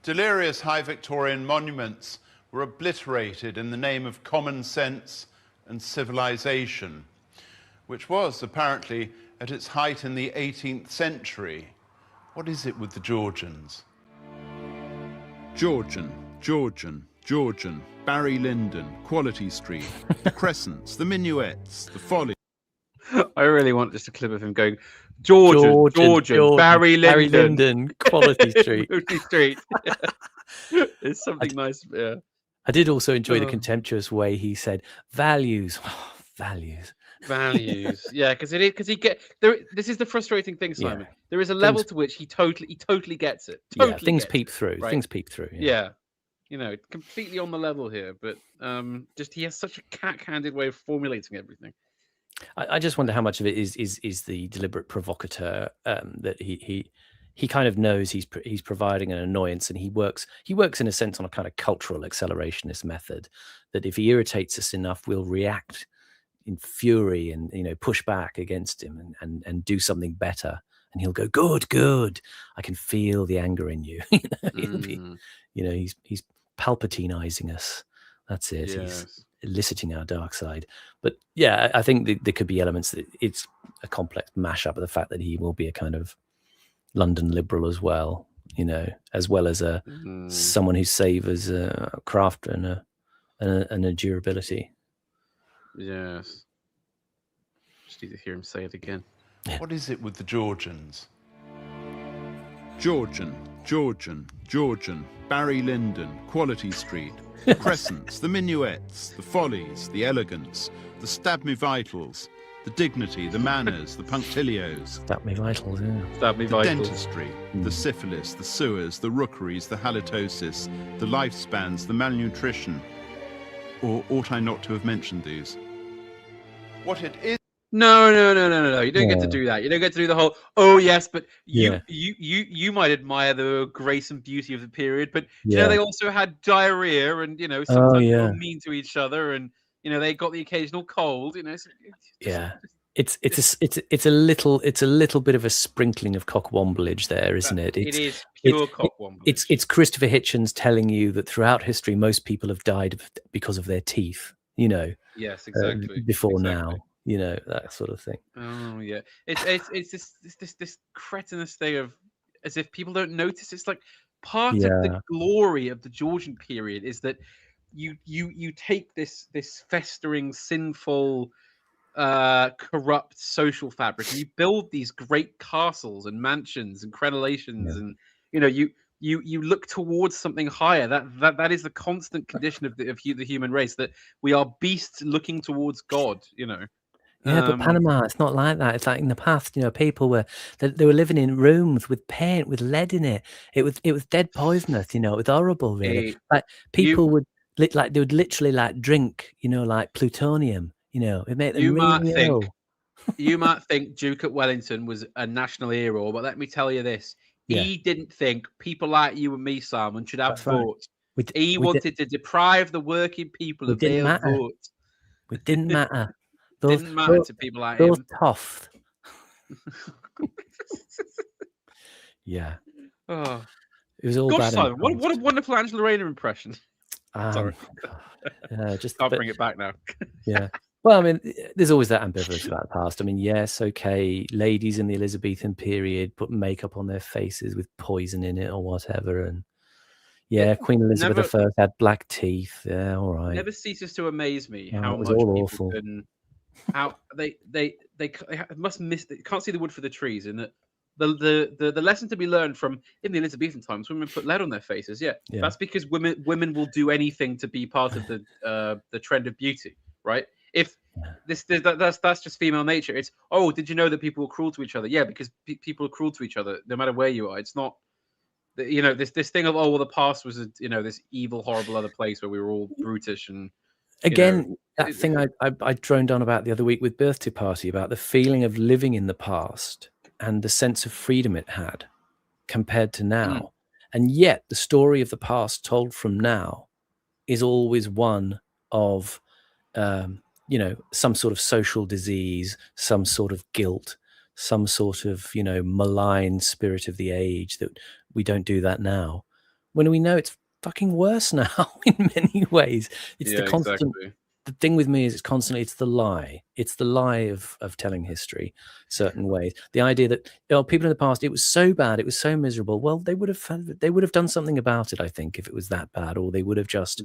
Delirious high Victorian monuments were obliterated in the name of common sense and civilization, which was apparently at its height in the 18th century. What is it with the Georgians? Georgian, Barry Lyndon, Quality Street, the Crescents, the Minuets, the Folly. I really want just a clip of him going, Georgian, Barry Lyndon, Quality Street. Quality Street. It's something nice. Yeah. I did also enjoy the contemptuous way he said values. Values. Yeah, because he get there. This is the frustrating thing, Simon. There is a level to which he totally gets it. Things peep through. Right? Things peep through. Yeah. Completely on the level here, but just he has such a cack-handed way of formulating everything. I just wonder how much of it is the deliberate provocateur that he kind of knows he's providing an annoyance, and he works in a sense on a kind of cultural accelerationist method that if he irritates us enough, we'll react in fury and push back against him and do something better, and he'll go good. I can feel the anger in you. He's Palpatinizing us. That's it. Yes. He's eliciting our dark side. But yeah, I think there could be elements that it's a complex mashup of the fact that he will be a kind of London liberal as well, as well as someone who savours craft and a durability. Yes. Just need to hear him say it again. What is it with the Georgians? Georgian, Barry Lyndon, Quality Street, the Crescents, the Minuets, the Follies, the Elegance, the Stab Me Vitals, the Dignity, the Manners, the Punctilios. Stab Me Vitals, yeah. Stab Me The Vitals. dentistry, the syphilis, the sewers, the rookeries, the halitosis, the lifespans, the malnutrition. Or ought I not to have mentioned these? What it is... No. You don't get to do that. You don't get to do the whole. Oh yes, but Yeah. you might admire the grace and beauty of the period, but they also had diarrhea, and sometimes they were mean to each other, and they got the occasional cold. It's a little bit of a sprinkling of cockwombledge there, isn't it? It is pure cockwomblage. It's Christopher Hitchens telling you that throughout history, most people have died because of their teeth. Yes, exactly. Before now. That sort of thing. Oh yeah, it's this cretinous thing of as if people don't notice. It's like part of the glory of the Georgian period is that you take this festering, sinful, corrupt social fabric, and you build these great castles and mansions and crenellations, and you look towards something higher. That is the constant condition of the human race, that we are beasts looking towards God. Yeah, but Panama, it's not like that. It's like in the past, people were they were living in rooms with paint with lead in it. It was dead poisonous. It was horrible, really. Like people would they would literally drink, like plutonium. It made them really ill. You might think Duke at Wellington was a national hero, but let me tell you this: he didn't think people like you and me, Simon, should have vote. He wanted to deprive the working people of their vote. It didn't matter. Didn't matter to people like him. Tough. Yeah. Oh, it was all gosh, bad. Simon, what a wonderful Angela Rayner impression. Sorry, just can't bring it back now. Yeah. Well, I mean, there's always that ambivalence about the past. I mean, yes, okay, ladies in the Elizabethan period put makeup on their faces with poison in it or whatever, and Queen Elizabeth I had black teeth. Yeah, all right. Never ceases to amaze me how much all people awful. How they must miss. They can't see the wood for the trees, and that the lesson to be learned from in the Elizabethan times, women put lead on their faces. Yeah. That's because women will do anything to be part of the trend of beauty, right? If that's just female nature. It's did you know that people were cruel to each other? Yeah, because people are cruel to each other no matter where you are. It's not. This thing of the past was this evil, horrible other place where we were all brutish and. Again, that thing I droned on about the other week with Birthday Party, about the feeling of living in the past and the sense of freedom it had compared to now. And yet the story of the past told from now is always one of, some sort of social disease, some sort of guilt, some sort of, malign spirit of the age, that we don't do that now. When we know it's fucking worse now in many ways. It's the constant. Exactly. The thing with me is it's the lie. It's the lie of telling history certain ways. The idea that people in the past, it was so bad, it was so miserable. Well, they would have done something about it, I think, if it was that bad, or they would have just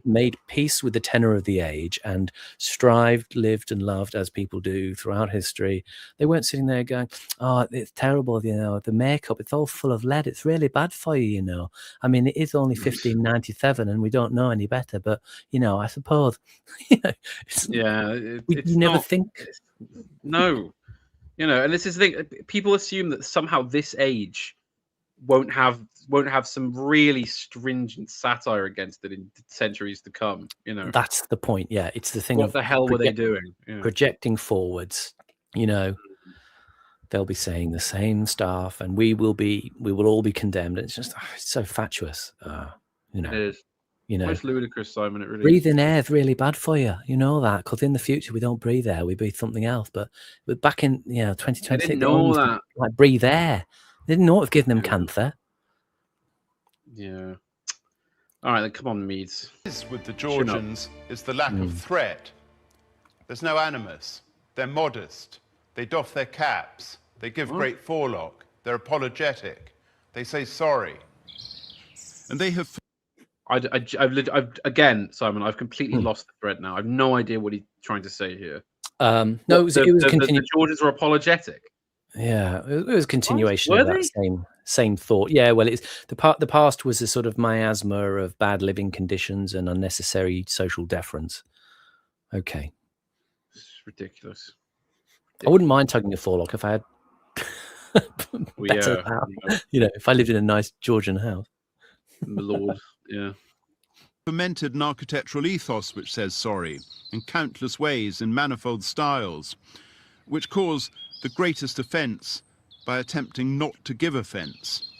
made peace with the tenor of the age and strived, lived, and loved as people do throughout history. They weren't sitting there going, "Oh, it's terrible, the makeup, it's all full of lead. It's really bad for you, I mean, it is only 1597, and we don't know any better, but I suppose." You never think. No, and this is the thing. People assume that somehow this age won't have some really stringent satire against it in centuries to come. That's the point. Yeah, it's the thing. What the hell were they doing? Projecting forwards. They'll be saying the same stuff, and we will all be condemned. It's just it's so fatuous. It is. It's ludicrous, Simon. It really breathing air is really bad for you. You know that, because in the future we don't breathe air, we breathe something else. But back in 2020, they didn't know that. Like breathe air. They didn't know it was giving them cancer. Yeah. All right, then come on, Meads. With the Georgians is the lack of threat. There's no animus. They're modest. They doff their caps. They give great forelock. They're apologetic. They say sorry. And they have... Again, Simon, I've completely lost the thread now. I've no idea what he's trying to say here. No, it was the Georgians were apologetic. Yeah, it was a continuation of that same thought. Yeah, well, it's the past was a sort of miasma of bad living conditions and unnecessary social deference. Okay, it's ridiculous. I wouldn't mind tugging a forelock if I had better house. You know, if I lived in a nice Georgian house. My lord, yeah. Fermented an architectural ethos which says sorry in countless ways, in manifold styles, which cause the greatest offence by attempting not to give offence.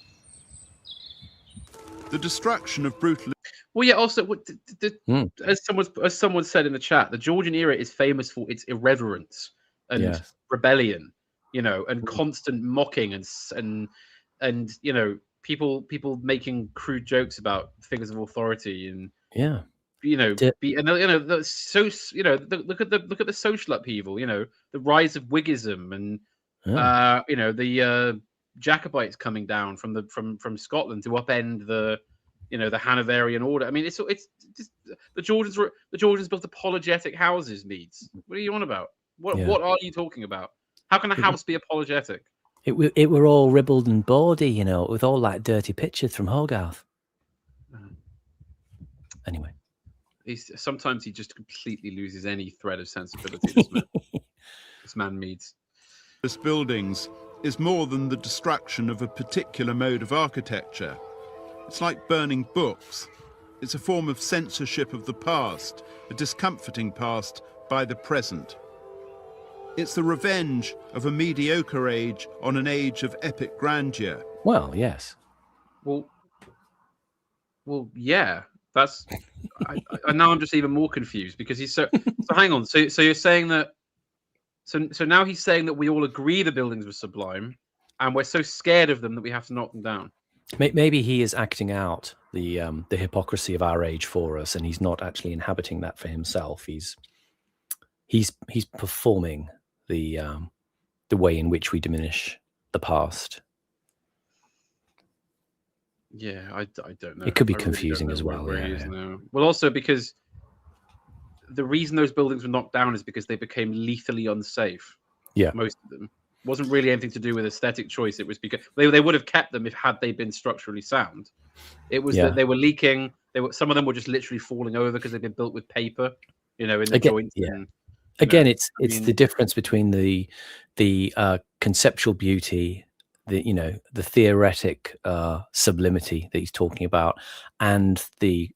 The destruction of brutalism. Well, yeah. Also, as someone said in the chat, the Georgian era is famous for its irreverence and rebellion, you know, and constant mocking and you know, people making crude jokes about figures of authority and you know, so you know, look at the social upheaval, you know, the rise of Whiggism and you know, the Jacobites coming down from Scotland to upend the, you know, the Hanoverian order. I mean, it's just the Georgians built apologetic houses. Meads, what are you on about? What are you talking about? How can a house be apologetic? It were all ribbled and bawdy, you know, with all that dirty pictures from Hogarth. Anyway, sometimes he just completely loses any thread of sensibility. This man Meads. Buildings is more than the destruction of a particular mode of architecture. It's like burning books. It's a form of censorship of the past, a discomforting past by the present. It's the revenge of a mediocre age on an age of epic grandeur. Well, yes. Well, yeah. That's. Now I'm just even more confused because he's so. So hang on. So you're saying that. So now he's saying that we all agree the buildings were sublime, and we're so scared of them that we have to knock them down. Maybe he is acting out the hypocrisy of our age for us, and he's not actually inhabiting that for himself. He's performing the way in which we diminish the past. Yeah, I don't know. It could be confusing as well. Well, also because the reason those buildings were knocked down is because they became lethally unsafe. Yeah, most of them. It wasn't really anything to do with aesthetic choice. It was because they would have kept them had they been structurally sound. It was that they were leaking. Some of them were just literally falling over because they'd been built with paper, you know, in the joints. Yeah. And, Again, it's the difference between the conceptual beauty, the theoretic sublimity that he's talking about, and the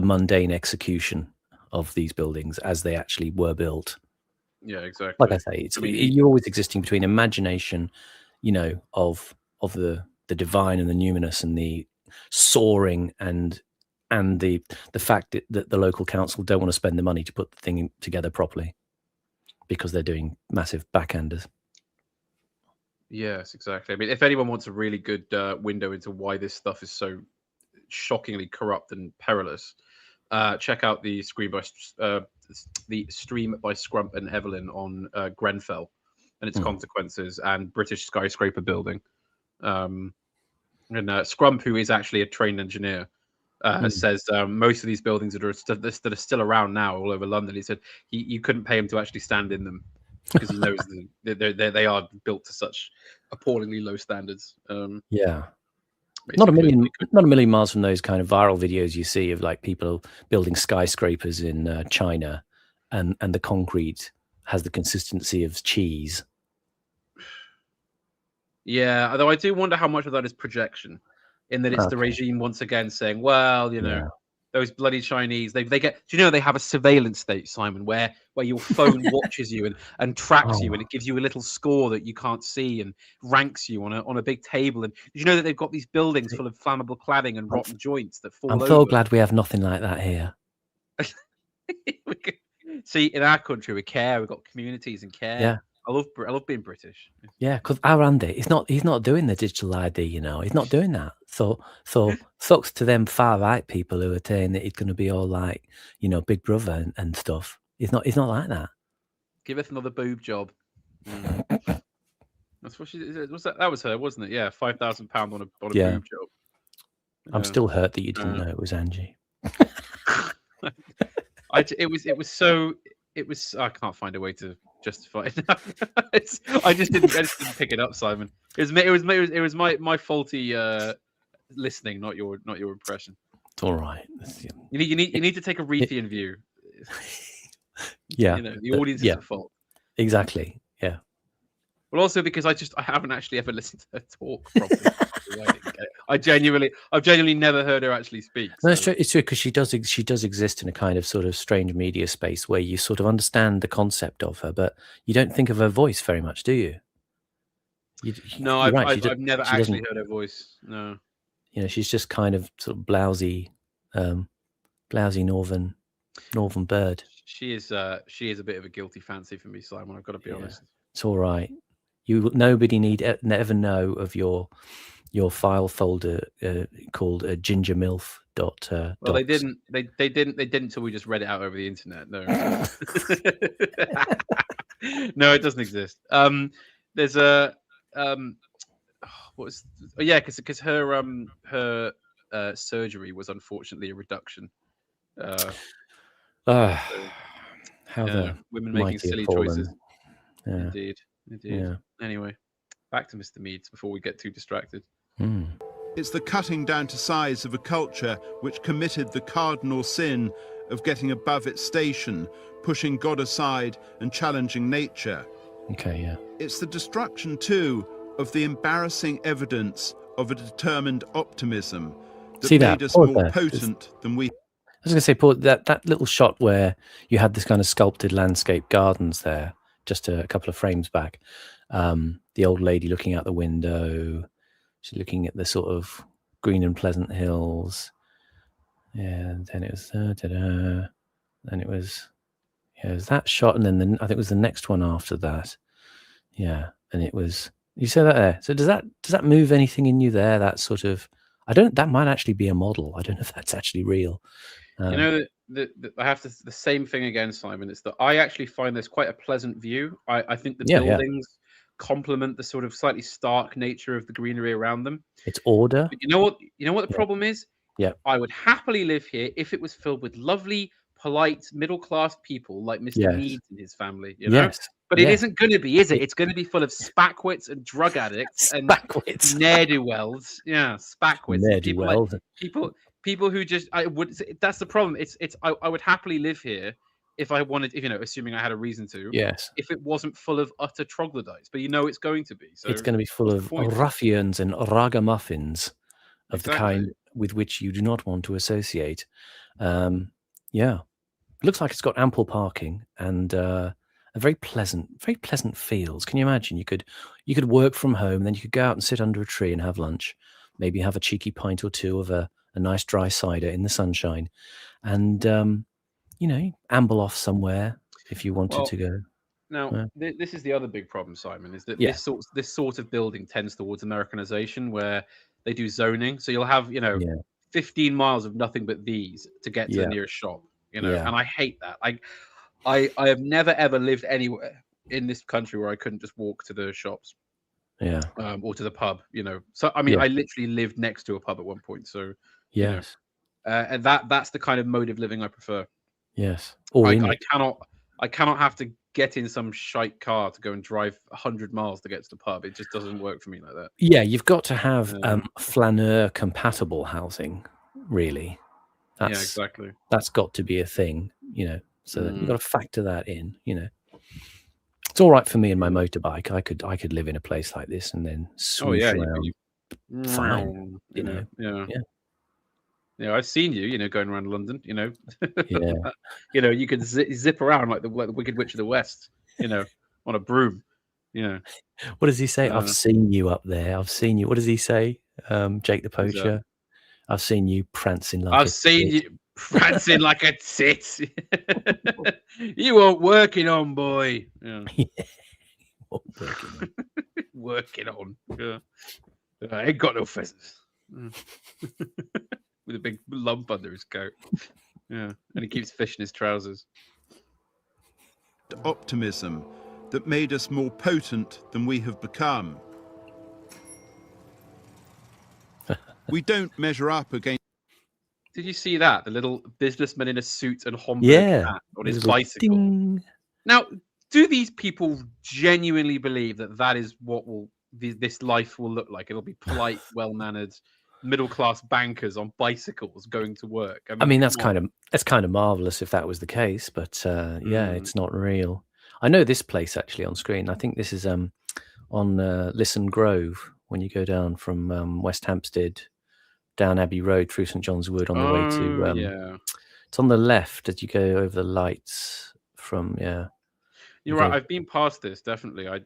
mundane execution of these buildings as they actually were built. Yeah, exactly. Like I say, you're always existing between imagination, you know, of the divine and the numinous and the soaring and the fact that the local council don't want to spend the money to put the thing together properly because they're doing massive backhanders. Yes, exactly. I mean, if anyone wants a really good window into why this stuff is so shockingly corrupt and perilous, check out the stream by Scrump and Evelyn on Grenfell and its consequences and British skyscraper building. And Scrump, who is actually a trained engineer, says most of these buildings that are still around now all over London, he said you couldn't pay him to actually stand in them because he knows they are built to such appallingly low standards. Not a million miles from those kind of viral videos you see of like people building skyscrapers in China, and the concrete has the consistency of cheese. Yeah, although I do wonder how much of that is projection, in that it's the regime once again saying, well, you know, those bloody Chinese, they get. Do you know they have a surveillance state, Simon, where your phone watches you and tracks you, and it gives you a little score that you can't see and ranks you on a big table. And did you know that they've got these buildings full of flammable cladding and rotten joints that fall over? I'm so glad we have nothing like that here. See, in our country, we care. We've got communities and care. Yeah. I love being British. Yeah, because our Andy, he's not doing the digital ID, you know. He's not doing that. So sucks to them far right people who are saying that he's going to be all like, you know, Big Brother and stuff. He's not like that. Give us another boob job. That's what she was. That was her, wasn't it? Yeah, £5,000 on a boob job. I'm still hurt that you didn't know it was Angie. It was so. It was. I can't find a way to justify it. I just didn't pick it up, Simon. It was my faulty listening, not your impression. It's all right. You need to take a Reithian view. Yeah, the audience is at fault. Exactly. Yeah. Well, also because I haven't actually ever listened to her talk properly. I've genuinely never heard her actually speak. No, it's true. It's true because she does exist in a kind of sort of strange media space where you sort of understand the concept of her, but you don't think of her voice very much, do you? No, I've never actually heard her voice. No. She's just kind of sort of blousy northern bird. She is a bit of a guilty fancy for me, Simon. I've got to be honest. It's all right. Nobody need ever know of your file folder called gingermilf. Well, they didn't until we just read it out over the internet. No, no, it doesn't exist. There's a because her surgery was unfortunately a reduction. How the women making silly choices. Yeah. Indeed. Yeah. Anyway, back to Mr. Meads before we get too distracted. It's the cutting down to size of a culture which committed the cardinal sin of getting above its station, pushing God aside and challenging nature. Okay, yeah. It's the destruction, too, of the embarrassing evidence of a determined optimism that made us more potent than we... I was going to say, Paul, that little shot where you had this kind of sculpted landscape gardens there, just a couple of frames back. The old lady looking out the window. She's looking at the sort of green and pleasant hills. Yeah, and then it was then it was that shot, and then I think it was the next one after that. Yeah, and it was, you say that there. So does that move anything in you there? That sort of, that might actually be a model. I don't know if that's actually real. I have the same thing again, Simon. It's that I actually find this quite a pleasant view. I think the buildings complement the sort of slightly stark nature of the greenery around them. It's order. But you know what the problem is? Yeah. I would happily live here if it was filled with lovely, polite, middle-class people like Mr. Meads and his family. You know? Yes. But it isn't going to be, is it? It's going to be full of spackwits and drug addicts and ne'er-do-wells. Yeah, spackwits. Ne'er-do-wells. People who just that's the problem. I would happily live here if I wanted, assuming I had a reason to. Yes. If it wasn't full of utter troglodytes, but it's going to be. So it's going to be full of ruffians and ragamuffins of the kind with which you do not want to associate. It looks like it's got ample parking and a very pleasant fields. Can you imagine? You could work from home, then you could go out and sit under a tree and have lunch, maybe have a cheeky pint or two of a nice dry cider in the sunshine, and amble off somewhere if you wanted to go. Now, this is the other big problem, Simon, is that this sort of building tends towards Americanization, where they do zoning. So you'll have 15 miles of nothing but these to get to the nearest shop. And I hate that. I have never ever lived anywhere in this country where I couldn't just walk to the shops. Yeah. Or to the pub. So I mean, I literally lived next to a pub at one point. So yes. And that's the kind of mode of living I prefer. Yes. I cannot have to get in some shite car to go and drive 100 miles to get to the pub. It just doesn't work for me like that. Yeah, you've got to have flaneur compatible housing, really. Exactly. That's got to be a thing, so you've got to factor that in, It's all right for me and my motorbike. I could live in a place like this and then swoosh around. Fine, Yeah, I've seen you, going around London, Yeah. You could zip around like the Wicked Witch of the West, on a broom. Yeah. What does he say? I've seen you up there. I've seen you. What does he say? Jake the Poacher. I've seen you prancing like I've seen you prancing like a tit. You weren't working on, boy. Yeah. Working on. Yeah. I ain't got no feathers. With a big lump under his coat. Yeah. And he keeps fishing his trousers. Optimism that made us more potent than we have become. We don't measure up against... Did you see that? The little businessman in a suit and Homburg hat on his bicycle. Ding. Now, do these people genuinely believe that that is what this life will look like? It'll be polite, well-mannered, middle-class bankers on bicycles going to work. I mean, that's kind of marvelous if that was the case, but yeah, it's not real. I know this place actually on screen. I think this is on Lisson Grove when you go down from West Hampstead down Abbey Road through St John's Wood on the way to it's on the left as you go over the lights from You're right. I've been past this definitely. I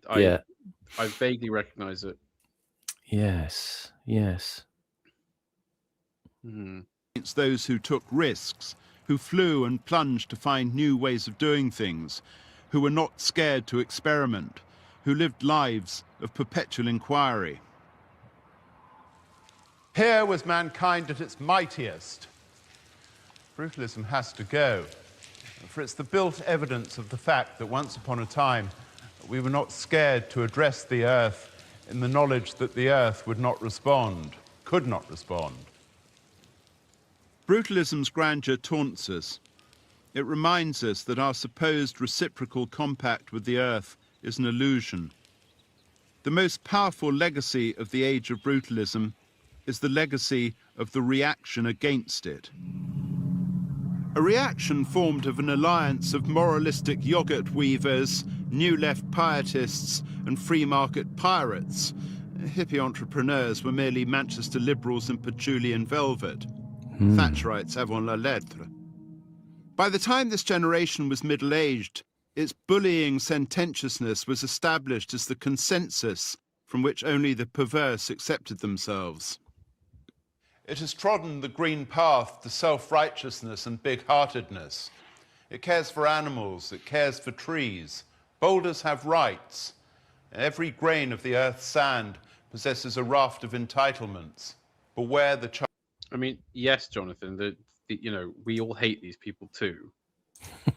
vaguely recognise it. Yes. It's those who took risks, who flew and plunged to find new ways of doing things, who were not scared to experiment, who lived lives of perpetual inquiry. Here was mankind at its mightiest. Brutalism has to go, for it's the built evidence of the fact that once upon a time we were not scared to address the earth in the knowledge that the earth would not respond, could not respond. Brutalism's grandeur taunts us. It reminds us that our supposed reciprocal compact with the earth is an illusion. The most powerful legacy of the age of brutalism is the legacy of the reaction against it. A reaction formed of an alliance of moralistic yogurt weavers, new left pietists and free market pirates. Hippie entrepreneurs were merely Manchester liberals in patchouli and velvet. Thatcherites avant la lettre. By the time this generation was middle-aged, its bullying sententiousness was established as the consensus from which only the perverse accepted themselves. It has trodden the green path to self-righteousness and big-heartedness. It cares for animals, it cares for trees. Boulders have rights. Every grain of the earth's sand possesses a raft of entitlements. Beware the child. I mean, yes, Jonathan, we all hate these people too.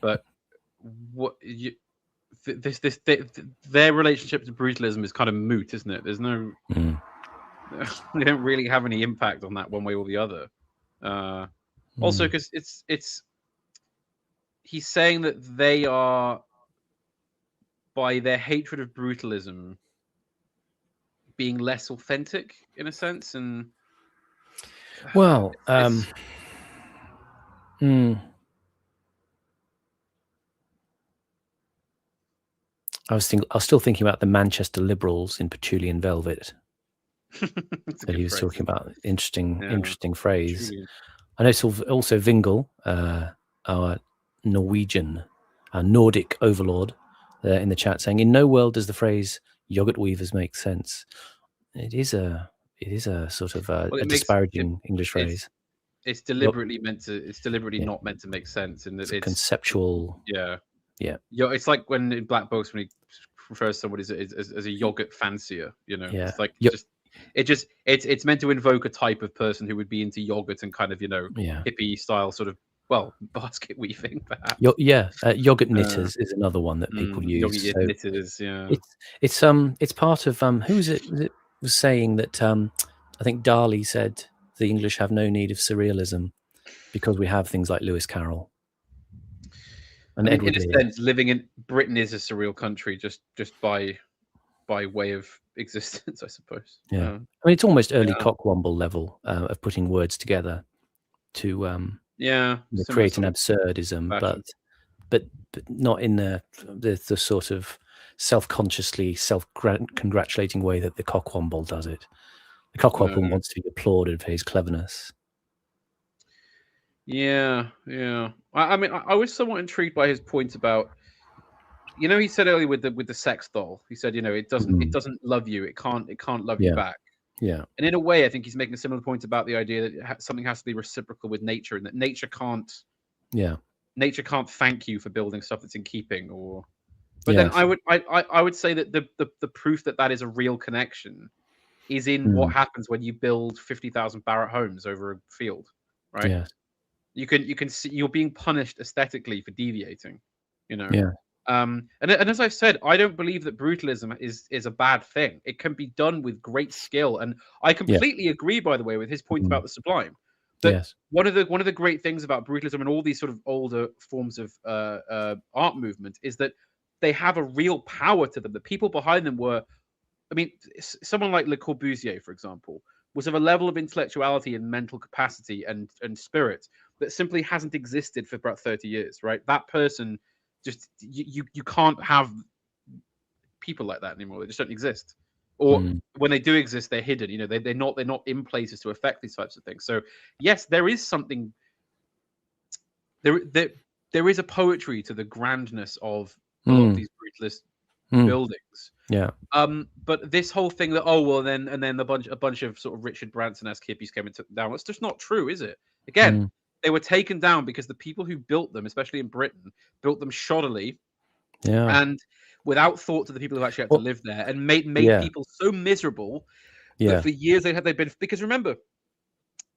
But their relationship to brutalism is kind of moot, isn't it? There's no... They don't really have any impact on that one way or the other. Also, because he's saying that they are, by their hatred of brutalism, being less authentic in a sense. And well, I was still thinking about the Manchester Liberals in patchouli and velvet. That he was phrase. Talking about interesting phrase. I know also Vingel, our Norwegian, our Nordic overlord, in the chat saying, "In no world does the phrase yogurt weavers make sense." It is a sort of a disparaging English phrase. It's deliberately not meant to make sense, and it's conceptual. Yeah. It's like when in Black Books when he refers to somebody as a yogurt fancier. It's like it's meant to invoke a type of person who would be into yogurt and kind of hippie style sort of basket weaving perhaps. Yogurt knitters is another one that people use. Yogurt knitters, yeah. It's part of who's it was saying that I think Dali said the English have no need of surrealism because we have things like Lewis Carroll. And in a sense, living in Britain is a surreal country just by way of existence, I suppose. Yeah, I mean it's almost early Cockwomble level of putting words together to create an absurdism, but not in the sort of self-consciously self-congratulating way that the Cockwomble does it. The Cockwomble wants to be applauded for his cleverness. Yeah. I mean, I was somewhat intrigued by his point about, he said earlier with the sex doll. He said, it doesn't love you. It can't love you back. Yeah. And in a way, I think he's making a similar point about the idea that something has to be reciprocal with nature, and that nature can't. Yeah. Nature can't thank you for building stuff that's in keeping, But then I would say that the proof that is a real connection is in what happens when you build 50,000 Barratt homes over a field, right? Yeah. You can see you're being punished aesthetically for deviating, Yeah. And as I've said, I don't believe that brutalism is a bad thing. It can be done with great skill, and I completely agree, by the way, with his point about the sublime. That one of the great things about brutalism and all these sort of older forms of art movement is that they have a real power to them. The people behind them were, I mean, someone like Le Corbusier, for example, was of a level of intellectuality and mental capacity and spirit that simply hasn't existed for about 30 years, right? That person just you can't have people like that anymore. They just don't exist. Or when they do exist, they're hidden. You know, they're not in places to affect these types of things. So yes, there is something there is a poetry to the grandness of a lot of these brutalist buildings. Yeah. But this whole thing that then a bunch of sort of Richard Branson-esque hippies came and took them down. It's just not true, is it? Again, they were taken down because the people who built them, especially in Britain, built them shoddily and without thought to the people who actually had to live there, and made people so miserable that for years they'd been, because remember,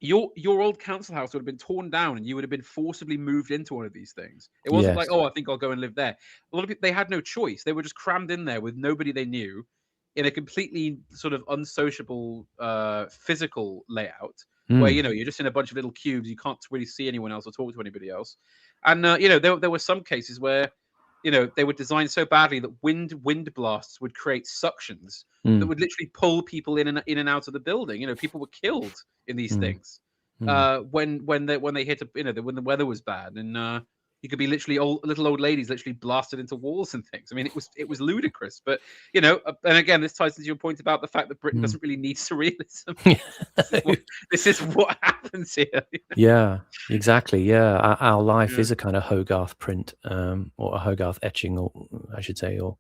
your old council house would have been torn down and you would have been forcibly moved into one of these things. It wasn't like, oh, I think I'll go and live there. A lot of people, they had no choice. They were just crammed in there with nobody they knew in a completely sort of unsociable physical layout where, you know, you're just in a bunch of little cubes. You can't really see anyone else or talk to anybody else. And, you know, there were some cases where, you know, they were designed so badly that wind blasts would create suctions that would literally pull people in and out of the building. You know, people were killed in these things when they hit when the weather was bad, and you could be literally little old ladies literally blasted into walls and things. I mean, it was ludicrous. But you know, and again, this ties into your point about the fact that Britain doesn't really need surrealism. This is what happens here. You know? Yeah, exactly. Yeah, our life is a kind of Hogarth print, or a Hogarth etching, or I should say, or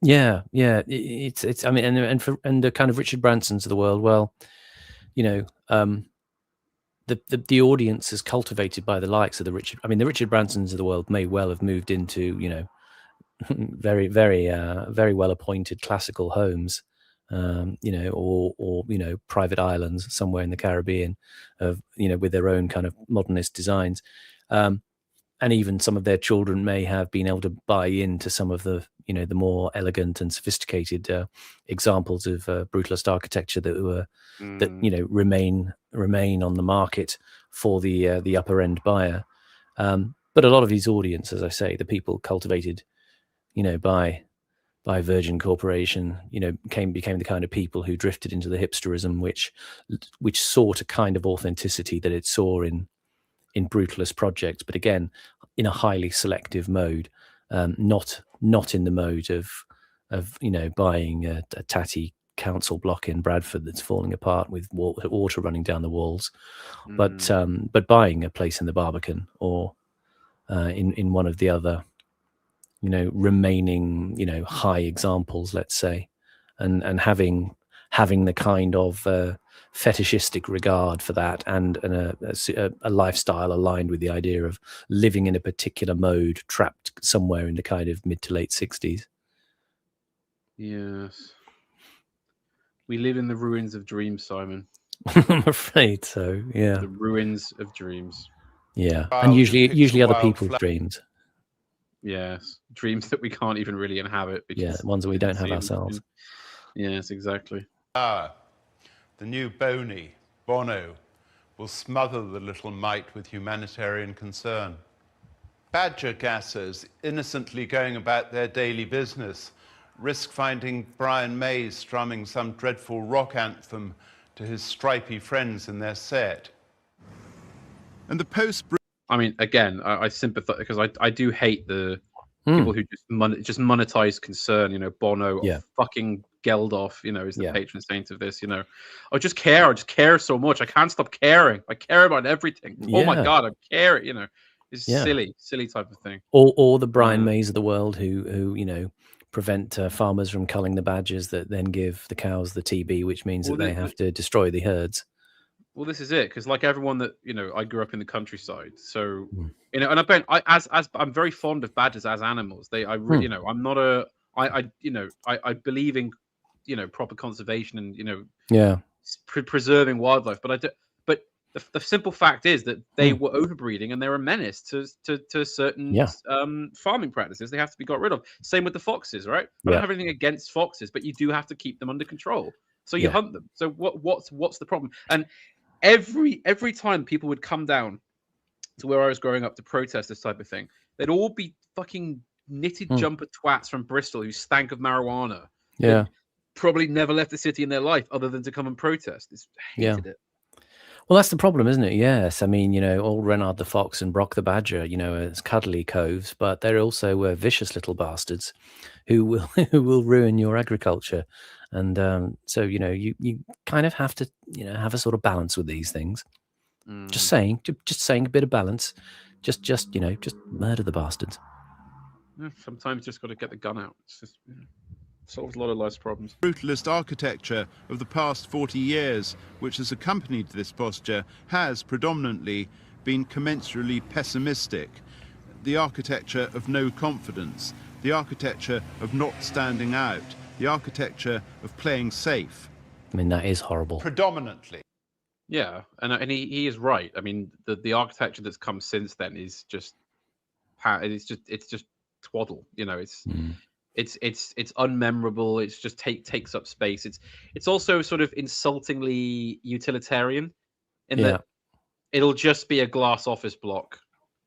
yeah. It's. I mean, and the kind of Richard Bransons of the world. Well, you know, the audience is cultivated by the likes of the Richard Bransons of the world may well have moved into, you know, very well appointed classical homes, you know, or you know, private islands somewhere in the Caribbean, of, you know, with their own kind of modernist designs, and even some of their children may have been able to buy into some of the, you know, the more elegant and sophisticated examples of brutalist architecture that you know, remain on the market for the upper end buyer. But a lot of these audience, as I say, the people cultivated, you know, by Virgin Corporation, you know, became the kind of people who drifted into the hipsterism, which sought a kind of authenticity that it saw in brutalist projects, but again, in a highly selective mode, not in the mode of you know, buying a tatty council block in Bradford that's falling apart with water running down the walls, but buying a place in the Barbican, or in one of the other, you know, remaining, you know, high examples, let's say, and having the kind of fetishistic regard for that, and a lifestyle aligned with the idea of living in a particular mode, trapped somewhere in the kind of mid to late 60s. Yes. We live in the ruins of dreams, Simon. I'm afraid so, yeah. The ruins of dreams. Yeah, and usually other people's dreams. Yes, dreams that we can't even really inhabit. Yeah, ones that we don't have ourselves. Yes, exactly. The new Boney, Bono, will smother the little mite with humanitarian concern. Badger gassers, innocently going about their daily business, risk finding Brian May strumming some dreadful rock anthem to his stripy friends in their set. And the post... I mean, again, I sympathize, because I do hate the people who just monetize concern. You know, Bono, fucking Geldof, you know, is the patron saint of this. You know, I just care so much. I can't stop caring. I care about everything. Oh my god, I care. You know, it's silly type of thing. Or the Brian Mays of the world who you know, prevent farmers from culling the badgers that then give the cows the TB, which means that they have to destroy the herds. Well, this is it, because like everyone that, you know, I grew up in the countryside, so you know, and I'm very fond of badgers as animals. You know, I'm not I believe in, you know, proper conservation and, you know, preserving wildlife, but the simple fact is that they were overbreeding and they were a menace to certain farming practices. They have to be got rid of. Same with the foxes, right? I don't have anything against foxes, but you do have to keep them under control. So you hunt them. So what's the problem? And every time people would come down to where I was growing up to protest this type of thing, they'd all be fucking knitted jumper twats from Bristol who stank of marijuana. Yeah. Probably never left the city in their life other than to come and protest. Hated it. Well, that's the problem, isn't it? Yes. I mean, old Renard the Fox and Brock the Badger, as cuddly coves, but they're also vicious little bastards who will ruin your agriculture. And so, you kind of have to, have a sort of balance with these things. Just saying a bit of balance. Just murder the bastards. Sometimes just got to get the gun out. It's just solves a lot of life's problems. Brutalist architecture of the past 40 years, which has accompanied this posture, has predominantly been commensurately pessimistic. The architecture of no confidence, the architecture of not standing out, the architecture of playing safe. I mean, that is horrible. Predominantly. Yeah, and he is right. I mean, the architecture that's come since then is just it's just twaddle. It's unmemorable. It's just takes up space. It's also sort of insultingly utilitarian in that it'll just be a glass office block,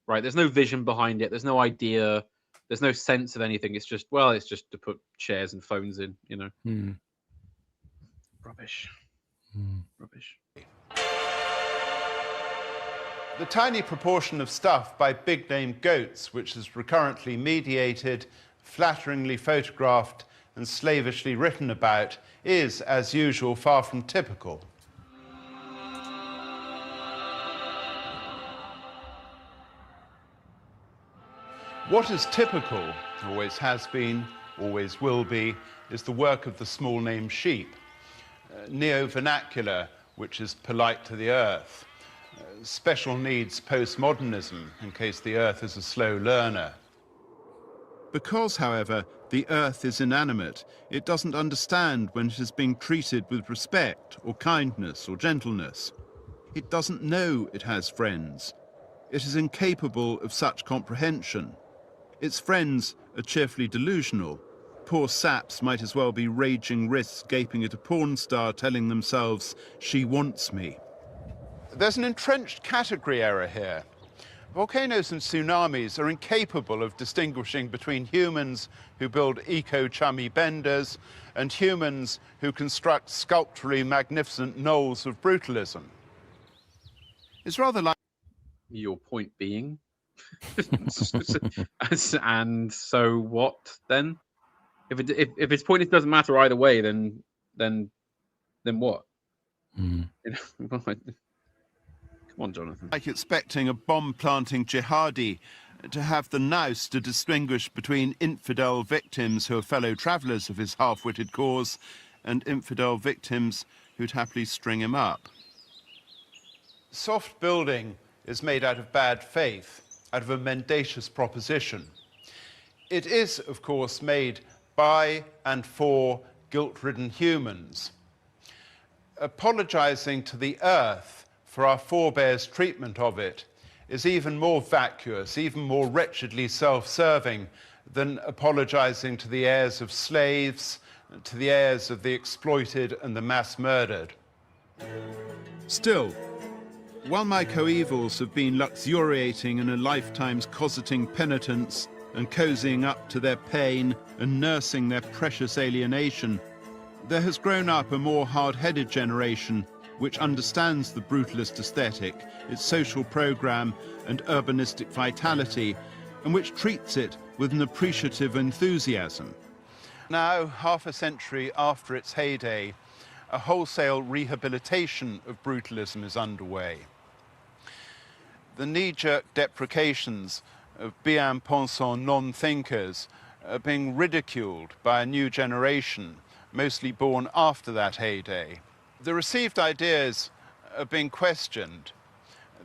right? There's no vision behind it. There's no idea. There's no sense of anything. It's just to put chairs and phones in. Rubbish. Rubbish. The tiny proportion of stuff by big-name goats which is recurrently mediated, flatteringly photographed and slavishly written about is, as usual, far from typical. What is typical, always has been, always will be, is the work of the small-name sheep. Neo-vernacular, which is polite to the earth. Special needs postmodernism, in case the earth is a slow learner. Because, however, the earth is inanimate, it doesn't understand when it is being treated with respect or kindness or gentleness. It doesn't know it has friends. It is incapable of such comprehension. Its friends are cheerfully delusional. Poor saps might as well be raging wrists gaping at a porn star telling themselves, "She wants me." There's an entrenched category error here. Volcanoes and tsunamis are incapable of distinguishing between humans who build eco-chummy benders and humans who construct sculpturally magnificent knolls of brutalism. It's rather like... Your point being? And so what then? If its point doesn't matter either way, then what? Come on, Jonathan. Like expecting a bomb-planting jihadi to have the nous to distinguish between infidel victims who are fellow travellers of his half-witted cause and infidel victims who'd happily string him up. Soft building is made out of bad faith, out of a mendacious proposition. It is, of course, made by and for guilt-ridden humans. Apologizing to the earth for our forebears' treatment of it is even more vacuous, even more wretchedly self-serving than apologizing to the heirs of slaves, to the heirs of the exploited and the mass murdered. Still, while my coevals have been luxuriating in a lifetime's cosseting penitence and cozying up to their pain and nursing their precious alienation, there has grown up a more hard-headed generation which understands the brutalist aesthetic, its social program and urbanistic vitality, and which treats it with an appreciative enthusiasm. Now, half a century after its heyday, a wholesale rehabilitation of brutalism is underway. The knee-jerk deprecations of bien-pensant non-thinkers are being ridiculed by a new generation, mostly born after that heyday. The received ideas are being questioned.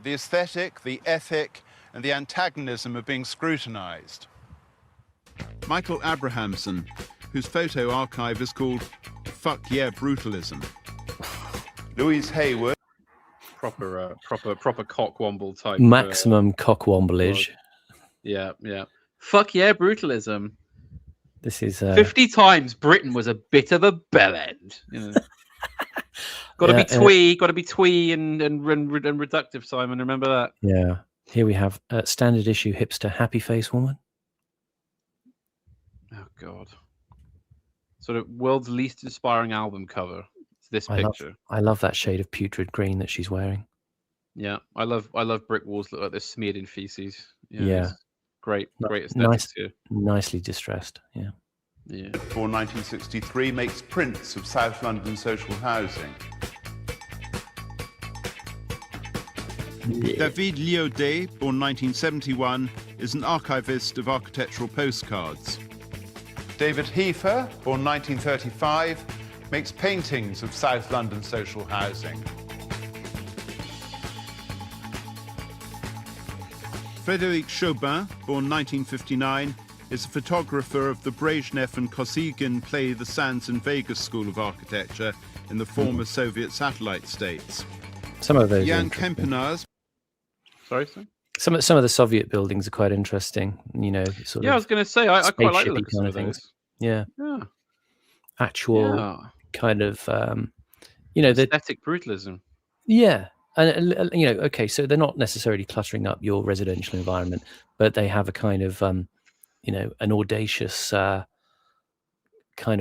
The aesthetic, the ethic, and the antagonism are being scrutinized. Michael Abrahamson, whose photo archive is called Fuck Yeah Brutalism. Louise Hayward. proper cockwomble type. Maximum cockwomblage. Yeah. Fuck yeah, brutalism. This is 50 times Britain was a bit of a bellend. Got to be twee and reductive, Simon. Remember that. Yeah. Here we have standard issue hipster happy face woman. Oh God. Sort of world's least inspiring album cover. It's this picture. I love that shade of putrid green that she's wearing. Yeah, I love brick walls that look like they're smeared in feces. Yeah. Great aesthetics here. Nicely distressed. Yeah. Born 1963, makes prints of South London social housing. David Liaudet, born 1971, is an archivist of architectural postcards. David Heifer, born 1935, makes paintings of South London social housing. Frédéric Chaubin, born 1959, is a photographer of the Brezhnev and Kosygin play The Sands and Vegas School of Architecture in the former Soviet satellite states. Some of those. Jan Kempenaars. Sorry, sir? Some of the Soviet buildings are quite interesting. Sort of. I was going to say I quite like the look kind of things. those. Yeah. Actual kind of the aesthetic brutalism. Yeah. And okay, so they're not necessarily cluttering up your residential environment, but they have a kind of an audacious kind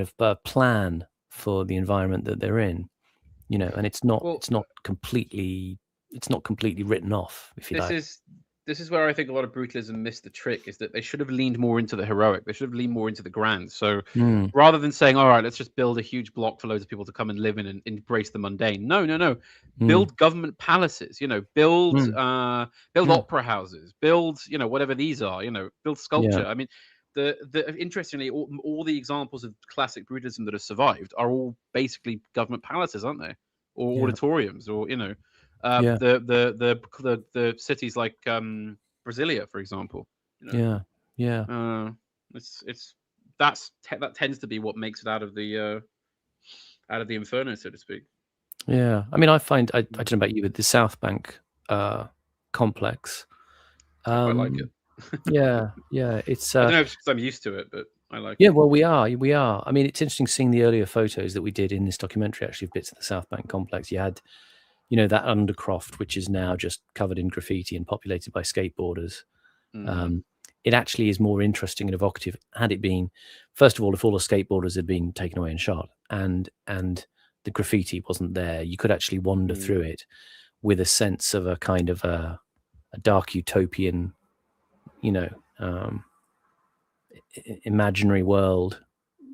of plan for the environment that they're in, and it's not completely written off, if you like. This is where I think a lot of brutalism missed the trick, is that they should have leaned more into the heroic. They should have leaned more into the grand. So rather than saying, all right, let's just build a huge block for loads of people to come and live in and embrace the mundane. No. Build government palaces, build opera houses, build, whatever these are, build sculpture. Yeah. I mean, interestingly, all the examples of classic brutalism that have survived are all basically government palaces, aren't they? Or auditoriums, or, the cities like Brasilia, for example. Yeah. That tends to be what makes it out of the inferno, so to speak. Yeah, I mean, I find I don't know about you, but the South Bank complex. I like it. yeah, it's. I don't know if it's because I'm used to it, but I like it. Yeah, well, we are. I mean, it's interesting seeing the earlier photos that we did in this documentary, actually, of bits of the South Bank complex. You had, that undercroft, which is now just covered in graffiti and populated by skateboarders. It actually is more interesting and evocative had it been, first of all, if all the skateboarders had been taken away and shot, and the graffiti wasn't there, you could actually wander through it with a sense of a kind of a dark utopian, imaginary world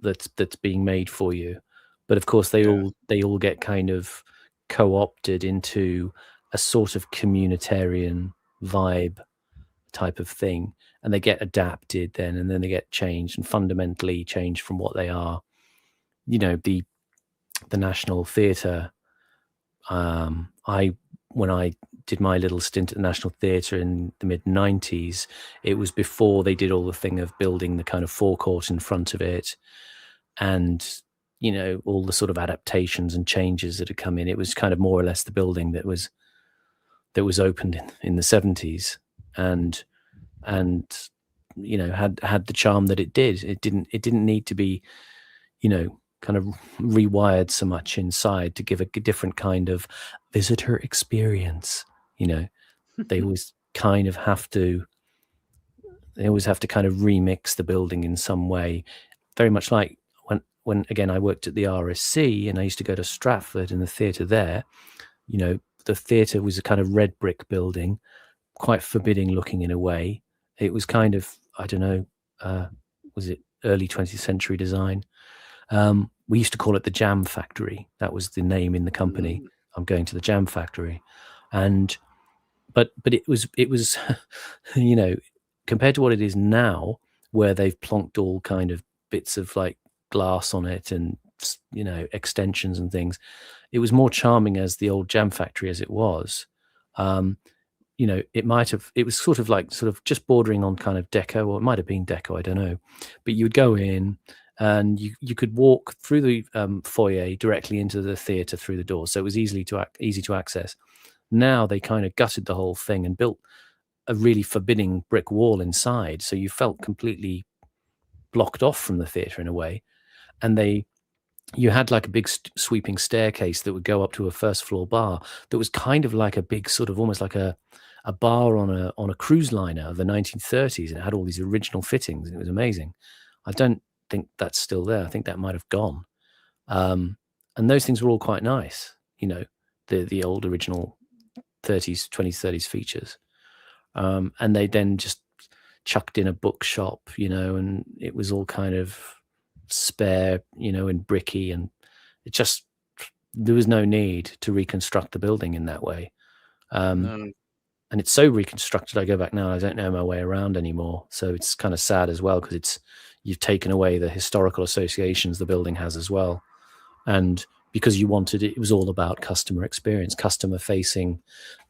that's being made for you. But of course, they all get kind of co-opted into a sort of communitarian vibe type of thing, and they get adapted then, and then they get changed and fundamentally changed from what they are. The National Theatre. When I did my little stint at the National Theatre in the mid-90s, it was before they did all the thing of building the kind of forecourt in front of it, and all the sort of adaptations and changes that had come in. It was kind of more or less the building that was opened in the 70s, and had the charm that it did. It didn't need to be kind of rewired so much inside to give a different kind of visitor experience. They always kind of have to kind of remix the building in some way, very much like when again I worked at the RSC and I used to go to Stratford in the theatre there. The theatre was a kind of red brick building, quite forbidding looking in a way. It was kind of, I don't know, was it early 20th century design? We used to call it the Jam Factory. That was the name in the company. I'm going to the Jam Factory, but it was compared to what it is now, where they've plonked all kind of bits of like glass on it and extensions and things. It was more charming as the old Jam Factory as it was. It was sort of just bordering on kind of deco, or it might have been deco, I don't know. But you would go in and you could walk through the foyer directly into the theatre through the door. So it was easy to access. Now they kind of gutted the whole thing and built a really forbidding brick wall inside, so you felt completely blocked off from the theatre in a way. And you had like a big sweeping staircase that would go up to a first floor bar that was kind of like a big sort of almost like a bar on a cruise liner of the 1930s, and it had all these original fittings, and it was amazing. I don't think that's still there. I think that might have gone. And those things were all quite nice, you know, the old original 20s, 30s features. And they then just chucked in a bookshop, you know, and it was all kind of spare, you know, and bricky, and there was no need to reconstruct the building in that way. No. And it's so reconstructed, I go back now, I don't know my way around anymore. So it's kind of sad as well, because you've taken away the historical associations the building has as well. And because you wanted it, it was all about customer experience, customer facing,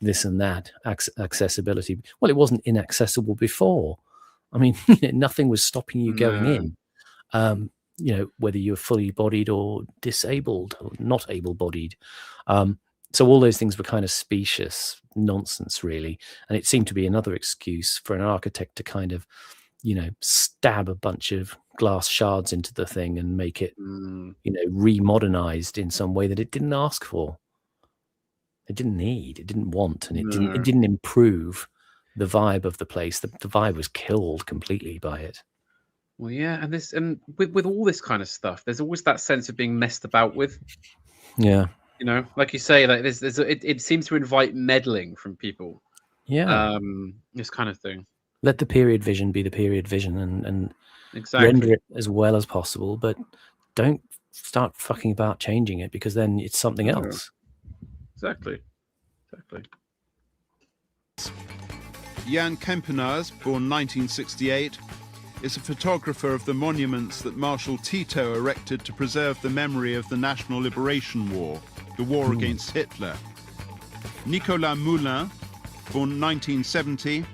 this and that, accessibility. Well, it wasn't inaccessible before. I mean, nothing was stopping you going in. You know, whether you're fully bodied or disabled or not able-bodied. So all those things were kind of specious nonsense, really. And it seemed to be another excuse for an architect to kind of, you know, stab a bunch of glass shards into the thing and make it, you know, remodernized in some way that it didn't ask for. It didn't need, it didn't want, and it didn't improve the vibe of the place. The vibe was killed completely by it. Well, yeah, and with all this kind of stuff, there's always that sense of being messed about with. Yeah. You know, like you say, like it seems to invite meddling from people. Yeah. This kind of thing. Let the period vision be the period vision, and exactly. Render it as well as possible, but don't start fucking about changing it, because then it's something else. Exactly. Jan Kempenaars, born 1968, is a photographer of the monuments that Marshal Tito erected to preserve the memory of the National Liberation War, the war against Hitler. Nicolas Moulin, born 1970,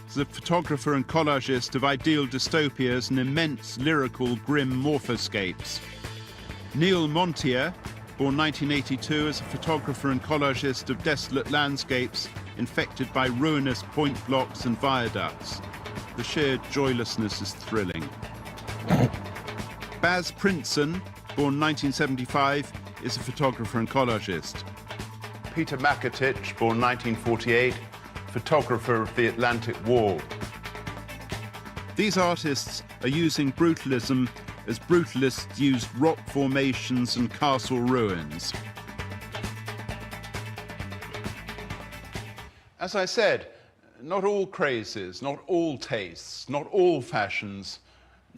is a photographer and collagist of ideal dystopias and immense lyrical grim morphoscapes. Neil Montier, born 1982, is a photographer and collagist of desolate landscapes infected by ruinous point blocks and viaducts. The sheer joylessness is thrilling. Baz Printzen, born 1975, is a photographer and collagist. Peter Makitic, born 1948, photographer of the Atlantic Wall. These artists are using brutalism as brutalists used rock formations and castle ruins. As I said, not all crazes, not all tastes, not all fashions,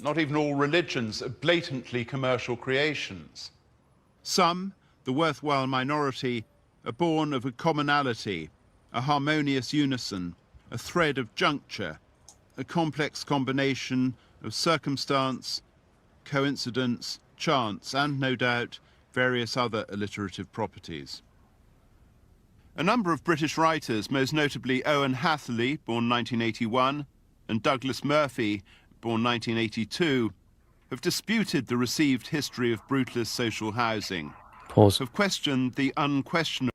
not even all religions are blatantly commercial creations. Some, the worthwhile minority, are born of a commonality, a harmonious unison, a thread of juncture, a complex combination of circumstance, coincidence, chance, and, no doubt, various other alliterative properties. A number of British writers, most notably Owen Hatherley, born 1981, and Douglas Murphy, born 1982, have disputed the received history of brutalist social housing. Pause. Have questioned the unquestionable.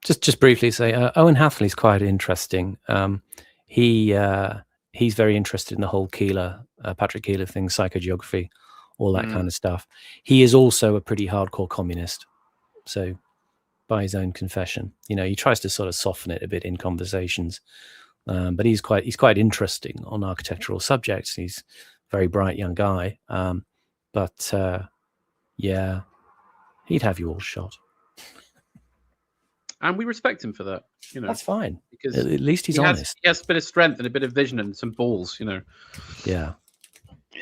Just briefly say, Owen Hatherley's quite interesting. He's very interested in the whole Keeler, Patrick Keeler thing, psychogeography, all that kind of stuff. He is also a pretty hardcore communist. So, by his own confession, you know, he tries to sort of soften it a bit in conversations, but he's quite interesting on architectural subjects. He's a very bright young guy, but yeah, he'd have you all shot. And we respect him for that. You know, that's fine, because at least he's honest. He has a bit of strength and a bit of vision and some balls. You know. Yeah.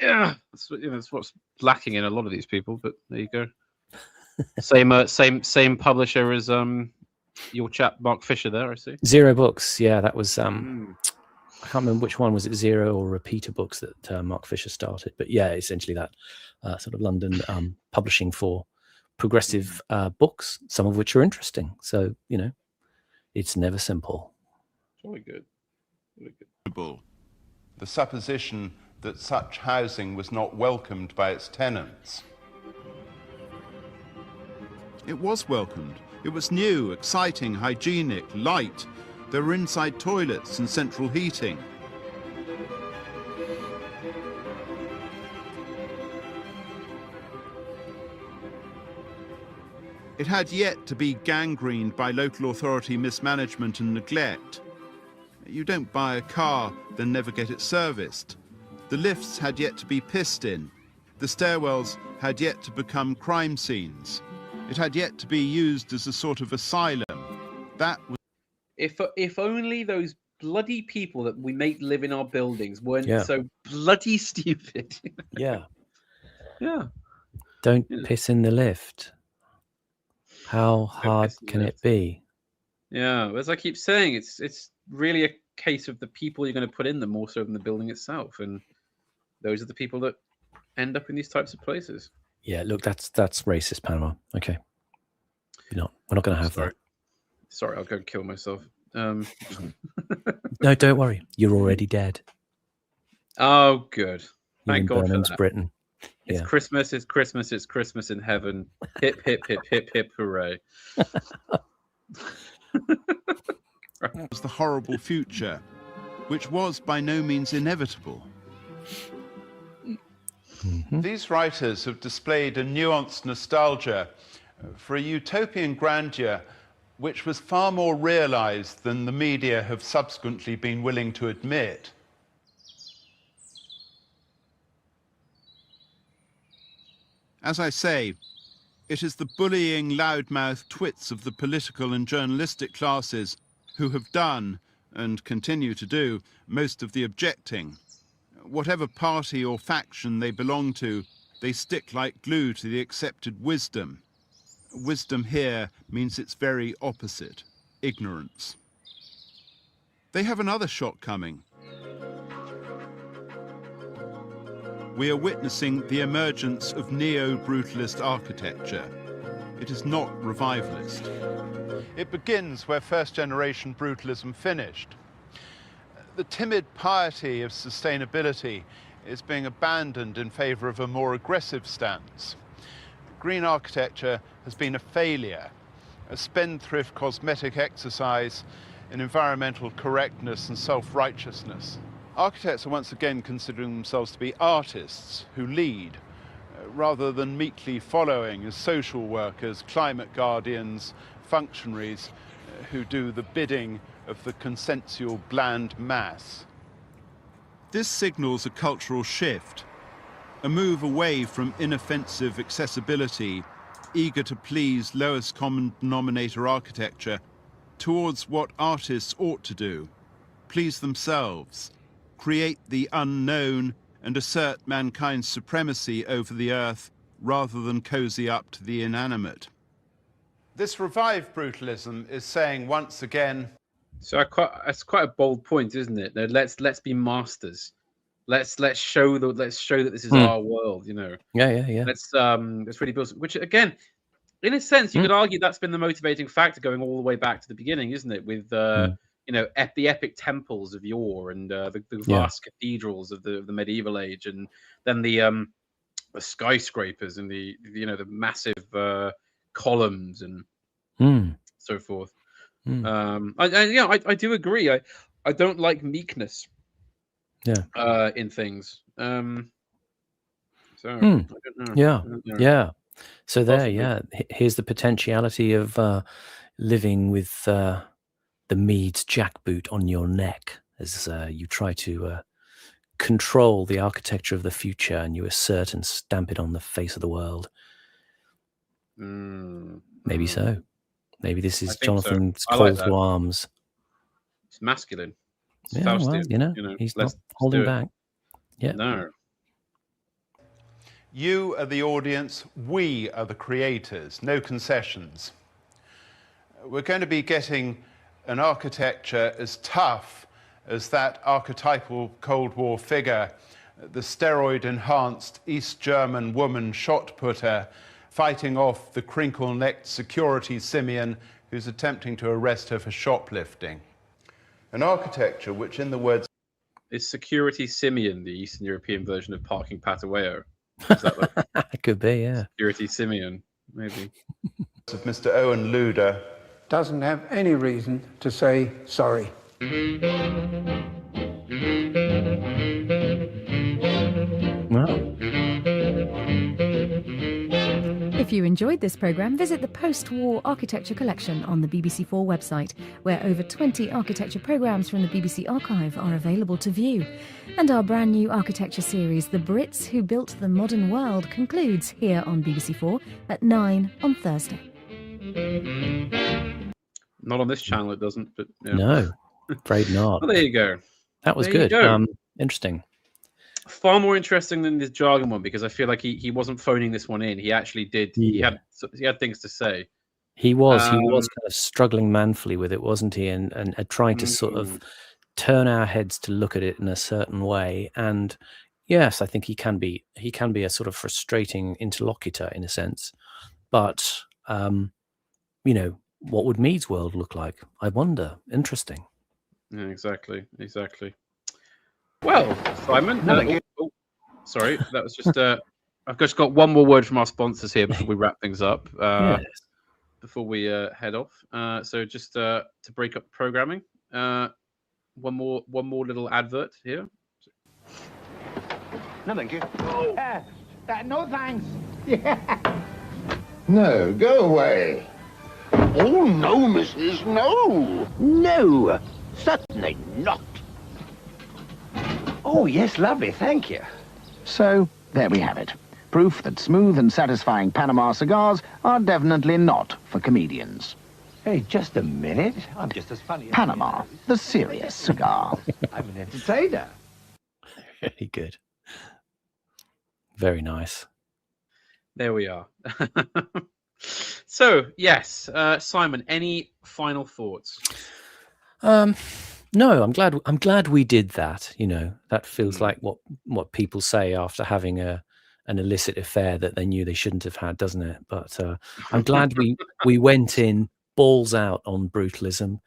Yeah, that's what's lacking in a lot of these people. But there you go. Same publisher as your chap Mark Fisher there, I see. Zero Books, yeah, that was I can't remember which one, was it Zero or Repeater Books that Mark Fisher started, but yeah, essentially that sort of London publishing for progressive books, some of which are interesting. So, you know, it's never simple. Really good. The supposition that such housing was not welcomed by its tenants. It was welcomed It was new, exciting, hygienic, light. There were inside toilets and central heating. It had yet to be gangrened by local authority mismanagement and neglect. You don't buy a car, then never get it serviced. The lifts had yet to be pissed in. The stairwells had yet to become crime scenes. It had yet to be used as a sort of asylum. That was... If only those bloody people that we make live in our buildings weren't so bloody stupid. Yeah. Yeah. Don't piss in the lift. How hard can it be? Yeah, as I keep saying, it's really a case of the people you're going to put in them more so than the building itself, and those are the people that end up in these types of places. Yeah, look, that's racist, Panama. Okay, we're not going to have that. Sorry, I'll go kill myself. No, don't worry. You're already dead. Oh, good. Thank God for that. Britain. It's Christmas. It's Christmas. It's Christmas in heaven. Hip hip hip hip hip hooray! Was the horrible future, which was by no means inevitable. These writers have displayed a nuanced nostalgia for a utopian grandeur which was far more realized than the media have subsequently been willing to admit. As I say, it is the bullying, loudmouth twits of the political and journalistic classes who have done, and continue to do, most of the objecting. Whatever party or faction they belong to, they stick like glue to the accepted wisdom. Wisdom here means its very opposite, ignorance. They have another shot coming. We are witnessing the emergence of neo-brutalist architecture. It is not revivalist. It begins where first-generation brutalism finished. The timid piety of sustainability is being abandoned in favor of a more aggressive stance. Green architecture has been a failure, a spendthrift cosmetic exercise in environmental correctness and self-righteousness. Architects are once again considering themselves to be artists who lead, rather than meekly following as social workers, climate guardians, functionaries who do the bidding of the consensual bland mass. This signals a cultural shift, a move away from inoffensive accessibility, eager to please lowest common denominator architecture, towards what artists ought to do, please themselves, create the unknown and assert mankind's supremacy over the earth rather than cozy up to the inanimate. This revived brutalism is saying once again... So that's quite a bold point, isn't it? Let's be masters. Let's show that this is our world, you know. Yeah. Let's really build, which again, in a sense, you could argue that's been the motivating factor going all the way back to the beginning, isn't it? With you know, the epic temples of yore and the vast cathedrals of the medieval age, and then the skyscrapers and the massive columns and so forth. I do agree. I don't like meekness. In things. So I don't know. Yeah. So there, here's the potentiality of living with the Mead's jackboot on your neck as you try to control the architecture of the future, and you assert and stamp it on the face of the world. Maybe so. Maybe this is Jonathan's call to arms. It's masculine. It's well, you know, he's not holding back. Yeah. No. You are the audience, we are the creators, no concessions. We're going to be getting an architecture as tough as that archetypal Cold War figure, the steroid-enhanced East German woman shot putter fighting off the crinkle-necked security simian who's attempting to arrest her for shoplifting. An architecture which, in the words... Is security simian the Eastern European version of parking Pataweo? Is that like... It could be, yeah. Security simian, maybe. of Mr. Owen Luder doesn't have any reason to say sorry. Wow. If you enjoyed this programme, visit the Post-War Architecture Collection on the BBC4 website, where over 20 architecture programmes from the BBC archive are available to view. And our brand new architecture series, The Brits Who Built the Modern World, concludes here on BBC4 at 9 on Thursday. Not on this channel, it doesn't. But yeah. No, afraid not. Well, there you go. That was there good. Interesting. Far more interesting than this jargon one, because I feel like he wasn't phoning this one in. He actually did. Yeah. He had things to say. He was kind of struggling manfully with it, wasn't he? And trying to sort of turn our heads to look at it in a certain way. And yes, I think he can be a sort of frustrating interlocutor in a sense. But what would Mead's world look like? I wonder. Interesting. Yeah, exactly. Well, Simon. Sorry, that was just. I've just got one more word from our sponsors here before we wrap things up. Yes. Before we head off, so just to break up programming, one more little advert here. No, thank you. No thanks. No, go away. Oh, no, Mrs. No. No, certainly not. Oh, yes, lovely, thank you. So, there we have it. Proof that smooth and satisfying Panama cigars are definitely not for comedians. Hey, just a minute. I'm just as funny as Panama, the serious cigar. I'm an entertainer. Very good. Very nice. There we are. So, yes, Simon, any final thoughts? No, I'm glad we did that. That feels like what people say after having an illicit affair that they knew they shouldn't have had, doesn't it? But I'm glad we went in balls out on brutalism.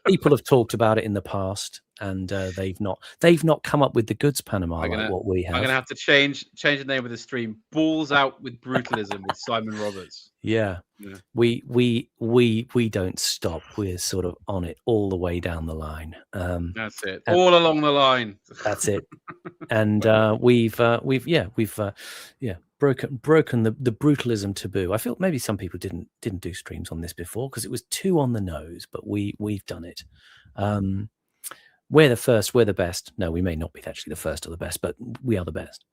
People have talked about it in the past, and they've not come up with the goods, Panama, like what we have. I'm gonna have to change the name of the stream. Balls out with brutalism with Simon Roberts. Yeah. We don't stop. We're sort of on it all the way down the line. That's it. All along the line. That's it. And we've broken the brutalism taboo. I feel maybe some people didn't do streams on this before because it was too on the nose, but we've done it. We're the first, we're the best. No, we may not be actually the first or the best, but we are the best.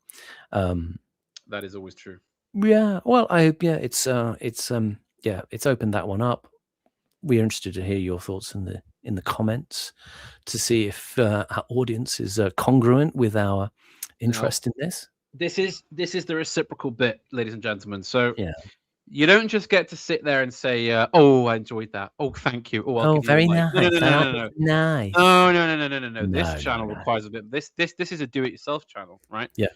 That is always true. Yeah, well, it's opened that one up. We're interested to hear your thoughts in the comments to see if our audience is congruent with our interest in this. This is the reciprocal bit, ladies and gentlemen. So you don't just get to sit there and say, "Oh, I enjoyed that. Oh, thank you. Oh, very nice. No. Nice. No. This channel requires a bit. This is a do-it-yourself channel, right? Yeah.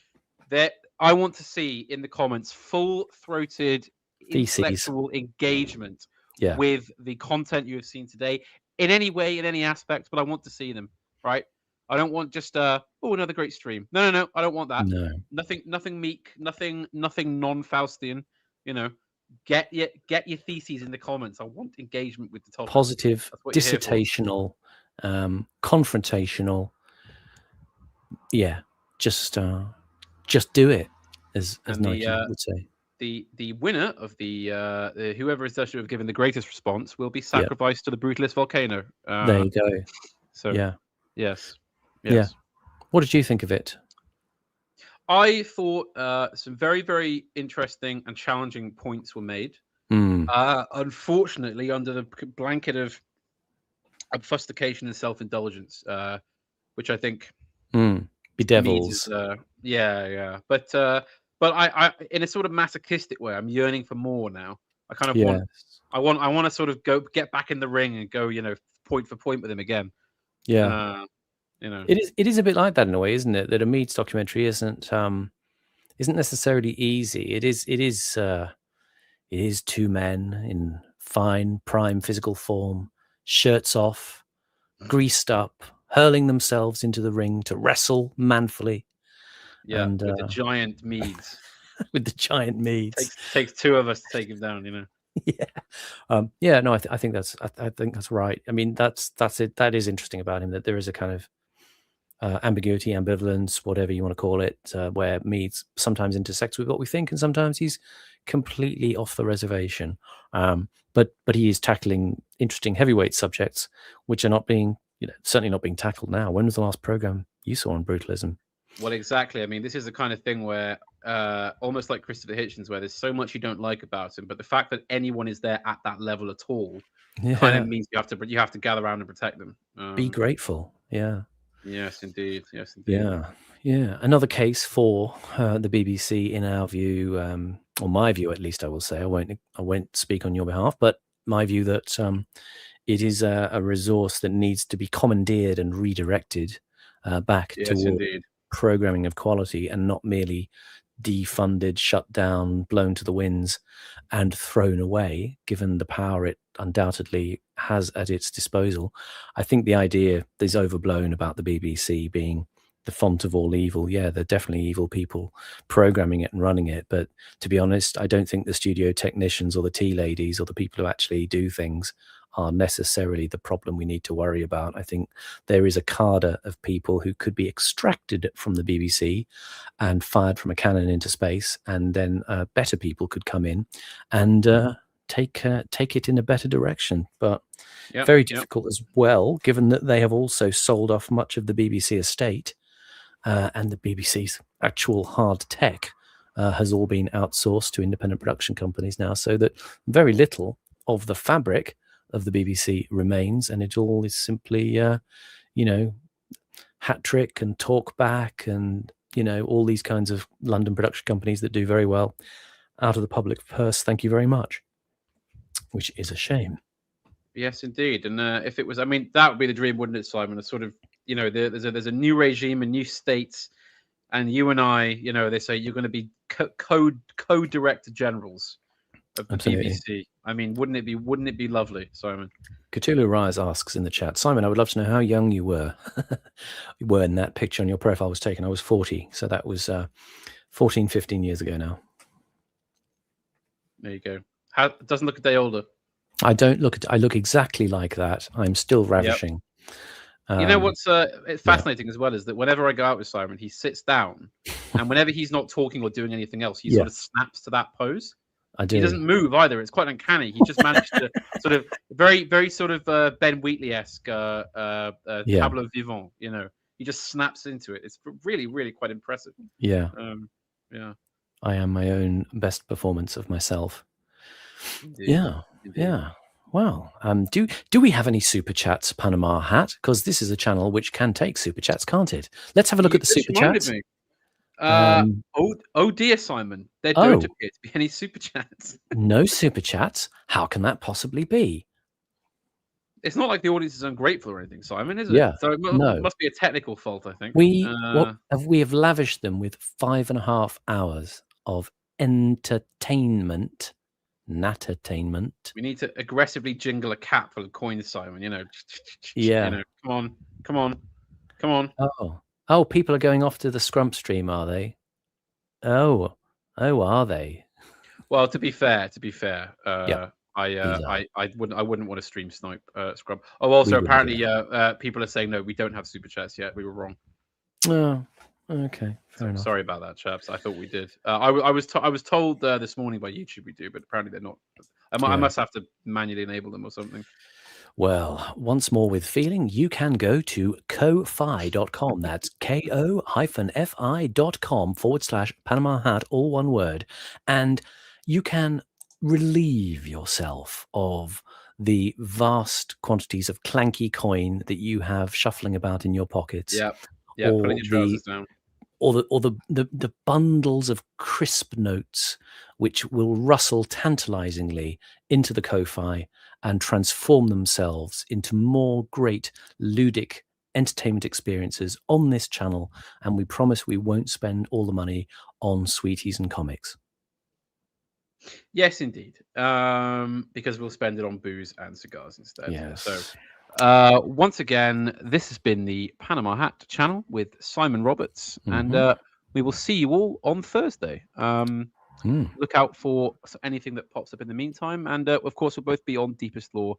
I want to see in the comments full-throated Theses. intellectual engagement Yeah. with the content you have seen today in any way, in any aspect. But I want to see them, right? I don't want just another great stream. No. I don't want that. No. Nothing meek. Nothing non-Faustian. Get your theses in the comments. I want engagement with the topic. Positive, dissertational, confrontational. Yeah, just do it, as Nike would say. The winner of the whoever is said to have given the greatest response will be sacrificed to the brutalist volcano. There you go. So yes. Yeah. What did you think of it? I thought some very, very interesting and challenging points were made. Unfortunately, under the blanket of obfuscation and self-indulgence, which I think bedevils. But I, in a sort of masochistic way, I'm yearning for more now. I kind of want to sort of get back in the ring and go, point for point with him again. Yeah. It is a bit like that in a way, isn't it? That a Meads documentary isn't necessarily easy. It is two men in fine prime physical form, shirts off, greased up, hurling themselves into the ring to wrestle manfully. Yeah, with the giant Meads. With the giant Meads. Takes two of us to take him down, Yeah. No, I think I think that's right. I mean, that's it. That is interesting about him, that there is a kind of ambiguity, ambivalence, whatever you want to call it, where Meads sometimes intersects with what we think, and sometimes he's completely off the reservation. But he is tackling interesting heavyweight subjects, which are not being, certainly not being tackled now. When was the last program you saw on brutalism? Well, exactly. I mean, this is the kind of thing where, almost like Christopher Hitchens, where there's so much you don't like about him, but the fact that anyone is there at that level at all kind of means you have to gather around and protect them. Be grateful. Yeah. Yes, indeed. Yes, indeed. Yeah. Another case for the BBC, in our view, or my view, at least, I will say. I won't speak on your behalf, but my view that it is a resource that needs to be commandeered and redirected back toward programming of quality, and not merely defunded, shut down, blown to the winds, and thrown away, given the power it undoubtedly has at its disposal. I think the idea is overblown about the BBC being the font of all evil. Yeah, they're definitely evil people programming it and running it. But to be honest, I don't think the studio technicians or the tea ladies or the people who actually do things are necessarily the problem we need to worry about. I think there is a cadre of people who could be extracted from the BBC and fired from a cannon into space, and then better people could come in and take it in a better direction. But very difficult as well, given that they have also sold off much of the BBC estate, and the BBC's actual hard tech has all been outsourced to independent production companies now, so that very little of the fabric of the BBC remains, and it all is simply, Hat Trick and Talkback and, all these kinds of London production companies that do very well out of the public purse. Thank you very much, which is a shame. Yes, indeed. And if it was, I mean, that would be the dream, wouldn't it, Simon? A sort of, there's a new regime, a new state, and you and I, they say you're going to be co-director generals of the BBC. I mean, wouldn't it be lovely, Simon? Cthulhu Rise asks in the chat, Simon, I would love to know how young you were. You were in that picture on your profile was taken. I was 40, so that was 14, 15 years ago now. There you go. It doesn't look a day older. I look exactly like that. I'm still ravishing. Yep. You know what's fascinating as well is that whenever I go out with Simon, he sits down, and whenever he's not talking or doing anything else, he sort of snaps to that pose. I do. He doesn't move either. It's quite uncanny. He just managed to sort of very sort of Ben Wheatley-esque tableau vivant. He just snaps into it. It's really, really quite impressive. Yeah. Yeah. I am my own best performance of myself. Indeed. Yeah. Indeed. Yeah. Well, do we have any super chats, Panama Hat? Because this is a channel which can take super chats, can't it? Let's have a look at the super chats. Oh dear, Simon. There don't appear to be any super chats. No super chats? How can that possibly be? It's not like the audience is ungrateful or anything, Simon, is it? Yeah. So it must be a technical fault, I think. We have lavished them with 5.5 hours of entertainment. Natertainment. We need to aggressively jingle a cap full of coins, Simon. Yeah. Come on. Oh, people are going off to the Scrump stream, are they? Oh, are they? Well, to be fair, I wouldn't want to stream snipe Scrump. Oh, also apparently, people are saying no, we don't have super chats yet. We were wrong. Oh, okay, fair enough. Sorry about that, chaps. I thought we did. I was told this morning by YouTube we do, but apparently they're not. I must have to manually enable them or something. Well, once more with feeling, you can go to ko-fi.com. That's ko-fi.com/Panama Hat, all one word. And you can relieve yourself of the vast quantities of clanky coin that you have shuffling about in your pockets. Yeah, putting your trousers down. Or the bundles of crisp notes which will rustle tantalizingly into the Ko-Fi and transform themselves into more great ludic entertainment experiences on this channel. And we promise we won't spend all the money on sweeties and comics. Yes, indeed. Because we'll spend it on booze and cigars instead. Yes. So once again, this has been the Panama Hat channel with Simon Roberts, and we will see you all on Thursday. Look out for anything that pops up in the meantime. And of course, we'll both be on Deepest Law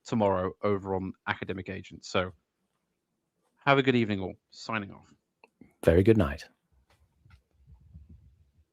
tomorrow over on Academic Agents. So have a good evening all. Signing off. Very good night.